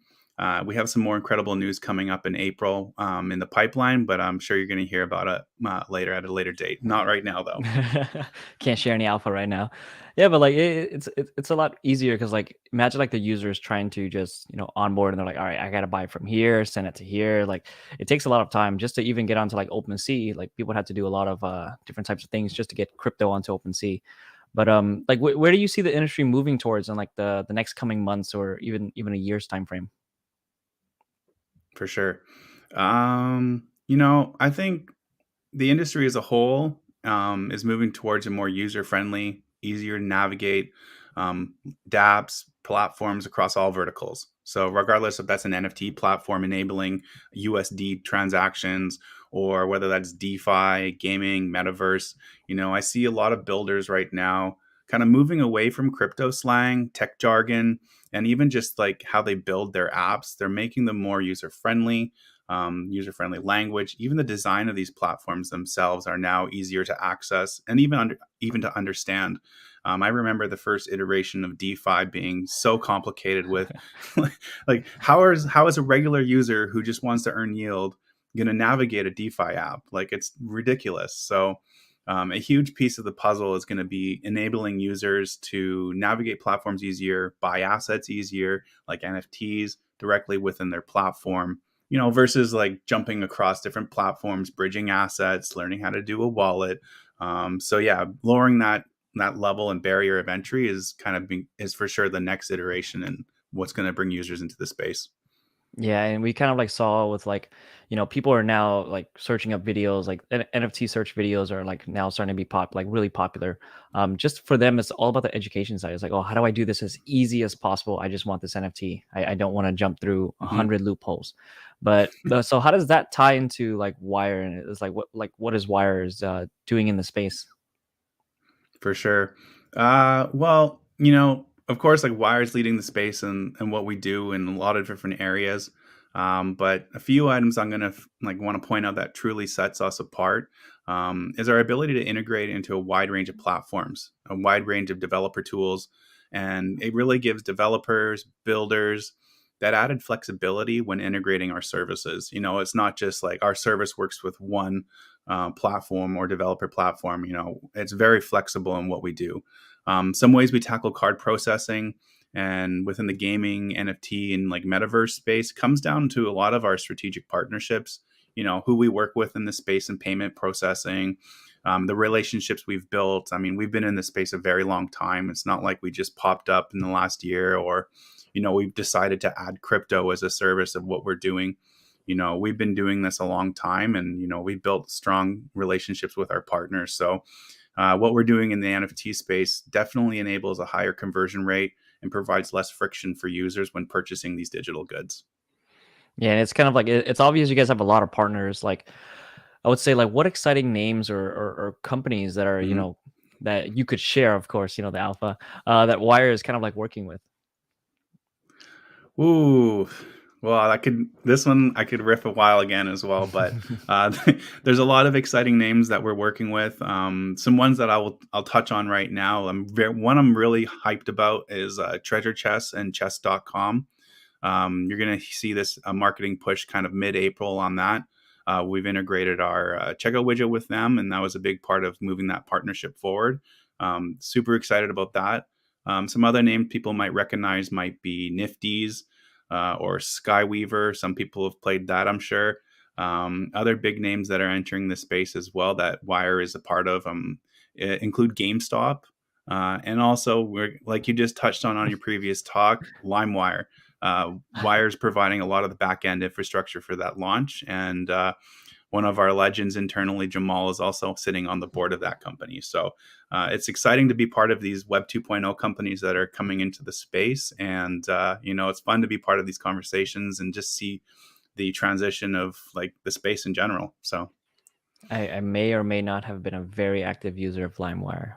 We have some more incredible news coming up in April in the pipeline, but I'm sure you're going to hear about it later at a later date. Not right now, though. Can't share any alpha right now. Yeah, but like it's a lot easier because like imagine like the users trying to just onboard and they're like, all right, I gotta buy from here, send it to here. Like it takes a lot of time just to even get onto like OpenSea. Like people had to do a lot of different types of things just to get crypto onto OpenSea. But like where do you see the industry moving towards in like the next coming months or even a year's time frame? For sure. I think the industry as a whole is moving towards a more user-friendly, easier to navigate dApps platforms across all verticals. So regardless if that's an NFT platform enabling USD transactions or whether that's DeFi, gaming, metaverse, I see a lot of builders right now kind of moving away from crypto slang, tech jargon, and even just like how they build their apps. They're making them more user-friendly language. Even the design of these platforms themselves are now easier to access and even to understand. I remember the first iteration of DeFi being so complicated with like how is a regular user who just wants to earn yield going to navigate a DeFi app? Like it's ridiculous. So a huge piece of the puzzle is going to be enabling users to navigate platforms easier, buy assets easier, like NFTs directly within their platform, versus like jumping across different platforms, bridging assets, learning how to do a wallet. So yeah, lowering that level and barrier of entry is is for sure the next iteration and what's going to bring users into the space. Yeah, and we kind of like saw with like, people are now like searching up videos, like NFT search videos are like now starting to be really popular. Just for them, it's all about the education side. It's like, oh, how do I do this as easy as possible? I just want this NFT. I don't want to jump through 100 loopholes. But so how does that tie into like Wire? And it's like what is Wire's doing in the space? For sure. Well, of course, like Wire's leading the space and what we do in a lot of different areas. But a few items I'm gonna want to point out that truly sets us apart is our ability to integrate into a wide range of platforms, a wide range of developer tools, and it really gives developers, builders that added flexibility when integrating our services. It's not just like our service works with one platform or developer platform. It's very flexible in what we do. Some ways we tackle card processing and within the gaming, NFT, and like metaverse space comes down to a lot of our strategic partnerships, who we work with in the space and payment processing, the relationships we've built. I mean, we've been in this space a very long time. It's not like we just popped up in the last year or, we've decided to add crypto as a service of what we're doing. We've been doing this a long time and, we've built strong relationships with our partners. So what we're doing in the NFT space definitely enables a higher conversion rate and provides less friction for users when purchasing these digital goods. Yeah, and it's kind of like it's obvious you guys have a lot of partners. Like I would say, like what exciting names or companies that are that you could share, of course, the alpha that Wire is kind of like working with. Ooh, well, this one I could riff a while again as well, but there's a lot of exciting names that we're working with. Some ones that I'll touch on right now. One I'm really hyped about is Treasure Chess and Chess.com. You're going to see this marketing push kind of mid-April on that. We've integrated our checkout widget with them, and that was a big part of moving that partnership forward. Super excited about that. Some other names people might recognize might be Nifty's or Skyweaver. Some people have played that, I'm sure. Other big names that are entering the space as well that Wire is a part of include GameStop. And also, like you just touched on your previous talk, LimeWire. Wire's providing a lot of the back-end infrastructure for that launch. And one of our legends internally, Jamal, is also sitting on the board of that company. So it's exciting to be part of these Web 2.0 companies that are coming into the space. And, it's fun to be part of these conversations and just see the transition of like the space in general. So. I may or may not have been a very active user of LimeWire.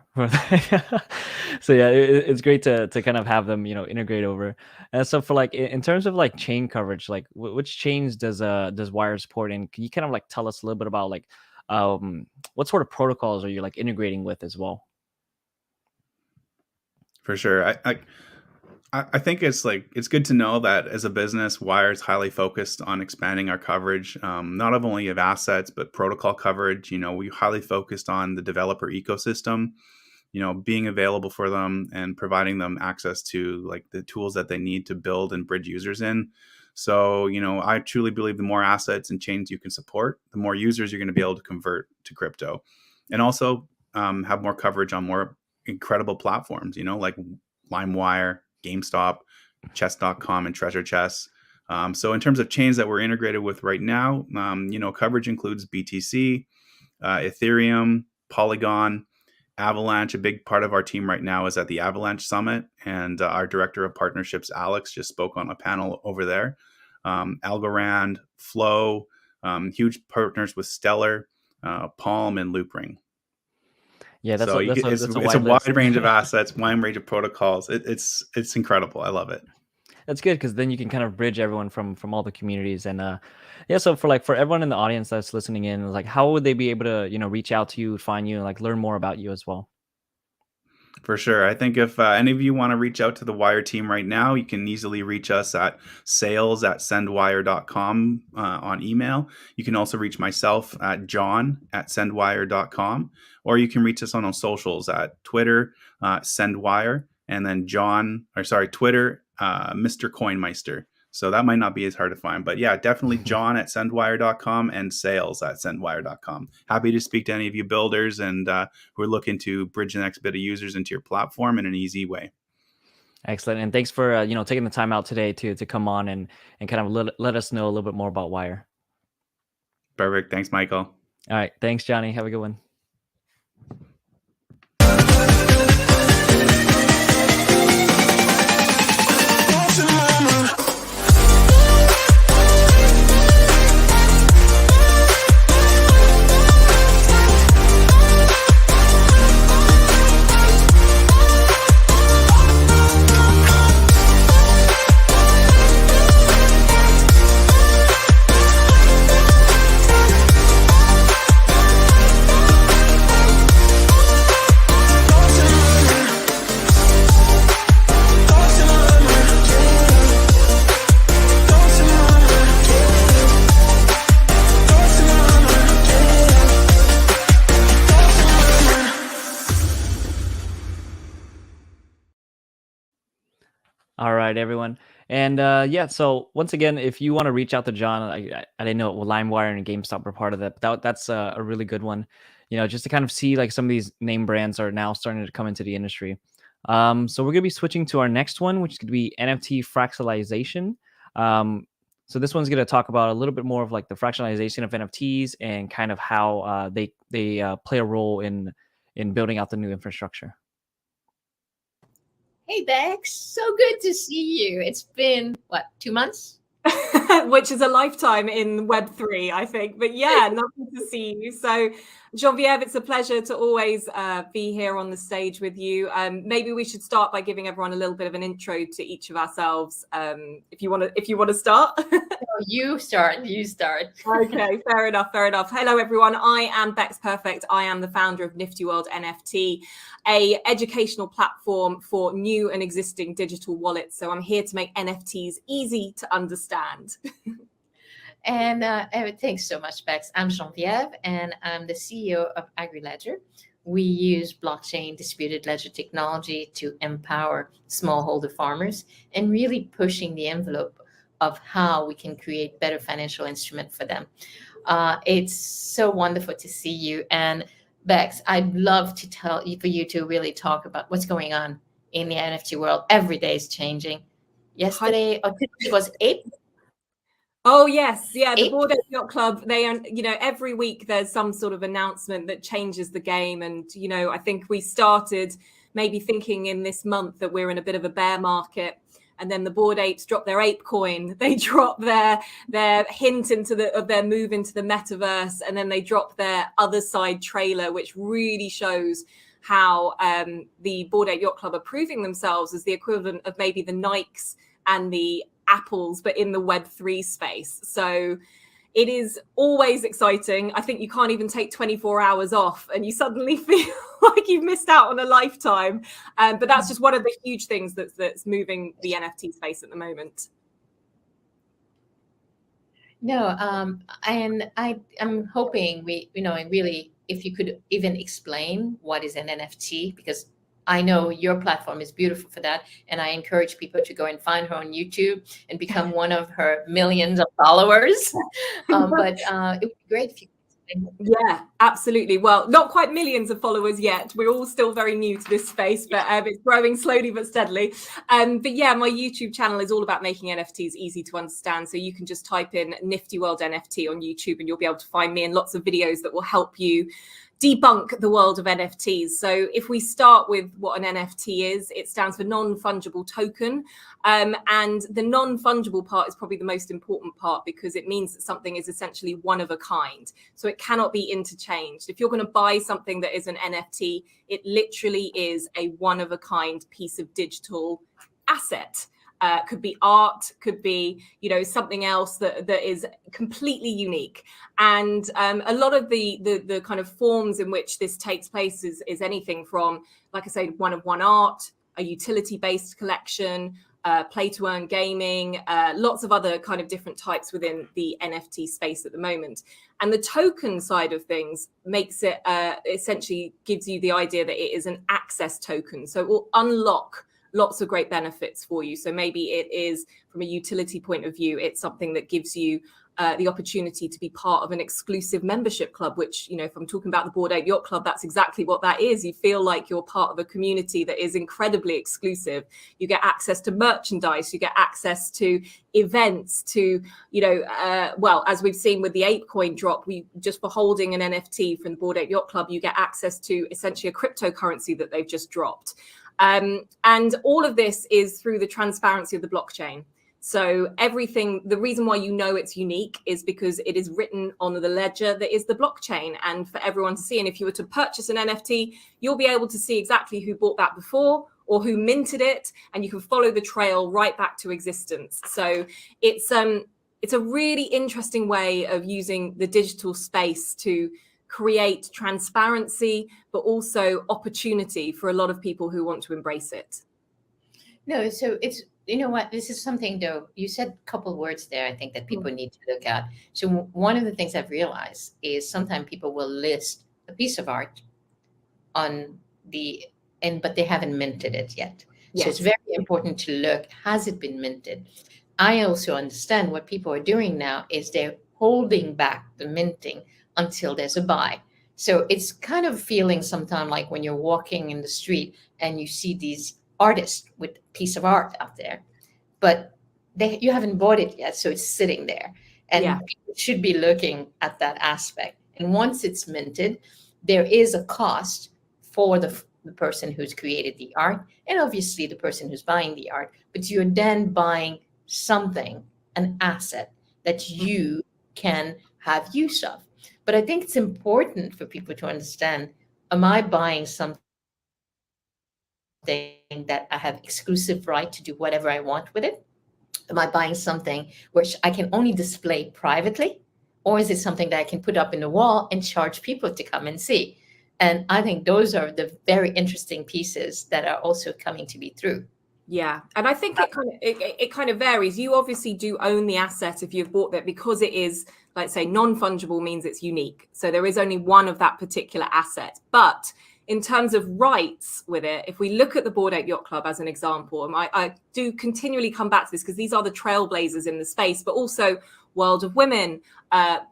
So yeah, it's great to kind of have them, integrate over. And so for like in terms of like chain coverage, like which chains does Wire support? And can you kind of like tell us a little bit about like what sort of protocols are you like integrating with as well? For sure. I think it's good to know that as a business, Wire is highly focused on expanding our coverage, not only of assets but protocol coverage. We highly focused on the developer ecosystem, being available for them and providing them access to like the tools that they need to build and bridge users in. So, I truly believe the more assets and chains you can support, the more users you're going to be able to convert to crypto, and also have more coverage on more incredible platforms, like LimeWire, GameStop, Chess.com, and Treasure Chess. So in terms of chains that we're integrated with right now, coverage includes BTC, Ethereum, Polygon, Avalanche. A big part of our team right now is at the Avalanche Summit, and our director of partnerships, Alex, just spoke on a panel over there. Algorand, Flow, huge partners with Stellar, Palm, and Loopring. Yeah, So it's a wide range of assets, wide range of protocols. It's incredible. I love it. That's good because then you can kind of bridge everyone from all the communities. And yeah, so for everyone in the audience that's listening in, like how would they be able to reach out to you, find you, and like learn more about you as well? For sure. I think if any of you want to reach out to the Wire team right now, you can easily reach us at sales@sendwire.com on email. You can also reach myself at john@sendwire.com, or you can reach us on our socials at Twitter, sendwire, and then Twitter, Mr. Coinmeister. So that might not be as hard to find, but yeah, definitely john@sendwire.com and sales@sendwire.com. Happy to speak to any of you builders and who are looking to bridge the next bit of users into your platform in an easy way. Excellent. And thanks for, taking the time out today to come on and kind of let us know a little bit more about Wire. Perfect. Thanks, Michael. All right. Thanks, Johnny. Have a good one. All right, everyone. And yeah, so once again, if you want to reach out to John, I didn't know LimeWire and GameStop were part of that, but that's a really good one, just to kind of see like some of these name brands are now starting to come into the industry. So we're going to be switching to our next one, which could be NFT fractalization. So this one's going to talk about a little bit more of like the fractionalization of NFTs and kind of how they play a role in building out the new infrastructure. Hey, Bex. So good to see you. It's been, 2 months? Which is a lifetime in Web3, I think. But yeah, lovely to see you. So, Geneviève, it's a pleasure to always be here on the stage with you. Maybe we should start by giving everyone a little bit of an intro to each of ourselves. If you want to start. You start. Okay, fair enough. Hello, everyone. I am Bex Perfect. I am the founder of Nifty World NFT, a educational platform for new and existing digital wallets. So I'm here to make NFTs easy to understand. And thanks so much, Bex. I'm Geneviève, and I'm the CEO of AgriLedger. We use blockchain distributed ledger technology to empower smallholder farmers and really pushing the envelope of how we can create better financial instrument for them. It's so wonderful to see you. And Bex, I'd love to for you to really talk about what's going on in the NFT world. Every day is changing. Yesterday, today was 8. Oh yes, yeah. The Bored Ape Yacht Club. They, every week there's some sort of announcement that changes the game, and I think we started maybe thinking in this month that we're in a bit of a bear market. and then the Bored Apes drop their ape coin, they drop their hint of their move into the metaverse, and then they drop their other side trailer, which really shows how the Bored Ape Yacht Club are proving themselves as the equivalent of maybe the Nikes and the Apples, but in the Web3 space. So it is always exciting. I think you can't even take 24 hours off and you suddenly feel like you've missed out on a lifetime. But that's just one of the huge things that's moving the NFT space at the moment. No, and I'm hoping and really, if you could even explain what is an NFT, because I know your platform is beautiful for that. And I encourage people to go and find her on YouTube and become one of her millions of followers. But it would be great if you could explain. Yeah, absolutely. Well, not quite millions of followers yet. We're all still very new to this space, but it's growing slowly but steadily. But yeah, my YouTube channel is all about making NFTs easy to understand. So you can just type in Nifty World NFT on YouTube and you'll be able to find me and lots of videos that will help you debunk the world of NFTs. So if we start with what an NFT is, it stands for non-fungible token. And the non-fungible part is probably the most important part because it means that something is essentially one of a kind. So it cannot be interchanged. If you're going to buy something that is an NFT, it literally is a one of a kind piece of digital asset. Could be art, could be, something else that is completely unique. And a lot of the kind of forms in which this takes place is anything from, like I say, one-of-one art, a utility-based collection, play-to-earn gaming, lots of other kind of different types within the NFT space at the moment. And the token side of things makes it essentially gives you the idea that it is an access token. So it will unlock lots of great benefits for you. So maybe it is, from a utility point of view, it's something that gives you the opportunity to be part of an exclusive membership club, which, if I'm talking about the Bored Ape Yacht Club, that's exactly what that is. You feel like you're part of a community that is incredibly exclusive. You get access to merchandise, you get access to events, to, well, as we've seen with the Ape coin drop, we just for holding an NFT from the Bored Ape Yacht Club, you get access to essentially a cryptocurrency that they've just dropped. And all of this is through the transparency of the blockchain. So everything, the reason why it's unique is because it is written on the ledger that is the blockchain and for everyone to see. And if you were to purchase an NFT, you'll be able to see exactly who bought that before or who minted it, and you can follow the trail right back to existence. So it's a really interesting way of using the digital space to create transparency, but also opportunity for a lot of people who want to embrace it. No, so it's, this is something, though, you said a couple words there, I think, that people need to look at. So one of the things I've realized is sometimes people will list a piece of art but they haven't minted it yet. Yes. So it's very important to look, has it been minted? I also understand what people are doing now is they're holding back the minting until there's a buy. So it's kind of feeling sometimes like when you're walking in the street and you see these artists with a piece of art out there, but you haven't bought it yet, so it's sitting there. And people should be looking at that aspect. And once it's minted, there is a cost for the person who's created the art, and obviously the person who's buying the art, but you're then buying something, an asset that you can have use of. But I think it's important for people to understand, am I buying something that I have exclusive right to do whatever I want with it? Am I buying something which I can only display privately? Or is it something that I can put up in the wall and charge people to come and see? And I think those are the very interesting pieces that are also coming to be through. Yeah, and I think it kind of varies. You obviously do own the asset if you've bought that, because it is, let's say, non-fungible means it's unique. So there is only one of that particular asset. But in terms of rights with it, if we look at the Bored Ape Yacht Club as an example, and I do continually come back to this because these are the trailblazers in the space, but also World of Women,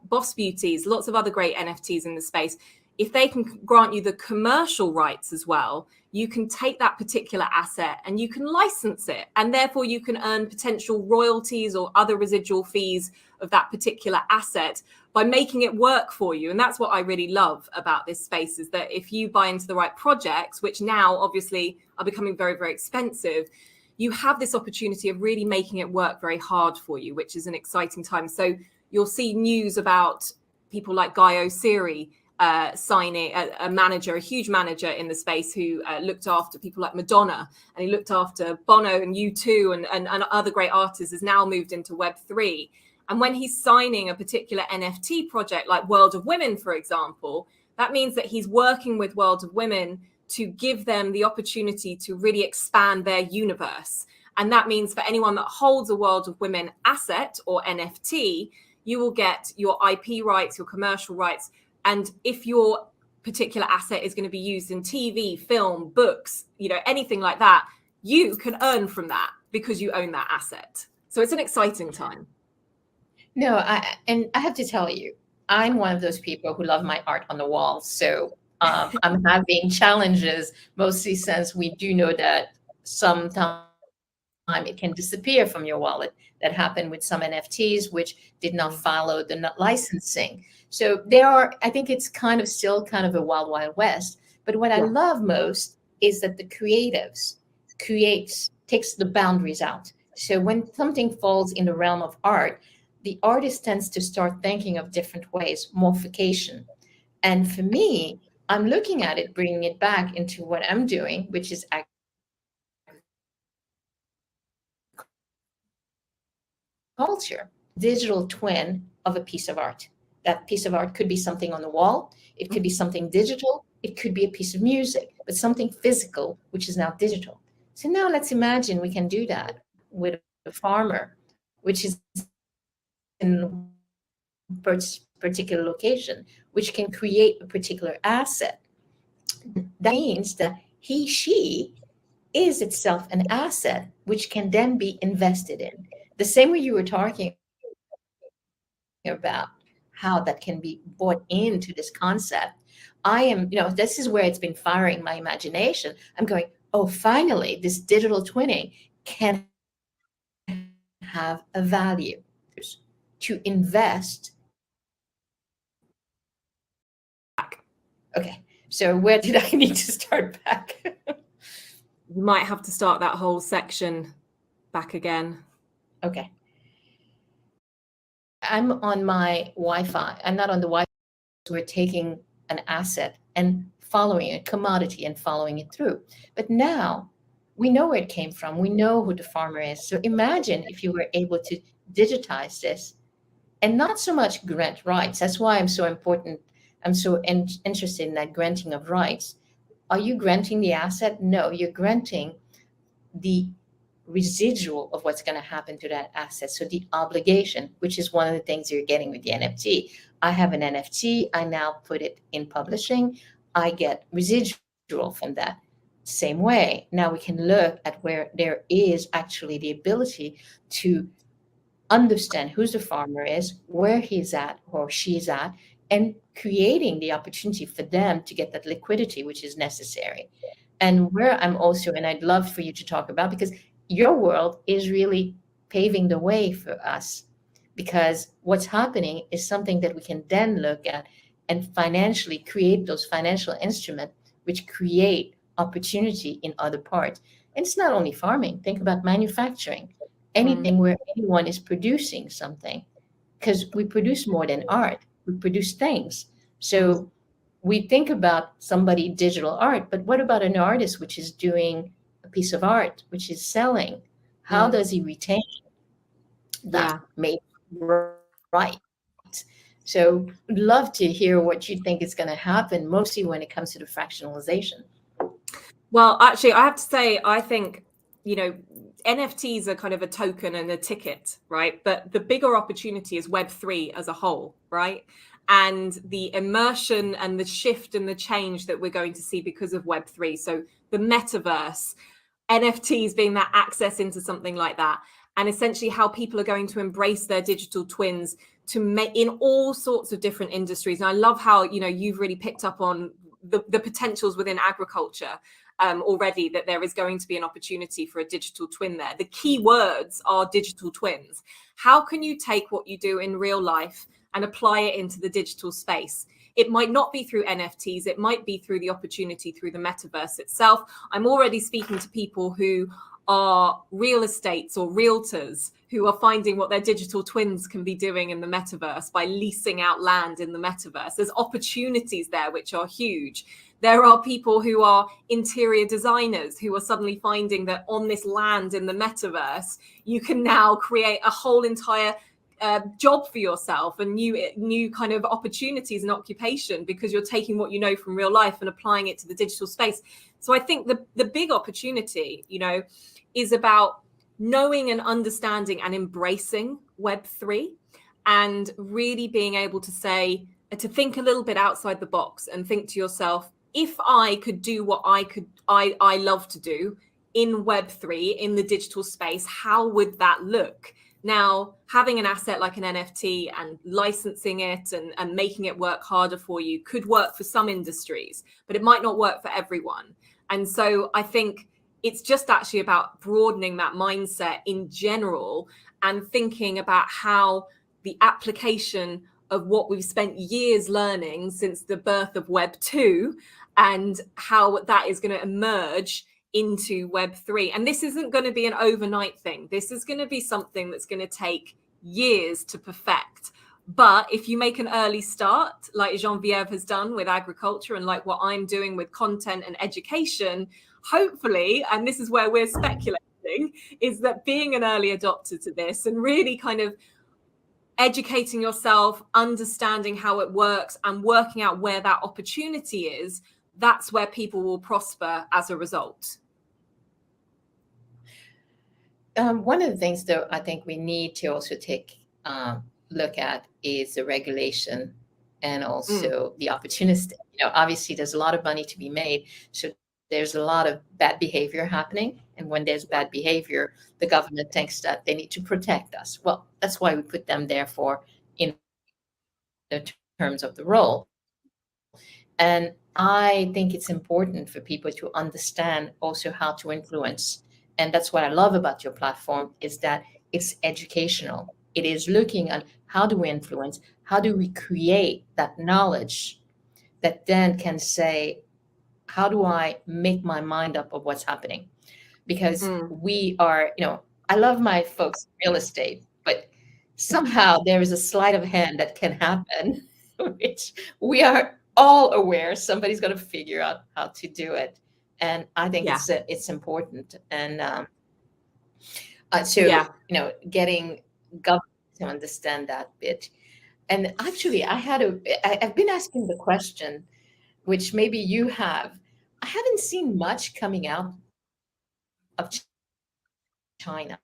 Boss Beauties, lots of other great NFTs in the space. If they can grant you the commercial rights as well, you can take that particular asset and you can license it. And therefore you can earn potential royalties or other residual fees of that particular asset by making it work for you. And that's what I really love about this space, is that if you buy into the right projects, which now obviously are becoming very, very expensive, you have this opportunity of really making it work very hard for you, which is an exciting time. So you'll see news about people like Guy Oseary signing a huge manager in the space who looked after people like Madonna, and he looked after Bono and U2 and other great artists, has now moved into Web3. And when he's signing a particular NFT project like World of Women, for example, that means that he's working with World of Women to give them the opportunity to really expand their universe. And that means for anyone that holds a World of Women asset or NFT, you will get your IP rights, your commercial rights. And if your particular asset is going to be used in TV, film, books, anything like that, you can earn from that because you own that asset. So it's an exciting time. No, I have to tell you, I'm one of those people who love my art on the wall. So I'm having challenges, mostly since we do know that sometimes it can disappear from your wallet. That happened with some NFTs, which did not follow the licensing. So I think it's still kind of a wild, wild west. But what I love most is that the creatives takes the boundaries out. So when something falls in the realm of art, the artist tends to start thinking of different ways, morphication. And for me, I'm looking at it, bringing it back into what I'm doing, which is culture, digital twin of a piece of art. That piece of art could be something on the wall. It could be something digital. It could be a piece of music, but something physical, which is now digital. So now let's imagine we can do that with a farmer, which is in a particular location, which can create a particular asset. That means that she is itself an asset, which can then be invested in. The same way you were talking about how that can be brought into this concept. This is where it's been firing my imagination. I'm going, oh, finally, this digital twinning can have a value to invest. Okay, so where did I need to start back? You might have to start that whole section back again. Okay. I'm on my Wi-Fi. I'm not on the Wi-Fi. We're taking an asset and following a commodity and following it through. But now we know where it came from. We know who the farmer is. So imagine if you were able to digitize this and not so much grant rights. That's why I'm so interested in that granting of rights. Are you granting the asset? No, you're granting the residual of what's going to happen to that asset. So the obligation, which is one of the things you're getting with the NFT. I have an NFT. I now put it in publishing. I get residual from that. Same way. Now we can look at where there is actually the ability to understand who the farmer is, where he's at or she's at, and creating the opportunity for them to get that liquidity, which is necessary. And where I'm also, and I'd love for you to talk about, because your world is really paving the way for us, because what's happening is something that we can then look at and financially create those financial instruments which create opportunity in other parts. And it's not only farming. Think about manufacturing, anything where anyone is producing something, because we produce more than art. We produce things. So we think about somebody digital art, but what about an artist which is doing a piece of art, which is selling? How does he retain that made right? So love to hear what you think is going to happen, mostly when it comes to the fractionalization. Well, actually, I have to say, I think, NFTs are kind of a token and a ticket, right? But the bigger opportunity is Web3 as a whole, right? And the immersion and the shift and the change that we're going to see because of Web3. So the metaverse, NFTs being that access into something like that, and essentially how people are going to embrace their digital twins to make in all sorts of different industries. And I love how, you've really picked up on the potentials within agriculture already, that there is going to be an opportunity for a digital twin there. The key words are digital twins. How can you take what you do in real life and apply it into the digital space? It might not be through NFTs. It might be through the opportunity through the metaverse itself. I'm already speaking to people who are real estates or realtors who are finding what their digital twins can be doing in the metaverse by leasing out land in the metaverse. There's opportunities there which are huge. There are people who are interior designers who are suddenly finding that on this land in the metaverse, you can now create a whole entire job for yourself and new kind of opportunities and occupation, because you're taking what you know from real life and applying it to the digital space. So I think the big opportunity, is about knowing and understanding and embracing Web3, and really being able to think a little bit outside the box and think to yourself, if I could do what I love to do in Web3, in the digital space, how would that look? Now, having an asset like an NFT and licensing it and making it work harder for you could work for some industries, but it might not work for everyone. And so I think it's just actually about broadening that mindset in general and thinking about how the application of what we've spent years learning since the birth of Web 2 and how that is going to emerge into Web 3. And this isn't going to be an overnight thing. This is going to be something that's going to take years to perfect. But if you make an early start, like Geneviève has done with agriculture and like what I'm doing with content and education, hopefully, and this is where we're speculating, is that being an early adopter to this and really kind of educating yourself, understanding how it works and working out where that opportunity is, that's where people will prosper as a result. One of the things, though, I think we need to also take look at is the regulation and also the opportunist. Obviously, there's a lot of money to be made, so there's a lot of bad behavior happening. And when there's bad behavior, the government thinks that they need to protect us. Well, that's why we put them there for in the terms of the role. And I think it's important for people to understand also how to influence. And that's what I love about your platform, is that it's educational. It is looking at how do we influence, how do we create that knowledge that then can say, how do I make my mind up of what's happening? Because we are, I love my folks in real estate, but somehow there is a sleight of hand that can happen, which we are all aware somebody's going to figure out how to do it. And I think it's important. And getting government to understand that bit. And actually, I've been asking the question, which maybe you have. I haven't seen much coming out of China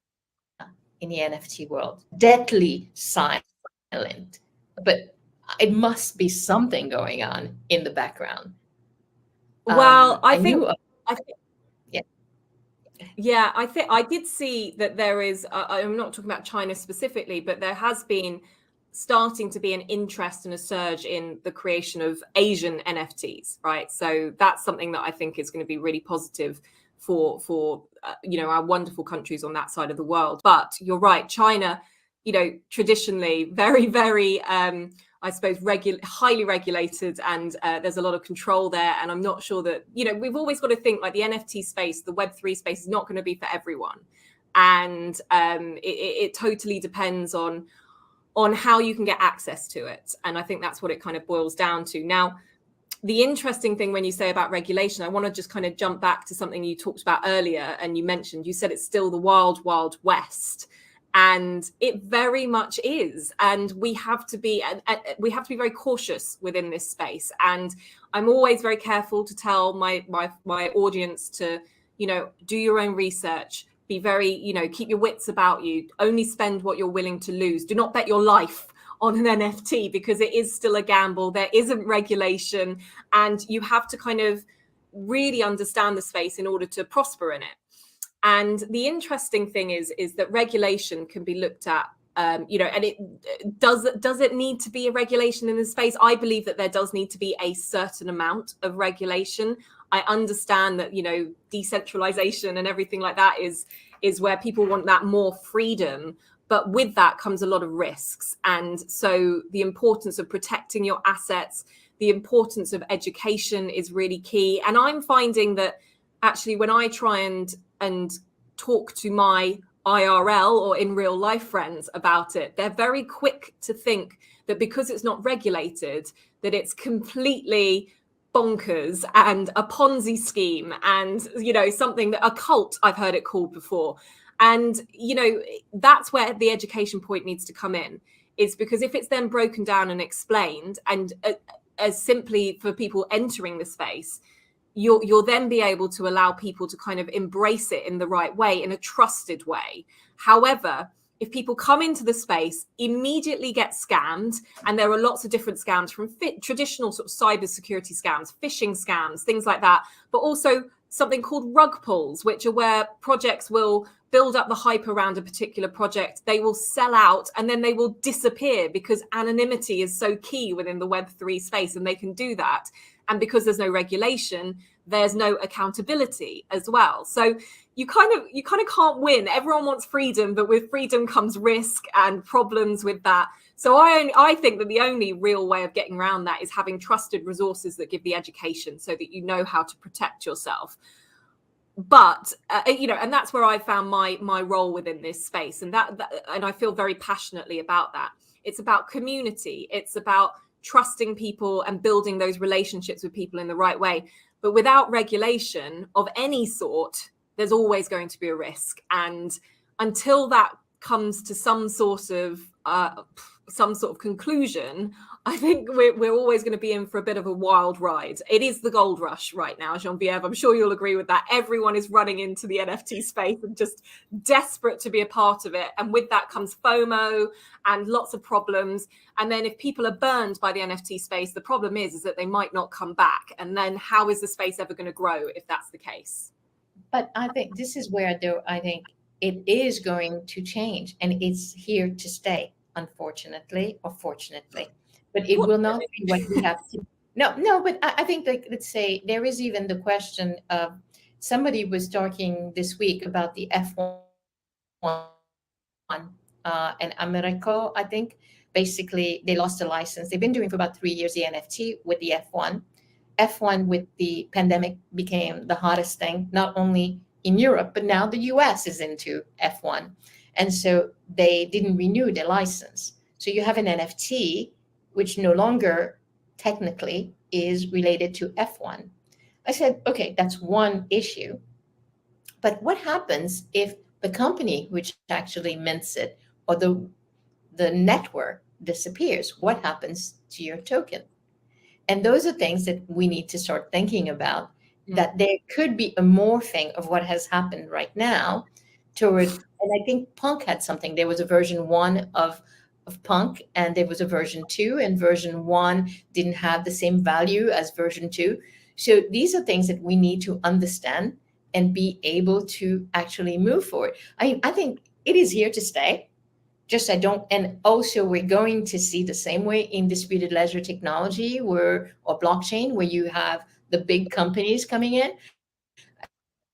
in the NFT world. Deadly silent, but it must be something going on in the background. Well, I think I did see that there is, I'm not talking about China specifically, but there has been starting to be an interest and a surge in the creation of Asian NFTs, right? So that's something that I think is going to be really positive for our wonderful countries on that side of the world. But you're right, China, traditionally very, very, I suppose, highly regulated, and there's a lot of control there. And I'm not sure that, we've always got to think like the NFT space, the Web3 space is not going to be for everyone. And it totally depends on how you can get access to it. And I think that's what it kind of boils down to. Now, the interesting thing when you say about regulation, I want to just kind of jump back to something you talked about earlier. And you said it's still the wild, wild west. And it very much is. And we have to be very cautious within this space. And I'm always very careful to tell my audience to, do your own research. Be very, keep your wits about you. Only spend what you're willing to lose. Do not bet your life on an NFT, because it is still a gamble. There isn't regulation, and you have to kind of really understand the space in order to prosper in it. And the interesting thing is that regulation can be looked at, and it does it need to be a regulation in the space? I believe that there does need to be a certain amount of regulation. I understand that, decentralization and everything like that is where people want that more freedom. But with that comes a lot of risks. And so the importance of protecting your assets, the importance of education is really key. And I'm finding that actually when I try and talk to my IRL or in real life friends about it, they're very quick to think that because it's not regulated, that it's completely bonkers and a Ponzi scheme and, you know, something that a cult, I've heard it called before. And, you know, that's where the education point needs to come in, is because if it's then broken down and explained and as simply for people entering the space, you'll then be able to allow people to kind of embrace it in the right way, in a trusted way. However, if people come into the space, immediately get scammed, and there are lots of different scams, from traditional sort of cybersecurity scams, phishing scams, things like that, but also something called rug pulls, which are where projects will build up the hype around a particular project, they will sell out, and then they will disappear because anonymity is so key within the Web3 space, and they can do that. And because there's no regulation, there's no accountability as well. So you kind of can't win. Everyone wants freedom, but with freedom comes risk and problems with that. So I think that the only real way of getting around that is having trusted resources that give the education so that you know how to protect yourself. But you know, and that's where I found my role within this space, and and I feel very passionately about that. It's about community. It's about trusting people and building those relationships with people in the right way. But without regulation of any sort, there's always going to be a risk. And until that comes to some sort of conclusion, I think we're always going to be in for a bit of a wild ride. It is the gold rush right now, Geneviève. I'm sure you'll agree with that. Everyone is running into the NFT space and just desperate to be a part of it. And with that comes FOMO and lots of problems. And then if people are burned by the NFT space, the problem is that they might not come back. And then how is the space ever going to grow if that's the case? But I think this is where I think it is going to change, and it's here to stay, unfortunately or fortunately. But it will not be what we have to. No, but I think, like, let's say there is even the question of, somebody was talking this week about the F1 and Americo, I think. Basically, they lost a license. They've been doing for about 3 years the NFT with the F1. F1 with the pandemic became the hottest thing, not only in Europe, but now the US is into F1. And so they didn't renew their license. So you have an NFT, which no longer technically is related to F1. I said, okay, that's one issue. But what happens if the company which actually mints it, or the network, disappears? What happens to your token? And those are things that we need to start thinking about, that there could be a morphing of what has happened right now toward, and I think Punk had something. There was a version 1 of Punk, and there was a version 2, and version 1 didn't have the same value as version 2. So these are things that we need to understand and be able to actually move forward. I think it is here to stay. And also we're going to see the same way in distributed ledger technology or blockchain, where you have the big companies coming in.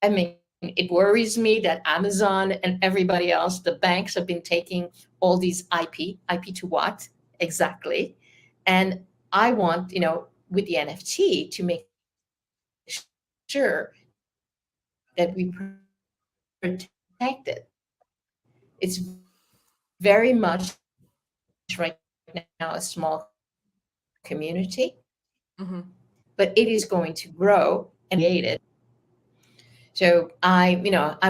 I mean, it worries me that Amazon and everybody else, the banks, have been taking all these IP to what exactly? And I want, with the NFT, to make sure that we protect it. It's very much right now a small community, but it is going to grow and create it. So I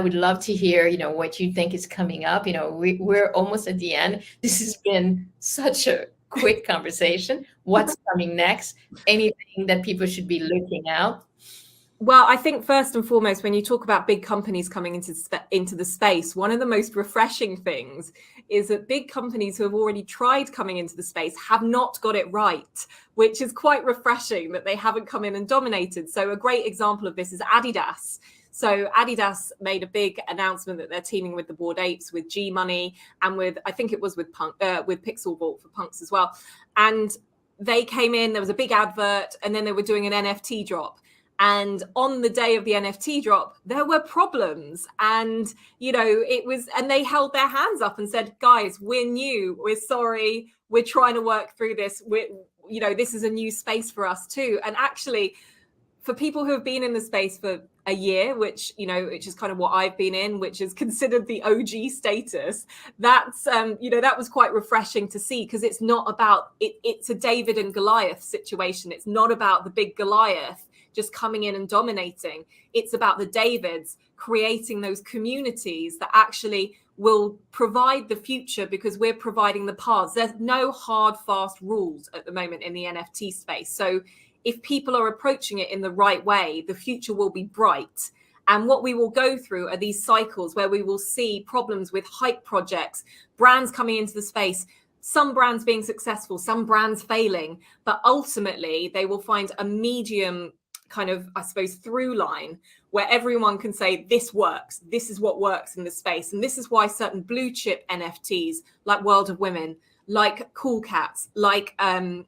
would love to hear, what you think is coming up. We're almost at the end. This has been such a quick conversation. What's coming next? Anything that people should be looking out? Well, I think first and foremost, when you talk about big companies coming into the space, one of the most refreshing things is that big companies who have already tried coming into the space have not got it right, which is quite refreshing that they haven't come in and dominated. So a great example of this is Adidas. So Adidas made a big announcement that they're teaming with the Bored Apes, with G Money, and I think it was with Pixel Vault for punks as well. And they came in, there was a big advert, and then they were doing an NFT drop. And on the day of the NFT drop, there were problems. And, and they held their hands up and said, guys, we're new, we're sorry, we're trying to work through this. This is a new space for us too. And actually, for people who have been in the space for a year, which is kind of what I've been in, which is considered the OG status, that's that was quite refreshing to see, because it's not about it. It's a David and Goliath situation. It's not about the big Goliath just coming in and dominating. It's about the Davids creating those communities that actually will provide the future, because we're providing the paths. There's no hard, fast rules at the moment in the NFT space. So if people are approaching it in the right way, the future will be bright. And what we will go through are these cycles where we will see problems with hype projects, brands coming into the space, some brands being successful, some brands failing, but ultimately they will find a medium kind of, I suppose, through line where everyone can say, this works, this is what works in the space. And this is why certain blue chip NFTs like World of Women, like Cool Cats, like the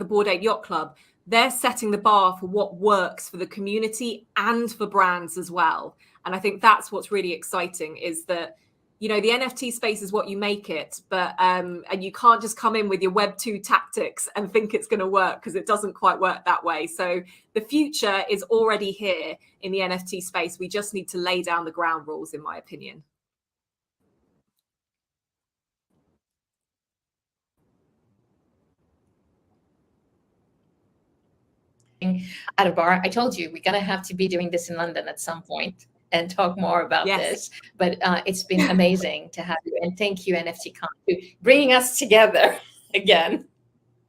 Bored Ape Yacht Club, they're setting the bar for what works for the community and for brands as well. And I think that's what's really exciting, is that, the NFT space is what you make it, but and you can't just come in with your Web 2 tactics and think it's going to work, because it doesn't quite work that way. So the future is already here in the NFT space. We just need to lay down the ground rules, in my opinion. At a bar, I told you we're gonna have to be doing this in London at some point and talk more about this. But it's been amazing to have you, and thank you, NFTCON, for bringing us together again.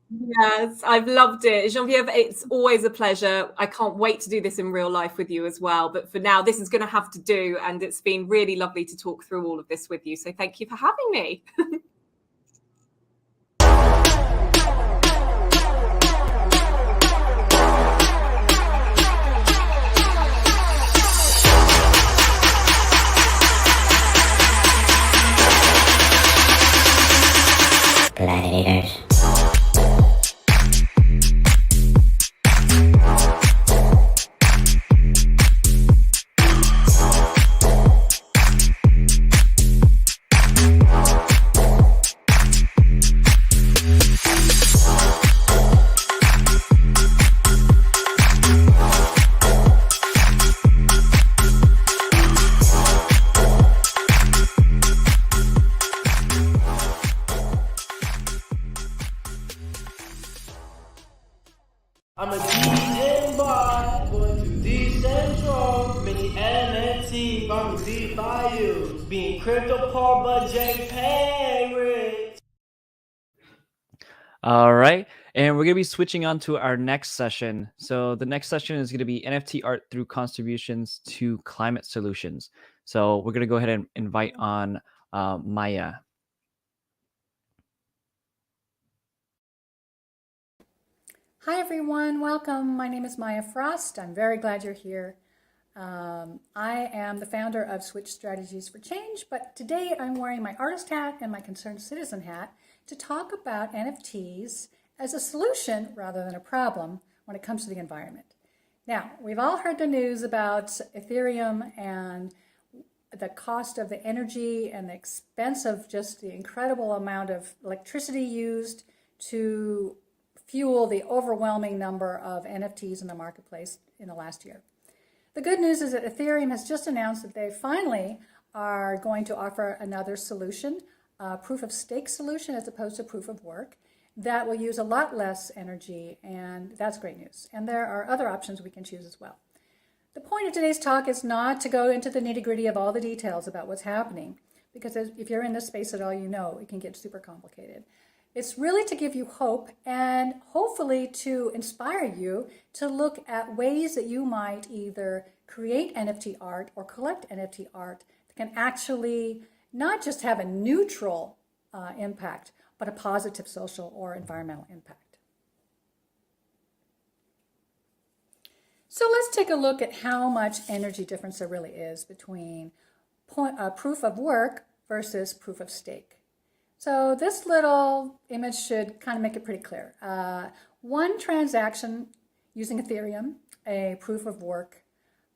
Yes, I've loved it. Geneviève, it's always a pleasure. I can't wait to do this in real life with you as well. But for now, this is going to have to do. And it's been really lovely to talk through all of this with you. So thank you for having me. Gladiators. I'm a DJ bot going to decentral, making NFT, farming DeFi, being crypto poor but JPay rich. All right. And we're going to be switching on to our next session. So the next session is going to be NFT art through contributions to climate solutions. So we're going to go ahead and invite on Maya. Hi everyone, welcome. My name is Maya Frost. I'm very glad you're here. I am the founder of Switch Strategies for Change, but today I'm wearing my artist hat and my concerned citizen hat to talk about NFTs as a solution rather than a problem when it comes to the environment. Now, we've all heard the news about Ethereum and the cost of the energy and the expense of just the incredible amount of electricity used to fuel the overwhelming number of NFTs in the marketplace in the last year. The good news is that Ethereum has just announced that they finally are going to offer another solution, a proof of stake solution as opposed to proof of work, that will use a lot less energy, and that's great news. And there are other options we can choose as well. The point of today's talk is not to go into the nitty-gritty of all the details about what's happening, because if you're in this space at all, you know it can get super complicated. It's really to give you hope and hopefully to inspire you to look at ways that you might either create NFT art or collect NFT art that can actually not just have a neutral impact, but a positive social or environmental impact. So let's take a look at how much energy difference there really is between proof of work versus proof of stake. So this little image should kind of make it pretty clear. One transaction using Ethereum, a proof of work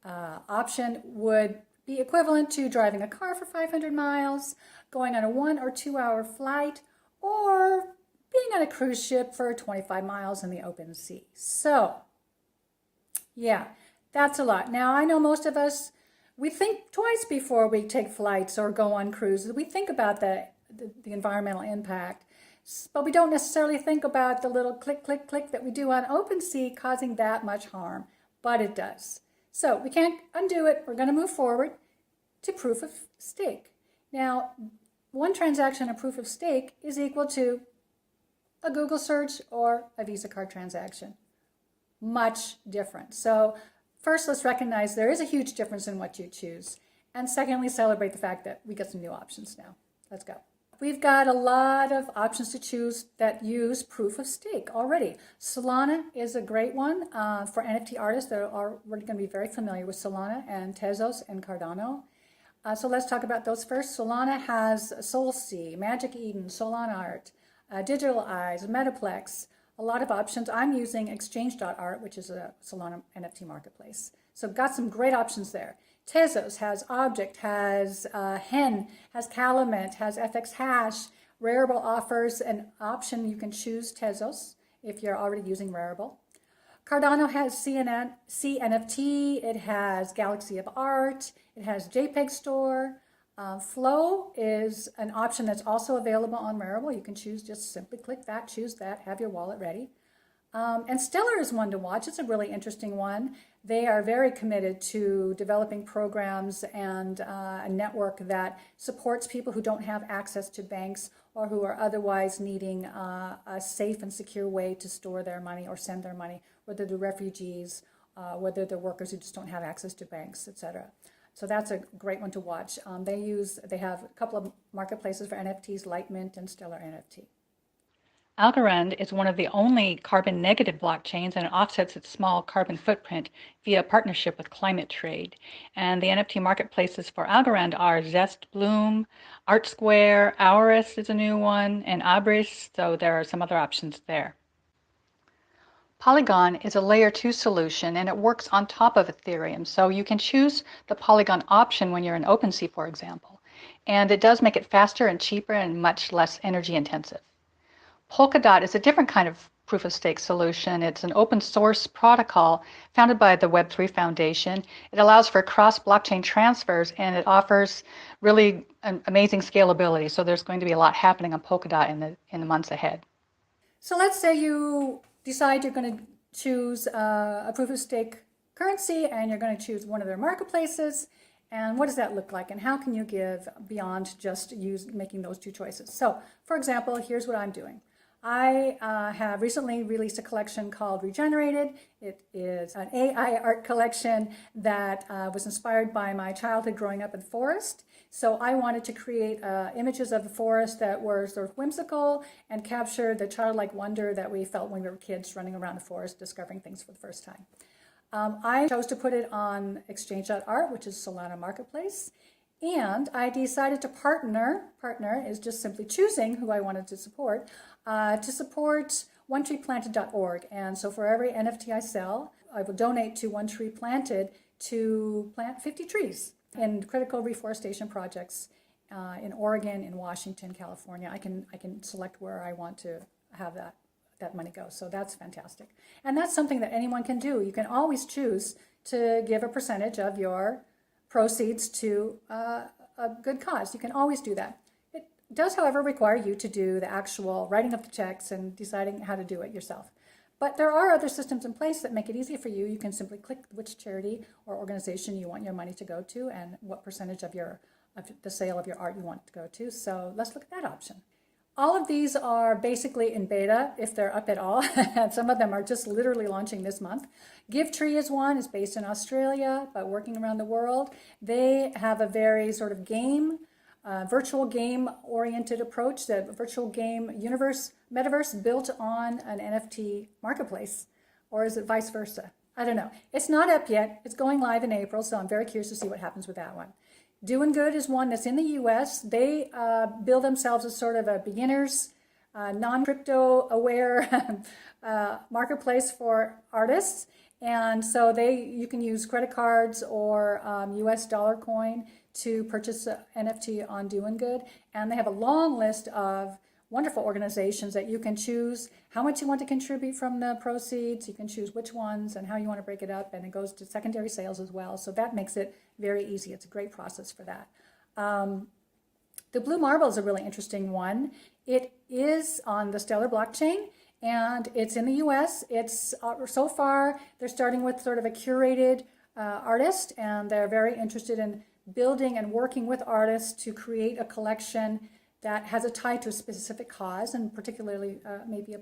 option, would be equivalent to driving a car for 500 miles, going on a 1 or 2 hour flight, or being on a cruise ship for 25 miles in the open sea. So Yeah, that's a lot. Now, I know most of us, we think twice before we take flights or go on cruises. We think about the environmental impact, but we don't necessarily think about the little click, click, click that we do on OpenSea causing that much harm, but it does. So we can't undo it. We're going to move forward to proof of stake. Now, one transaction of proof of stake is equal to a Google search or a Visa card transaction. Much different. So first, let's recognize there is a huge difference in what you choose. And secondly, celebrate the fact that we got some new options now. Let's go. We've got a lot of options to choose that use proof of stake already. Solana is a great one for NFT artists that are already going to be very familiar with Solana and Tezos and Cardano. So let's talk about those first. Solana has SolSea, Magic Eden, Solana Art, Digital Eyes, Metaplex, a lot of options. I'm using Exchange.art, which is a Solana NFT marketplace. So got some great options there. Tezos has Object, has Hen, has Calumet, has FX Hash. Rarible offers an option. You can choose Tezos if you're already using Rarible. Cardano has CNFT, it has Galaxy of Art, it has JPEG Store. Flow is an option that's also available on Rarible. You can choose, just simply click that, choose that, have your wallet ready. And Stellar is one to watch. It's a really interesting one. They are very committed to developing programs and a network that supports people who don't have access to banks or who are otherwise needing a safe and secure way to store their money or send their money, whether they're refugees, whether they're workers who just don't have access to banks, etc. So that's a great one to watch. They have a couple of marketplaces for NFTs, Lightmint and Stellar NFT. Algorand is one of the only carbon negative blockchains, and it offsets its small carbon footprint via a partnership with Climate Trade. And the NFT marketplaces for Algorand are Zest Bloom, Art Square, Auris is a new one, and Abris, so there are some other options there. Polygon is a layer 2 solution, and it works on top of Ethereum. So you can choose the Polygon option when you're in OpenSea, for example. And it does make it faster and cheaper and much less energy intensive. Polkadot is a different kind of proof of stake solution. It's an open source protocol founded by the Web3 Foundation. It allows for cross blockchain transfers, and it offers really amazing scalability. So there's going to be a lot happening on Polkadot in the months ahead. So let's say you decide you're going to choose a proof of stake currency and you're going to choose one of their marketplaces. And what does that look like? And how can you give beyond just making those two choices? So for example, here's what I'm doing. I have recently released a collection called Regenerated. It is an AI art collection that was inspired by my childhood growing up in the forest. So I wanted to create images of the forest that were sort of whimsical and capture the childlike wonder that we felt when we were kids running around the forest, discovering things for the first time. I chose to put it on Exchange.art, which is Solana marketplace. And I decided to partner is just simply choosing who I wanted to support OneTreePlanted.org. And so for every NFT I sell, I will donate to One Tree Planted to plant 50 trees in critical reforestation projects in Oregon, in Washington, California. I can select where I want to have that money go. So that's fantastic. And that's something that anyone can do. You can always choose to give a percentage of your proceeds to a good cause. You can always do that. It does, however, require you to do the actual writing of the checks and deciding how to do it yourself. But there are other systems in place that make it easy for you. You can simply click which charity or organization you want your money to go to and what percentage of the sale of your art you want it to go to. So let's look at that option. All of these are basically in beta, if they're up at all. And some of them are just literally launching this month. GiveTree is one, it's based in Australia, but working around the world. They have a very sort of virtual game-oriented approach, the virtual game metaverse built on an NFT marketplace. Or is it vice versa? I don't know. It's not up yet. It's going live in April, so I'm very curious to see what happens with that one. Doing Good is one that's in the US. They bill themselves as sort of a beginner's, non-crypto aware marketplace for artists. And so you can use credit cards or US dollar coin to purchase an NFT on Doing Good. And they have a long list of wonderful organizations that you can choose how much you want to contribute from the proceeds. You can choose which ones and how you want to break it up, and it goes to secondary sales as well. So that makes it very easy. It's a great process for that. The Blue Marble is a really interesting one. It is on the Stellar blockchain, and it's in the US. It's so far, they're starting with sort of a curated artist, and they're very interested in building and working with artists to create a collection that has a tie to a specific cause, and particularly maybe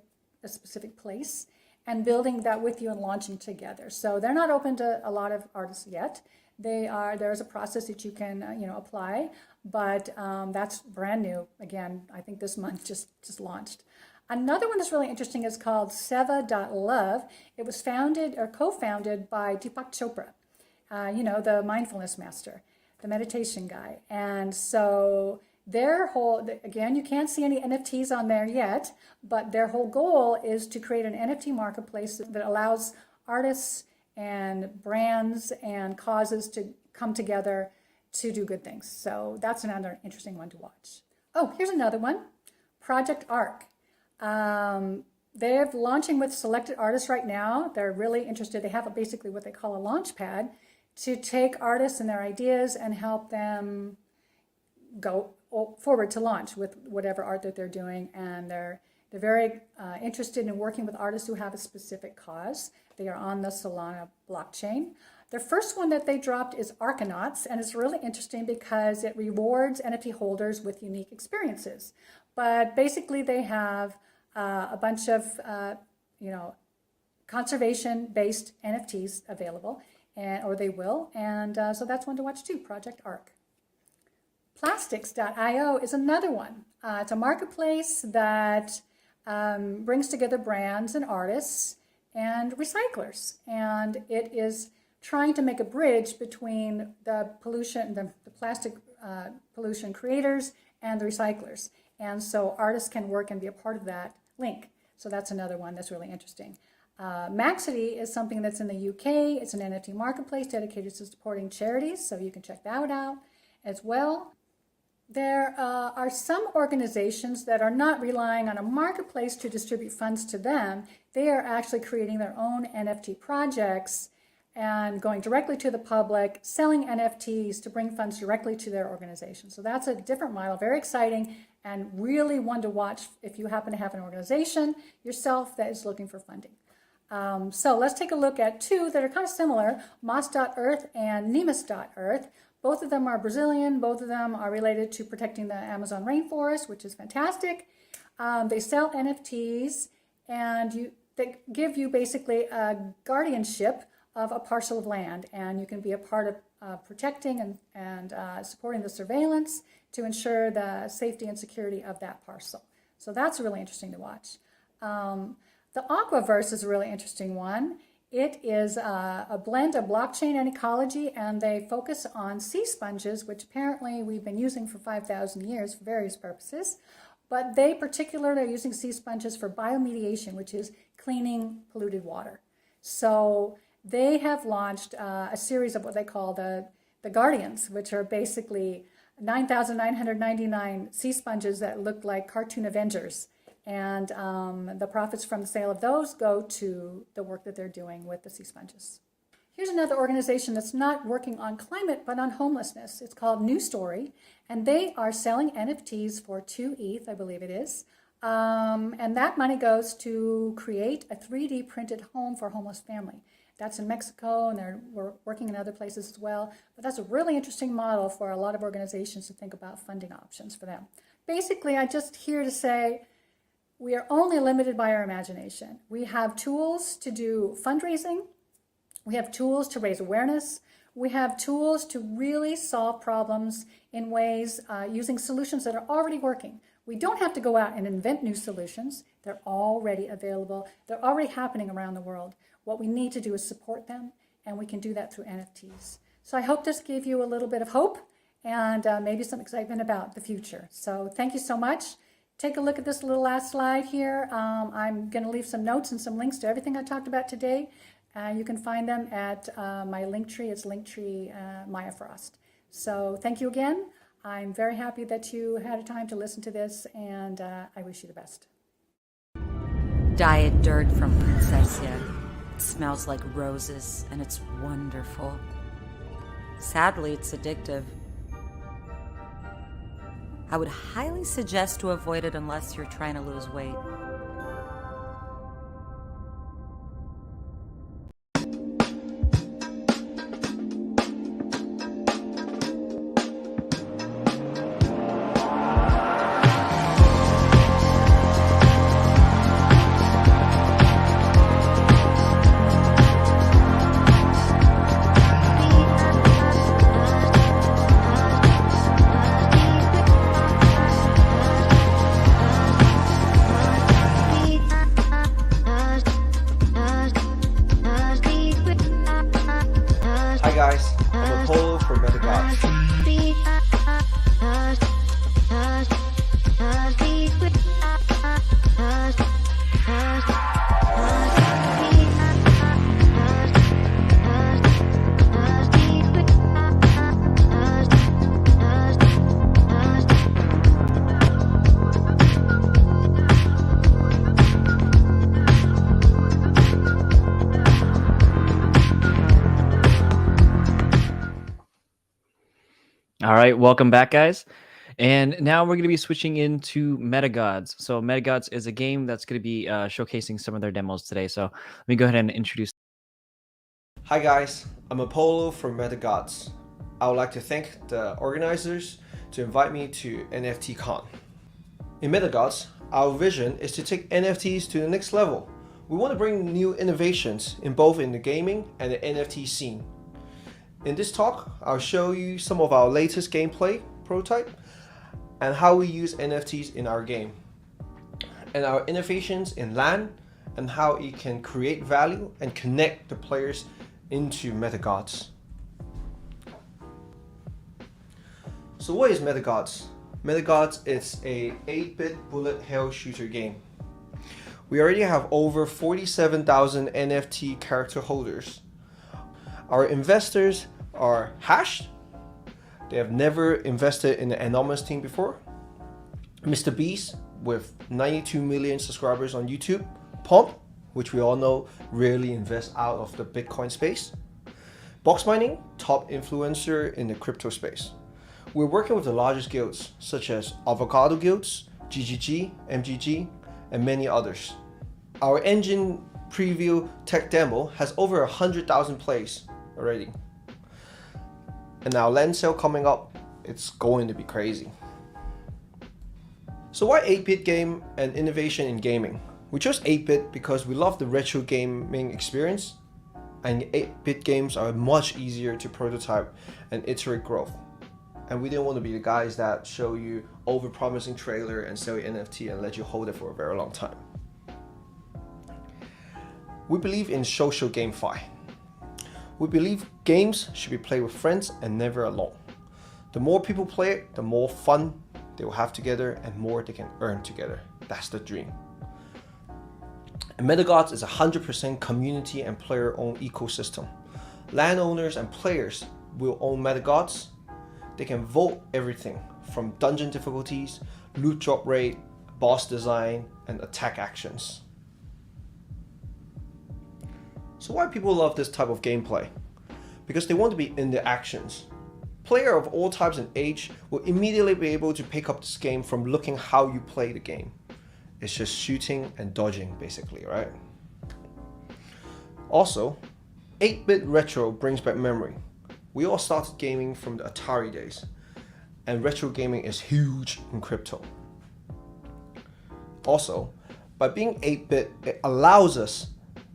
a specific place, and building that with you and launching together. So they're not open to a lot of artists yet. There's a process that you can apply, but that's brand new. Again, I think this month just launched. Another one that's really interesting is called Seva.love. It was founded or co-founded by Deepak Chopra, the mindfulness master, the meditation guy. And so their whole, again, you can't see any NFTs on there yet, but their whole goal is to create an NFT marketplace that allows artists and brands and causes to come together to do good things. So that's another interesting one to watch. Oh, here's another one, Project Arc. They're launching with selected artists right now. They're really interested. They have basically what they call a launch pad to take artists and their ideas and help them go forward to launch with whatever art that they're doing. And they're very interested in working with artists who have a specific cause. They are on the Solana blockchain. Their first one that they dropped is Arcanauts, and it's really interesting because it rewards NFT holders with unique experiences. But basically they have a bunch of conservation-based NFTs available, or they will, and so that's one to watch too, Project Arc. Plastics.io is another one. It's a marketplace that brings together brands and artists and recyclers, and it is trying to make a bridge between the pollution, the plastic pollution creators and the recyclers. And so artists can work and be a part of that link. So that's another one that's really interesting. Maxity is something that's in the UK. It's an NFT marketplace dedicated to supporting charities, so you can check that out as well. There are some organizations that are not relying on a marketplace to distribute funds to them. They are actually creating their own NFT projects and going directly to the public, selling NFTs to bring funds directly to their organization. So that's a different model, very exciting, and really one to watch if you happen to have an organization yourself that is looking for funding. So let's take a look at two that are kind of similar, Moss.earth and Nemus.earth. Both of them are Brazilian. Both of them are related to protecting the Amazon rainforest, which is fantastic. They sell NFTs, and they give you basically a guardianship of a parcel of land, and you can be a part of protecting and supporting the surveillance to ensure the safety and security of that parcel. So that's really interesting to watch. The Aquaverse is a really interesting one. It is a blend of blockchain and ecology, and they focus on sea sponges, which apparently we've been using for 5,000 years for various purposes. But they particularly are using sea sponges for biomediation, which is cleaning polluted water. So they have launched a series of what they call the Guardians, which are basically 9,999 sea sponges that look like cartoon Avengers. And the profits from the sale of those go to the work that they're doing with the sea sponges. Here's another organization that's not working on climate, but on homelessness. It's called New Story, and they are selling NFTs for 2 ETH, I believe it is. And that money goes to create a 3D printed home for a homeless family. That's in Mexico, and they're working in other places as well. But that's a really interesting model for a lot of organizations to think about funding options for them. Basically, I'm just here to say, we are only limited by our imagination. We have tools to do fundraising. We have tools to raise awareness. We have tools to really solve problems in ways using solutions that are already working. We don't have to go out and invent new solutions. They're already available. They're already happening around the world. What we need to do is support them, and we can do that through NFTs. So I hope this gave you a little bit of hope and maybe some excitement about the future. So thank you so much. Take a look at this little last slide here. I'm going to leave some notes and some links to everything I talked about today. You can find them at my Linktree. It's Linktree Maya Frost. So thank you again. I'm very happy that you had a time to listen to this, and I wish you the best. Diet dirt from Princessia. It smells like roses, and it's wonderful. Sadly, it's addictive. I would highly suggest to avoid it unless you're trying to lose weight. Hi guys, I'm Apollo from NFTCON. All right, welcome back, guys. And now we're going to be switching into MetaGods. So MetaGods is a game that's going to be showcasing some of their demos today. So let me go ahead and introduce. Hi guys, I'm Apollo from MetaGods. I would like to thank the organizers to invite me to NFTCON. In MetaGods, our vision is to take NFTs to the next level. We want to bring new innovations in both in the gaming and the NFT scene. In this talk, I'll show you some of our latest gameplay prototype and how we use NFTs in our game, and our innovations in LAN and how it can create value and connect the players into MetaGods. So what is MetaGods? MetaGods is a 8-bit bullet hell shooter game. We already have over 47,000 NFT character holders. Our investors are Hashed. They have never invested in an anonymous team before. Mr. Beast with 92 million subscribers on YouTube. Pomp, which we all know rarely invests out of the Bitcoin space. Box Mining, top influencer in the crypto space. We're working with the largest guilds such as Avocado Guilds, GGG, MGG, and many others. Our engine preview tech demo has over 100,000 plays already. And our land sale coming up, it's going to be crazy. So why 8-bit game and innovation in gaming? We chose 8-bit because we love the retro gaming experience, and 8-bit games are much easier to prototype and iterate growth. And we didn't want to be the guys that show you over-promising trailer and sell you NFT and let you hold it for a very long time. We believe in social GameFi. We believe games should be played with friends and never alone. The more people play it, the more fun they will have together and more they can earn together. That's the dream. And MetaGods is a 100% community and player-owned ecosystem. Landowners and players will own MetaGods. They can vote everything from dungeon difficulties, loot drop rate, boss design, and attack actions. So why people love this type of gameplay? Because they want to be in the actions. Player of all types and age will immediately be able to pick up this game from looking how you play the game. It's just shooting and dodging basically, right? Also, 8-bit retro brings back memory. We all started gaming from the Atari days, and retro gaming is huge in crypto. Also, by being 8-bit, it allows us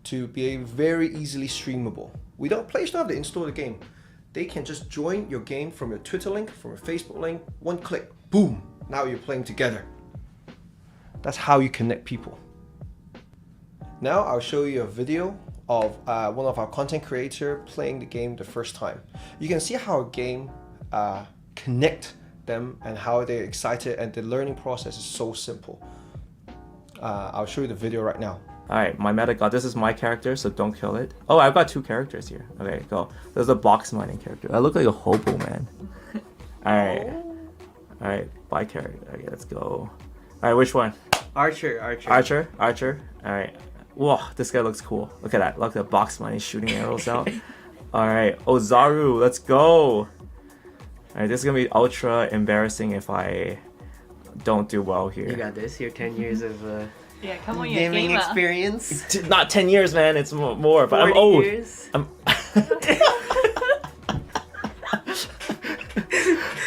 to be very easily streamable. Players don't have to install the game. They can just join your game from your Twitter link, from your Facebook link, one click, boom, now you're playing together. That's how you connect people. Now I'll show you a video of one of our content creators playing the game the first time. You can see how a game connect them and how they're excited, and the learning process is so simple. I'll show you the video right now. Alright, my MetaGod, this is my character, so don't kill it. Oh, I've got two characters here. Okay, go. There's a box mining character. I look like a hobo, man. Alright. All right, buy character. Okay, let's go. All right, which one? Archer. Archer. All right. Whoa, this guy looks cool. Look at that. Look at the box money shooting arrows out. All right, Ozaru, let's go. All right, this is gonna be ultra embarrassing if I don't do well here. You got this. Your 10 years of Yeah, come on, you gaming gamer. experience. Not 10 years, man. It's more, but I'm 40 old. years. I'm...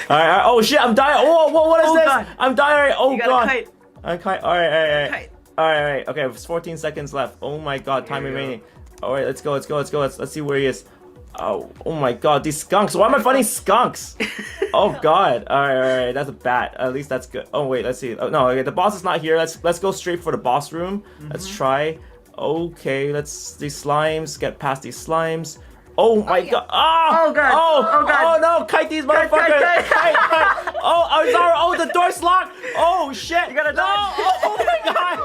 All right. Oh shit! I'm dying. Oh, what is this? God. I'm dying. Oh You god. got a kite. I'm kite. All right. Kite. All right. Okay, it's 14 seconds left. Oh my god, time remaining. All right, let's go. Let's see where he is. Oh my god, these skunks. Why am I fighting skunks? Oh god. All right. That's a bat. At least that's good. Oh wait, let's see. Oh no, okay, the boss is not here. Let's go straight for the boss room. Let's try. Okay, these slimes. Get past these slimes. Oh my god! Oh god! Oh God! Oh no! Kite these motherfuckers! Kite! Oh, I'm sorry. Oh, the door's locked. Oh shit! You gotta no! dodge. Oh my god!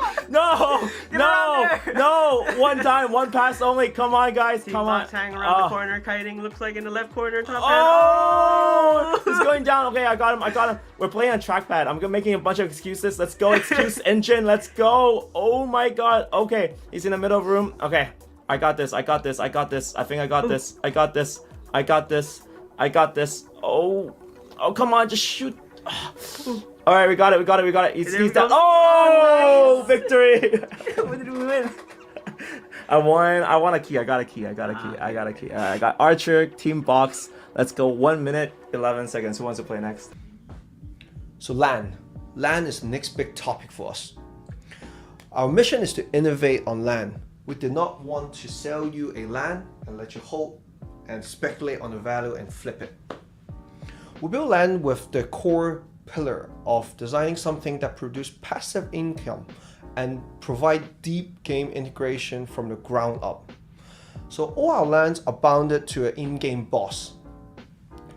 No! One time, one pass only. Come on, guys. Come on. Hang around the corner, kiting. Looks like in the left corner, top Oh! He's going down. Okay, I got him. We're playing on trackpad. I'm making a bunch of excuses. Let's go, excuse engine. Let's go. Oh my god. Okay, he's in the middle of the room. Okay. I got this. I think I got this. I got this. Oh, come on, just shoot. All right, we got it. He's down. Oh, victory. What did we win? I won. I want a key. I got a key. I got Archer, Team Box. Let's go. 1 minute, 11 seconds. Who wants to play next? So LAN. LAN is the next big topic for us. Our mission is to innovate on LAN. We did not want to sell you a LAN and let you hold and speculate on the value and flip it. We built LAN with the core pillar of designing something that produces passive income and provide deep game integration from the ground up. So all our LANs are bounded to an in-game boss.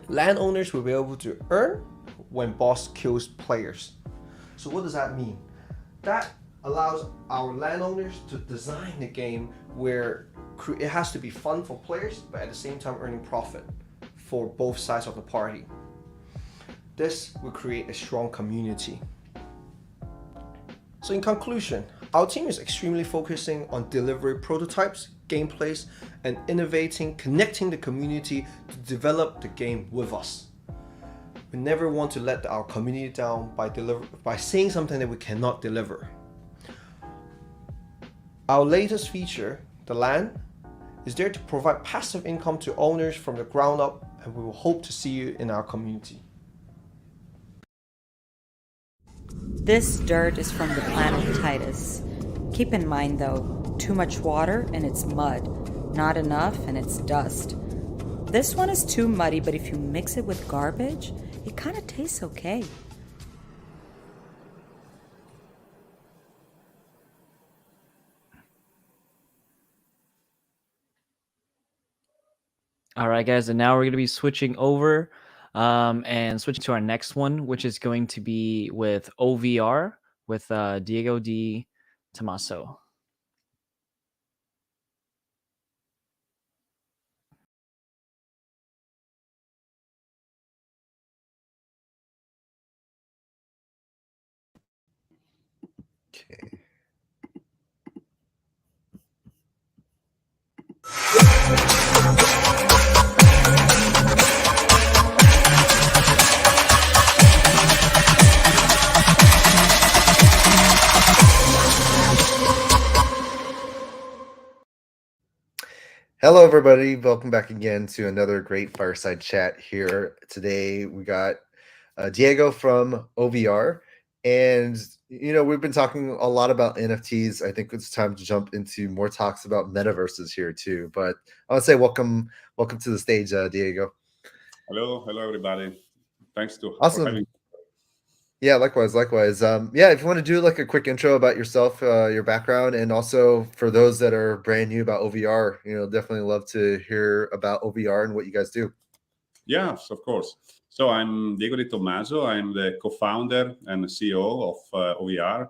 LAN owners will be able to earn when boss kills players. So what does that mean? That allows our landowners to design the game where it has to be fun for players, but at the same time earning profit for both sides of the party. This will create a strong community. So in conclusion, our team is extremely focusing on delivering prototypes, gameplays, and innovating, connecting the community to develop the game with us. We never want to let our community down by saying something that we cannot deliver. Our latest feature, the LAN, is there to provide passive income to owners from the ground up, and we will hope to see you in our community. This dirt is from the planet Titus. Keep in mind though, too much water and it's mud, not enough and it's dust. This one is too muddy, but if you mix it with garbage, it kind of tastes okay. All right, guys, and now we're going to be switching over and switching to our next one, which is going to be with OVR with Diego D. Tomaso. Okay. Hello, everybody. Welcome back again to another great fireside chat here. Today, we got Diego from OVR. And, you know, we've been talking a lot about NFTs. I think it's time to jump into more talks about metaverses here, too. But I want to say welcome to the stage, Diego. Hello, everybody. Thanks to Awesome. for having me. Yeah, likewise. Yeah, if you want to do like a quick intro about yourself, your background, and also for those that are brand new about OVR, you know, definitely love to hear about OVR and what you guys do. Yes, of course. So I'm Diego Di Tommaso. I'm the co-founder and CEO of OVR.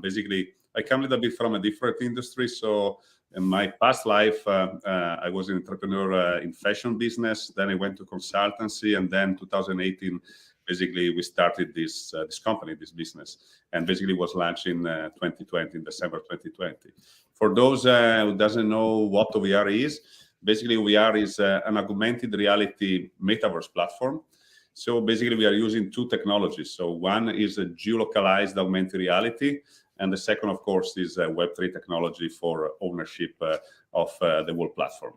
Basically, I come a little bit from a different industry. So in my past life, I was an entrepreneur in fashion business. Then I went to consultancy, and then 2018 basically we started this company, this business, and basically was launched in 2020, in December 2020. For those who doesn't know what OVR is, basically OVR is an augmented reality metaverse platform. So basically we are using two technologies. So one is a geolocalized augmented reality, and the second, of course, is Web3 technology for ownership of the whole platform.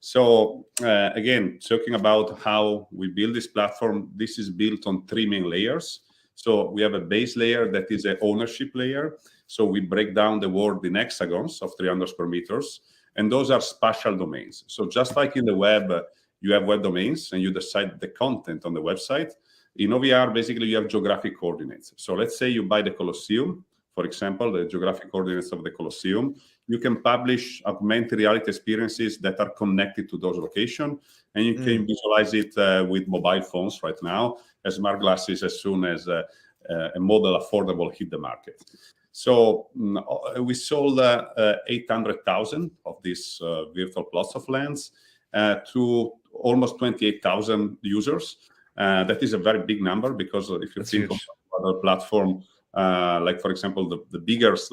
So again, talking about how we build this platform, this is built on three main layers. So we have a base layer that is an ownership layer. So we break down the world in hexagons of 300 square meters, and those are spatial domains. So just like in the web, you have web domains and you decide the content on the website. In OVR, basically, you have geographic coordinates. So let's say you buy the Colosseum, for example, the geographic coordinates of the Colosseum. You can publish augmented reality experiences that are connected to those locations, and you can visualize it with mobile phones right now, as smart glasses, as soon as a model affordable hit the market. So we sold 800,000 of these virtual plots of lands to almost 28,000 users. That is a very big number, because if you think of other platform, like for example the biggest,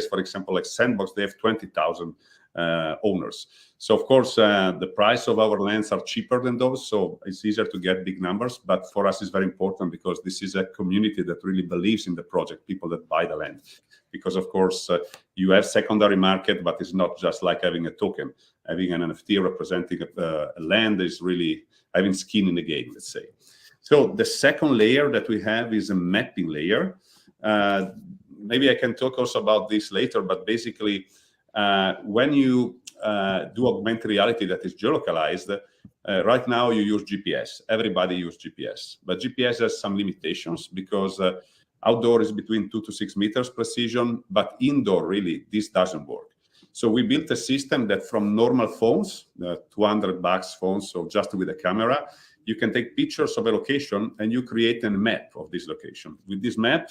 for example, like Sandbox, they have 20,000 owners. So of course the price of our lands are cheaper than those, so it's easier to get big numbers. But for us, it's very important because this is a community that really believes in the project, people that buy the land. Because of course you have secondary market, but it's not just like having a token. Having an NFT representing a land is really having skin in the game, let's say. So the second layer that we have is a mapping layer. Maybe I can talk also about this later, but basically when you do augmented reality that is geolocalized, right now you use GPS. Everybody uses GPS, but GPS has some limitations because outdoor is between 2 to 6 meters precision, but indoor, really, this doesn't work. So we built a system that from normal phones, $200 phones, so just with a camera, you can take pictures of a location and you create a map of this location. With this map,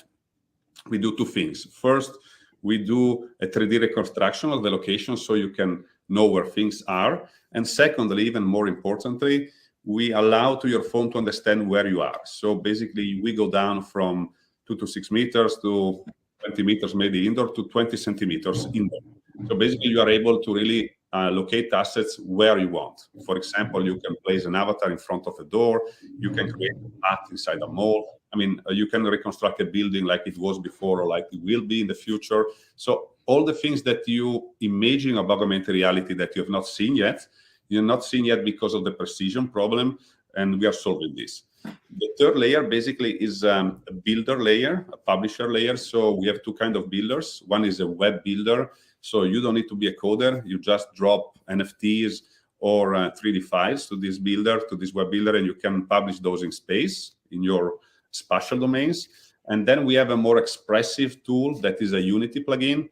we do two things. First, we do a 3D reconstruction of the location so you can know where things are. And secondly, even more importantly, we allow to your phone to understand where you are. So basically, we go down from 2 to 6 meters to 20 meters, maybe indoor, to 20 centimeters indoor. So basically, you are able to really locate assets where you want. For example, you can place an avatar in front of a door. You can create a path inside a mall. I mean, you can reconstruct a building like it was before or like it will be in the future. So all the things that you imagine about augmented reality that you have not seen yet, you're not seen yet because of the precision problem, and we are solving this. The third layer basically is a builder layer, a publisher layer. So we have two kinds of builders. One is a web builder. So you don't need to be a coder. You just drop NFTs or 3D files to this builder, to this web builder, and you can publish those in space in your spatial domains. And then we have a more expressive tool that is a Unity plugin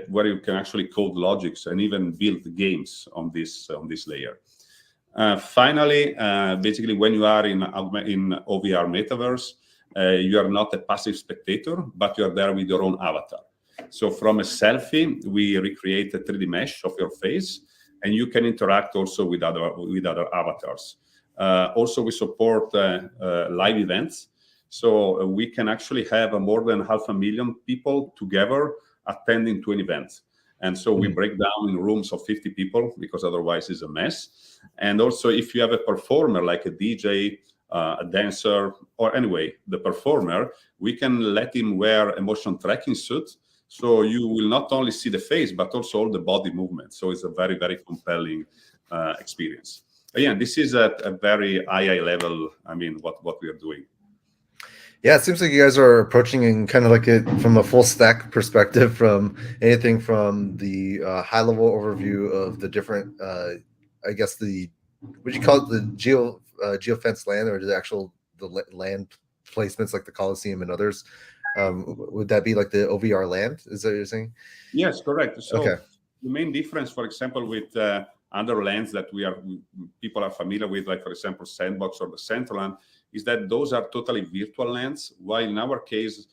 where you can actually code logics and even build games on this layer. Finally, basically, when you are in OVR metaverse, you are not a passive spectator, but you are there with your own avatar. So from a selfie, we recreate a 3D mesh of your face, and you can interact also with other avatars. Also, we support live events. So we can actually have more than 500,000 people together attending to an event. And so we break down in rooms of 50 people because otherwise it's a mess. And also if you have a performer like a DJ, a dancer, or anyway, the performer, we can let him wear a motion tracking suit. So you will not only see the face, but also all the body movement. So it's a very, very compelling experience. Again, this is at a very high level, I mean, what we are doing. Yeah, it seems like you guys are approaching in kind of like it from a full stack perspective, from anything from the high level overview of the different, I guess would you call it the geofence land, or the land placements like the Colosseum and others? Would that be like the OVR land? Is that what you're saying? Yes, correct. So okay. The main difference, for example, with other lands that people are familiar with, like for example, Sandbox or the Central Land, is that those are totally virtual lands, while in our case,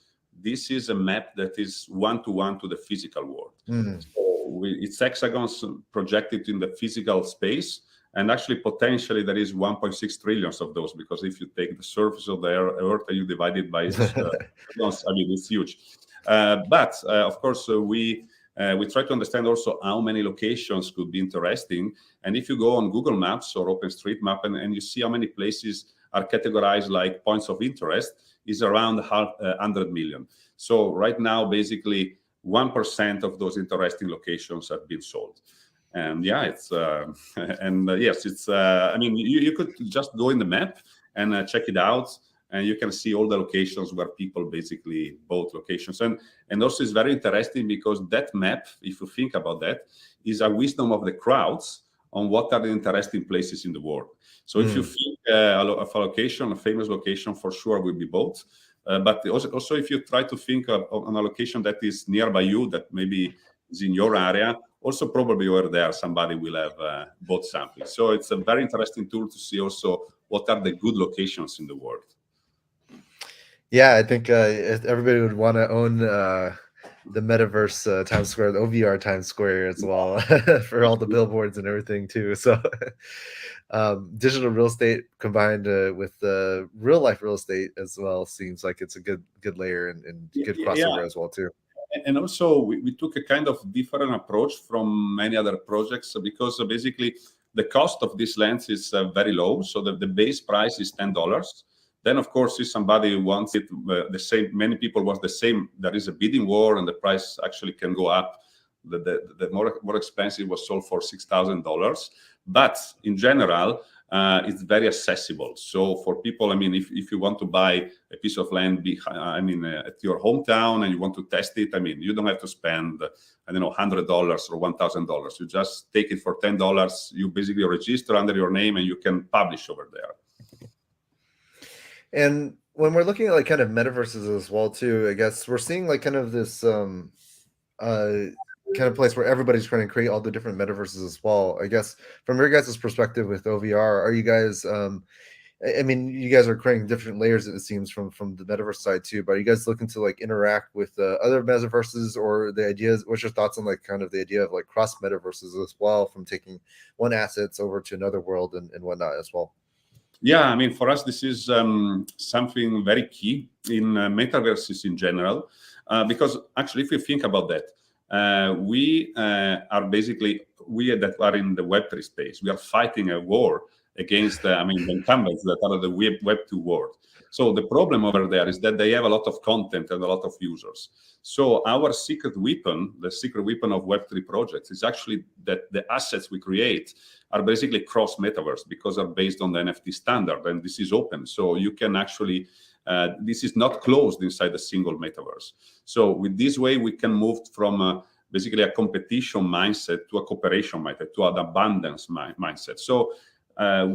this is a map that is one-to-one to the physical world. So it's hexagons projected in the physical space, And actually, potentially, there is 1.6 trillions of those, because if you take the surface of the Earth and you divide it by, I mean, it's huge. But of course, we try to understand also how many locations could be interesting. And if you go on Google Maps or OpenStreetMap and you see how many places are categorized like points of interest, is around 100 million. So right now, basically, 1% of those interesting locations have been sold. And yeah, it's yes, it's. I mean, you could just go in the map and check it out, and you can see all the locations where people basically bought locations. And also it's very interesting because that map, if you think about that, is a wisdom of the crowds on what are the interesting places in the world. So if you think of a location, a famous location, for sure will be bought. But also if you try to think of a location that is nearby you, that maybe is in your area, also probably over there somebody will have bought something. So it's a very interesting tool to see also what are the good locations in the world. Yeah, I think everybody would want to own the metaverse Times Square, the OVR Times Square as well, for all the billboards and everything too. So digital real estate combined with real life real estate as well seems like it's a good layer and good crossover as well too. And also we took a kind of different approach from many other projects, because basically the cost of this lens is very low. So the base price is $10. Then, of course, if somebody wants it the same, many people want the same, there is a bidding war and the price actually can go up. The more expensive was sold for $6,000. But in general, it's very accessible. So for people, I mean, if you want to buy a piece of land, at your hometown and you want to test it, I mean, you don't have to spend, I don't know, $100 or $1,000. You just take it for $10. You basically register under your name and you can publish over there. And when we're looking at like kind of metaverses as well too, I guess we're seeing like kind of this kind of place where everybody's trying to create all the different metaverses as well. I guess from your guys' perspective with OVR, are you guys I mean, you guys are creating different layers, it seems, from the metaverse side too, but are you guys looking to like interact with other metaverses, or the ideas? What's your thoughts on like kind of the idea of like cross metaverses as well, from taking one assets over to another world and whatnot as well? Yeah, I mean, for us, this is something very key in metaverses in general, because actually, if you think about that, we are basically, we that are in the Web3 space, we are fighting a war against, the incumbents that are the Web2 world. So the problem over there is that they have a lot of content and a lot of users. So our secret weapon, the secret weapon of Web3 projects, is actually that the assets we create are basically cross metaverse, because they're based on the NFT standard, and this is open. So you can actually, this is not closed inside a single metaverse. So with this way, we can move from basically a competition mindset to a cooperation mindset, to an abundance mindset. So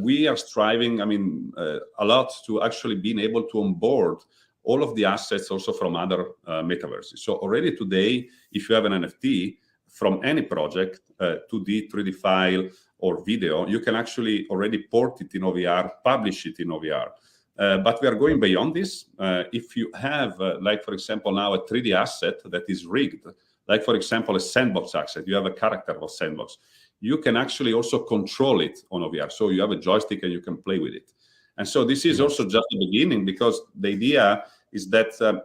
we are striving, a lot to actually being able to onboard all of the assets also from other metaverses. So already today, if you have an NFT from any project, 2D, 3D file, or video, you can actually already port it in OVR, publish it in OVR. But we are going beyond this. If you have, like, for example, now a 3D asset that is rigged, like, for example, a sandbox asset, you have a character of sandbox, you can actually also control it on OVR. So you have a joystick and you can play with it. And so this is also just the beginning, because the idea is that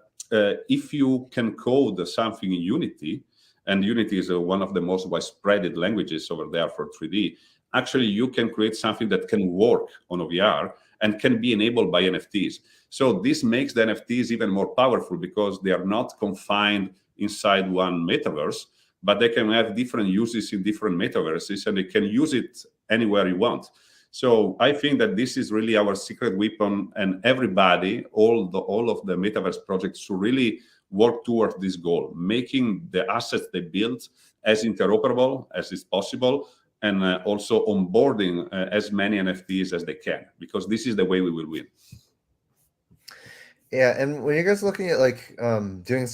if you can code something in Unity, and Unity is one of the most widespread languages over there for 3D, actually you can create something that can work on OVR and can be enabled by NFTs. So this makes the NFTs even more powerful, because they are not confined inside one metaverse, but they can have different uses in different metaverses, and they can use it anywhere you want. So I think that this is really our secret weapon, and everybody, all of the metaverse projects, should really work towards this goal, making the assets they build as interoperable as is possible, and also onboarding as many NFTs as they can, because this is the way we will win. Yeah, and when you guys are looking at like doing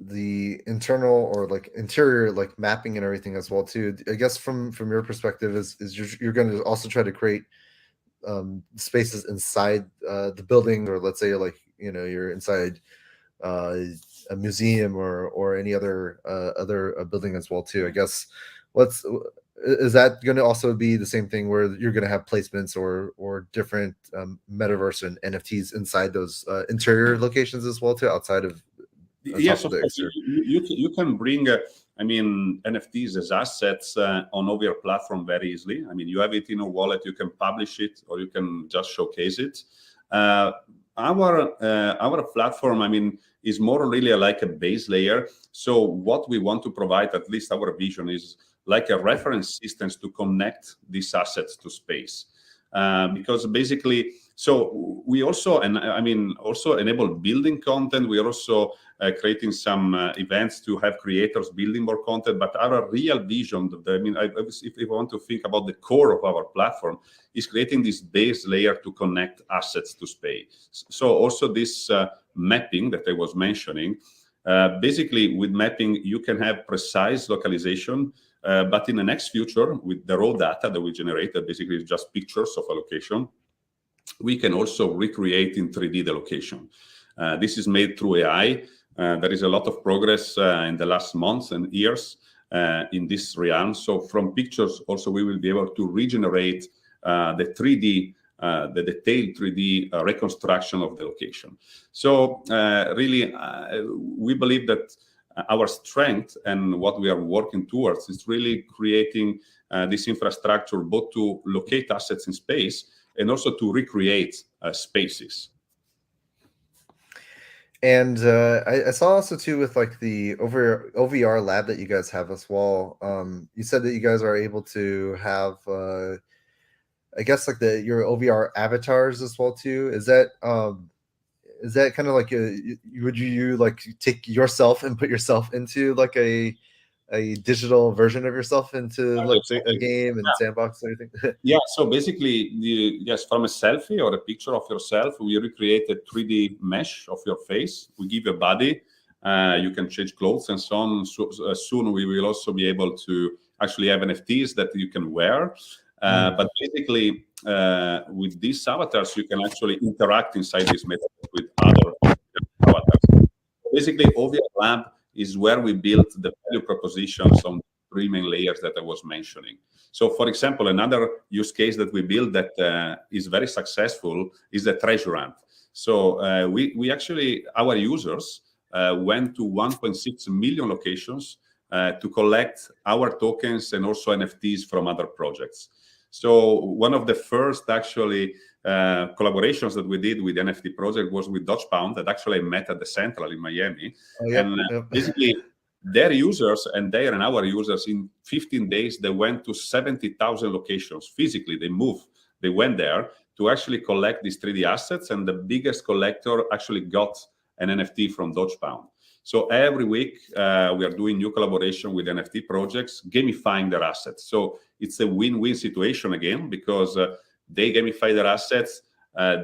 the internal or like interior like mapping and everything as well too, I guess from your perspective is you're going to also try to create spaces inside the building, or let's say like you're inside a museum or any other building as well too. I guess is that going to also be the same thing where you're going to have placements or different metaverse and NFTs inside those interior locations as well too, outside of Yes, of of the course. exterior? You can bring, I mean, NFTs as assets on OVR platform very easily. I mean, you have it in a wallet, you can publish it, or you can just showcase it. Our platform, I mean, is more really like a base layer. So what we want to provide, at least our vision, is like a reference systems to connect these assets to space. Because basically, so we also, and I mean, also enable building content. We are also creating some events to have creators building more content. But our real vision, I mean, if we want to think about the core of our platform, is creating this base layer to connect assets to space. So also this mapping that I was mentioning, basically with mapping, you can have precise localization. But in the next future, with the raw data that we generate, that basically is just pictures of a location, we can also recreate in 3D the location. This is made through AI. There is a lot of progress in the last months and years in this realm. So from pictures, also we will be able to regenerate the 3D, the detailed 3D reconstruction of the location. So really, we believe that our strength and what we are working towards is really creating this infrastructure both to locate assets in space and also to recreate spaces. And I saw also too with like the OVR lab that you guys have as well. You said that you guys are able to have, I guess like your OVR avatars as well too. Is that kind of like would you like take yourself and put yourself into like a digital version of yourself into like a game and sandbox and everything? Yeah, so basically, yes, from a selfie or a picture of yourself, we recreate a 3D mesh of your face. We give you a body. You can change clothes and so on. So, soon we will also be able to actually have NFTs that you can wear. But basically, with these avatars, you can actually interact inside this metaverse with other avatars. Basically, OVR Lab is where we built the value propositions on 3 main layers that I was mentioning. So, for example, another use case that we built that is very successful is the treasure hunt. So we actually, our users went to 1.6 million locations to collect our tokens and also NFTs from other projects. So one of the first actually collaborations that we did with the NFT project was with Dodge Pound that actually met at the Central in Miami. Oh, yeah. And basically their users and our users in 15 days, they went to 70,000 locations. Physically, they went there to actually collect these 3D assets. And the biggest collector actually got an NFT from Dodge Pound. So every week we are doing new collaboration with NFT projects, gamifying their assets. So it's a win-win situation again, because they gamify their assets,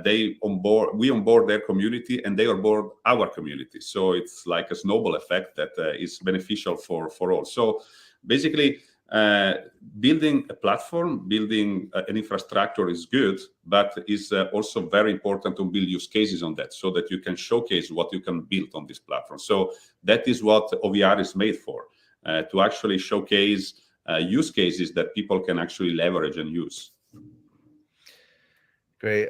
we onboard their community, and they onboard our community. So it's like a snowball effect that is beneficial for all. So basically, building a platform, building an infrastructure is good, but it's also very important to build use cases on that so that you can showcase what you can build on this platform. So that is what OVR is made for, to actually showcase use cases that people can actually leverage and use. Great.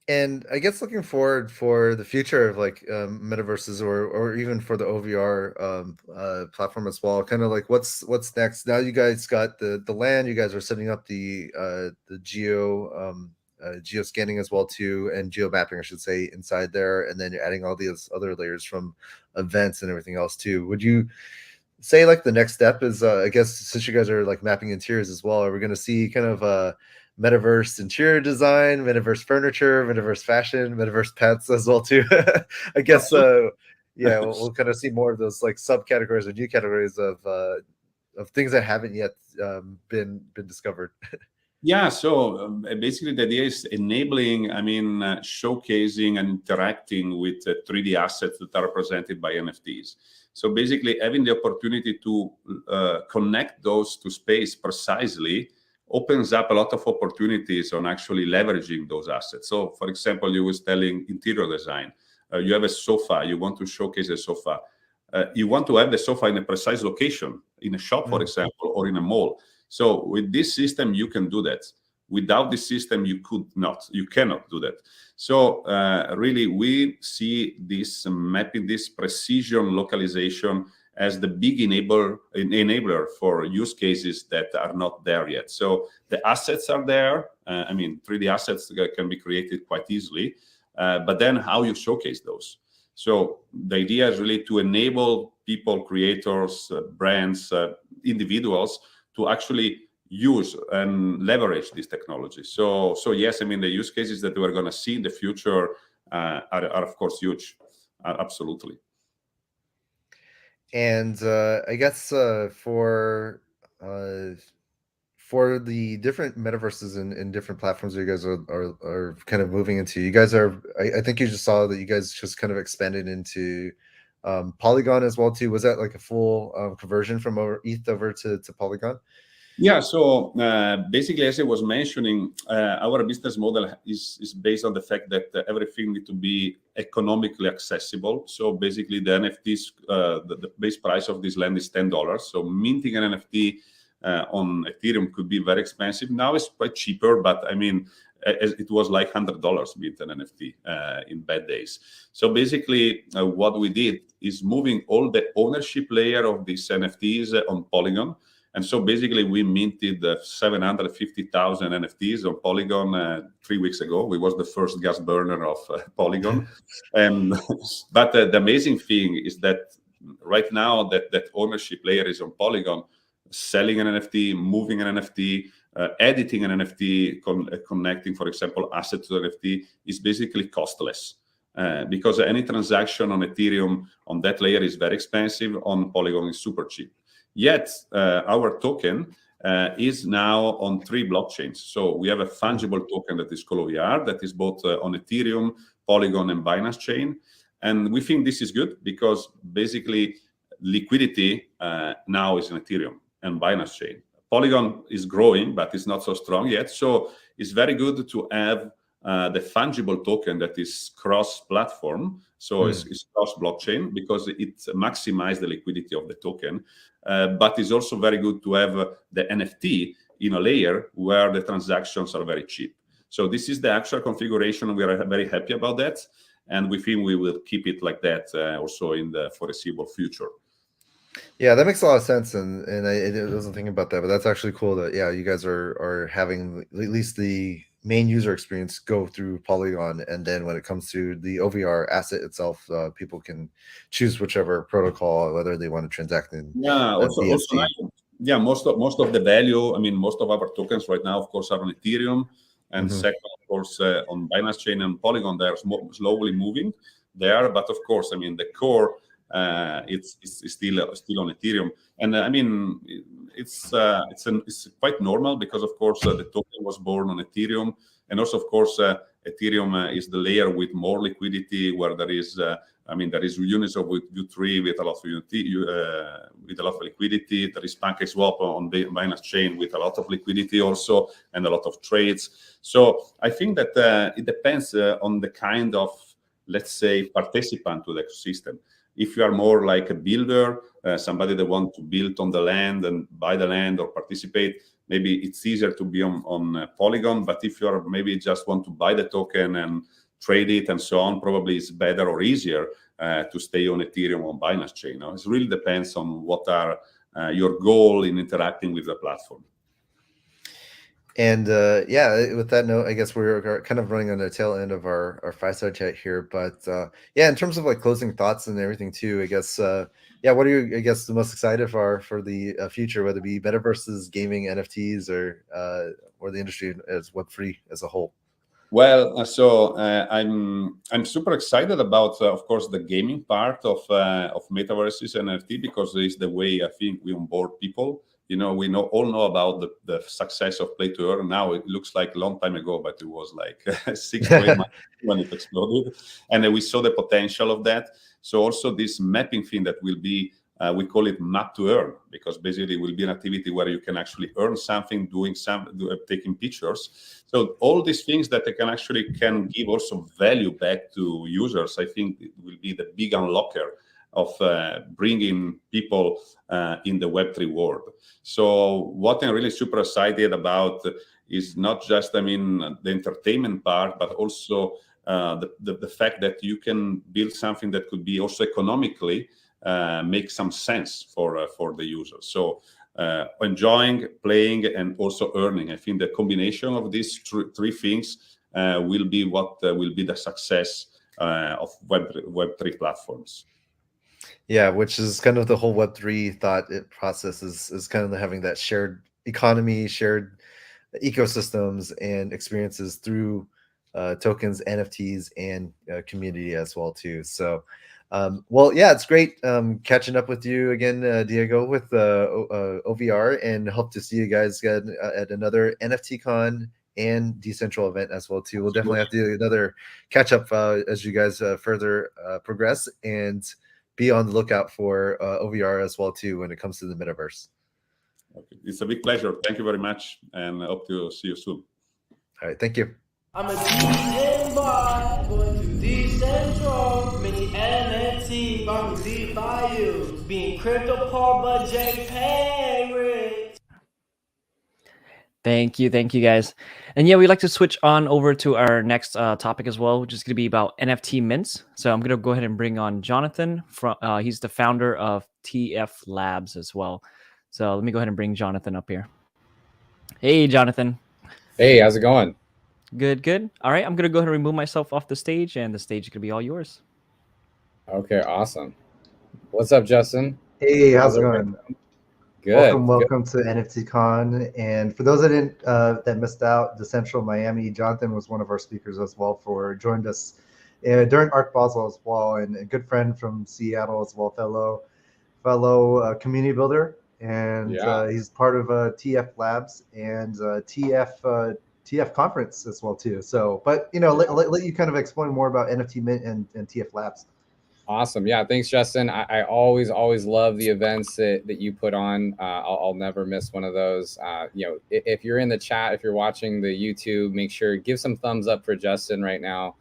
And I guess looking forward for the future of like metaverses or even for the OVR platform as well, kind of like what's next? Now you guys got the land, you guys are setting up the geo scanning as well too, and geo mapping, I should say, inside there, and then you're adding all these other layers from events and everything else too. Would you say like the next step is I guess since you guys are like mapping interiors as well, are we going to see kind of metaverse interior design, metaverse furniture, metaverse fashion, metaverse pets as well too? I guess yeah, we'll kind of see more of those like subcategories or new categories of things that haven't yet been discovered. Yeah, so basically the idea is enabling, showcasing and interacting with 3D assets that are represented by NFTs. So basically having the opportunity to connect those to space precisely opens up a lot of opportunities on actually leveraging those assets. So for example, you were telling interior design. You have a sofa, you want to showcase a sofa. You want to have the sofa in a precise location, in a shop, for example, or in a mall. So with this system, you can do that. Without this system, you cannot do that. So really, we see this mapping, this precision localization as the big enabler for use cases that are not there yet. So the assets are there. 3D assets can be created quite easily, but then how you showcase those. So the idea is really to enable people, creators, brands, individuals to actually use and leverage this technology. So yes, the use cases that we're going to see in the future are of course huge, absolutely. And I guess for the different metaverses and different platforms that you guys are kind of moving into, you guys are, I think you just saw that you guys just kind of expanded into Polygon as well too. Was that like a full conversion from ETH over to Polygon? Yeah, so basically, as I was mentioning, our business model is based on the fact that everything needs to be economically accessible. So basically, the NFTs, the base price of this land is $10. So minting an NFT on Ethereum could be very expensive. Now it's quite cheaper, but it was like $100 mint an NFT in bad days. So basically, what we did is moving all the ownership layer of these NFTs on Polygon. And so basically, we minted 750,000 NFTs on Polygon 3 weeks ago. We was the first gas burner of Polygon. But the amazing thing is that right now that ownership layer is on Polygon, selling an NFT, moving an NFT, editing an NFT, connecting, for example, assets to an NFT is basically costless. Because any transaction on Ethereum on that layer is very expensive, on Polygon is super cheap. Yet our token is now on 3 blockchains. So we have a fungible token that is called OVR that is both on Ethereum, Polygon, and Binance Chain. And we think this is good because basically liquidity now is in Ethereum and Binance Chain. Polygon is growing, but it's not so strong yet. So it's very good to have the fungible token that is cross-platform. So it's cross-blockchain because it maximizes the liquidity of the token. But it's also very good to have the NFT in a layer where the transactions are very cheap. So this is the actual configuration. We are very happy about that. And we think we will keep it like that also in the foreseeable future. Yeah, that makes a lot of sense, and I wasn't thinking about that, but that's actually cool that you guys are having at least the main user experience go through Polygon, and then when it comes to the OVR asset itself, people can choose whichever protocol, whether they want to transact in. Also, most of the value, most of our tokens right now, of course, are on Ethereum, and second, of course, on Binance Chain and Polygon, they're slowly moving there, but of course, the core. It's still on Ethereum, and it's quite normal because of course the token was born on Ethereum, and also of course Ethereum is the layer with more liquidity where there is there is Uniswap with U3 with a lot of liquidity. There is PancakeSwap on the Binance Chain with a lot of liquidity also and a lot of trades. So I think that it depends on the kind of, let's say, participant to the ecosystem. If you are more like a builder, somebody that wants to build on the land and buy the land or participate, maybe it's easier to be on Polygon. But if you are maybe just want to buy the token and trade it and so on, probably it's better or easier to stay on Ethereum on Binance Chain. It really depends on what are your goal in interacting with the platform. And with that note, I guess we're kind of running on the tail end of our fireside chat here. But in terms of like closing thoughts and everything too, I guess what are you, I guess, the most excited for the future, whether it be metaverses, gaming, NFTs, or the industry as Web3 as a whole? Well, so I'm super excited about, of course, the gaming part of metaverses and NFT because it's the way I think we onboard people. We all know about the success of Play to Earn. Now it looks like a long time ago, but it was like 6 to 8 months when it exploded, and we saw the potential of that. So also this mapping thing that will be, we call it map to earn, because basically it will be an activity where you can actually earn something taking pictures. So all these things that they can give also value back to users, I think it will be the big unlocker bringing people in the Web3 world. So what I'm really super excited about is not just, the entertainment part, but also the fact that you can build something that could be also economically make some sense for the user. So enjoying, playing, and also earning. I think the combination of these three things will be what will be the success of Web3 platforms. Yeah, which is kind of the whole Web3 process is kind of having that shared economy, shared ecosystems and experiences through tokens, NFTs, and community as well too. So, well, yeah, it's great catching up with you again, Diego, with OVR, and hope to see you guys at another NFTCon and Decentral event as well too. We'll definitely have to do another catch up as you guys further progress, and be on the lookout for OVR as well too when it comes to the metaverse. Okay. It's a big pleasure. Thank you very much, and I hope to see you soon. All right, thank you. I'm a DJ bot going to Decentral, minty NFT, farming DeFi, being crypto poor but JPay rich. Thank you guys. And yeah, we'd like to switch on over to our next topic as well, which is going to be about NFT mints. So I'm going to go ahead and bring on Jonathan. He's the founder of TF Labs as well. So let me go ahead and bring Jonathan up here. Hey, Jonathan. Hey, how's it going? Good. All right, I'm going to go ahead and remove myself off the stage, and the stage is going to be all yours. Okay, awesome. What's up, Justin? Hey, how's it going? Good. Welcome to NFTCon. And for those that missed out, Decentral Miami, Jonathan was one of our speakers as well. Joined us during Art Basel as well, and a good friend from Seattle as well, fellow community builder. And he's part of TF Labs and TF conference as well too. So, but let you kind of explain more about NFT Mint and TF Labs. Awesome. Yeah, thanks, Justin. I always love the events that you put on. I'll never miss one of those. If you're in the chat, if you're watching the YouTube, make sure give some thumbs up for Justin right now,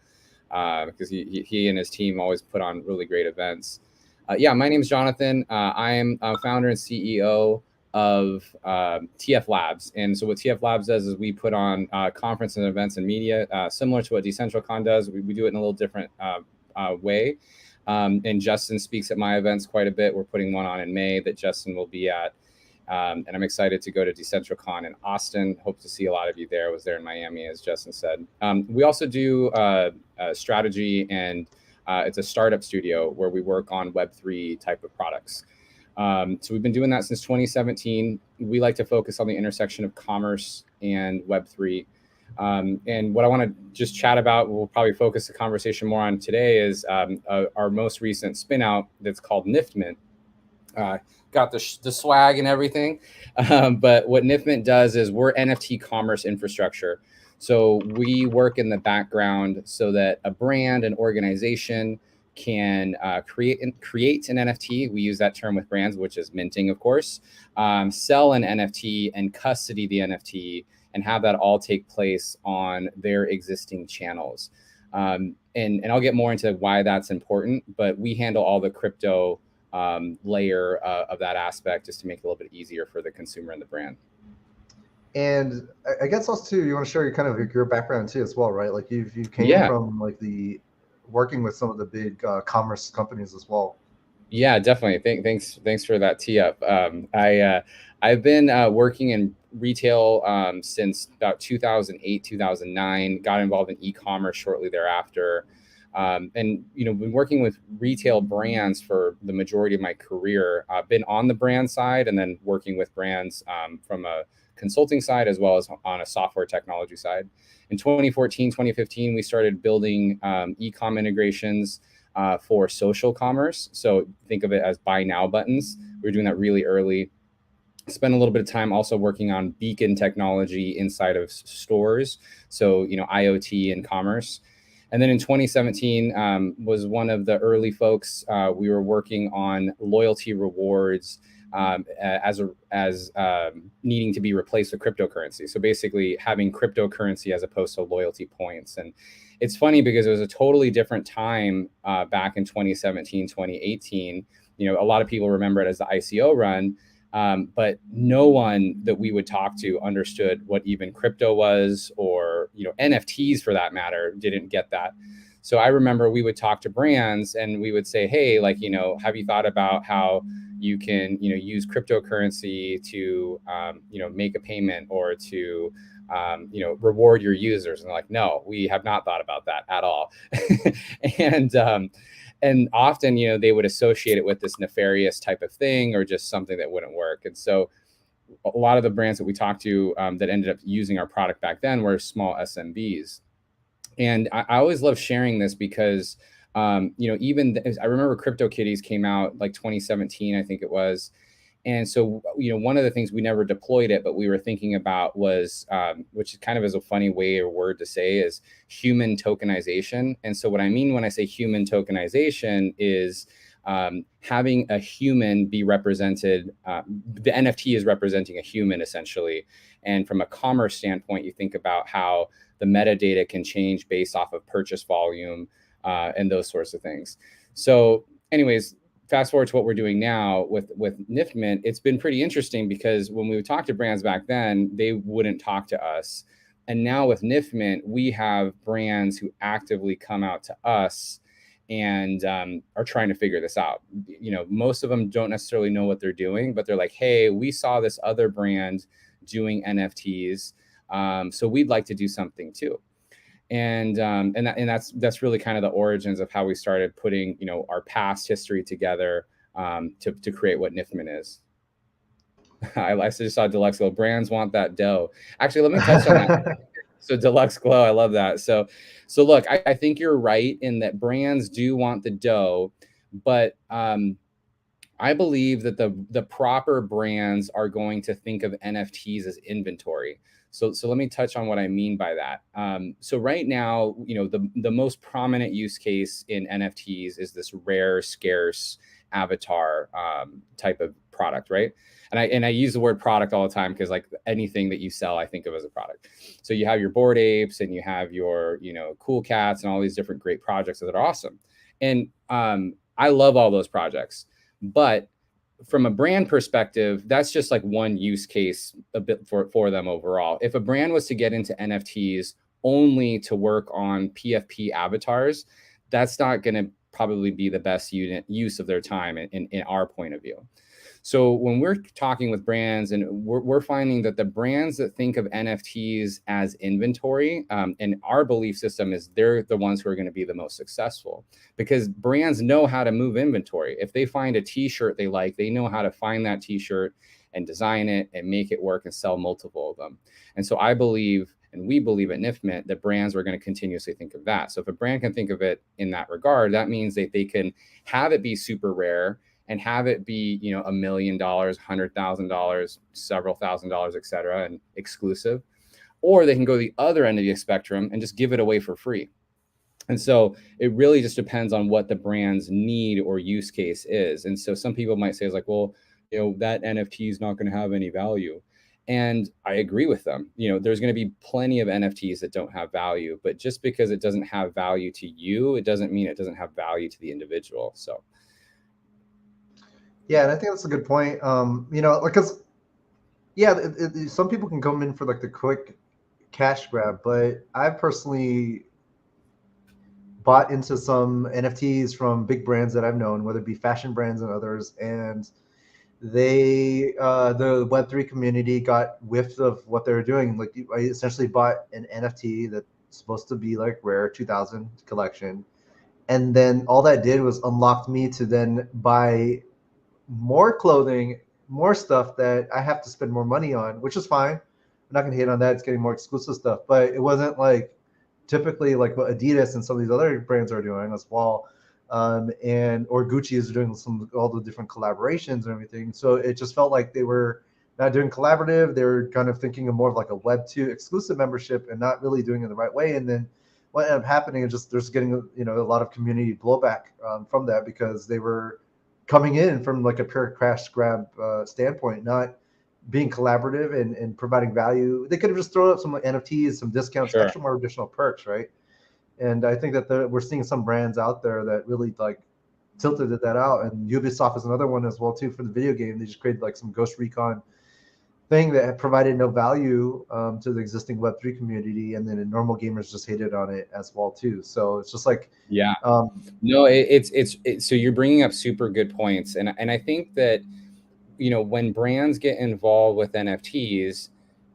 because he and his team always put on really great events. My name is Jonathan. I am founder and CEO of TF Labs. And so what TF Labs does is we put on conference and events and media, similar to what DecentralCon does. We do it in a little different way. And Justin speaks at my events quite a bit. We're putting one on in May that Justin will be at. And I'm excited to go to DecentralCon in Austin. Hope to see a lot of you there. I was there in Miami, as Justin said. We also do strategy, and it's a startup studio where we work on Web3 type of products. So we've been doing that since 2017. We like to focus on the intersection of commerce and Web3. And what I want to just chat about, we'll probably focus the conversation more on today, is our most recent spin out that's called NFTMint. Got the swag and everything. But what NFTMint does is we're NFT commerce infrastructure. So we work in the background so that a brand, an organization can create an NFT. We use that term with brands, which is minting, of course, sell an NFT and custody the NFT and have that all take place on their existing channels. And I'll get more into why that's important, but we handle all the crypto layer of that aspect just to make it a little bit easier for the consumer and the brand. And I guess also too, you want to share your background too as well, right? Like you came from like the working with some of the big commerce companies as well. Yeah, definitely. Thanks for that tee up. I've been working in retail since about 2008, 2009. Got involved in e-commerce shortly thereafter, and been working with retail brands for the majority of my career. I've been on the brand side and then working with brands from a consulting side as well as on a software technology side. In 2014, 2015, we started building e-com integrations for social commerce. So think of it as buy now buttons. We were doing that really early. Spent a little bit of time also working on beacon technology inside of stores. So, IoT and commerce. And then in 2017 was one of the early folks. We were working on loyalty rewards as needing to be replaced with cryptocurrency. So basically having cryptocurrency as opposed to loyalty points. And it's funny because it was a totally different time back in 2017, 2018. A lot of people remember it as the ICO run, but no one that we would talk to understood what even crypto was, or NFTs for that matter didn't get that. So I remember we would talk to brands and we would say, hey, have you thought about how you can, use cryptocurrency to, make a payment or to, reward your users? And they're like, no, we have not thought about that at all. And often, they would associate it with this nefarious type of thing or just something that wouldn't work. And so a lot of the brands that we talked to that ended up using our product back then were small SMBs. And I always love sharing this because, I remember CryptoKitties came out like 2017, I think it was. And so, one of the things we never deployed it, but we were thinking about was, which kind of is a funny way or word to say, is human tokenization. And so what I mean when I say human tokenization is having a human be represented. The NFT is representing a human essentially. And from a commerce standpoint, you think about how the metadata can change based off of purchase volume and those sorts of things. So anyways, fast forward to what we're doing now with NFTMint, it's been pretty interesting because when we would talk to brands back then, they wouldn't talk to us. And now with NFTMint, we have brands who actively come out to us and are trying to figure this out. Most of them don't necessarily know what they're doing, but they're like, hey, we saw this other brand doing NFTs. So we'd like to do something too. And that's really kind of the origins of how we started putting, our past history together to create what NFTMint is. I just saw Deluxe Glow. Brands want that dough. Actually, let me touch on that. So Deluxe Glow, I love that. So look, I think you're right in that brands do want the dough, but I believe that the proper brands are going to think of NFTs as inventory. So let me touch on what I mean by that. So right now, the most prominent use case in NFTs is this rare, scarce avatar type of product, right? And I use the word product all the time because like anything that you sell, I think of as a product. So you have your Bored Apes and you have your, Cool Cats and all these different great projects that are awesome. And I love all those projects. But from a brand perspective, that's just like one use case a bit for them overall. If a brand was to get into NFTs only to work on PFP avatars, that's not going to probably be the best use of their time in our point of view. So when we're talking with brands, and we're finding that the brands that think of NFTs as inventory, and our belief system is they're the ones who are going to be the most successful, because brands know how to move inventory. If they find a t-shirt they like, they know how to find that t-shirt and design it and make it work and sell multiple of them. And so I believe, and we believe at NFTMint, that brands are going to continuously think of that. So if a brand can think of it in that regard, that means that they can have it be super rare and have it be, $1 million, $100,000, several $1,000s, et cetera, and exclusive. Or they can go the other end of the spectrum and just give it away for free. And so it really just depends on what the brand's need or use case is. And so some people might say, it's like, well, that NFT is not going to have any value. And I agree with them. There's going to be plenty of NFTs that don't have value, but just because it doesn't have value to you, it doesn't mean it doesn't have value to the individual. So. Yeah, and I think that's a good point. Because some people can come in for like the quick cash grab, but I've personally bought into some NFTs from big brands that I've known, whether it be fashion brands and others, and they the Web3 community got whiffed of what they were doing. Like I essentially bought an NFT that's supposed to be like rare 2000 collection, and then all that did was unlocked me to then buy more clothing, more stuff that I have to spend more money on, which is fine. I'm not gonna hate on that. It's getting more exclusive stuff, but it wasn't like typically like what Adidas and some of these other brands are doing as well. Or Gucci is doing all the different collaborations and everything. So it just felt like they were not doing collaborative. They were kind of thinking of more of like a Web2 exclusive membership and not really doing it the right way. And then what ended up happening is just there's getting a lot of community blowback from that, because they were coming in from like a pure cash grab standpoint, not being collaborative and providing value. They could have just thrown up some like NFTs, some discounts, Sure. extra more additional perks, right? And I think that we're seeing some brands out there that really like tilted that out. And Ubisoft is another one as well too for the video game. They just created like some Ghost Recon thing that provided no value to the existing Web3 community, and then normal gamers just hated on it as well too. So it's just like Yeah. No, it's so you're bringing up super good points, and I think that, you know, when brands get involved with NFTs,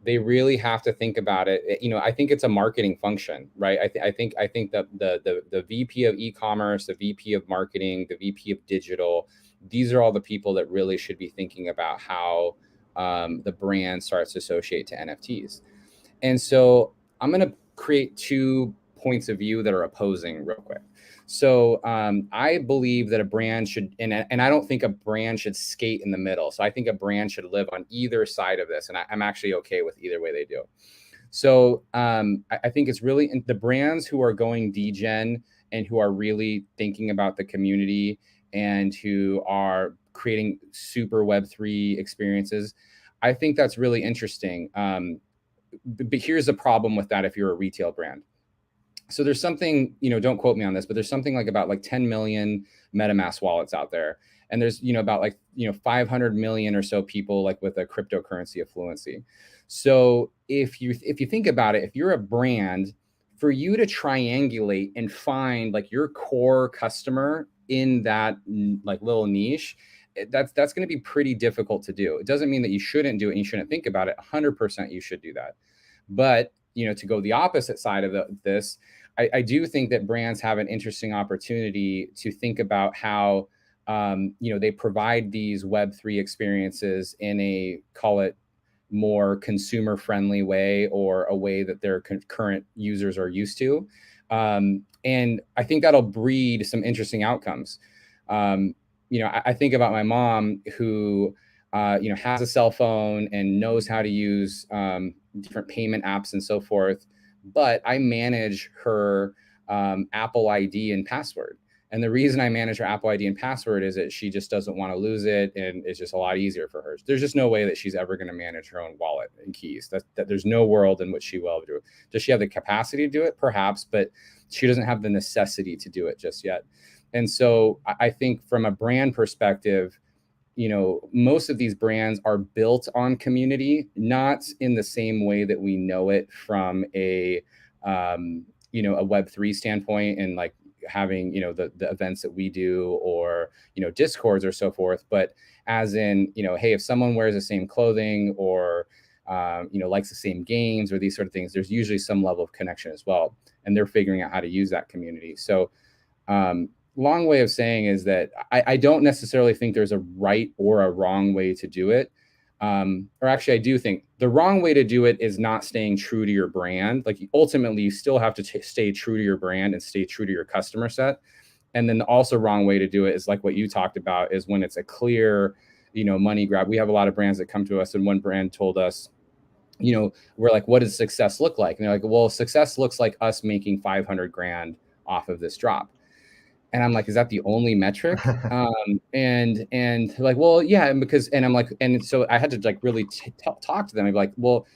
they really have to think about it. You know, I think it's a marketing function, right? I think that the VP of e-commerce, the VP of marketing, the VP of digital, these are all the people that really should be thinking about how the brand starts to associate to NFTs. And so I'm going to create 2 points of view that are opposing real quick. So I believe that a brand should, and I don't think a brand should skate in the middle. So I think a brand should live on either side of this. And I'm actually okay with either way they do. So I think it's really the brands who are going degen and who are really thinking about the community and who are creating super Web3 experiences. I think that's really interesting. But here's the problem with that if you're a retail brand. So there's something, you know, don't quote me on this, but there's something like about like 10 million MetaMask wallets out there. And there's, you know, about like, you know, 500 million or so people like with a cryptocurrency affluency. So if you think about it, if you're a brand, for you to triangulate and find like your core customer in that like little niche, that's going to be pretty difficult to do. It doesn't mean that you shouldn't do it and you shouldn't think about it. 100% you should do that. But, you know, to go the opposite side of this, I do think that brands have an interesting opportunity to think about how, you know, they provide these Web3 experiences in a, call it, more consumer friendly way, or a way that their current users are used to. And I think that'll breed some interesting outcomes. You know, I think about my mom who, you know, has a cell phone and knows how to use different payment apps and so forth, but I manage her Apple ID and password. And the reason I manage her Apple ID and password is that she just doesn't want to lose it, and it's just a lot easier for her. There's just no way that she's ever going to manage her own wallet and keys. That there's no world in which she will do it. Does she have the capacity to do it? Perhaps, but she doesn't have the necessity to do it just yet. And so I think from a brand perspective, you know, most of these brands are built on community, not in the same way that we know it from a, you know, a Web3 standpoint and like having, you know, the events that we do, or, you know, Discords or so forth, but as in, you know, hey, if someone wears the same clothing or, you know, likes the same games or these sort of things, there's usually some level of connection as well. And they're figuring out how to use that community. So, long way of saying is that I don't necessarily think there's a right or a wrong way to do it. Or actually, I do think the wrong way to do it is not staying true to your brand. Like ultimately, you still have to stay true to your brand and stay true to your customer set. And then the also wrong way to do it is like what you talked about, is when it's a clear, you know, money grab. We have a lot of brands that come to us, and one brand told us, you know, we're like, what does success look like? And they're like, well, success looks like us making 500 grand off of this drop. And I'm like, is that the only metric? And like, well, yeah, and I'm like, and so I had to like really talk to them. I'd be like, well,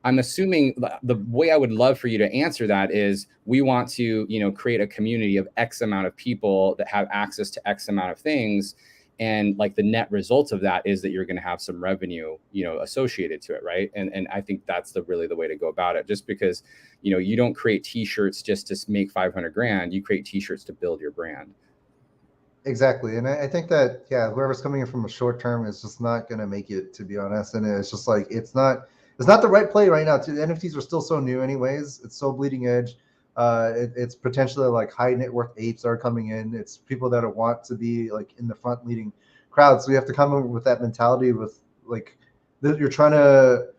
I'm assuming the way I would love for you to answer that is we want to, you know, create a community of X amount of people that have access to X amount of things. And like the net result of that is that you're going to have some revenue, you know, associated to it. Right. And I think that's really the way to go about it. Just because, you know, you don't create t-shirts just to make 500 grand, you create t-shirts to build your brand. Exactly. And I think that, yeah, whoever's coming in from a short term is just not going to make it, to be honest. And it's just like, it's not the right play right now. The NFTs are still so new anyways. It's so bleeding edge. It's potentially like high net worth apes are coming in. It's people that want to be like in the front leading crowds. So you have to come in with that mentality with like, you're trying to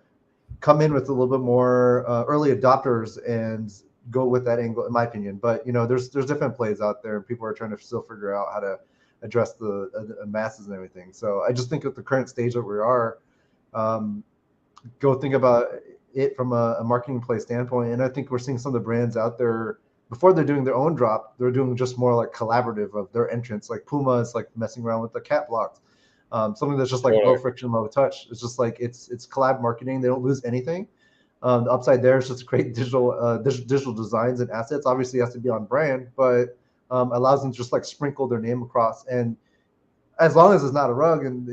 come in with a little bit more early adopters and go with that angle, in my opinion. But, you know, there's different plays out there. People are trying to still figure out how to address the masses and everything. So I just think at the current stage that we are, go think about it from a marketing play standpoint. And I think we're seeing some of the brands out there before they're doing their own drop, they're doing just more like collaborative of their entrance. Like Puma is like messing around with the cat blocks. Something that's just like low friction, low touch. It's just like it's collab marketing. They don't lose anything. The upside there is just great digital designs and assets. Obviously, it has to be on brand, but allows them to just like sprinkle their name across. And as long as it's not a rug, and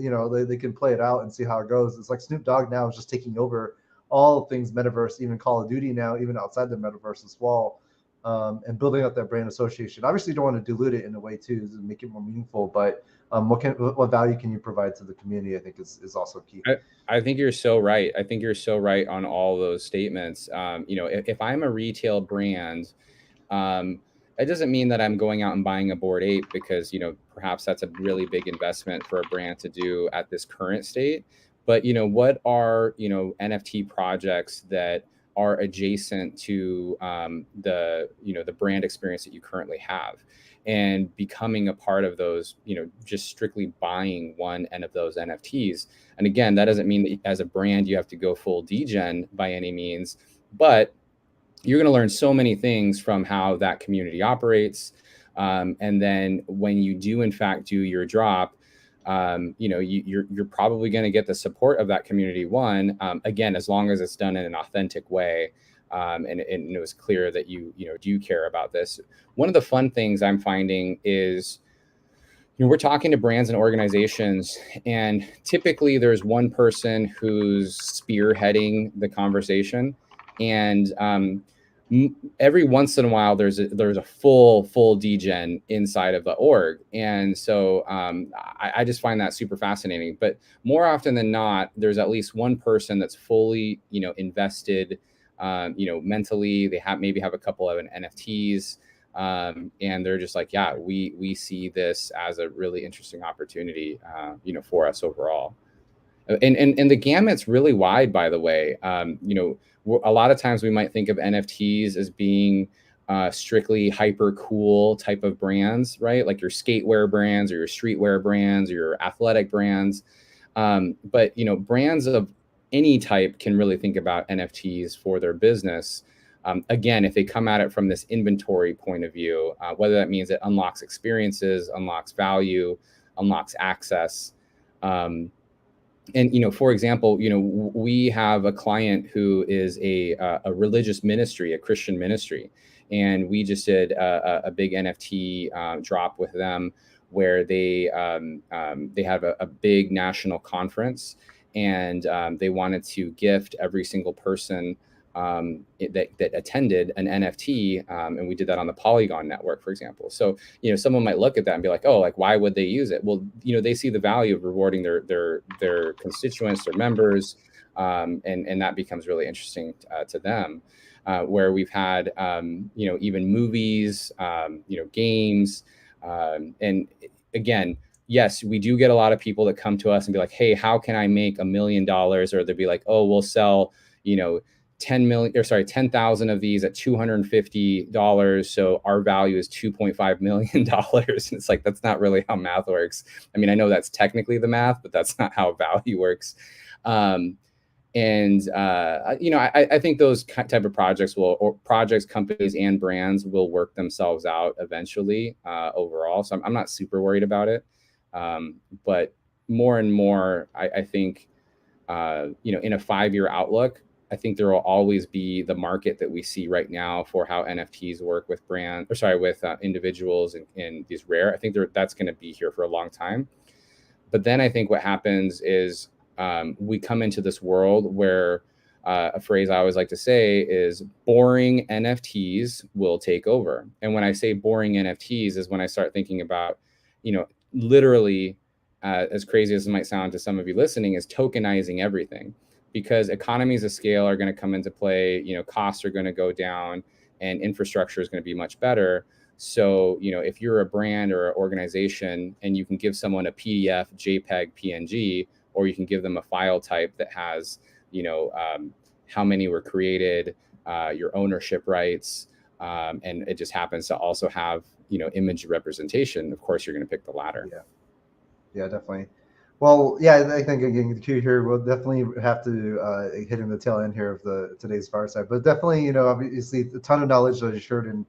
they can play it out and see how it goes. It's like Snoop Dogg now is just taking over all things metaverse, even Call of Duty now, even outside the metaverse as well, and building up that brand association. Obviously, you don't want to dilute it in a way too, to make it more meaningful, but what value can you provide to the community, I think is also key. I think you're so right. I think you're so right on all those statements. If I'm a retail brand, it doesn't mean that I'm going out and buying a Bored Ape, because perhaps that's a really big investment for a brand to do at this current state. But what are NFT projects that are adjacent to the brand experience that you currently have, and becoming a part of those, just strictly buying one end of those NFTs. And again, that doesn't mean that as a brand you have to go full degen by any means, but you're going to learn so many things from how that community operates. And then when you do in fact do your drop, you're probably going to get the support of that community. Again, as long as it's done in an authentic way. And it was clear that you do care about this. One of the fun things I'm finding is, we're talking to brands and organizations, and typically there's one person who's spearheading the conversation, and every once in a while there's a full degen inside of the org. And so I just find that super fascinating. But more often than not, there's at least one person that's fully invested. Mentally, they maybe have a couple of NFTs, and they're just like, yeah, we see this as a really interesting opportunity, for us overall. And the gamut's really wide, by the way. A lot of times we might think of NFTs as being strictly hyper cool type of brands, right? Like your skatewear brands or your streetwear brands or your athletic brands. But brands of any type can really think about NFTs for their business. Again, if they come at it from this inventory point of view, whether that means it unlocks experiences, unlocks value, unlocks access. And, for example, we have a client who is a religious ministry, a Christian ministry. And we just did a big NFT drop with them, where they have a big national conference, and they wanted to gift every single person that attended an NFT, and we did that on the Polygon network, for example. So someone might look at that and be like, oh, like, why would they use it? Well, they see the value of rewarding their constituents, their members, and that becomes really interesting to them. Where we've had even movies, games, and again, yes, we do get a lot of people that come to us and be like, hey, how can I make $1 million? Or they'll be like, oh, we'll sell 10,000 of these at $250, so our value is $2.5 million. And it's like, that's not really how math works. I mean, I know that's technically the math, but that's not how value works. I think those type of projects companies and brands will work themselves out eventually overall. So I'm not super worried about it. But more and more, I think, in a 5-year outlook, I think there will always be the market that we see right now for how NFTs work with individuals and these rare. I think that's going to be here for a long time. But then I think what happens is we come into this world where a phrase I always like to say is boring NFTs will take over. And when I say boring NFTs is when I start thinking about, literally, as crazy as it might sound to some of you listening, is tokenizing everything. Because economies of scale are going to come into play, costs are going to go down, and infrastructure is going to be much better. So, if you're a brand or an organization and you can give someone a PDF, JPEG, PNG, or you can give them a file type that has, how many were created, your ownership rights, and it just happens to also have, image representation, of course, you're going to pick the latter. Yeah, definitely. Well, yeah, I think again, the key here, we'll definitely have to hit in the tail end here of today's fireside. But definitely, obviously, a ton of knowledge that you shared, and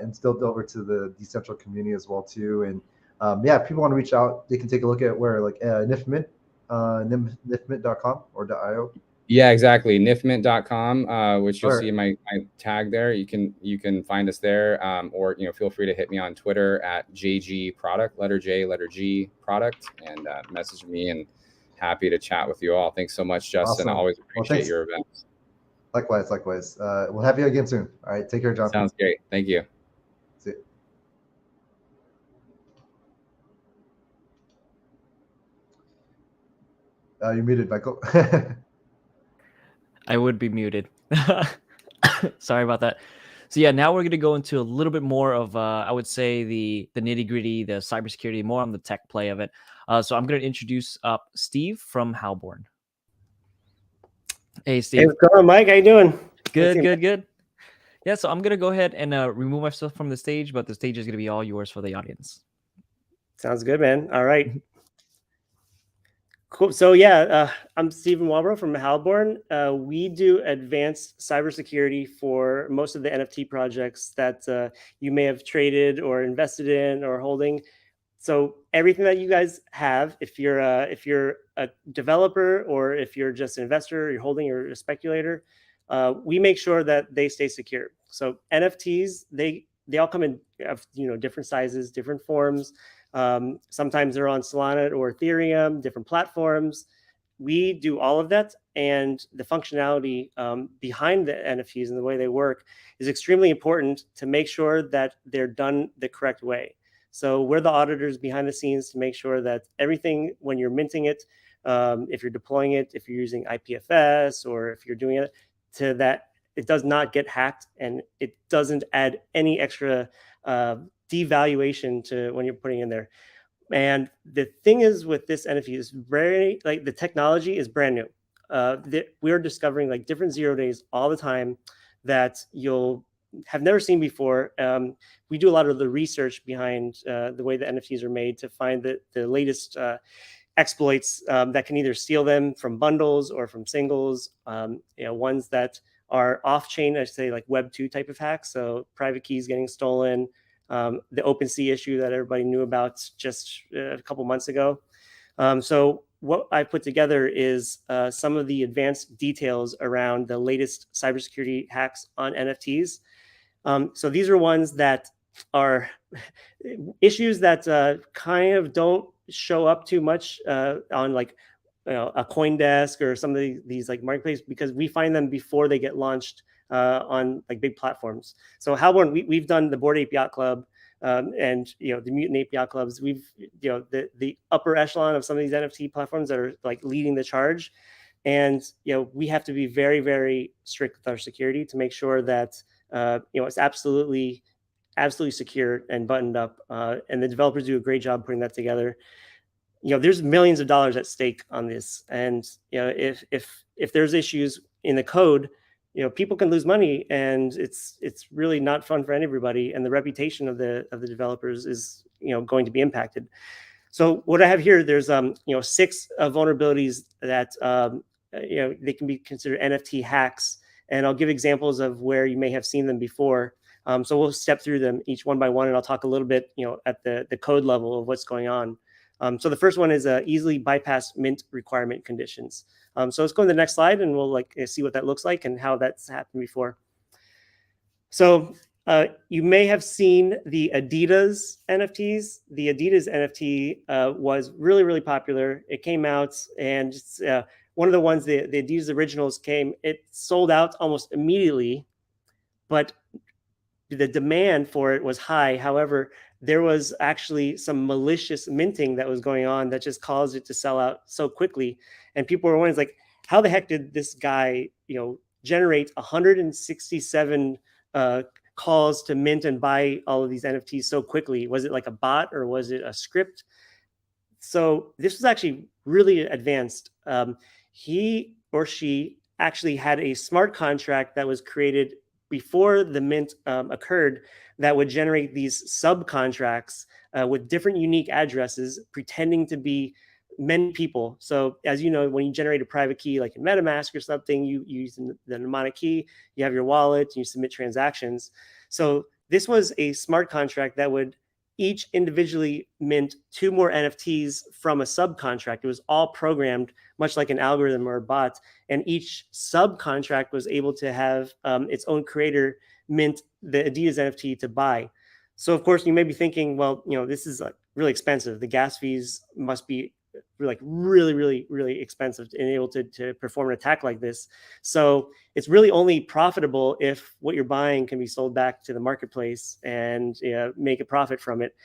instilled over to the decentral community as well too. And yeah, if people want to reach out, they can take a look at where like NFMint, nifmint.com or .io. Yeah, exactly. nifmint.com, which you'll All right. see my tag there. You can find us there, or feel free to hit me on Twitter at JG Product, letter J, letter G Product, and message me. And happy to chat with you all. Thanks so much, Justin. Awesome. I always appreciate thanks. your events. Likewise. We'll have you again soon. All right, take care, John. Sounds great. Thank you. See you. You're muted, Michael. I would be muted. Sorry about that. So yeah, now we're going to go into a little bit more of, I would say, the nitty gritty, the cybersecurity, more on the tech play of it. So I'm going to introduce up Steve from Halborn. Hey, Steve. Hey, what's going on, Mike? How you doing? Good. Yeah, so I'm going to go ahead and remove myself from the stage, but the stage is going to be all yours for the audience. Sounds good, man. All right. Cool. So yeah, I'm Stephen Walbro from Halborn. We do advanced cybersecurity for most of the NFT projects that you may have traded or invested in or holding. So everything that you guys have, if you're a developer or if you're just an investor, you're holding, or a speculator, we make sure that they stay secure. So NFTs, they all come in different sizes, different forms. Sometimes they're on Solana or Ethereum, different platforms. We do all of that, and the functionality behind the NFTs and the way they work is extremely important to make sure that they're done the correct way. So we're the auditors behind the scenes to make sure that everything, when you're minting it, if you're deploying it, if you're using IPFS, or if you're doing it to that, it does not get hacked, and it doesn't add any extra devaluation to when you're putting in there. And the thing is with this NFT is very, like, the technology is brand new. We're discovering like different 0 days all the time that you'll have never seen before. We do a lot of the research behind the way the NFTs are made to find the latest exploits that can either steal them from bundles or from singles, ones that are off-chain, I say, like Web 2 type of hacks. So private keys getting stolen, the OpenSea issue that everybody knew about just a couple months ago. So what I put together is some of the advanced details around the latest cybersecurity hacks on NFTs. So these are ones that are issues that kind of don't show up too much on like a CoinDesk or some of these like marketplace, because we find them before they get launched on like big platforms. So Halborn, we've done the Bored Ape Yacht Club and the Mutant Ape Yacht Clubs. We've the upper echelon of some of these NFT platforms that are like leading the charge, and we have to be very, very strict with our security to make sure that it's absolutely secure and buttoned up, and the developers do a great job putting that together. There's millions of dollars at stake on this, and if there's issues in the code, people can lose money, and it's really not fun for everybody, and the reputation of the developers is going to be impacted. So what I have here, there's 6 vulnerabilities that they can be considered NFT hacks, and I'll give examples of where you may have seen them before. So we'll step through them each one by one, and I'll talk a little bit at the code level of what's going on. So the first one is easily bypass mint requirement conditions. So let's go to the next slide, and we'll see what that looks like and how that's happened before. So you may have seen the Adidas NFTs. The Adidas NFT was really, really popular. It came out, and it's, one of the ones, the Adidas Originals came. It sold out almost immediately, but the demand for it was high. However, there was actually some malicious minting that was going on that just caused it to sell out so quickly. And people were wondering, like, how the heck did this guy, generate 167 calls to mint and buy all of these NFTs so quickly? Was it like a bot, or was it a script? So this was actually really advanced. He or she actually had a smart contract that was created before the mint occurred that would generate these subcontracts with different unique addresses, pretending to be many people. So as you know, when you generate a private key, like in MetaMask or something, you use the mnemonic key, you have your wallet, and you submit transactions. So this was a smart contract that would each individually mint 2 more NFTs from a subcontract. It was all programmed much like an algorithm or a bot, and each subcontract was able to have its own creator mint the Adidas NFT to buy. So of course you may be thinking, well, this is like really expensive. The gas fees must be like really expensive to be able to perform an attack like this. So it's really only profitable if what you're buying can be sold back to the marketplace and make a profit from it.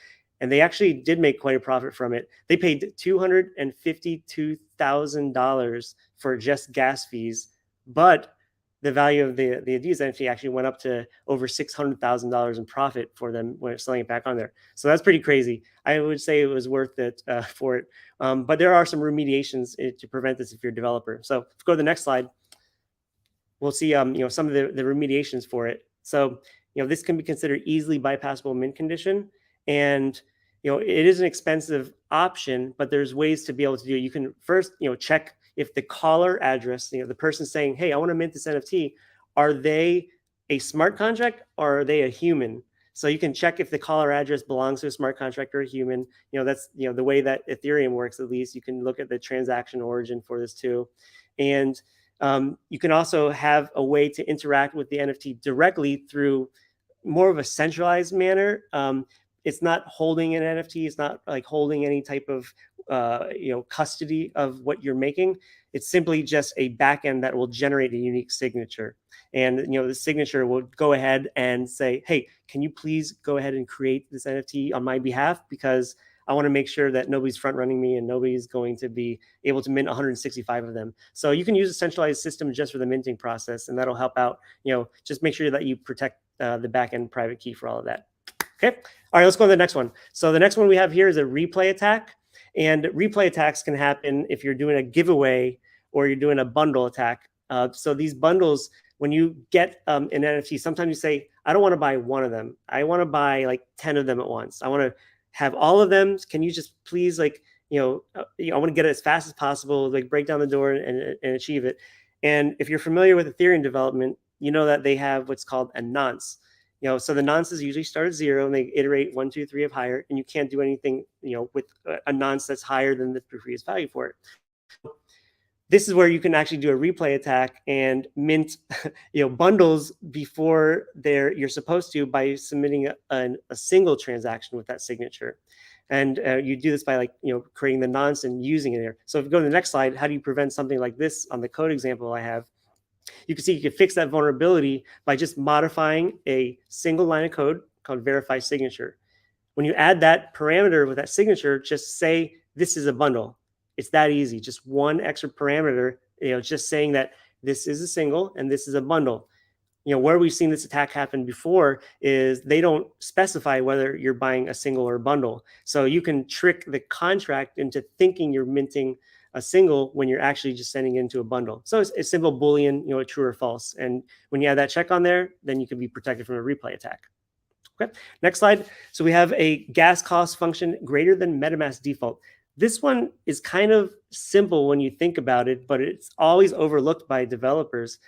And they actually did make quite a profit from it. They paid $252,000 for just gas fees, but the value of the Adidas NFT actually went up to over $600,000 in profit for them when selling it back on there. So that's pretty crazy. I would say it was worth it for it. But there are some remediations to prevent this if you're a developer. So if we go to the next slide, we'll see some of the remediations for it. So this can be considered easily bypassable mint condition, and it is an expensive option, but there's ways to be able to do it. You can first check if the caller address, the person saying, hey, I want to mint this NFT, are they a smart contract or are they a human? So you can check if the caller address belongs to a smart contract or a human. That's the way that Ethereum works. At least you can look at the transaction origin for this too, and you can also have a way to interact with the NFT directly through more of a centralized manner. It's not holding an NFT. It's not like holding any type of custody of what you're making. It's simply just a backend that will generate a unique signature. And the signature will go ahead and say, hey, can you please go ahead and create this NFT on my behalf? Because I want to make sure that nobody's front running me and nobody's going to be able to mint 165 of them. So you can use a centralized system just for the minting process, and that'll help out. Just make sure that you protect the backend private key for all of that. Okay. All right, let's go to the next one. So the next one we have here is a replay attack. And replay attacks can happen if you're doing a giveaway or you're doing a bundle attack. So these bundles, when you get an NFT, sometimes you say, I don't want to buy one of them. I want to buy like 10 of them at once. I want to have all of them. Can you just please I want to get it as fast as possible, like break down the door and achieve it. And if you're familiar with Ethereum development, you know that they have what's called a nonce. So the nonces usually start at 0 and they iterate 1, 2, 3 of higher, and you can't do anything, with a nonce that's higher than the previous value for it. This is where you can actually do a replay attack and mint, bundles before you're supposed to by submitting a single transaction with that signature. And you do this by creating the nonce and using it there. So if you go to the next slide, how do you prevent something like this on the code example I have? You can see you can fix that vulnerability by just modifying a single line of code called verify signature. When you add that parameter with that signature, just say this is a bundle. It's that easy. Just one extra parameter, just saying that this is a single and this is a bundle. Where we've seen this attack happen before is they don't specify whether you're buying a single or a bundle. So you can trick the contract into thinking you're minting a single when you're actually just sending it into a bundle. So it's a simple Boolean, true or false. And when you add that check on there, then you can be protected from a replay attack. Okay, next slide. So we have a gas cost function greater than MetaMask default. This one is kind of simple when you think about it, but it's always overlooked by developers.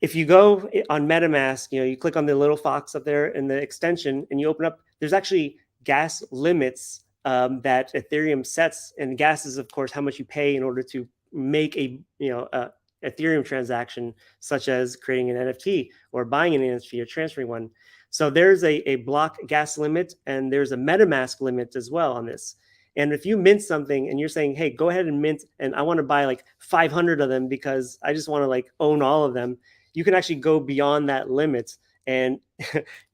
If you go on MetaMask, you click on the little fox up there in the extension and you open up, there's actually gas limits that Ethereum sets, and gas is of course how much you pay in order to make a Ethereum transaction, such as creating an NFT or buying an NFT or transferring one. So there's a block gas limit and there's a MetaMask limit as well on this. And if you mint something and you're saying, hey, go ahead and mint, and I want to buy like 500 of them because I just want to own all of them, you can actually go beyond that limit, and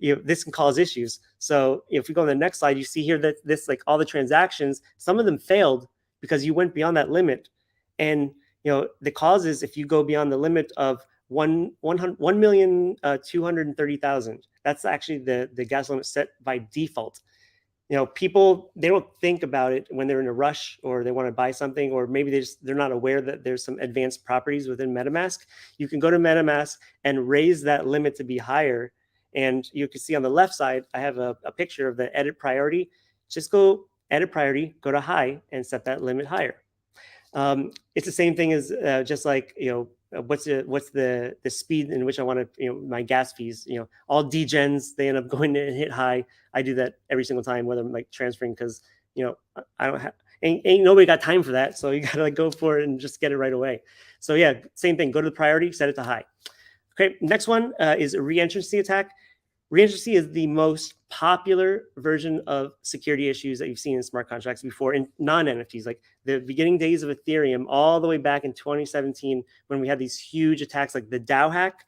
this can cause issues. So if we go on the next slide, you see here that this all the transactions, some of them failed because you went beyond that limit. And the cause is if you go beyond the limit of 1,230,000, that's actually the gas limit set by default. People, they don't think about it when they're in a rush or they want to buy something, or maybe they're not aware that there's some advanced properties within MetaMask. You can go to MetaMask and raise that limit to be higher. And you can see on the left side, I have a picture of the edit priority. Just go edit priority, go to high and set that limit higher. It's the same thing as just like, what's the speed in which I want to, my gas fees, all degens, they end up going to hit high. I do that every single time, whether I'm like transferring, because, I don't have, ain't nobody got time for that. So you got to like go for it and just get it right away. So yeah, same thing, go to the priority, set it to high. Okay, next one is a reentrancy attack. Reentrancy is the most popular version of security issues that you've seen in smart contracts before in non-NFTs, like the beginning days of Ethereum, all the way back in 2017 when we had these huge attacks like the DAO hack.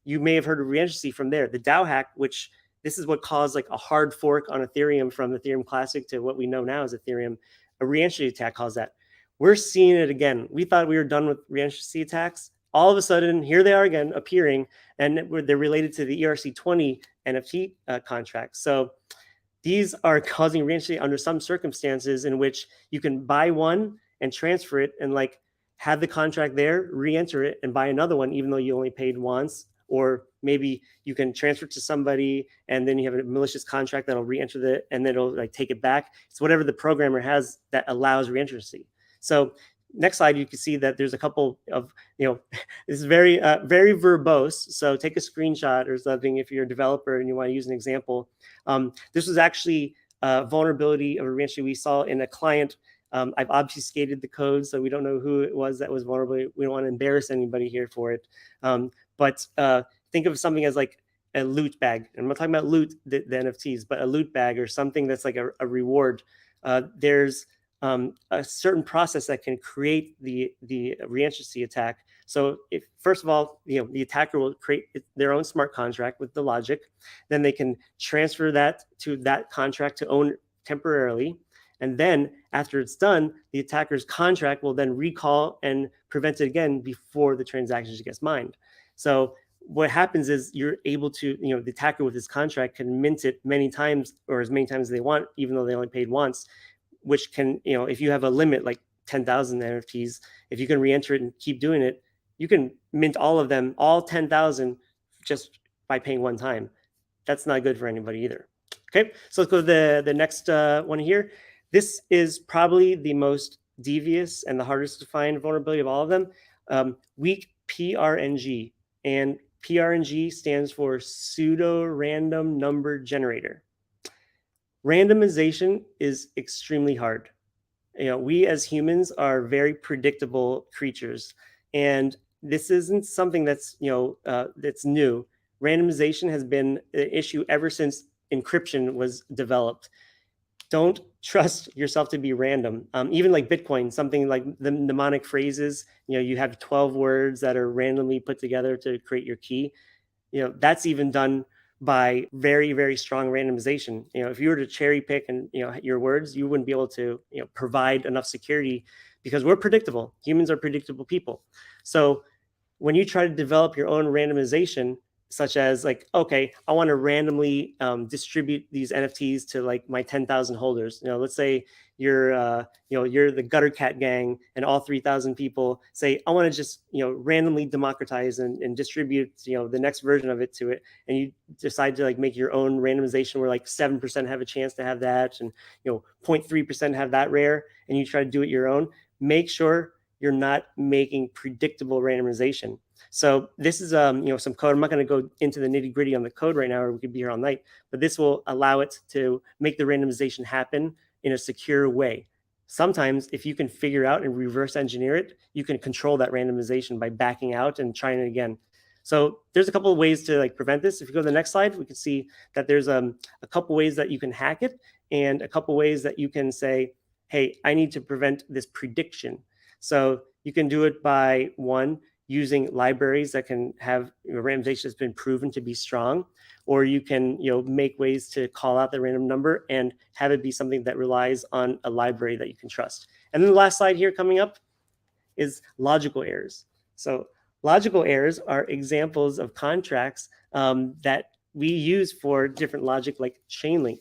You may have heard of reentrancy from there. The DAO hack, which this is what caused like a hard fork on Ethereum from Ethereum Classic to what we know now as Ethereum. A reentry attack caused that. We're seeing it again. We thought we were done with reentrancy attacks. All of a sudden, here they are again appearing, and they're related to the ERC20 NFT contracts. So these are causing reentry under some circumstances in which you can buy one and transfer it and like have the contract there, re-enter it, and buy another one, even though you only paid once. Or maybe you can transfer it to somebody and then you have a malicious contract that'll re-enter it and then it'll like take it back. It's whatever the programmer has that allows reentrancy. So next slide, you can see that there's a couple of, this is very, very verbose. So take a screenshot or something if you're a developer and you want to use an example. This was actually a vulnerability of a reentry we saw in a client. I've obfuscated the code, so we don't know who it was that was vulnerable. We don't want to embarrass anybody here for it. But think of something as like a loot bag. I'm not talking about loot, the NFTs, but a loot bag or something that's like a reward. There's a certain process that can create the reentrancy attack. So if first of all, the attacker will create their own smart contract with the logic, then they can transfer that to that contract to own temporarily. And then after it's done, the attacker's contract will then recall and prevent it again before the transaction gets mined. So what happens is you're able to, the attacker with his contract can mint it many times or as many times as they want, even though they only paid once, which can, if you have a limit like 10,000 NFTs, if you can re-enter it and keep doing it, you can mint all of them, all 10,000 just by paying one time. That's not good for anybody either. Okay, so let's go to the next one here. This is probably the most devious and the hardest to find vulnerability of all of them. Weak PRNG. And PRNG stands for pseudo random number generator. Randomization is extremely hard. We as humans are very predictable creatures, and this isn't something that's that's new. Randomization has been an issue ever since encryption was developed. Don't trust yourself to be random. Even like Bitcoin, something like the mnemonic phrases, you have 12 words that are randomly put together to create your key. That's even done by very, very strong randomization. If you were to cherry pick and your words, you wouldn't be able to provide enough security because we're predictable. Humans are predictable people. So when you try to develop your own randomization, such as like, okay, I want to randomly distribute these NFTs to like my 10,000 holders. Let's say you're the Gutter Cat gang and all 3,000 people say, I want to just, randomly democratize and distribute, the next version of it to it. And you decide to like make your own randomization where like 7% have a chance to have that and, 0.3% have that rare, and you try to do it your own. Make sure you're not making predictable randomization. So this is some code. I'm not going to go into the nitty gritty on the code right now, or we could be here all night, but this will allow it to make the randomization happen in a secure way. Sometimes if you can figure out and reverse engineer it, you can control that randomization by backing out and trying it again. So there's a couple of ways to like prevent this. If you go to the next slide, we can see that there's a couple ways that you can hack it and a couple ways that you can say, hey, I need to prevent this prediction. So you can do it by one, using libraries that can have randomization that's been proven to be strong, or you can make ways to call out the random number and have it be something that relies on a library that you can trust. And then the last slide here coming up is logical errors. So logical errors are examples of contracts that we use for different logic like Chainlink.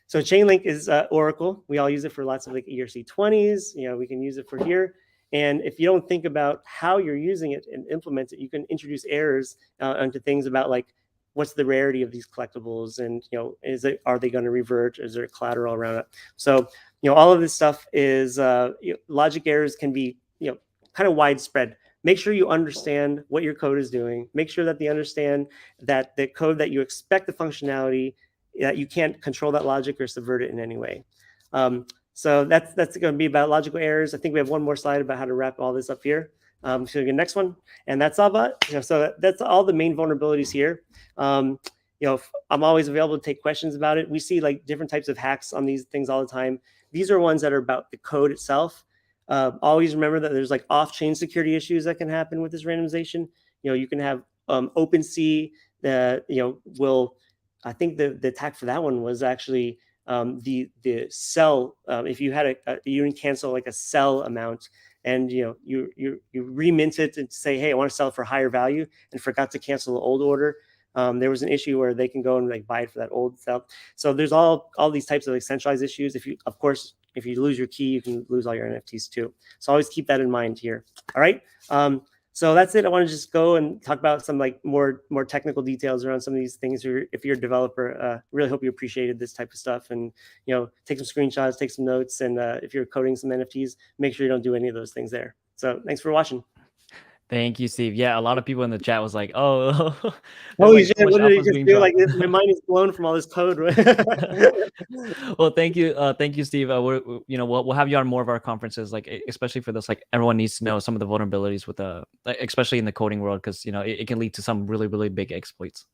So Chainlink is Oracle. We all use it for lots of like ERC20s. We can use it for here. And if you don't think about how you're using it and implement it, you can introduce errors onto things about like, what's the rarity of these collectibles, and are they going to revert? Is there collateral around it? So all of this stuff is logic errors can be kind of widespread. make sure you understand what your code is doing. Make sure that they understand that the code that you expect the functionality, that you can't control that logic or subvert it in any way. So that's going to be about logical errors. I think we have one more slide about how to wrap all this up here. So the next one, and that's all about, so that's all the main vulnerabilities here. I'm always available to take questions about it. We see like different types of hacks on these things all the time. These are ones that are about the code itself. Always remember that there's like off-chain security issues that can happen with this randomization. You can have OpenSea that I think the attack for that one was actually the sell. If you had you didn't cancel like a sell amount, and you remint it and say, hey, I want to sell it for higher value, and forgot to cancel the old order. There was an issue where they can go and like buy it for that old stuff. So there's all these types of like centralized issues. Of course, if you lose your key, you can lose all your NFTs too. So always keep that in mind here. All right. So that's it. I want to just go and talk about some like more technical details around some of these things. If you're a developer, really hope you appreciated this type of stuff, and take some screenshots, take some notes, and if you're coding some NFTs, make sure you don't do any of those things there. So thanks for watching. Thank you, Steve. Yeah, a lot of people in the chat was like, "Oh, holy shit! What did he just do? Like, my mind is blown from all this code." Well, thank you, Steve. We'll have you on more of our conferences, like especially for this. Like, everyone needs to know some of the vulnerabilities with especially in the coding world, because it can lead to some really, really big exploits.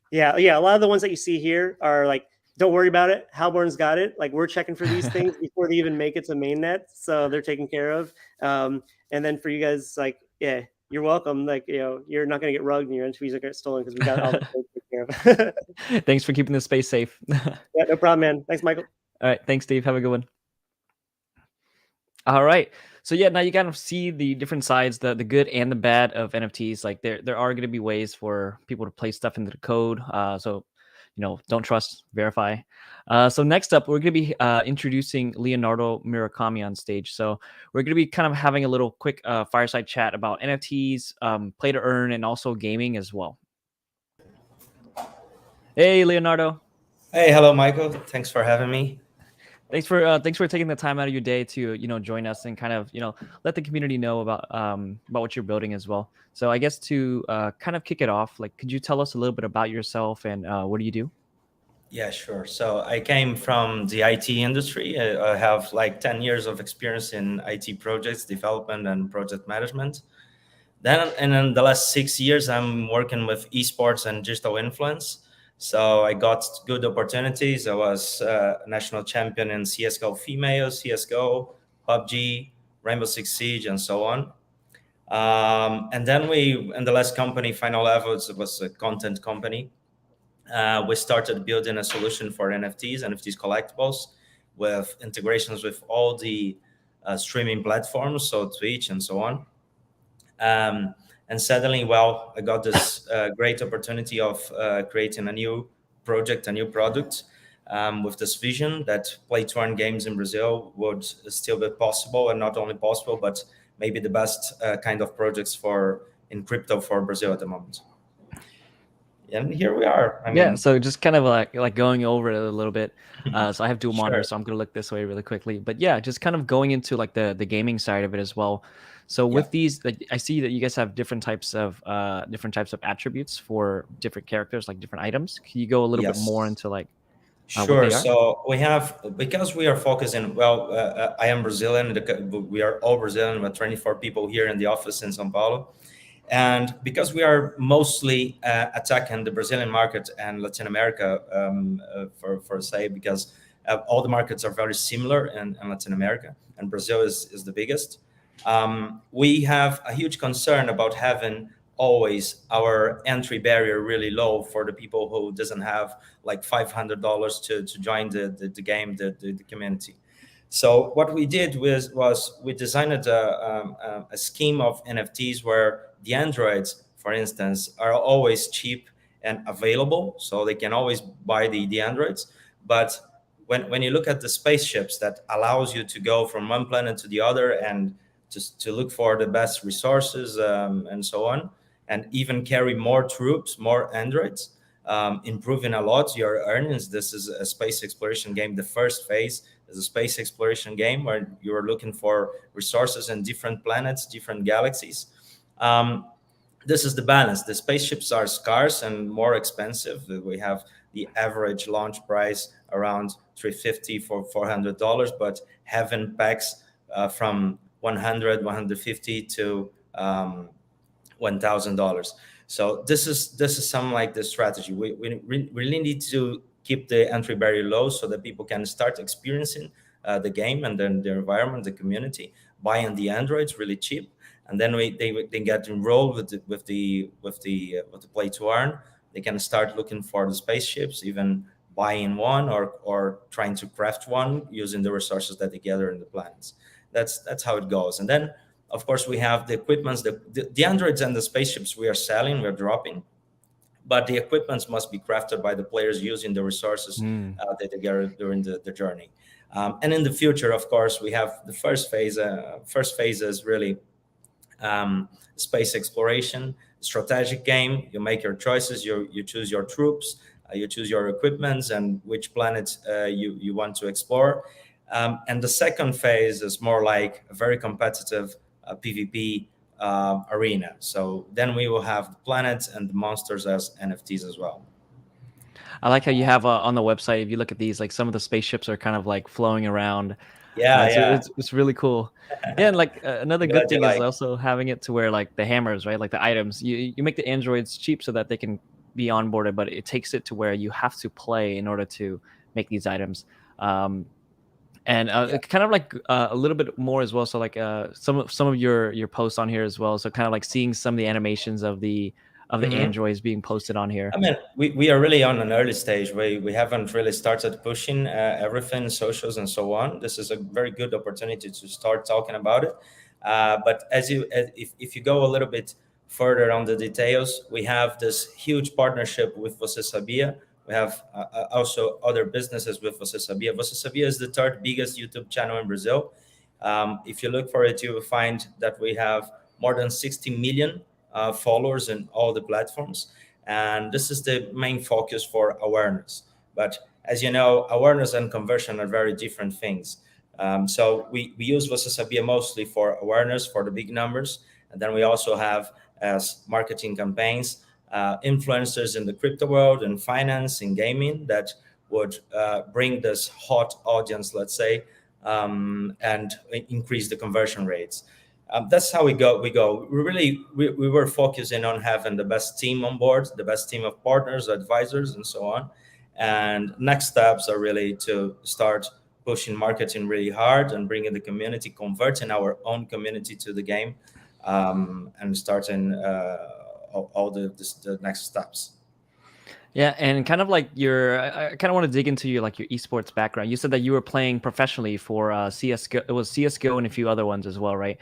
Yeah. A lot of the ones that you see here are like, don't worry about it. Halborn's got it. Like, we're checking for these things before they even make it to mainnet, so they're taken care of. And then for you guys, like, yeah. You're welcome. Like, you're not going to get rugged and your NFTs are get stolen, because we got all that taken care of. Thanks for keeping the space safe. Yeah, no problem, man. Thanks, Michael. All right. Thanks, Steve. Have a good one. All right. So yeah, now you kind of see the different sides, the good and the bad of NFTs. Like there are going to be ways for people to place stuff into the code. So don't trust, verify. So next up, we're going to be introducing Leonardo Murakami on stage. So we're going to be kind of having a little quick fireside chat about NFTs, play to earn, and also gaming as well. Hey, Leonardo. Hey, hello, Michael. Thanks for having me. Thanks for taking the time out of your day to join us and kind of let the community know about what you're building as well. So I guess to kind of kick it off, like, could you tell us a little bit about yourself and what do you do? Yeah, sure. So I came from the IT industry. I have like 10 years of experience in IT projects, development, and project management. Then, and in the last 6 years, I'm working with esports and digital influence. So I got good opportunities. I was national champion in CSGO female, CSGO, PUBG, Rainbow Six Siege, and so on. And then in the last company, Final Levels, it was a content company. We started building a solution for NFTs collectibles, with integrations with all the streaming platforms, so Twitch and so on. And suddenly, I got this great opportunity of creating a new project, a new product, with this vision that play-to-earn games in Brazil would still be possible, and not only possible, but maybe the best kind of projects in crypto for Brazil at the moment. And here we are. So just kind of like going over it a little bit. So I have dual monitors, so I'm going to look this way really quickly. But yeah, just kind of going into like the gaming side of it as well. So with these, I see that you guys have different types of attributes for different characters, like different items. Can you go a little bit more into like? Sure. So we have, because we are focusing. I am Brazilian. We are all Brazilian. We're 24 people here in the office in São Paulo. And because we are mostly attacking the Brazilian market and Latin America, for say, because all the markets are very similar in Latin America, and Brazil is the biggest. We have a huge concern about having always our entry barrier really low for the people who doesn't have like $500 to join the game, the community. So what we did was we designed a scheme of NFTs where the Androids, for instance, are always cheap and available, so they can always buy the Androids. But when you look at the spaceships that allows you to go from one planet to the other and to look for the best resources and so on, and even carry more troops, more Androids, improving a lot your earnings. This is a space exploration game. The first phase is a space exploration game where you're looking for resources in different planets, different galaxies. This is the balance. The spaceships are scarce and more expensive. We have the average launch price around $350 for $400, but having packs from 100, 150 to $1,000. So this is some like the strategy. We really need to keep the entry barrier low so that people can start experiencing the game and then the environment, the community, buying the Androids really cheap, and then they get enrolled with the play to earn. They can start looking for the spaceships, even buying one or trying to craft one using the resources that they gather in the planets. That's how it goes. And then of course we have the equipments, the Androids and the spaceships we are selling, we're dropping, but the equipments must be crafted by the players using the resources that they gather during the journey. And in the future, of course, we have the first phase. First phase is really space exploration, strategic game. You make your choices. You choose your troops. You choose your equipments and which planets you want to explore. And the second phase is more like a very competitive PvP arena. So then we will have the planets and the monsters as NFTs as well. I like how you have on the website, if you look at these, like some of the spaceships are kind of like flowing around. Yeah, it's really cool. Yeah, and like another Glad good thing you is like. also having it to where like the hammers, right? Like the items, you make the androids cheap so that they can be onboarded, but it takes it to where you have to play in order to make these items. And kind of like a little bit more as well. So like some of your posts on here as well. So kind of like seeing some of the animations of the Mhm. androids being posted on here. I mean, we are really on an early stage. We haven't really started pushing everything, socials and so on. This is a very good opportunity to start talking about it. But if you go a little bit further on the details, we have this huge partnership with Você Sabia. We have also other businesses with Você Sabia. Você Sabia is the third biggest YouTube channel in Brazil. If you look for it, you will find that we have more than 60 million followers in all the platforms. And this is the main focus for awareness. But as you know, awareness and conversion are very different things. So we use Você Sabia mostly for awareness, for the big numbers. And then we also have as marketing campaigns, influencers in the crypto world and finance and gaming that would bring this hot audience, let's say, and increase the conversion rates. That's how we go. We were focusing on having the best team on board, the best team of partners, advisors, and so on. And next steps are really to start pushing marketing really hard and bringing the community, converting our own community to the game, and starting all the next steps. Yeah, and kind of like I kind of want to dig into your esports background. You said that you were playing professionally for CS:GO. It was CS:GO and a few other ones as well, right?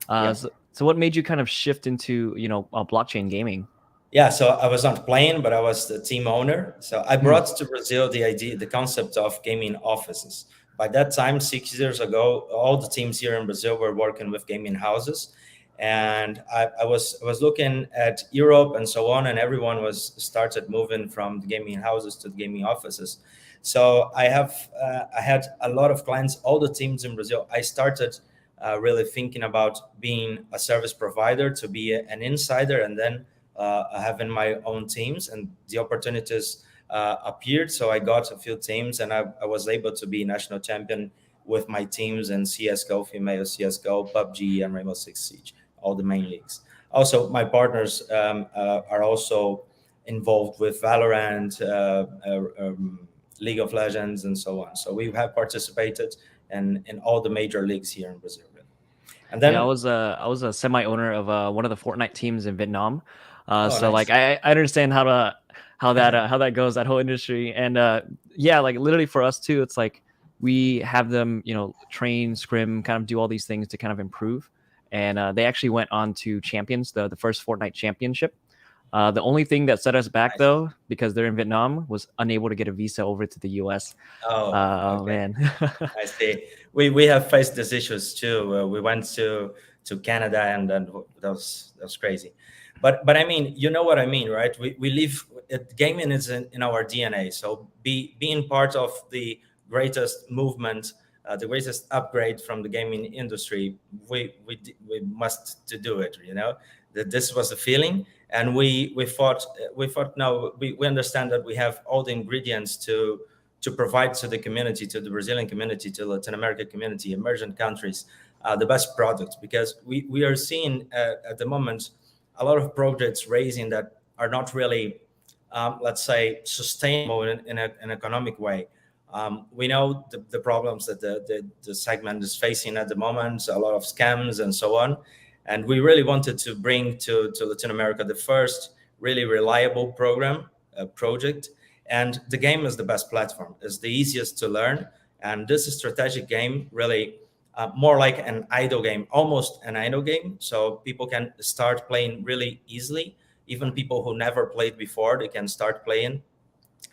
Yeah. So what made you kind of shift into blockchain gaming? Yeah, so I was not playing, but I was the team owner. So I brought to Brazil the idea, the concept of gaming offices. By that time, 6 years ago, all the teams here in Brazil were working with gaming houses. And I was looking at Europe and so on, and everyone started moving from the gaming houses to the gaming offices. So I had a lot of clients, all the teams in Brazil. I started really thinking about being a service provider, to be an insider, and then having my own teams, and the opportunities appeared. So I got a few teams, and I was able to be national champion with my teams in CSGO, female CSGO, PUBG, and Rainbow Six Siege, all the main leagues. Also, my partners are also involved with Valorant, League of Legends, and so on. So we have participated in all the major leagues here in Brazil. And then I was a semi-owner of one of the Fortnite teams in Vietnam. So nice. like I understand how that goes, that whole industry. And yeah, like literally for us too, it's like we have them, train, scrim, kind of do all these things to kind of improve. And they actually went on to champions, the first Fortnite championship. The only thing that set us back though, because they're in Vietnam, was unable to get a visa over to the US. Oh, okay. Man. I see. We have faced these issues too. We went to Canada, and then that was crazy. But I mean, you know what I mean, right? We live, gaming is in our DNA. So being part of the greatest movement, the greatest upgrade from the gaming industry, we must to do it. that this was the feeling, and we thought no, we understand that we have all the ingredients to provide to the community, to the Brazilian community, to Latin American community, emerging countries, the best products, because we are seeing at the moment a lot of projects raising that are not really, let's say, sustainable in an economic way. We know the problems that the segment is facing at the moment, a lot of scams and so on. And we really wanted to bring to Latin America the first really reliable project. And the game is the best platform. It's the easiest to learn. And this strategic game really more like an idle game, almost an idle game. So people can start playing really easily. Even people who never played before, they can start playing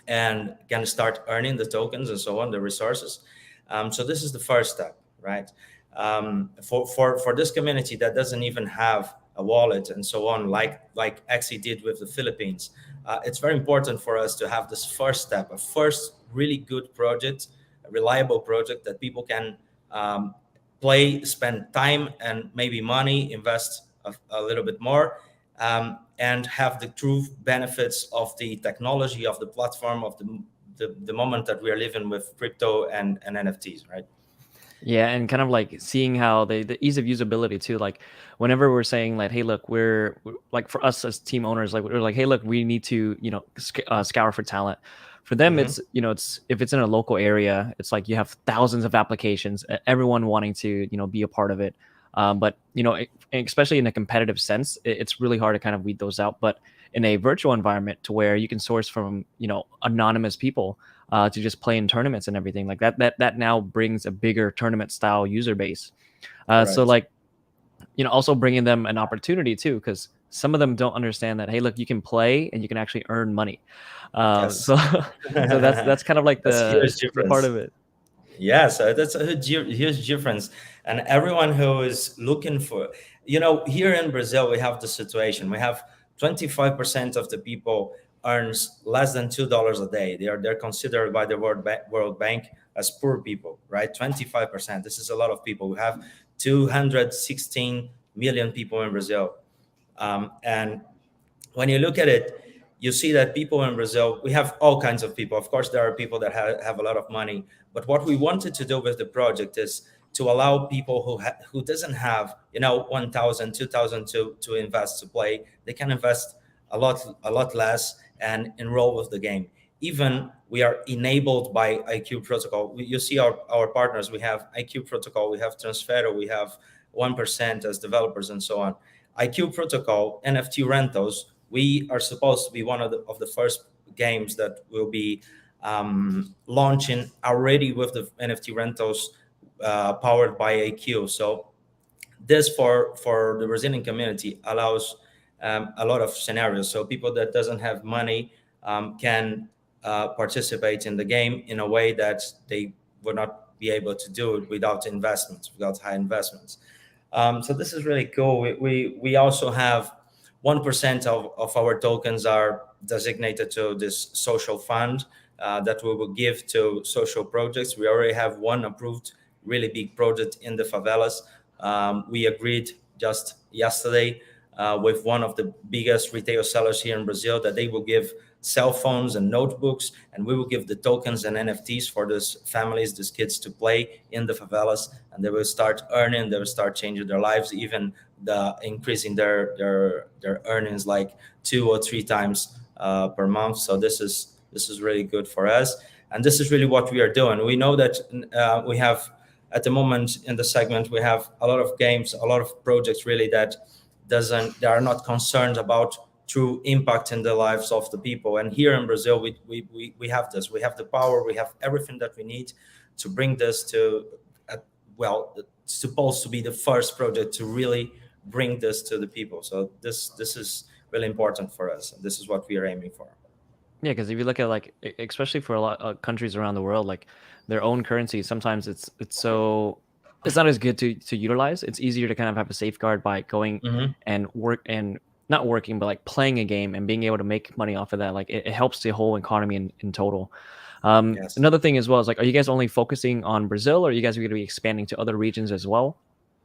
and can start earning the tokens and so on, the resources. So this is the first step, right? For this community that doesn't even have a wallet and so on, like Axie did with the Philippines, it's very important for us to have this first step, a first really good project, a reliable project that people can play, spend time and maybe money, invest a little bit more, and have the true benefits of the technology, of the platform, of the moment that we are living with crypto and NFTs, right? Yeah, and kind of like seeing how the ease of usability too. Like whenever we're saying like, hey, look, we're like, for us as team owners, like we're like, hey, look, we need to, you know, scour for talent. For them, it's, you know, it's, if it's in a local area, it's like you have thousands of applications, everyone wanting to, you know, be a part of it. But, you know, especially in a competitive sense, it's really hard to kind of weed those out. But in a virtual environment to where you can source from, you know, anonymous people to just play in tournaments and everything like that now brings a bigger tournament style user base. So like, you know, also bringing them an opportunity too, because some of them don't understand that, hey, look, you can play and you can actually earn money. So that's kind of like the part of it. Yeah, so that's a huge difference. And everyone who is looking for, you know, here in Brazil, we have the situation. We have 25% of the people earns less than $2 a day. They're considered by the World Bank as poor people, right? 25%. This is a lot of people. We have 216 million people in Brazil. And when you look at it, you see that people in Brazil, we have all kinds of people. Of course, there are people that have a lot of money. But what we wanted to do with the project is to allow people who doesn't have, you know, 1,000, 2,000 to invest, to play. They can invest a lot less and enroll with the game. Even we are enabled by IQ Protocol. You see our partners. We have IQ Protocol, we have Transfero, we have 1% as developers and so on. IQ Protocol, NFT rentals, we are supposed to be one of the first games that will be launching already with the NFT rentals powered by IQ. So this for the Brazilian community allows a lot of scenarios. So people that doesn't have money can participate in the game in a way that they would not be able to do it without investments, without high investments. So this is really cool. We also have 1% of our tokens are designated to this social fund that we will give to social projects. We already have one approved really big project in the favelas. We agreed just yesterday with one of the biggest retail sellers here in Brazil that they will give cell phones and notebooks, and we will give the tokens and NFTs for these families, these kids to play in the favelas, and they will start earning, they will start changing their lives, even increasing their earnings like 2 or 3 times per month. So this is really good for us, and this is really what we are doing. We know that we have at the moment in the segment, we have a lot of games, a lot of projects really that are not concerned about true impact in the lives of the people. And here in Brazil, we have this. We have the power. We have everything that we need to bring this to, it's supposed to be the first project to really bring this to the people. So this is really important for us. And this is what we are aiming for. Yeah, because if you look at like, especially for a lot of countries around the world, like their own currency, sometimes it's not as good to utilize. It's easier to kind of have a safeguard by going and not working, but like playing a game and being able to make money off of that. Like it helps the whole economy in total. Another thing as well is like, are you guys only focusing on Brazil, or are you guys going to be expanding to other regions as well?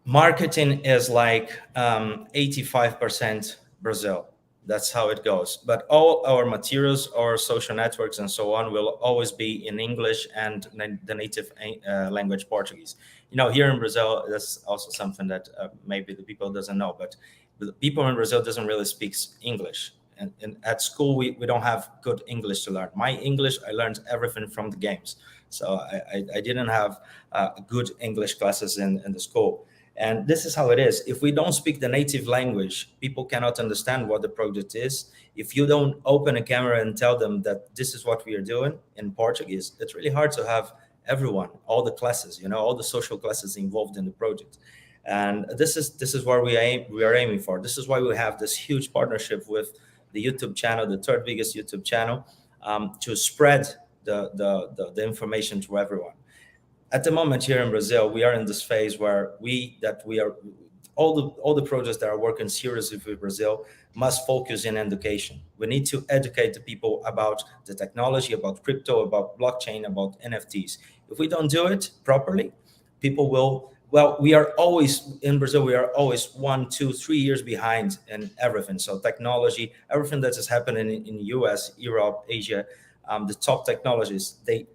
marketing is like 85% Brazil. That's how it goes. But all our materials, our social networks, and so on will always be in English and the native language Portuguese. You know, here in Brazil, that's also something that maybe the people doesn't know, but the people in Brazil doesn't really speak English. And at school, we don't have good English to learn. My English, I learned everything from the games. So I didn't have good English classes in the school. And this is how it is. If we don't speak the native language, people cannot understand what the project is. If you don't open a camera and tell them that this is what we are doing in Portuguese, it's really hard to have everyone, all the classes, you know, all the social classes involved in the project. And this is where we are aiming for. This is why we have this huge partnership with the YouTube channel, the third biggest YouTube channel, to spread the information to everyone. At the moment here in Brazil, we are in this phase where all the projects that are working seriously with Brazil must focus in education. We need to educate the people about the technology, about crypto, about blockchain, about NFTs. If we don't do it properly, people will. Well, we are always in Brazil. We are always 1, 2, 3 years behind in everything. So technology, everything that is happening in the US, Europe, Asia, the top technologies, they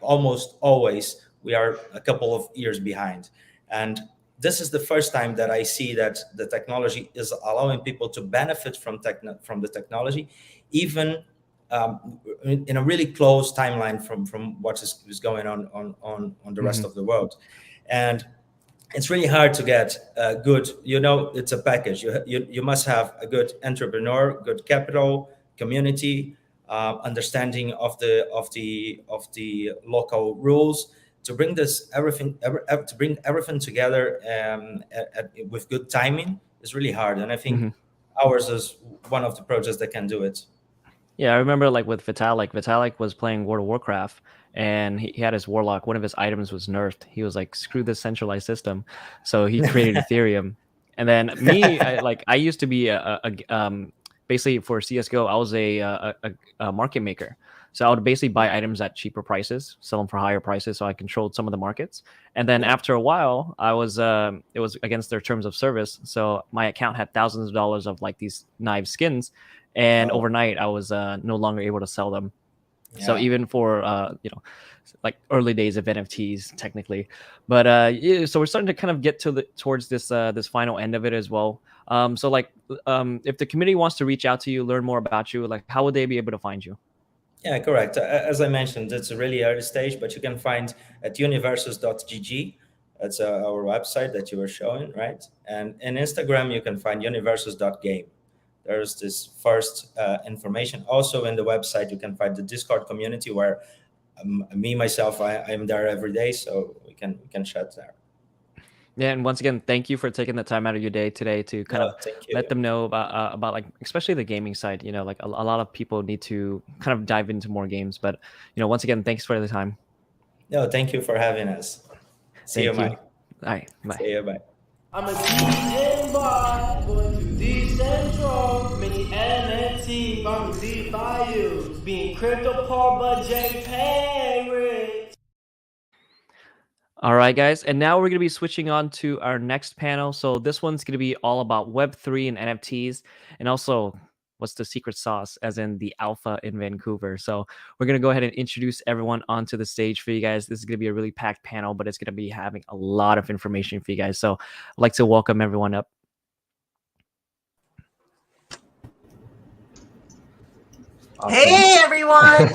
almost always we are a couple of years behind. And this is the first time that I see that the technology is allowing people to benefit from the technology, even in a really close timeline from what is going on the rest of the world. And it's really hard to get good, you know, it's a package. You must have a good entrepreneur, good capital, community, understanding of the local rules to bring everything together with good timing is really hard. And I think ours is one of the projects that can do it. Yeah, I remember like with Vitalik. Vitalik was playing World of Warcraft, and he had his warlock. One of his items was nerfed. He was like, "Screw this centralized system," so he created Ethereum. And then me, I used to be basically for CS:GO, I was a market maker. So I would basically buy items at cheaper prices, sell them for higher prices, so I controlled some of the markets. And then after a while, it was against their terms of service. So my account had thousands of dollars of like these knife skins. And overnight, I was no longer able to sell them. Yeah. So even for like early days of NFTs, technically, but yeah, so we're starting to kind of get towards this this final end of it as well. So like, if the community wants to reach out to you, learn more about you, like how would they be able to find you? Yeah, correct. As I mentioned, it's a really early stage, but you can find at universus.gg. That's our website that you were showing, right? And in Instagram, you can find universus.game. There's this first information. Also in the website, you can find the Discord community where myself, I'm there every day, so we can chat there. Yeah, and once again, thank you for taking the time out of your day today to kind of let them know about like, especially the gaming side. You know, like a lot of people need to kind of dive into more games. But you know, once again, thanks for the time. No, thank you for having us. See you, Mike. All right, bye. See you, bye. I'm a DJ boy, going to decentral, making NFT, farming DeFi, being crypto poor but JPay rich. All right, guys, and now we're going to be switching on to our next panel. So this one's going to be all about Web3 and NFTs, and also what's the secret sauce, as in the alpha in Vancouver. So we're going to go ahead and introduce everyone onto the stage for you guys. This is going to be a really packed panel, but it's going to be having a lot of information for you guys. So I'd like to welcome everyone up. Awesome. Hey, everyone.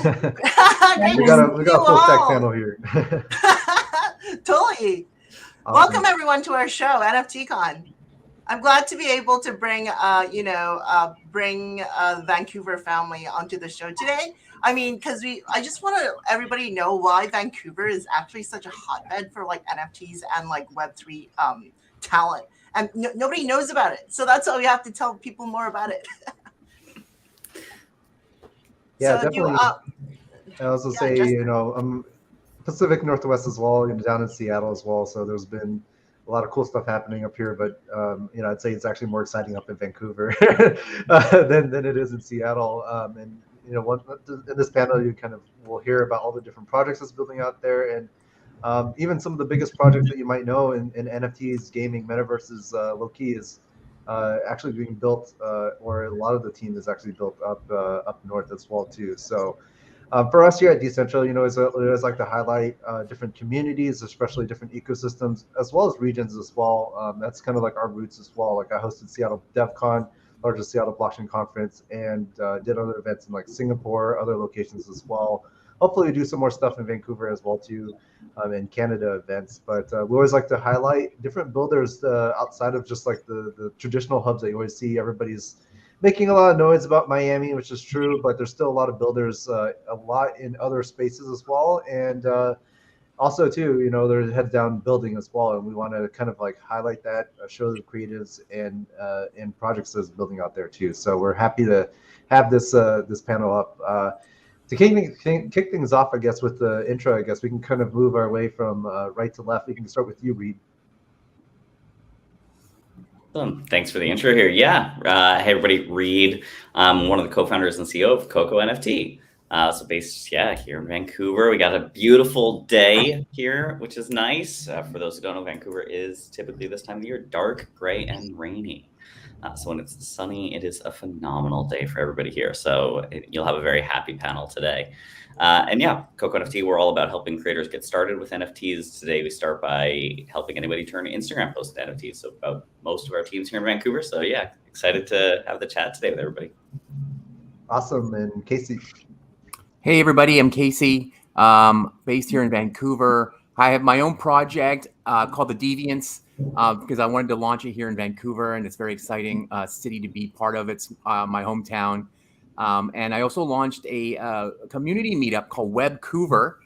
we got a full stack panel here. Totally. Awesome. Welcome, everyone, to our show, NFTCON. I'm glad to be able to bring Vancouver family onto the show today. I mean, because I just want to everybody know why Vancouver is actually such a hotbed for like NFTs and like Web3 talent, and nobody knows about it. So that's why we have to tell people more about it. Yeah, so definitely. I also say, Justin. Pacific Northwest as well, down in Seattle as well. So there's been a lot of cool stuff happening up here, but I'd say it's actually more exciting up in Vancouver than it is in Seattle. In this panel, you kind of will hear about all the different projects that's building out there, and Even some of the biggest projects that you might know in NFTs, gaming, metaverses, low-key is actually being built, or a lot of the team is actually built up north as well too. So for us here at Decentral, we always like to highlight different communities, especially different ecosystems, as well as regions as well. That's kind of like our roots as well. Like I hosted Seattle DevCon, largest Seattle blockchain conference, and did other events in like Singapore, other locations as well. Hopefully we do some more stuff in Vancouver as well too, and Canada events. But we always like to highlight different builders outside of just like the traditional hubs that you always see. Everybody's making a lot of noise about Miami, which is true, but there's still a lot of builders, a lot in other spaces as well. And also too, they're heads down building as well. And we want to kind of like highlight that, show the creatives and projects that's building out there too. So we're happy to have this panel up. To kick things off, I guess, with the intro, I guess we can kind of move our way from right to left. We can start with you, Reed. Awesome. Thanks for the intro here. Yeah. Hey, everybody. Reed. I'm one of the co-founders and CEO of Coco NFT. So based, here in Vancouver. We got a beautiful day here, which is nice. For those who don't know, Vancouver is typically this time of year dark, gray, and rainy. So when it's sunny, it is a phenomenal day for everybody here. So you'll have a very happy panel today. And Coco NFT, we're all about helping creators get started with NFTs. Today, we start by helping anybody turn Instagram posts to NFTs. So about most of our teams here in Vancouver. So excited to have the chat today with everybody. Awesome. And Casey. Hey, everybody. I'm Casey, based here in Vancouver. I have my own project called The Deviants because I wanted to launch it here in Vancouver, and it's a very exciting city to be part of. It's my hometown. And I also launched a community meetup called Webcouver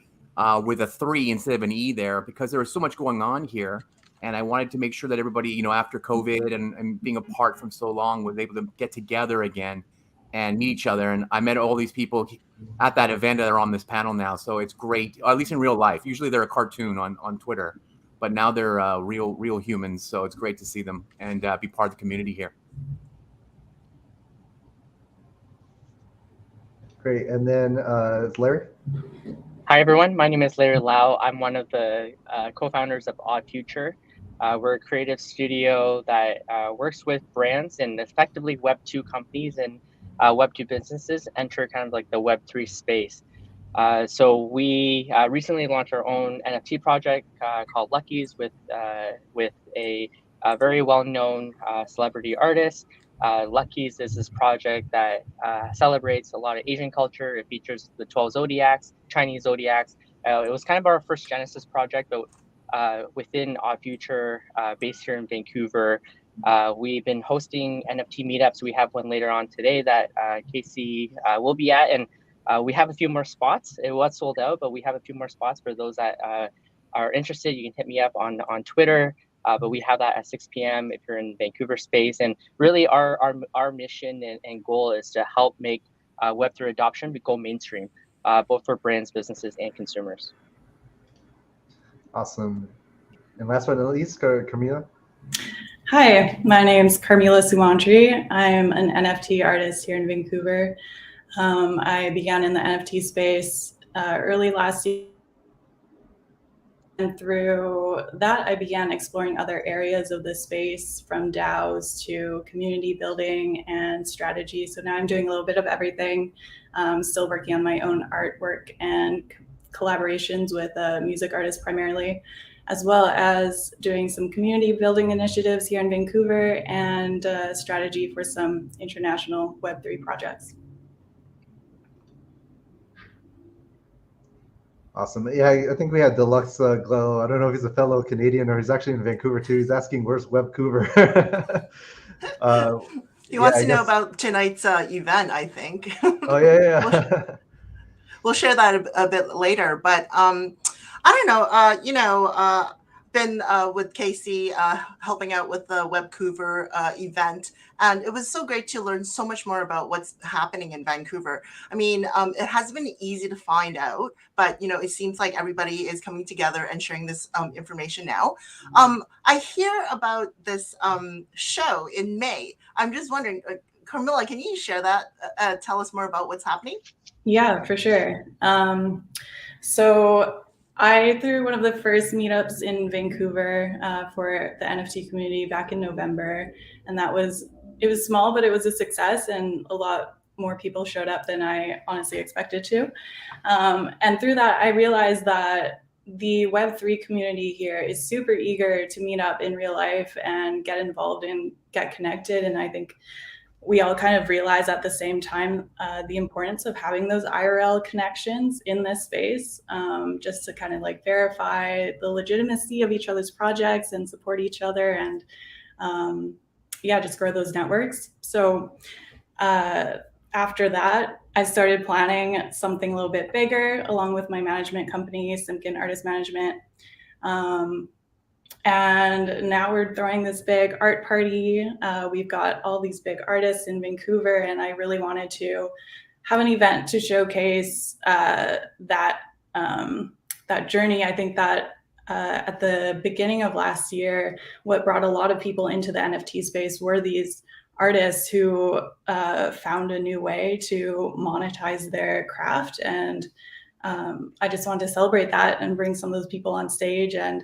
with a 3 instead of an E there, because there was so much going on here. And I wanted to make sure that everybody, after COVID and being apart from so long, was able to get together again and meet each other. And I met all these people at that event that are on this panel now. So it's great, at least in real life. Usually they're a cartoon on Twitter, but now they're real humans. So it's great to see them and be part of the community here. Great. And then Larry? Hi, everyone. My name is Larry Lau. I'm one of the co-founders of Odd Future. We're a creative studio that works with brands and effectively Web2 companies and Web2 businesses enter kind of like the Web3 space. So we recently launched our own NFT project called Lucky's with a very well-known celebrity artist. Lucky's is this project that celebrates a lot of Asian culture. It features the 12 zodiacs, Chinese zodiacs. It was kind of our first Genesis project, but within Odd Future, based here in Vancouver, we've been hosting NFT meetups. We have one later on today that Casey will be at, and we have a few more spots. It was sold out, but we have a few more spots for those that are interested. You can hit me up on Twitter. But we have that at 6 p.m. if you're in Vancouver space. And really our mission and goal is to help make Web3 adoption go mainstream, both for brands, businesses, and consumers. Awesome. And last but not least, Carmela. Hi, my name's Carmela Sumantri. I'm an NFT artist here in Vancouver. I began in the NFT space early last year. And through that, I began exploring other areas of the space, from DAOs to community building and strategy. So now I'm doing a little bit of everything. Still working on my own artwork and collaborations with music artists primarily, as well as doing some community building initiatives here in Vancouver and strategy for some international Web3 projects. Awesome. Yeah, I think we had Deluxe Glow. I don't know if he's a fellow Canadian or he's actually in Vancouver too. He's asking, where's Webcouver? He wants to know about tonight's event, I think. Oh, yeah. We'll share that a bit later. But I don't know, been with Casey helping out with the Webcouver event. And it was so great to learn so much more about what's happening in Vancouver. I mean, it hasn't been easy to find out, but, it seems like everybody is coming together and sharing this information now. I hear about this show in May. I'm just wondering, Carmela, can you share that? Tell us more about what's happening? Yeah, for sure. So I threw one of the first meetups in Vancouver for the NFT community back in November, and it was small, but it was a success, and a lot more people showed up than I honestly expected to. And through that, I realized that the Web3 community here is super eager to meet up in real life and get involved and get connected. And I think we all kind of realize at the same time the importance of having those IRL connections in this space, just to kind of like verify the legitimacy of each other's projects and support each other, and yeah, just grow those networks. So after that, I started planning something a little bit bigger along with my management company, Simkin Artist Management. And now we're throwing this big art party. We've got all these big artists in Vancouver, and I really wanted to have an event to showcase that journey. I think that at the beginning of last year, what brought a lot of people into the NFT space were these artists who found a new way to monetize their craft. And I just wanted to celebrate that and bring some of those people on stage and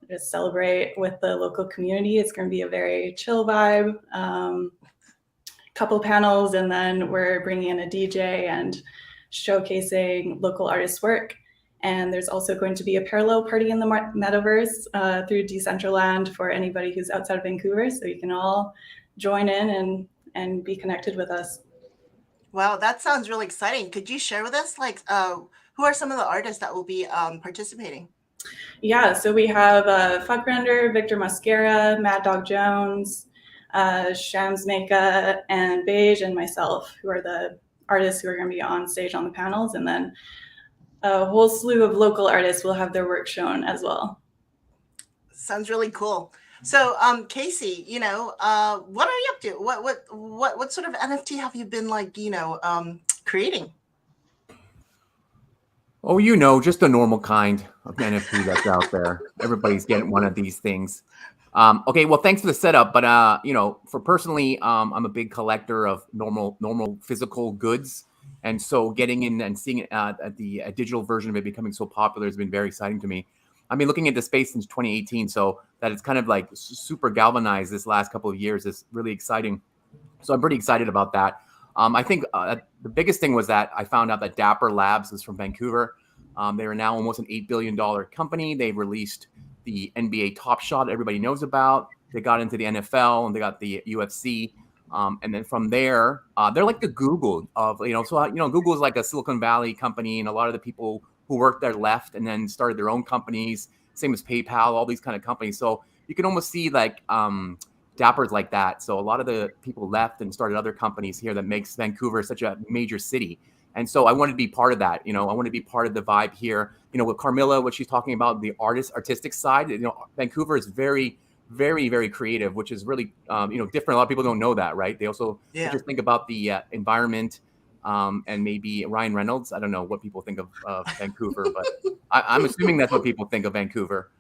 just celebrate with the local community. It's going to be a very chill vibe, couple panels, and then we're bringing in a DJ and showcasing local artists' work. And there's also going to be a parallel party in the metaverse through Decentraland for anybody who's outside of Vancouver, so you can all join in and be connected with us. Wow, that sounds really exciting. Could you share with us, like, who are some of the artists that will be participating? Yeah, so we have Fuckrender, Victor Mascara, Mad Dog Jones, Shams Meka, and Beige, and myself, who are the artists who are going to be on stage on the panels. And then a whole slew of local artists will have their work shown as well. Sounds really cool. So, Casey, you know, what are you up to? What sort of NFT have you been, like, you know, creating? Oh, you know, just the normal kind of NFT that's out there. Everybody's getting one of these things. Okay, well, thanks for the setup, but you know, for personally, I'm a big collector of normal physical goods, and so getting in and seeing it at the digital version of it becoming so popular has been very exciting to me. I've been looking at the space since 2018, so that it's kind of like super galvanized this last couple of years is really exciting. So I'm pretty excited about that. I think the biggest thing was that I found out that Dapper Labs is from Vancouver. They are now almost an $8 billion company. They released the NBA Top Shot everybody knows about. They got into the NFL and they got the UFC. And then from there, they're like the Google of, you know, so, you know, Google is like a Silicon Valley company, and a lot of the people who worked there left and then started their own companies, same as PayPal, all these kind of companies. So you can almost see like Dapper's like that. So a lot of the people left and started other companies here that makes Vancouver such a major city. And so I wanted to be part of that. You know, I want to be part of the vibe here. You know, with Carmilla, what she's talking about, the artistic side, you know, Vancouver is very, very, very creative, which is really, you know, different. A lot of people don't know that, right? They also just think about the environment and maybe Ryan Reynolds. I don't know what people think of Vancouver, but I'm assuming that's what people think of Vancouver.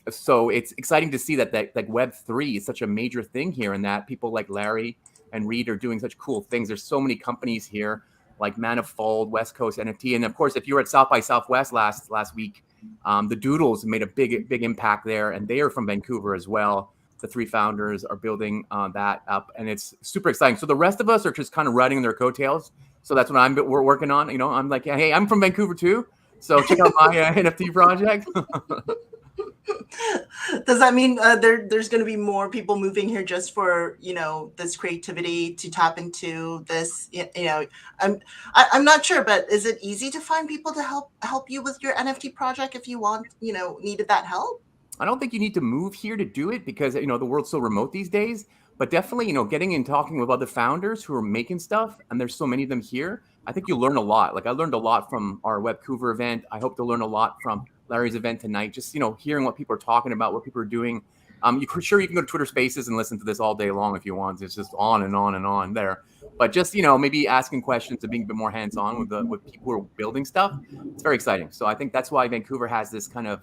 So it's exciting to see that like Web3 is such a major thing here, and that people like Larry and Reed are doing such cool things. There's so many companies here like Manifold, West Coast NFT. And of course, if you were at South by Southwest last week, the Doodles made a big impact there, and they are from Vancouver as well. The three founders are building that up, and it's super exciting. So the rest of us are just kind of riding their coattails. So that's what we're working on. You know, I'm like, hey, I'm from Vancouver too. So check out my NFT project. Does that mean there's going to be more people moving here just for, you know, this creativity to tap into this? You know, I'm not sure, but is it easy to find people to help you with your NFT project if you needed that help? I don't think you need to move here to do it because, you know, the world's so remote these days. But definitely, you know, getting and talking with other founders who are making stuff, and there's so many of them here, I think you'll learn a lot. Like I learned a lot from our Webcouver event. I hope to learn a lot from Larry's event tonight. Just, you know, hearing what people are talking about, what people are doing. You can go to Twitter Spaces and listen to this all day long if you want. It's just on and on and on there. But just, you know, maybe asking questions and being a bit more hands-on with people who are building stuff. It's very exciting. So I think that's why Vancouver has this kind of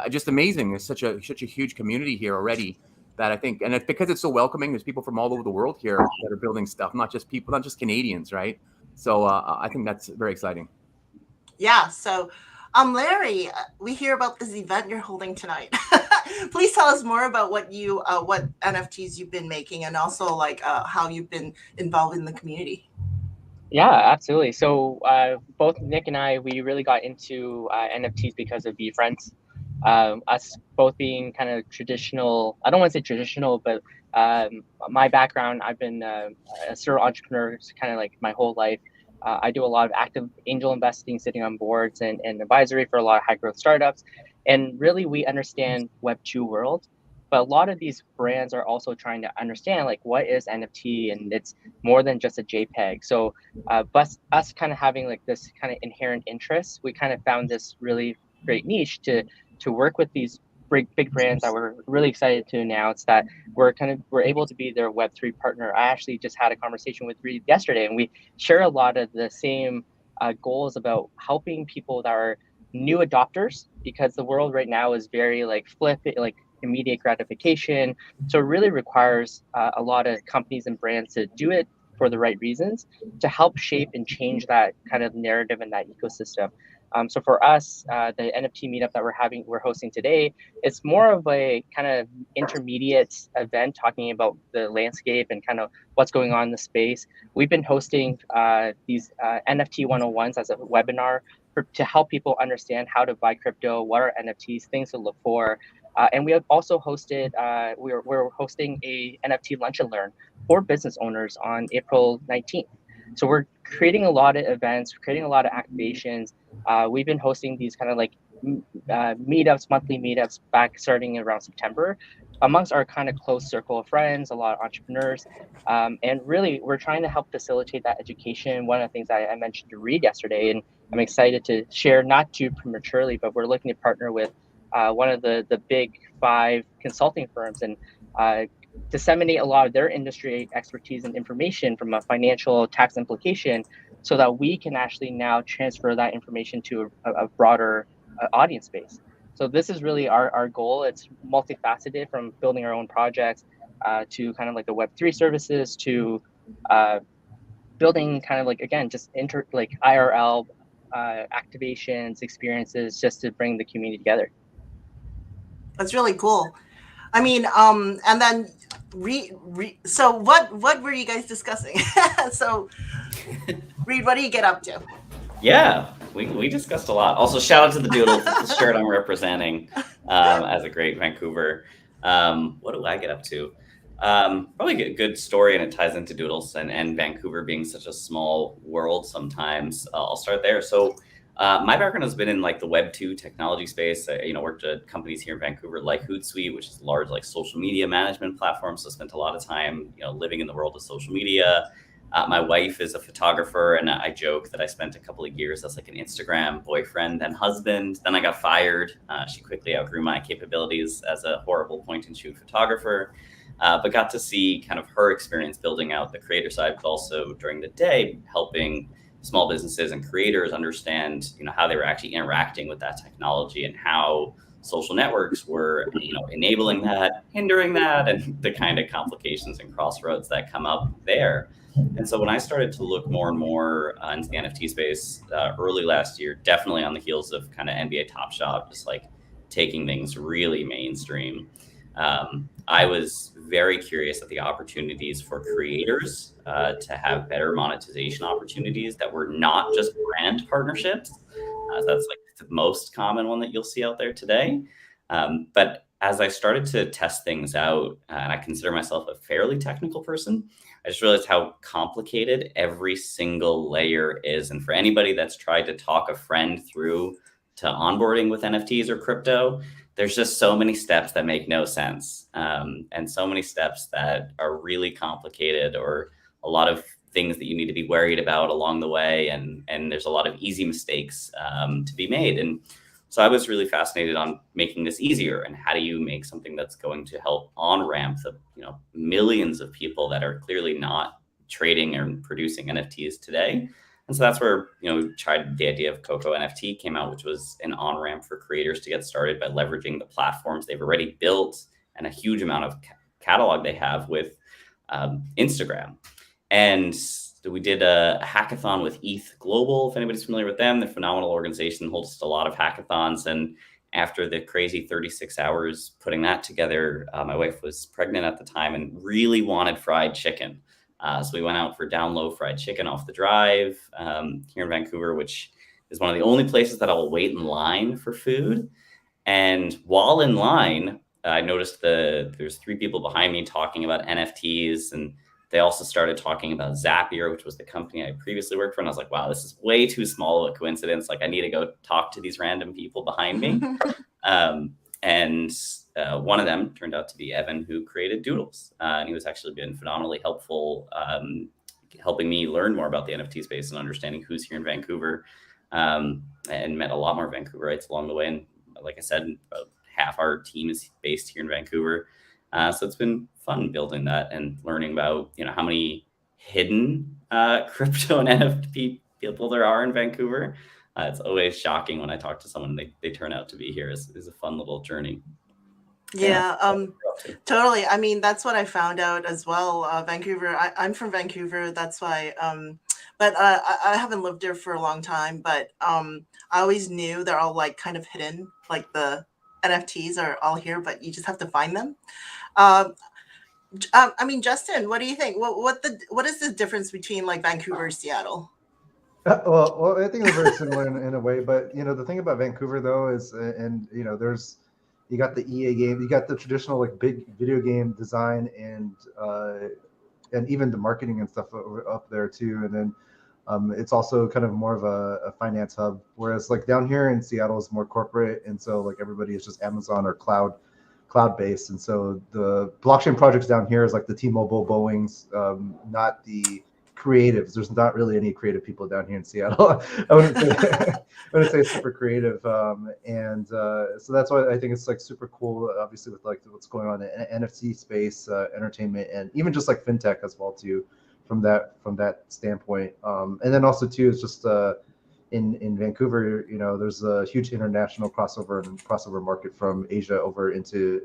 just amazing. There's such a huge community here already. That I think, and it's because it's so welcoming. There's people from all over the world here that are building stuff, not just Canadians, right? So I think that's very exciting. Yeah. So Larry, we hear about this event you're holding tonight. Please tell us more about what NFTs you've been making, and also like how you've been involved in the community. Yeah, absolutely. So both Nick and I, we really got into NFTs because of VeeFriends. Us both being kind of traditional, I don't want to say traditional, but my background, I've been a serial entrepreneur kind of like my whole life. I do a lot of active angel investing, sitting on boards and advisory for a lot of high growth startups. And really, we understand Web2 world. But a lot of these brands are also trying to understand like what is NFT, and it's more than just a JPEG. So but us kind of having like this kind of inherent interest, we kind of found this really great niche to work with these big brands that we're really excited to announce that we're able to be their Web3 partner. I actually just had a conversation with Reed yesterday, and we share a lot of the same goals about helping people that are new adopters, because the world right now is very like like immediate gratification. So it really requires a lot of companies and brands to do it for the right reasons to help shape and change that kind of narrative in that ecosystem. So for us, the NFT meetup that we're hosting today, it's more of a kind of intermediate event talking about the landscape and kind of what's going on in the space. We've been hosting these NFT 101s as a webinar to help people understand how to buy crypto, what are NFTs, things to look for. And we have also hosted, we're hosting a NFT lunch and learn for business owners on April 19th. So we're creating a lot of events, creating a lot of activations. We've been hosting these kind of like meetups, monthly meetups back starting around September amongst our kind of close circle of friends, a lot of entrepreneurs. And really, we're trying to help facilitate that education. One of the things I mentioned to Reed yesterday, and I'm excited to share, not too prematurely, but we're looking to partner with one of the big 5 consulting firms and disseminate a lot of their industry expertise and information from a financial tax implication, so that we can actually now transfer that information to a broader audience base. So this is really our goal. It's multifaceted, from building our own projects to kind of like the Web3 services to building kind of like, again, just IRL activations, experiences, just to bring the community together. That's really cool. I mean, and then so what were you guys discussing? So Reed, what do you get up to? Yeah, we discussed a lot. Also, shout out to the Doodles. It's the shirt I'm representing as a great Vancouver. What do I get up to? Probably a good story, and it ties into Doodles and Vancouver being such a small world sometimes. I'll start there. So my background has been in like the Web2 technology space. Worked at companies here in Vancouver like Hootsuite, which is a large like social media management platform. So spent a lot of time, living in the world of social media. My wife is a photographer, and I joke that I spent a couple of years as like an Instagram boyfriend and husband. Then I got fired. She quickly outgrew my capabilities as a horrible point and shoot photographer, but got to see kind of her experience building out the creator side, but also during the day helping small businesses and creators understand, how they were actually interacting with that technology and how social networks were, enabling that, hindering that, and the kind of complications and crossroads that come up there. And so when I started to look more and more into the NFT space early last year, definitely on the heels of kind of NBA Top Shot, just like taking things really mainstream, I was very curious at the opportunities for creators to have better monetization opportunities that were not just brand partnerships. That's like the most common one that you'll see out there today. But as I started to test things out, and I consider myself a fairly technical person, I just realized how complicated every single layer is. And for anybody that's tried to talk a friend through to onboarding with NFTs or crypto, there's just so many steps that make no sense, and so many steps that are really complicated, or a lot of things that you need to be worried about along the way. And there's a lot of easy mistakes to be made. And so I was really fascinated on making this easier, and how do you make something that's going to help on-ramp the millions of people that are clearly not trading or producing NFTs today. And so that's where, we tried the idea of Coco NFT came out, which was an on-ramp for creators to get started by leveraging the platforms they've already built and a huge amount of catalog they have with Instagram. And we did a hackathon with ETH Global. If anybody's familiar with them, they're a phenomenal organization, holds a lot of hackathons. And after the crazy 36 hours putting that together, my wife was pregnant at the time and really wanted fried chicken. So we went out for down low fried chicken off the drive here in Vancouver, which is one of the only places that I'll wait in line for food. And while in line, I noticed there's 3 people behind me talking about NFTs, and they also started talking about Zapier, which was the company I previously worked for. And I was like, wow, this is way too small of a coincidence. Like, I need to go talk to these random people behind me. And one of them turned out to be Evan, who created Doodles. And he was actually been phenomenally helpful, helping me learn more about the NFT space and understanding who's here in Vancouver, and met a lot more Vancouverites along the way. And like I said, about half our team is based here in Vancouver. So it's been fun building that and learning about, how many hidden crypto and NFT people there are in Vancouver. It's always shocking when I talk to someone, they turn out to be here. Is a fun little journey. Yeah, totally. I mean, that's what I found out as well. Vancouver, I'm from Vancouver. That's why, but I haven't lived there for a long time, but I always knew they're all like kind of hidden, like the NFTs are all here, but you just have to find them. I mean, Justin, what do you think? What is the difference between like Vancouver and Seattle? Well, I think they're very similar in a way, but the thing about Vancouver though is, and you got the EA game, you got the traditional like big video game design, and even the marketing and stuff up there too, and then it's also kind of more of a finance hub, whereas like down here in Seattle is more corporate, and so like everybody is just Amazon or cloud based, and so the blockchain projects down here is like the T-Mobile, Boeing's, not the creatives. There's not really any creative people down here in Seattle. I wouldn't say super creative, so that's why I think it's like super cool. Obviously, with like what's going on in NFT space, entertainment, and even just like fintech as well too, from that standpoint. And then also too is just in Vancouver, there's a huge international crossover market from Asia over into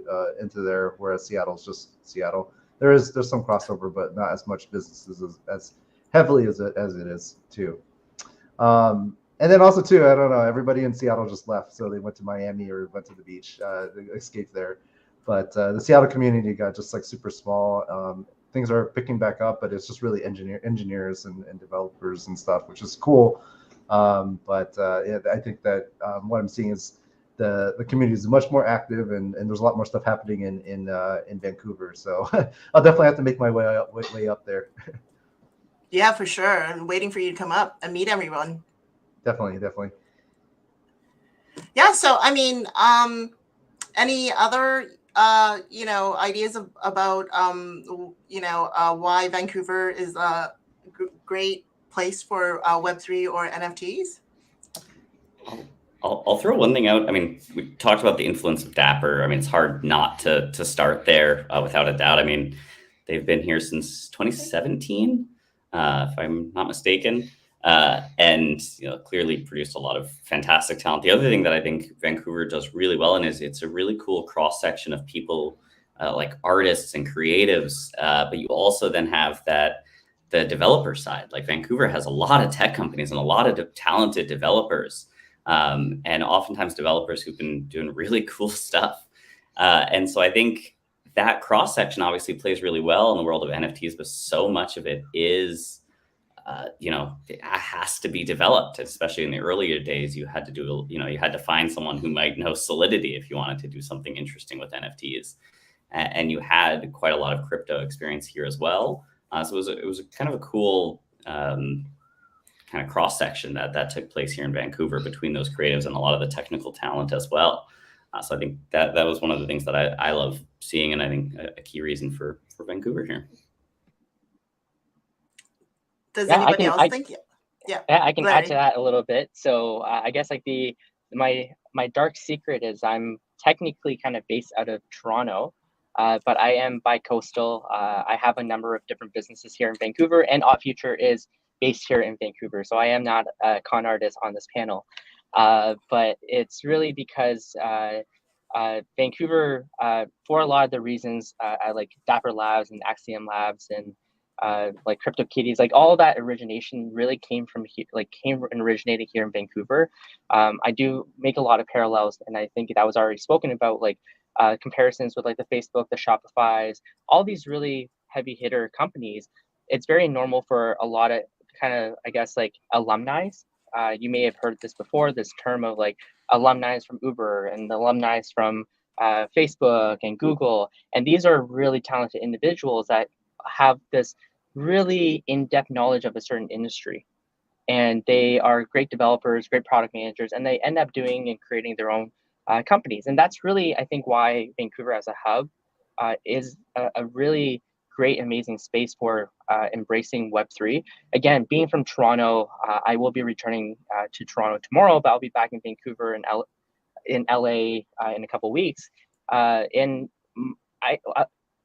there, whereas Seattle's just Seattle. There's some crossover, but not as much businesses as heavily as it is too. And then also too, I don't know, everybody in Seattle just left, so they went to Miami or went to the beach, they escaped there. But the Seattle community got just like super small. Things are picking back up, but it's just really engineers and developers and stuff, which is cool. Yeah, I think that what I'm seeing is the community is much more active, and there's a lot more stuff happening in Vancouver. So I'll definitely have to make my way up there. Yeah, for sure. I'm waiting for you to come up and meet everyone. Definitely. Yeah. So I mean, any other ideas about why Vancouver is a great place for Web3 or NFTs? I'll throw one thing out. I mean, we talked about the influence of Dapper. I mean, it's hard not to start there without a doubt. I mean, they've been here since 2017, if I'm not mistaken, and clearly produced a lot of fantastic talent. The other thing that I think Vancouver does really well in is it's a really cool cross section of people like artists and creatives, but you also then have the developer side. Like Vancouver has a lot of tech companies and a lot of talented developers. And oftentimes developers who've been doing really cool stuff. And so I think that cross section obviously plays really well in the world of NFTs, but so much of it is, it has to be developed, especially in the earlier days. You had to do, you had to find someone who might know Solidity if you wanted to do something interesting with NFTs. And you had quite a lot of crypto experience here as well. So it was a kind of a cool, kind of cross section that took place here in Vancouver between those creatives and a lot of the technical talent as well. So I think that was one of the things that I love seeing, and I think a key reason for Vancouver here. Does anybody else think? Yeah, I can Larry. add to that a little bit. So I guess like my dark secret is I'm technically kind of based out of Toronto, but I am bi-coastal. I have a number of different businesses here in Vancouver, and Odd Future is based here in Vancouver. So I am not a con artist on this panel, but it's really because Vancouver, for a lot of the reasons, I like Dapper Labs and Axiom Labs and like CryptoKitties, like all that origination really came from here, originated here in Vancouver. I do make a lot of parallels, and I think that was already spoken about, like comparisons with like the Facebook, the Shopify's, all these really heavy hitter companies. It's very normal for a lot of kind of, I guess, like alumni. You may have heard this before, this term of like alumni from Uber and alumni from Facebook and Google. And these are really talented individuals that have this really in-depth knowledge of a certain industry. And they are great developers, great product managers, and they end up doing and creating their own companies. And that's really, I think, why Vancouver as a hub is a really great, amazing space for embracing Web3. Again, being from Toronto, I will be returning to Toronto tomorrow, but I'll be back in Vancouver and in LA in a couple weeks. And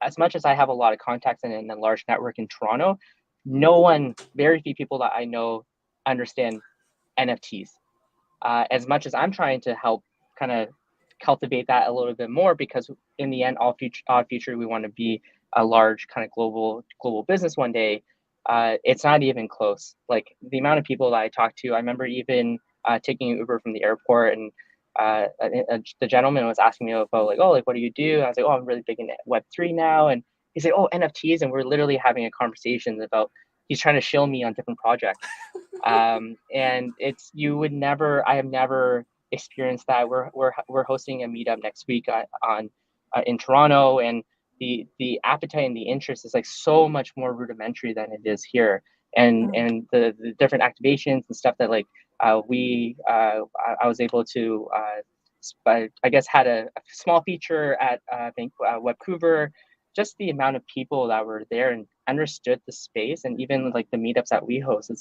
as much as I have a lot of contacts and a large network in Toronto, very few people that I know understand NFTs. As much as I'm trying to help kind of cultivate that a little bit more, because in the end, Odd Future, we want to be a large kind of global business one day. It's not even close. Like the amount of people that I talk to, I remember even taking an Uber from the airport, and the gentleman was asking me about like, oh, like what do you do? And I was like, oh, I'm really big in Web3 now. And he's like, oh, NFTs, and we're literally having a conversation about, he's trying to shill me on different projects. And I have never experienced that. We're hosting a meetup next week in Toronto, and the appetite and the interest is like so much more rudimentary than it is here. And the different activations and stuff that like I was able to I guess had a small feature at Vancouver. Just the amount of people that were there and understood the space, and even like the meetups that we host,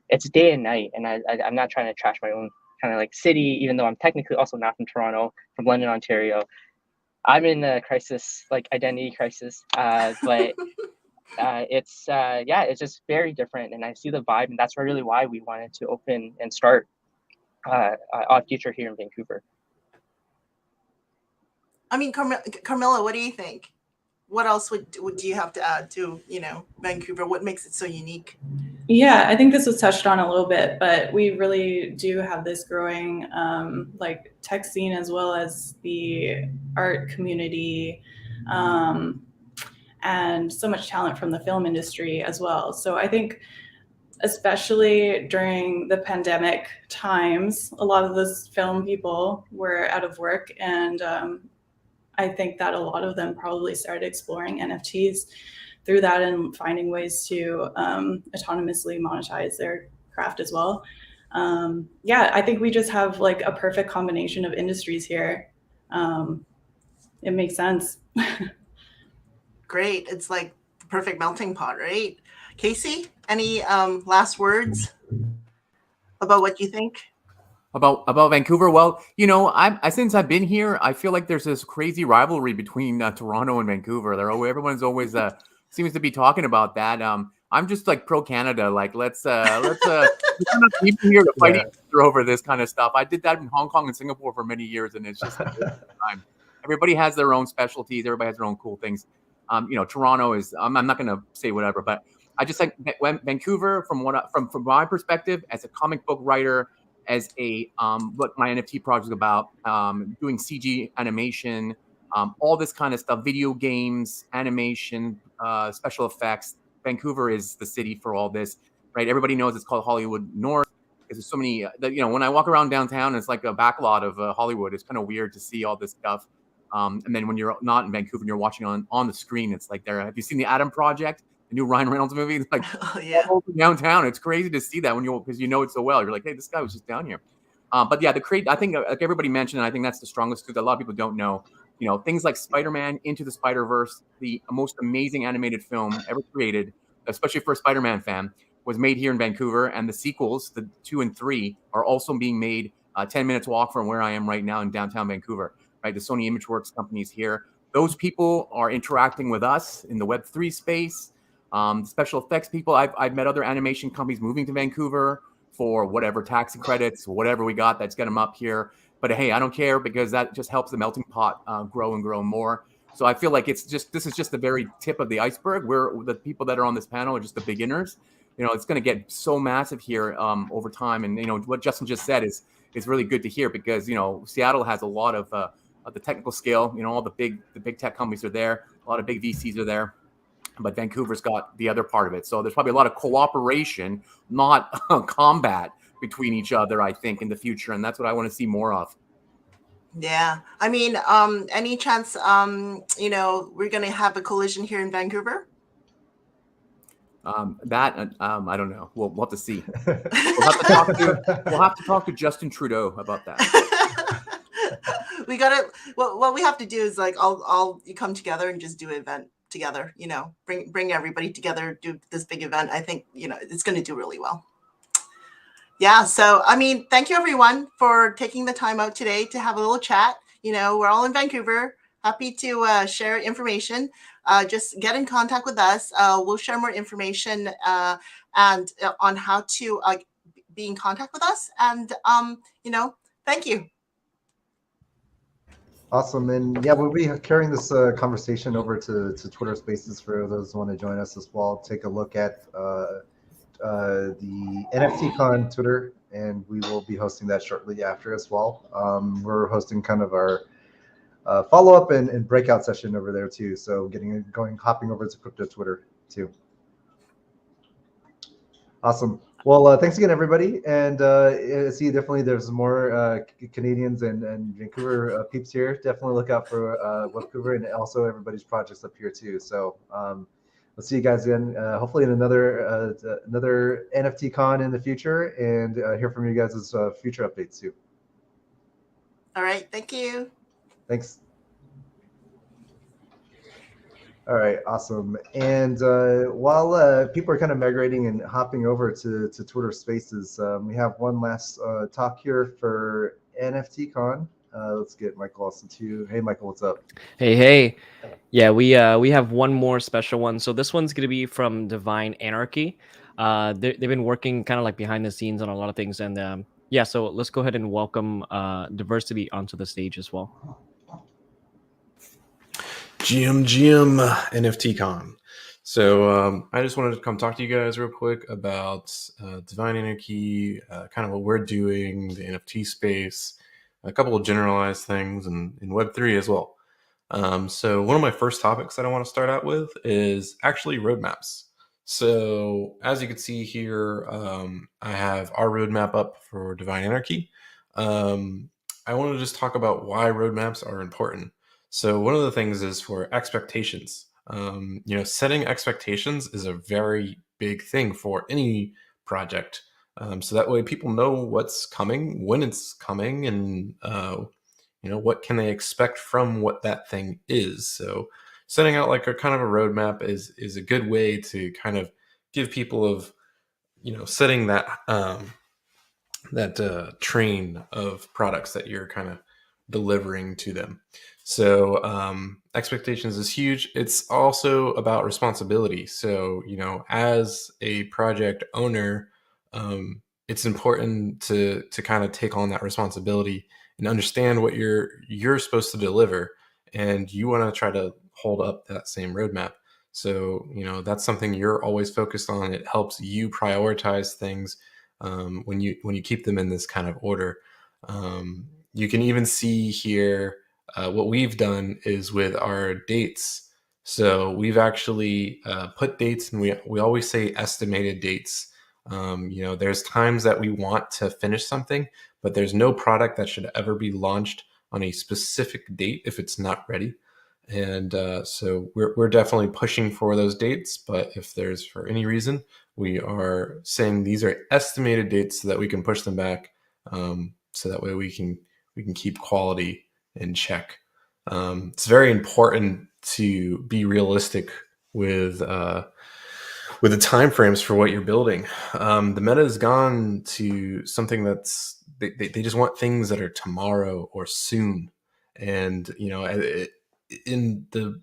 it's day and night. And I'm not trying to trash my own kind of like city, even though I'm technically also not from Toronto, from London, Ontario. I'm in a crisis, like identity crisis, but it's just very different, and I see the vibe, and that's really why we wanted to open and start Odd Future here in Vancouver. I mean, Carmilla, what do you think? What else would you have to add to, Vancouver? What makes it so unique? Yeah, I think this was touched on a little bit, but we really do have this growing like tech scene, as well as the art community, and so much talent from the film industry as well. So I think especially during the pandemic times, a lot of those film people were out of work, and I think that a lot of them probably started exploring NFTs through that and finding ways to autonomously monetize their craft as well. I think we just have like a perfect combination of industries here. It makes sense. Great. It's like the perfect melting pot, right? Casey, any last words about what you think? About Vancouver? Well, since I've been here, I feel like there's this crazy rivalry between Toronto and Vancouver. Everyone's always seems to be talking about that. I'm just like pro Canada. Like let's people here to fight each other over this kind of stuff. I did that in Hong Kong and Singapore for many years, and it's just time. Everybody has their own specialties. Everybody has their own cool things. Toronto is. I'm not going to say whatever, but I just like Vancouver from my perspective as a comic book writer, as a what my NFT project is about, doing CG animation, all this kind of stuff, video games, animation, special effects. Vancouver is the city for all this, right? Everybody knows it's called Hollywood North. There's so many, when I walk around downtown, it's like a backlot of Hollywood. It's kind of weird to see all this stuff. And then when you're not in Vancouver and you're watching on the screen, it's like there. Have you seen the Adam Project, the new Ryan Reynolds movie? It's like all over downtown. It's crazy to see that because you know it so well. You're like, hey, this guy was just down here. But yeah, I think like everybody mentioned, and I think that's the strongest because a lot of people don't know. Things like Spider-Man Into the Spider-Verse, the most amazing animated film ever created, especially for a Spider-Man fan, was made here in Vancouver. And the sequels, the 2 and 3, are also being made 10 minutes walk from where I am right now in downtown Vancouver, right? The Sony ImageWorks companies here. Those people are interacting with us in the Web3 space. Special effects people. I've met other animation companies moving to Vancouver for whatever tax and credits, whatever we got, that's get them up here. But hey, I don't care because that just helps the melting pot grow and grow more. So I feel like this is just the very tip of the iceberg. Where the people that are on this panel are just the beginners. It's going to get so massive here over time. And what Justin just said is really good to hear, because Seattle has a lot of the technical scale. All the big tech companies are there. A lot of big VCs are there. But Vancouver's got the other part of it. So there's probably a lot of cooperation, not combat between each other, I think, in the future. And that's what I want to see more of. Yeah. I mean, any chance, we're going to have a collision here in Vancouver? I don't know. We'll have to see. We'll have to talk to Justin Trudeau about that. We gotta. What we have to do is like all you come together and just do an event together. Bring everybody together, do this big event. I think it's going to do really well. Yeah. So I mean, thank you everyone for taking the time out today to have a little chat. We're all in Vancouver. Happy to share information. Just get in contact with us. We'll share more information and on how to be in contact with us. And thank you. Awesome. And yeah, we'll be carrying this conversation over to Twitter Spaces for those who want to join us as well. Take a look at the NFTCON Twitter, and we will be hosting that shortly after as well. We're hosting kind of our follow-up and breakout session over there too. So hopping over to crypto Twitter too. Awesome. Well, thanks again, everybody. And see, definitely there's more Canadians and Vancouver peeps here. Definitely look out for Vancouver and also everybody's projects up here too. So we'll see you guys again, hopefully in another NFTCon in the future, and hear from you guys as future updates too. All right. Thank you. Thanks. All right, awesome. And while people are kind of migrating and hopping over to Twitter Spaces, we have one last talk here for NFTCON. Let's get Michael Austin too. Hey, Michael, what's up? Hey. Yeah, we have one more special one. So this one's going to be from Divine Anarchy. They've been working kind of like behind the scenes on a lot of things. And yeah, so let's go ahead and welcome Diversity onto the stage as well. GM NFTCON. So I just wanted to come talk to you guys real quick about Divine Anarchy, kind of what we're doing, the NFT space, a couple of generalized things, and in Web3 as well. So one of my first topics that I want to start out with is actually roadmaps. So as you can see here, I have our roadmap up for Divine Anarchy. I want to just talk about why roadmaps are important. So one of the things is for expectations. Setting expectations is a very big thing for any project. So that way people know what's coming, when it's coming, and what can they expect from what that thing is. So setting out like a kind of a roadmap is a good way to kind of give people of setting that train of products that you're kind of delivering to them. So expectations is huge. It's also about responsibility. So as a project owner, it's important to kind of take on that responsibility and understand what you're supposed to deliver, and you want to try to hold up that same roadmap. So that's something you're always focused on. It helps you prioritize things when you keep them in this kind of order. You can even see here what we've done is with our dates. So we've actually put dates, and we always say estimated dates. There's times that we want to finish something, but there's no product that should ever be launched on a specific date if it's not ready. And so we're definitely pushing for those dates. But if there's for any reason, we are saying these are estimated dates so that we can push them back. So that way we can keep quality in check. It's very important to be realistic with the timeframes for what you're building. The meta has gone to something that's they just want things that are tomorrow or soon. And in the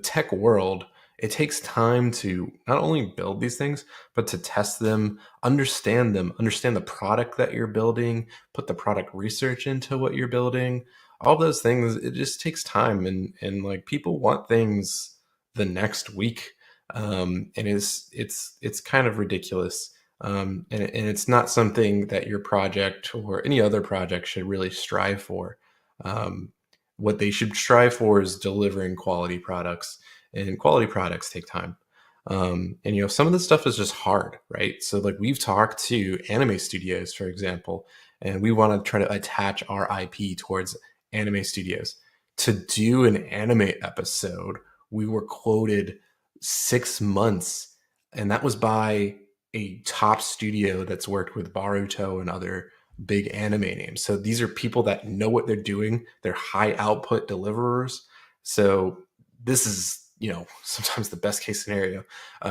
tech world, it takes time to not only build these things, but to test them, understand the product that you're building, put the product research into what you're building, all those things, it just takes time, and like people want things the next week. And it's kind of ridiculous. And it's not something that your project or any other project should really strive for. What they should strive for is delivering quality products, and quality products take time. And you know, some of this stuff is just hard, right? So like we've talked to anime studios, for example, and we want to try to attach our IP towards anime studios. To do an anime episode, we were quoted 6 months, and that was by a top studio that's worked with Baruto and other big anime names. So these are people that know what they're doing. They're high output deliverers. So this is, you know, sometimes the best case scenario.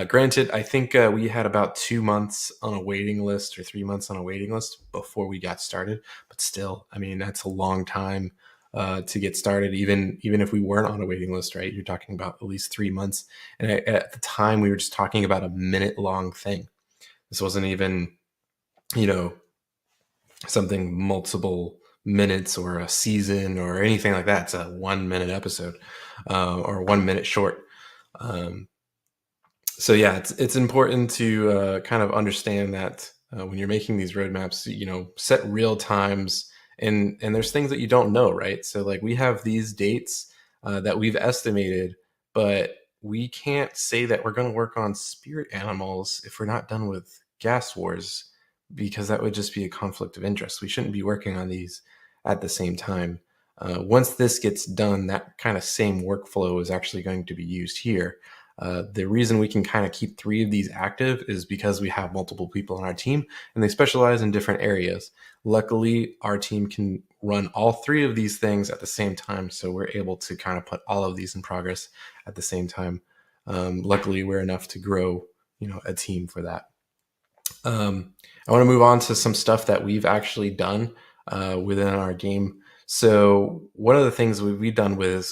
Granted, I think we had about 2 months on a waiting list or 3 months on a waiting list before we got started. But still, I mean, that's a long time to get started, even if we weren't on a waiting list, right? You're talking about at least 3 months. And at the time, we were just talking about a minute-long thing. This wasn't even, you know, something multiple minutes or a season or anything like that. It's a 1 minute episode or 1 minute short. So yeah, it's important to kind of understand that when you're making these roadmaps, you know, set real times, and there's things that you don't know, right? So like we have these dates that we've estimated, but we can't say that we're going to work on spirit animals if we're not done with gas wars, because that would just be a conflict of interest. We shouldn't be working on these at the same time. Once this gets done, that kind of same workflow is actually going to be used here. The reason we can kind of keep 3 of these active is because we have multiple people on our team and they specialize in different areas. Luckily, our team can run all 3 of these things at the same time. So we're able to kind of put all of these in progress at the same time. Luckily, we're enough to grow, you know, a team for that. I want to move on to some stuff that we've actually done within our game. So one of the things we've done with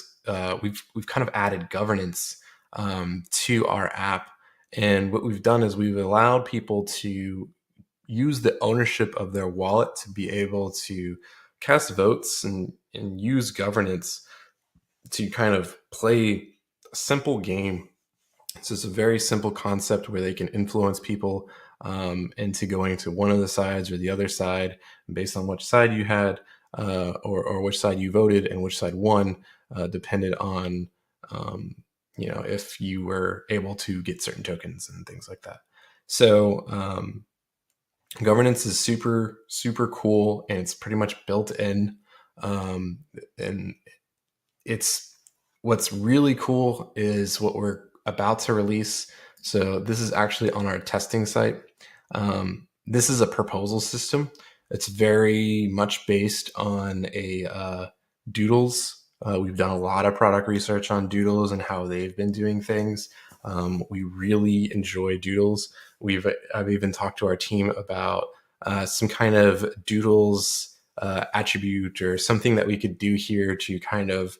we've kind of added governance to our app, and what we've done is we've allowed people to use the ownership of their wallet to be able to cast votes and use governance to kind of play a simple game. So it's a very simple concept where they can influence people into going to one of the sides or the other side, based on which side you had or which side you voted and which side won, depended on you know, if you were able to get certain tokens and things like that. So governance is super, super cool, and it's pretty much built in. And it's what's really cool is what we're about to release. So this is actually on our testing site. This is a proposal system. It's very much based on a Doodles. We've done a lot of product research on Doodles and how they've been doing things. We really enjoy Doodles. I've even talked to our team about some kind of Doodles attribute or something that we could do here to kind of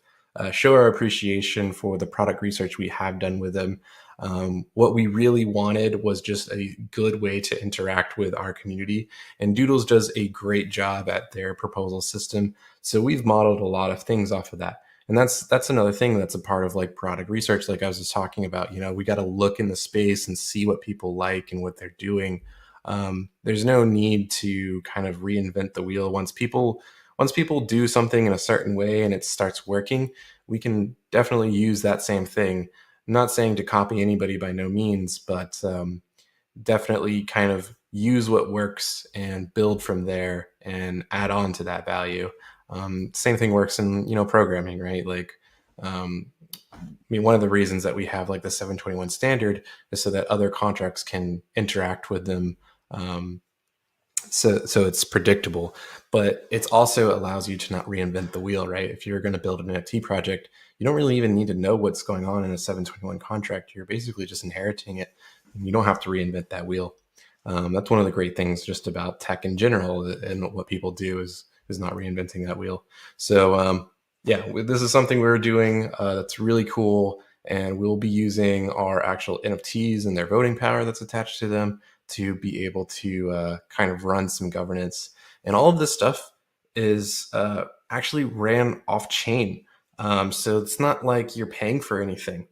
show our appreciation for the product research we have done with them. What we really wanted was just a good way to interact with our community, and Doodles does a great job at their proposal system. So we've modeled a lot of things off of that. And that's another thing that's a part of like product research. Like I was just talking about, you know, we got to look in the space and see what people like and what they're doing. There's no need to kind of reinvent the wheel. Once people do something in a certain way and it starts working, we can definitely use that same thing. I'm not saying to copy anybody by no means, but definitely kind of use what works and build from there and add on to that value. Same thing works in, you know, programming, right? Like, I mean, one of the reasons that we have like the 721 standard is so that other contracts can interact with them. So it's predictable, but it also allows you to not reinvent the wheel, right? If you're going to build an NFT project, you don't really even need to know what's going on in a 721 contract. You're basically just inheriting it. And you don't have to reinvent that wheel. That's one of the great things just about tech in general, and what people do is not reinventing that wheel. So yeah, this is something we're doing that's really cool, and we'll be using our actual NFTs and their voting power that's attached to them to be able to kind of run some governance. And all of this stuff is actually ran off chain. So it's not like you're paying for anything.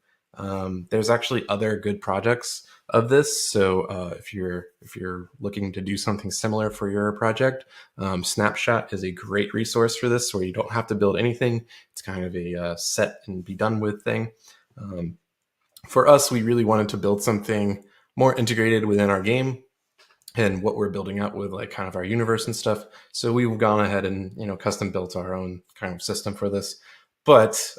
There's actually other good projects of this. So if you're looking to do something similar for your project, Snapshot is a great resource for this, where you don't have to build anything. It's kind of a set and be done with thing. For us, we really wanted to build something more integrated within our game and what we're building out with, like, kind of our universe and stuff. So we've gone ahead and, you know, custom built our own kind of system for this. But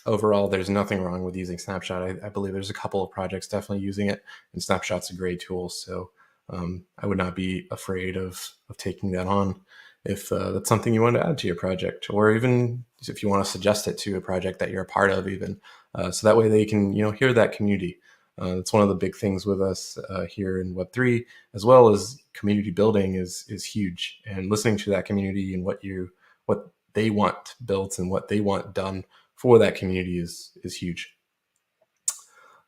overall, there's nothing wrong with using Snapshot. I believe there's a couple of projects definitely using it, and Snapshot's a great tool. So I would not be afraid of taking that on if that's something you want to add to your project, or even if you want to suggest it to a project that you're a part of, even so that way they can, you know, hear that community. That's one of the big things with us here in Web3, as well as community building is huge, and listening to that community and what they want built and what they want done for that community is huge.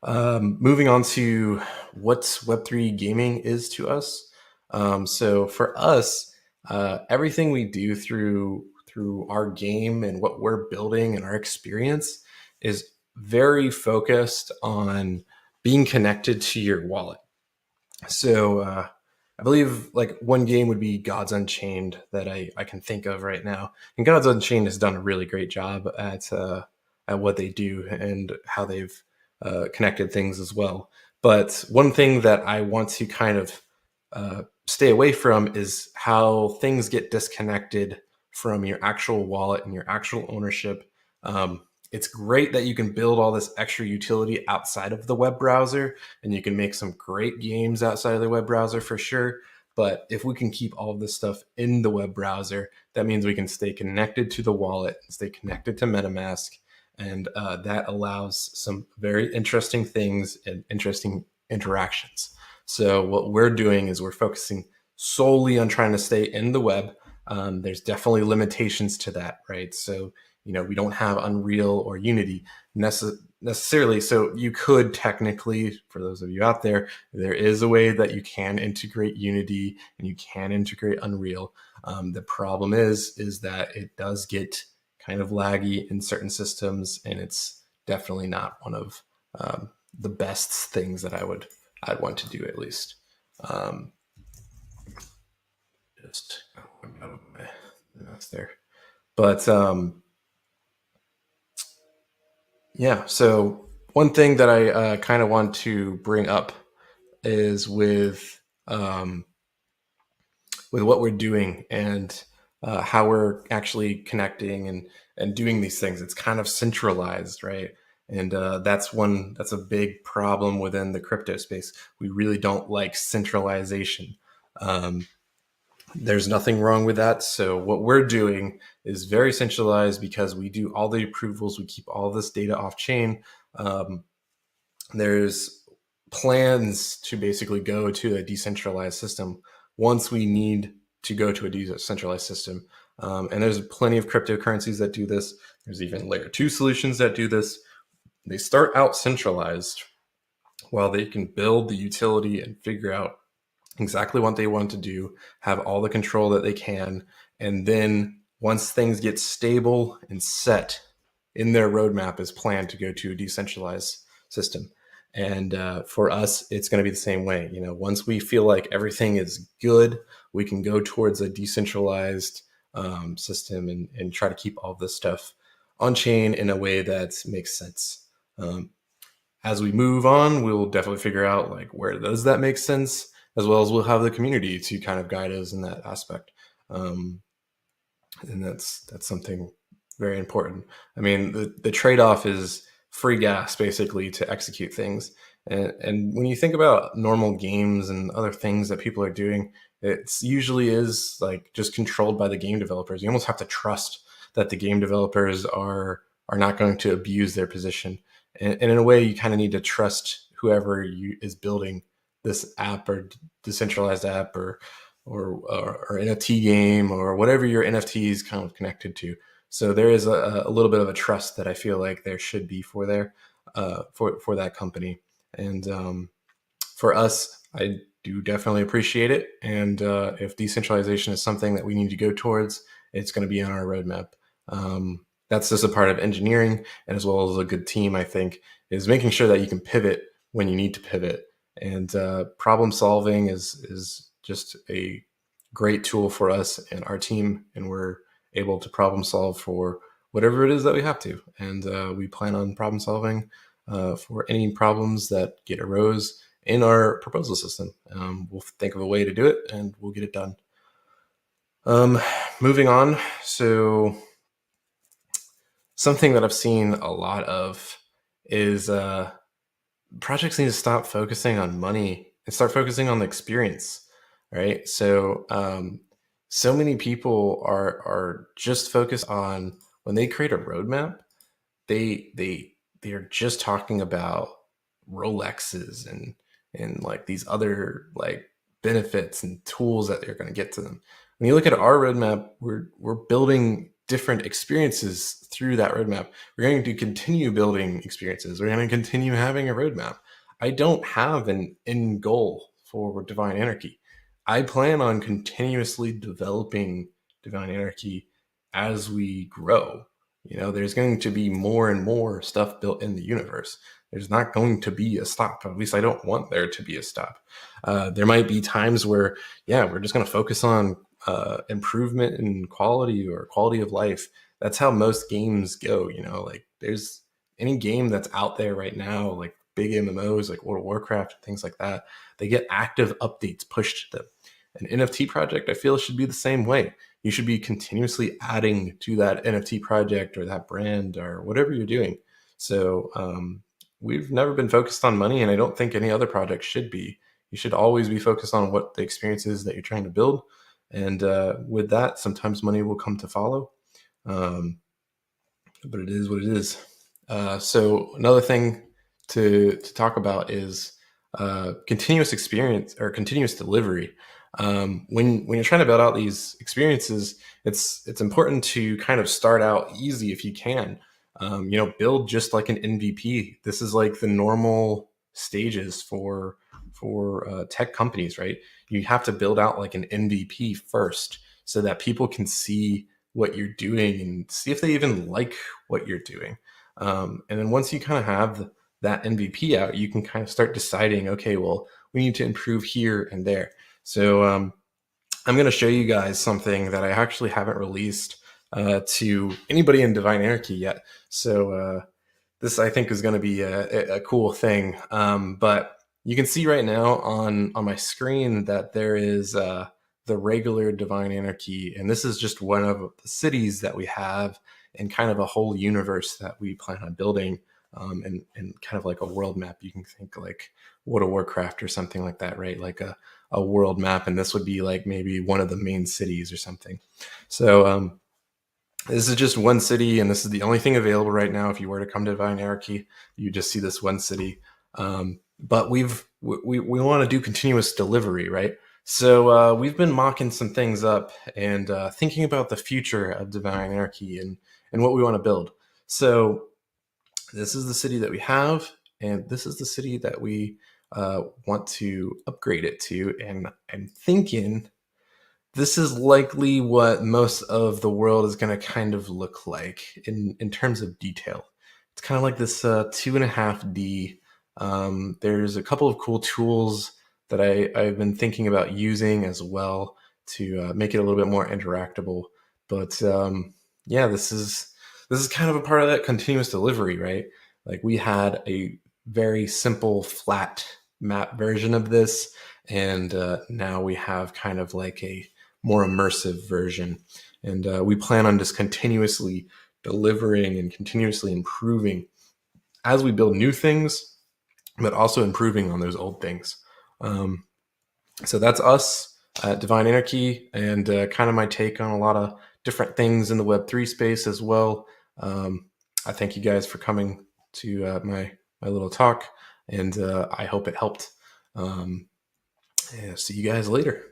Moving on to what Web3 gaming is to us. So for us, everything we do through our game and what we're building and our experience is very focused on being connected to your wallet. So I believe like one game would be Gods Unchained that I can think of right now. And Gods Unchained has done a really great job at what they do and how they've connected things as well. But one thing that I want to kind of stay away from is how things get disconnected from your actual wallet and your actual ownership. It's great that you can build all this extra utility outside of the web browser, and you can make some great games outside of the web browser for sure. But if we can keep all of this stuff in the web browser, that means we can stay connected to the wallet, stay connected to MetaMask, and that allows some very interesting things and interesting interactions. So what we're doing is we're focusing solely on trying to stay in the web. There's definitely limitations to that, right? So, you know, we don't have Unreal or Unity necessarily. So you could technically, for those of you out there, there is a way that you can integrate Unity and you can integrate Unreal. The problem is that it does get kind of laggy in certain systems, and it's definitely not one of the best things that I'd want to do, at least. Just that's there, but yeah. So one thing that I kind of want to bring up is with what we're doing and how we're actually connecting and doing these things. It's kind of centralized, right? And that's a big problem within the crypto space. We really don't like centralization. There's nothing wrong with that. So what we're doing is very centralized because we do all the approvals. We keep all this data off chain. There's plans to basically go to a decentralized system once we need to go to a decentralized system. And there's plenty of cryptocurrencies that do this. There's even layer 2 solutions that do this. They start out centralized while they can build the utility and figure out exactly what they want to do, have all the control that they can. And then once things get stable and set, in their roadmap is planned to go to a decentralized system. And for us, it's going to be the same way. You know, once we feel like everything is good, we can go towards a decentralized system and try to keep all this stuff on chain in a way that makes sense. As we move on, we'll definitely figure out like where does that make sense, as well as we'll have the community to kind of guide us in that aspect. And that's something very important. I mean, the trade-off is free gas basically to execute things. And when you think about normal games and other things that people are doing, it's usually is like just controlled by the game developers. You almost have to trust that the game developers are not going to abuse their position. And in a way, you kind of need to trust whoever is building this app or decentralized app or NFT game or whatever your NFT is kind of connected to. So there is a little bit of a trust that I feel like there should be for that company. And for us, I do definitely appreciate it. And if decentralization is something that we need to go towards, it's going to be on our roadmap. That's just a part of engineering, and as well as a good team, I think, is making sure that you can pivot when you need to pivot. And problem solving is just a great tool for us and our team, and we're able to problem solve for whatever it is that we have to. And we plan on problem solving for any problems that get arose in our proposal system. We'll think of a way to do it, and we'll get it done. Moving on, so something that I've seen a lot of is projects need to stop focusing on money and start focusing on the experience, right? So so many people are just focused on, when they create a roadmap, they're just talking about Rolexes and like these other like benefits and tools that they're going to get to them. When you look at our roadmap, we're building different experiences through that roadmap. We're going to continue building experiences. We're going to continue having a roadmap. I don't have an end goal for Divine Anarchy. I plan on continuously developing Divine Anarchy as we grow. You know, there's going to be more and more stuff built in the universe. There's not going to be a stop. At least I don't want there to be a stop. There might be times where, we're just going to focus on improvement in quality or quality of life. That's how most games go. You know, like there's any game that's out there right now, like big MMOs like World of Warcraft, things like that, they get active updates pushed to them. An NFT project, I feel, should be the same way. You should be continuously adding to that NFT project or that brand or whatever you're doing. So we've never been focused on money, and I don't think any other project should be. You should always be focused on what the experience is that you're trying to build. And with that, sometimes money will come to follow. But it is what it is. So another thing to talk about is continuous experience or continuous delivery. When you're trying to build out these experiences, it's important to kind of start out easy if you can. Build just like an MVP. This is like the normal stages for tech companies, right? You have to build out like an MVP first so that people can see what you're doing and see if they even like what you're doing. And then once you kind of have that MVP out, you can kind of start deciding, okay, well, we need to improve here and there. So I'm going to show you guys something that I actually haven't released to anybody in Divine Anarchy yet. So this, I think, is going to be a cool thing. But you can see right now on my screen that there is the regular Divine Anarchy, and this is just one of the cities that we have and kind of a whole universe that we plan on building, and kind of like a world map. You can think like World of Warcraft or something like that, right? Like a world map, and this would be like maybe one of the main cities or something. So this is just one city, and this is the only thing available right now. If you were to come to Divine Anarchy, you just see this one city. But we want to do continuous delivery, right? So we've been mocking some things up and thinking about the future of Divine Anarchy and what we want to build. So this is the city that we have, and this is the city that we want to upgrade it to. And I'm thinking this is likely what most of the world is going to kind of look like in terms of detail. It's kind of like this 2.5D. There's a couple of cool tools that I've been thinking about using as well to make it a little bit more interactable. But this is kind of a part of that continuous delivery, right? Like we had a very simple flat map version of this, and now we have kind of like a more immersive version. And we plan on just continuously delivering and continuously improving as we build new things, but also improving on those old things. So that's us at Divine Anarchy, and kind of my take on a lot of different things in the Web3 space as well. I thank you guys for coming to my little talk, and I hope it helped. See you guys later.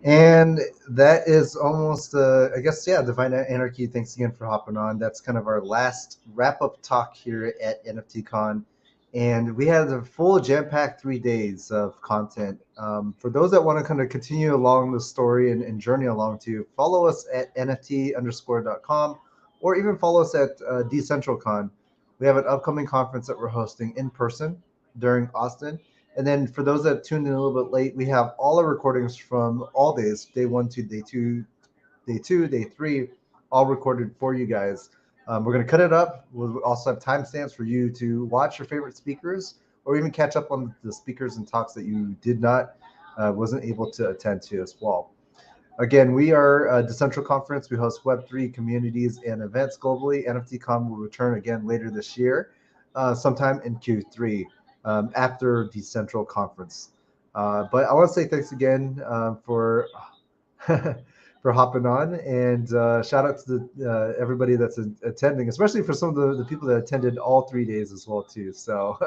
And that is almost, I guess, yeah, Divine Anarchy. Thanks again for hopping on. That's kind of our last wrap-up talk here at NFTCon. And we had a full jam-packed 3 days of content. For those that want to kind of continue along the story and journey along to, follow us at nft_.com, or even follow us at DecentralCon. We have an upcoming conference that we're hosting in person during Austin. And then for those that tuned in a little bit late, we have all our recordings from all days, day 1 to day 2, day 3, all recorded for you guys. We're going to cut it up. We'll also have timestamps for you to watch your favorite speakers, or even catch up on the speakers and talks that you wasn't able to attend to as well. Again, we are a Decentral Conference. We host Web3 communities and events globally. NFTCon will return again later this year, sometime in Q3. After Decentral Conference. But I want to say thanks again for hopping on, and shout out to everybody that's attending, especially for some of the people that attended all 3 days as well too. So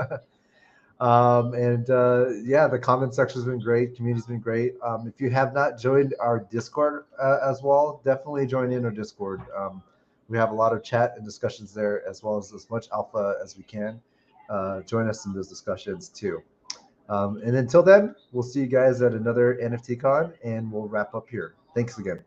yeah, the comment section has been great. Community's been great. If you have not joined our Discord as well, definitely join in our Discord. We have a lot of chat and discussions there, as well as much alpha as we can. Join us in those discussions too. And until then, we'll see you guys at another NFTCon, and we'll wrap up here. Thanks again.